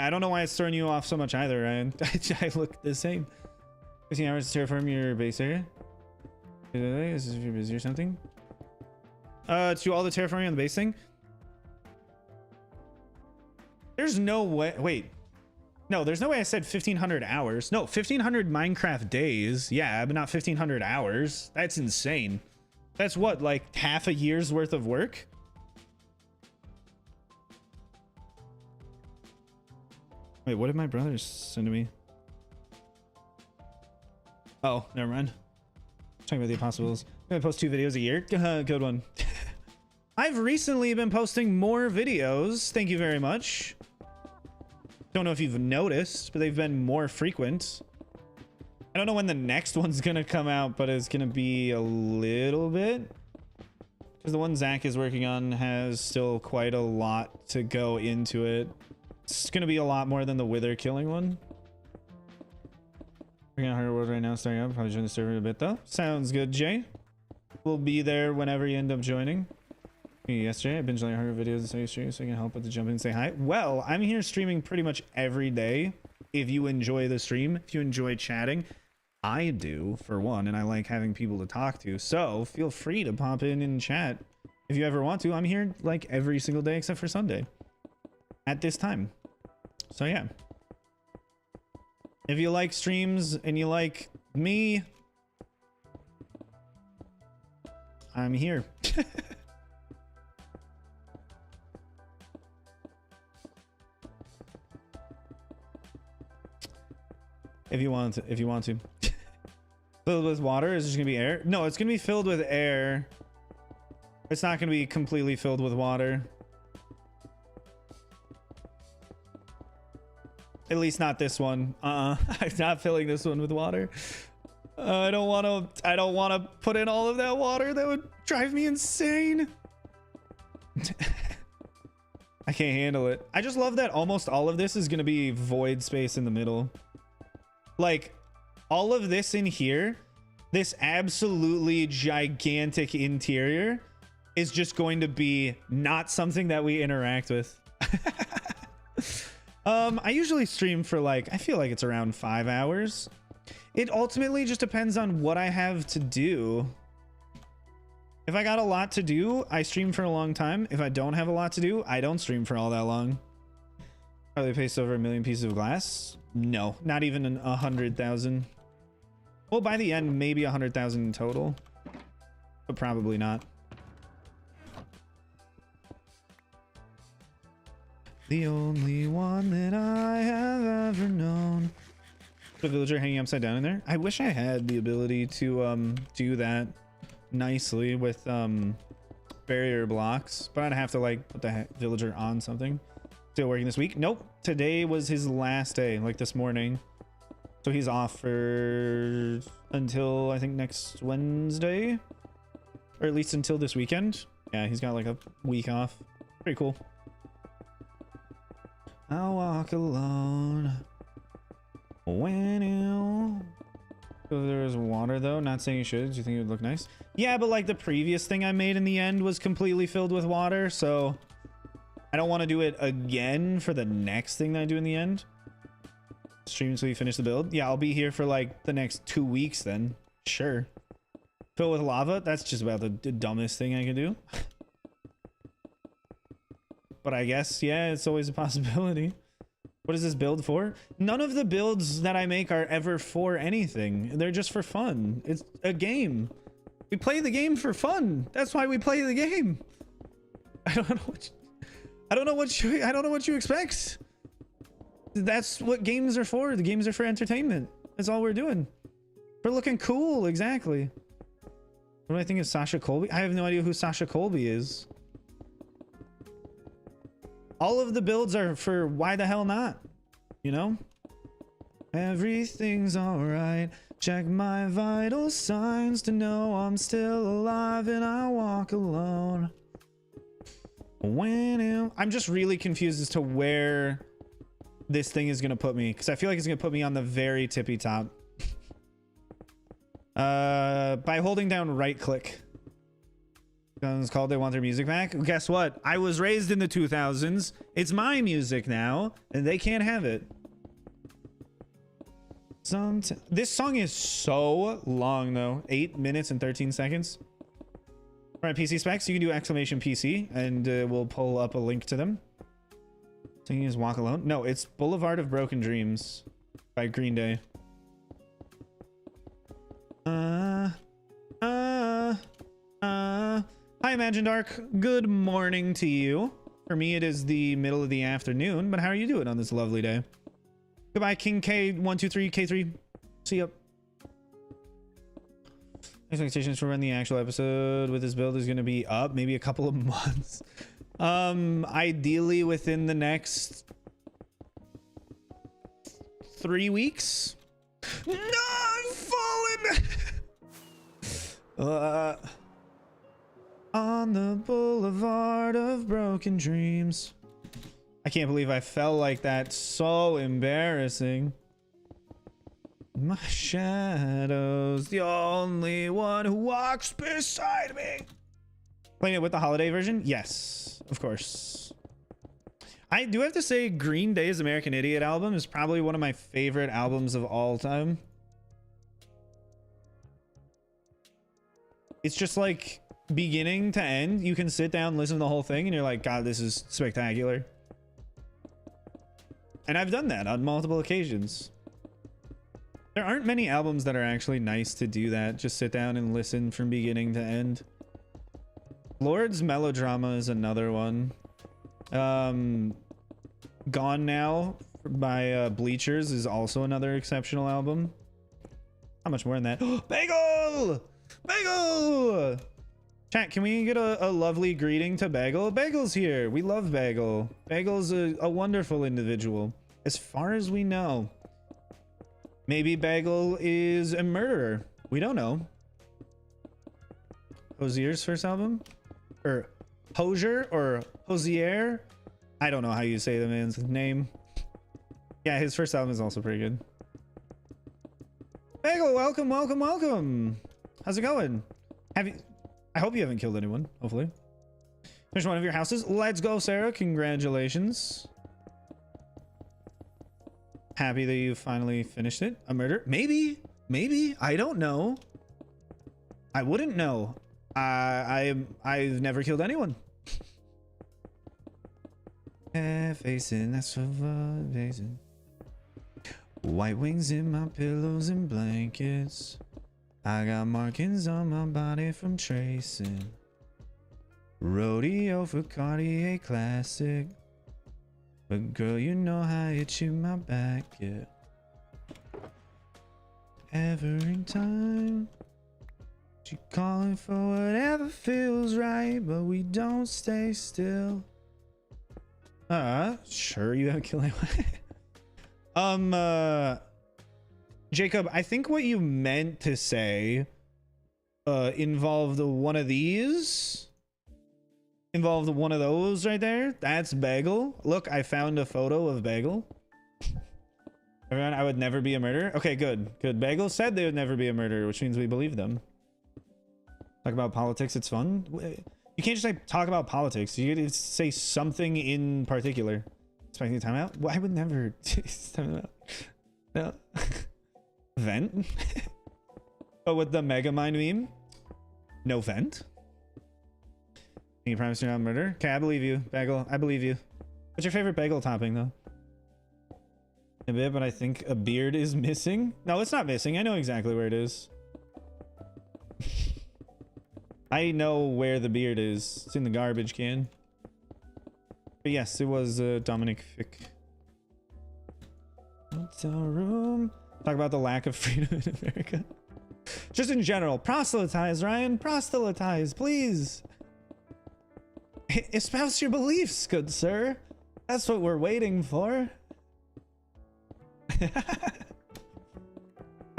I don't know why it's throwing you off so much either, Ryan. I look the same. 15 hours to terraform your base area. Is this if you're busy or something? To do all the terraforming on the base thing? There's no way. Wait. No, there's no way I said 1,500 hours. No, 1,500 Minecraft days. Yeah, but not 1,500 hours. That's insane. That's what, like half a year's worth of work? Wait, what did my brothers send to me? Oh, never mind. Talking about the impossibles. I'm gonna post 2 videos a year. Good one. I've recently been posting more videos. Thank you very much. Don't know if you've noticed, but they've been more frequent. I don't know when the next one's gonna come out, but it's gonna be a little bit. Because the one Zach is working on has still quite a lot to go into it. It's gonna be a lot more than the Wither killing one. We're gonna Harder World right now, starting up. Probably join the server in a bit though. Sounds good, Jay. We'll be there whenever you end up joining. Yesterday, I binged like 100 videos and stream so I can help with the jump in and say hi. Well, I'm here streaming pretty much every day. If you enjoy the stream, if you enjoy chatting, I do for one, and I like having people to talk to. So feel free to pop in and chat if you ever want to. I'm here like every single day except for Sunday at this time. So yeah, if you like streams and you like me, I'm here. If you want to. Filled with water? Is it just gonna be air? No, it's gonna be filled with air. It's not gonna be completely filled with water. At least not this one. I'm not filling this one with water. I don't want to put in all of that water. That would drive me insane. I can't handle it. I just love that almost all of this is gonna be void space in the middle. Like, all of this in here, this absolutely gigantic interior is just going to be not something that we interact with. I usually stream for like, I feel like it's around 5 hours. It ultimately just depends on what I have to do. If I got a lot to do, I stream for a long time. If I don't have a lot to do, I don't stream for all that long. Probably paste over 1 million pieces of glass. No, not even 100,000. Well, by the end, maybe 100,000 in total, but probably not. The only one that I have ever known. The villager hanging upside down in there. I wish I had the ability to do that nicely with barrier blocks, but I'd have to like put the villager on something. Still working this week? Nope. Today was his last day, like this morning. So he's off for until I think next Wednesday, or at least until this weekend. Yeah, he's got like a week off. Pretty cool. I'll walk alone when you... So there's water though. Not saying you should. Do you think it would look nice? Yeah, but like the previous thing I made in the end was completely filled with water, so I don't want to do it again for the next thing that I do in the end. Stream until you finish the build. Yeah, I'll be here for like the next 2 weeks then. Sure. Fill with lava? That's just about the dumbest thing I can do. But I guess, yeah, it's always a possibility. What is this build for? None of the builds that I make are ever for anything. They're just for fun. It's a game. We play the game for fun. That's why we play the game. I don't know what you expect. That's what games are for. The games are for entertainment. That's all we're doing. We're looking cool, exactly. What do I think of Sasha Colby? I have no idea who Sasha Colby is. All of the builds are for why the hell not? You know? Everything's alright. Check my vital signs to know I'm still alive and I walk alone. I'm just really confused as to where this thing is going to put me, because I feel like it's going to put me on the very tippy top. By holding down right click. It's called They Want Their Music Back. Guess what? I was raised in the 2000s. It's my music now, and they can't have it. This song is so long, though. 8 minutes and 13 seconds. All right, PC specs. You can do exclamation PC, and we'll pull up a link to them. Singing is Walk Alone. No, it's Boulevard of Broken Dreams by Green Day. Hi, Imagine Dark. Good morning to you. For me, it is the middle of the afternoon, but how are you doing on this lovely day? Goodbye, King K123K3. See ya. Expectations for when the actual episode with this build is going to be up, maybe a couple of months. Ideally within the next 3 weeks. No, I've fallen. On the boulevard of broken dreams. I can't believe I fell like that. So embarrassing. My shadow's the only one who walks beside me. Playing it with the holiday version? Yes, of course. I do have to say Green Day's American Idiot album is probably one of my favorite albums of all time. It's just like beginning to end. You can sit down, listen to the whole thing, and you're like, God, this is spectacular. And I've done that on multiple occasions. There aren't many albums that are actually nice to do that. Just sit down and listen from beginning to end. Lord's Melodrama is another one. Gone Now by Bleachers is also another exceptional album. How much more in that? Bagel! Bagel! Chat, can we get a lovely greeting to Bagel? Bagel's here. We love Bagel. Bagel's a wonderful individual. As far as we know. Maybe Bagel is a murderer. We don't know. Hosier's first album? Or Hosier or Hosier? I don't know how you say the man's name. Yeah, his first album is also pretty good. Bagel, welcome, welcome, welcome. How's it going? I hope you haven't killed anyone, hopefully. Finish one of your houses. Let's go, Sarah. Congratulations. Happy that you finally finished it. A murder? Maybe. Maybe. I don't know. I wouldn't know. I've never killed anyone. Facing, that's for facing. White wings in my pillows and blankets. I got markings on my body from tracing. Rodeo for Cartier Classic. But girl, you know how I hit you my back, yeah. Every time she calling for whatever feels right, but we don't stay still. Sure, you haven't killed anyone. Jacob, I think what you meant to say involved one of these. Involved one of those right there. That's Bagel. Look, I found a photo of Bagel. Everyone, I would never be a murderer. Okay, good. Good. Bagel said they would never be a murderer, which means we believe them. Talk about politics. It's fun. You can't just like talk about politics. You gotta say something in particular. Expecting timeout? Well, I would never. Timeout. No. Vent? But with the Megamind meme? No vent? Can you promise you're not a murderer? Okay, I believe you, Bagel. I believe you. What's your favorite bagel topping, though? A bit, but I think a beard is missing. No, it's not missing. I know exactly where it is. I know where the beard is. It's in the garbage can. But yes, it was Dominic Fick. Hotel room. Talk about the lack of freedom in America. Just in general. Proselytize, Ryan. Proselytize, please. Espouse your beliefs, good sir. That's what we're waiting for. I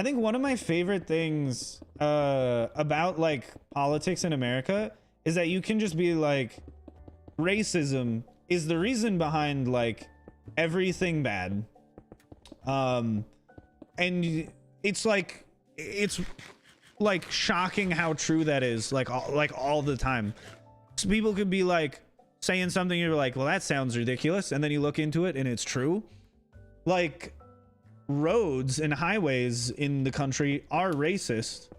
think one of my favorite things about like politics in America is that you can just be like, racism is the reason behind like everything bad. And it's like shocking how true that is, like all the time. So people could be like saying something, you're like, well, that sounds ridiculous, and then you look into it and it's true. Like roads and highways in the country are racist,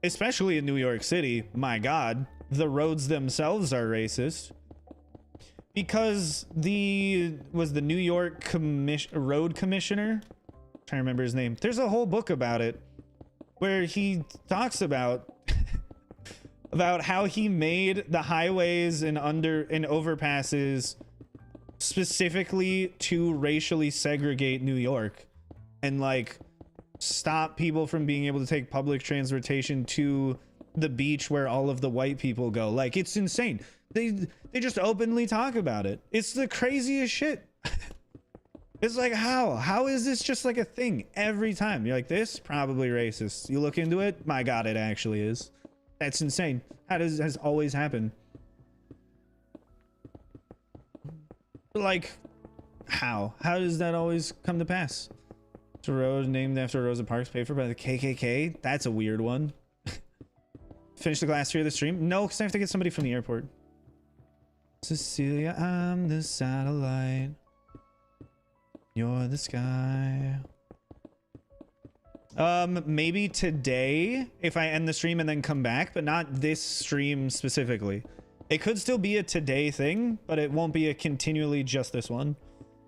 especially in New York City. My God, the roads themselves are racist because the New York road commissioner, I'm trying to remember his name. There's a whole book about it where he talks about about how he made the highways and overpasses specifically to racially segregate New York and like stop people from being able to take public transportation to the beach where all of the white people go. Like, it's insane. They just openly talk about it. It's the craziest shit. It's like, how is this just like a thing every time? You're like, this probably racist. You look into it, my god, it actually is. That's insane. That has always happened. Like, how does that always come to pass? It's a road named after Rosa Parks, paid for by the KKK. That's a weird one. Finish the last 3 of the stream. No, because I have to get somebody from the airport. Cecilia, I'm the satellite. You're the sky. Maybe today if I end the stream and then come back, but not this stream specifically. It could still be a today thing, but it won't be a continually just this one.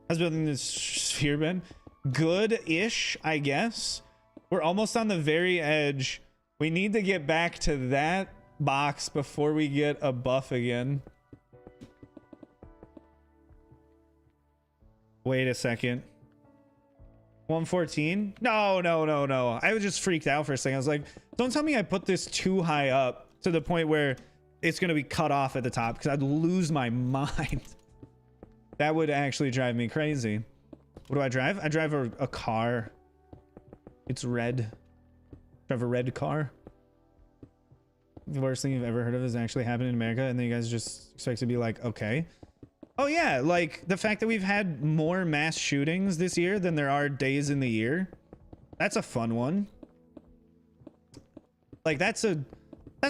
How's building this sphere been? Good-ish, I guess. We're almost on the very edge. We need to get back to that box before we get a buff again. Wait a second. 114? No. I was just freaked out for a second. I was like, don't tell me I put this too high up to the point where it's going to be cut off at the top, because I'd lose my mind. That would actually drive me crazy. What do I drive? I drive a car. It's red. I drive a red car. The worst thing you've ever heard of has actually happened in America, and then you guys just expect to be like, okay. Oh yeah, like the fact that we've had more mass shootings this year than there are days in the year. That's a fun one. Like that's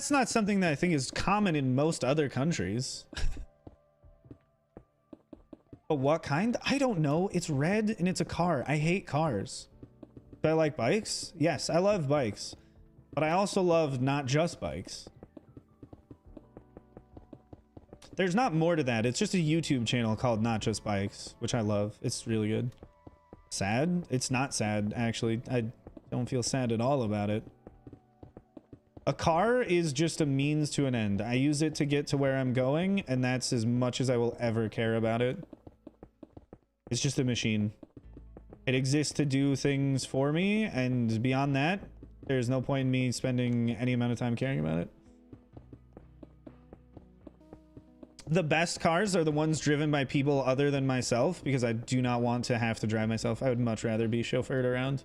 not something that I think is common in most other countries. But what kind? I don't know. It's red and it's a car. I hate cars. Do I like bikes? Yes, I love bikes. But I also love not just bikes. There's not more to that. It's just a YouTube channel called Not Just Bikes, which I love. It's really good. Sad? It's not sad, actually. I don't feel sad at all about it. A car is just a means to an end. I use it to get to where I'm going, and that's as much as I will ever care about it. It's just a machine. It exists to do things for me, and beyond that, there's no point in me spending any amount of time caring about it. The best cars are the ones driven by people other than myself, because I do not want to have to drive myself. I would much rather be chauffeured around.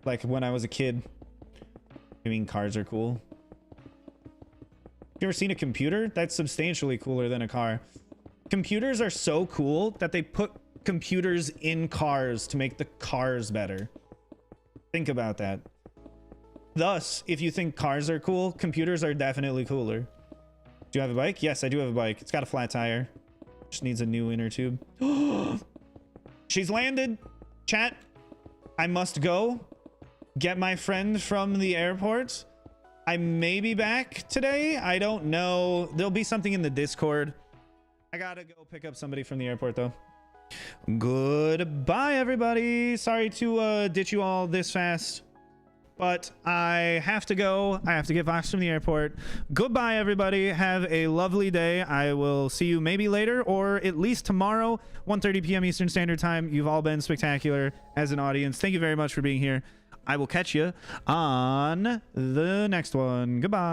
Like when I was a kid. I mean, cars are cool. You ever seen a computer? That's substantially cooler than a car. Computers are so cool that they put computers in cars to make the cars better. Think about that. Thus, if you think cars are cool, computers are definitely cooler. Do you have a bike? Yes, I do have a bike. It's got a flat tire. Just needs a new inner tube. She's landed. Chat, I must go get my friend from the airport. I may be back today. I don't know. There'll be something in the Discord. I gotta go pick up somebody from the airport though. Goodbye, everybody. Sorry to ditch you all this fast, but I have to go. I have to get Vox from the airport. Goodbye, everybody. Have a lovely day. I will see you maybe later or at least tomorrow, 1:30 p.m. Eastern Standard Time. You've all been spectacular as an audience. Thank you very much for being here. I will catch you on the next one. Goodbye.